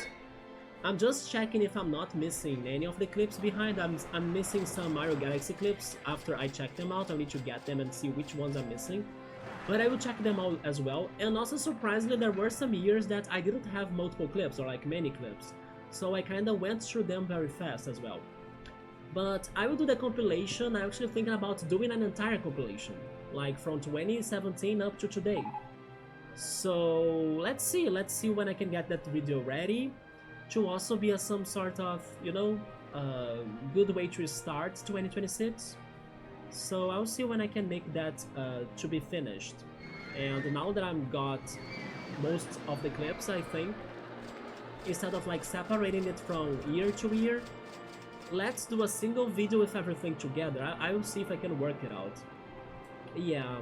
I'm just checking if I'm not missing any of the clips behind. I'm missing some Mario Galaxy clips. After I check them out, I need to get them and see which ones I'm missing. But I will check them out as well. And also surprisingly, there were some years that I didn't have multiple clips or like many clips. So I kinda went through them very fast as well. But I will do the compilation. I'm actually thinking about doing an entire compilation, like from 2017 up to today. So let's see when I can get that video ready to also be a some sort of, you know, good way to start 2026. So I'll see when I can make that to be finished. And now that I'm got most of the clips, I think, instead of like separating it from year to year, let's do a single video with everything together. I will see if I can work it out. Yeah,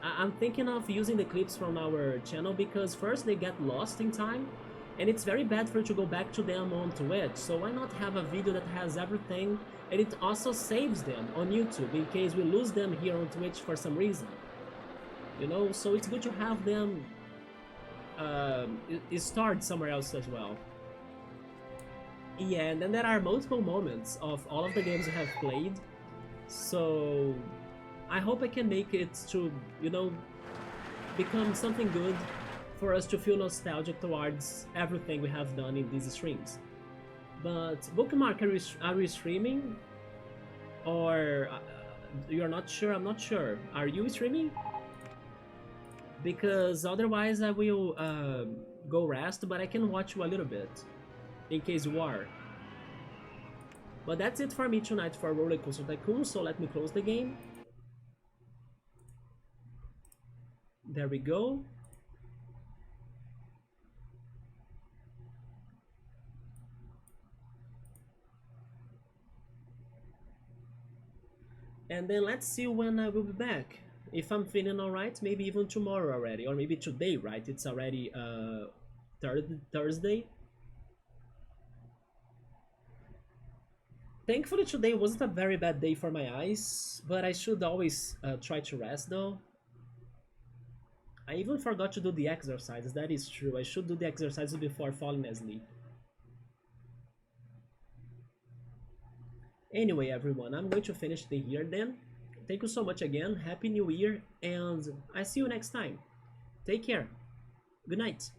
I'm thinking of using the clips from our channel because first they get lost in time, and it's very bad for you to go back to them on Twitch, so why not have a video that has everything, and it also saves them on YouTube in case we lose them here on Twitch for some reason. You know, so it's good to have them stored somewhere else as well. Yeah, and then there are multiple moments of all of the games I have played, so I hope I can make it to, you know, become something good for us to feel nostalgic towards everything we have done in these streams. But Bookmark, are we streaming? Or you're not sure? I'm not sure. Are you streaming? Because otherwise I will go rest, but I can watch you a little bit in case you are. But that's it for me tonight for RollerCoaster Tycoon, so let me close the game. There we go. And then let's see when I will be back. If I'm feeling alright, maybe even tomorrow already, or maybe today, right? It's already Thursday. Thankfully today wasn't a very bad day for my eyes, but I should always try to rest though. I even forgot to do the exercises, that is true. I should do the exercises before falling asleep. Anyway, everyone, I'm going to finish the year then. Thank you so much again, Happy New Year, and I see you next time. Take care. Good night.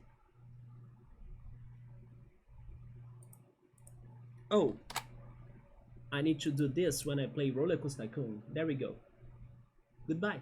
Oh, I need to do this when I play RollerCoaster Tycoon. There we go. Goodbye.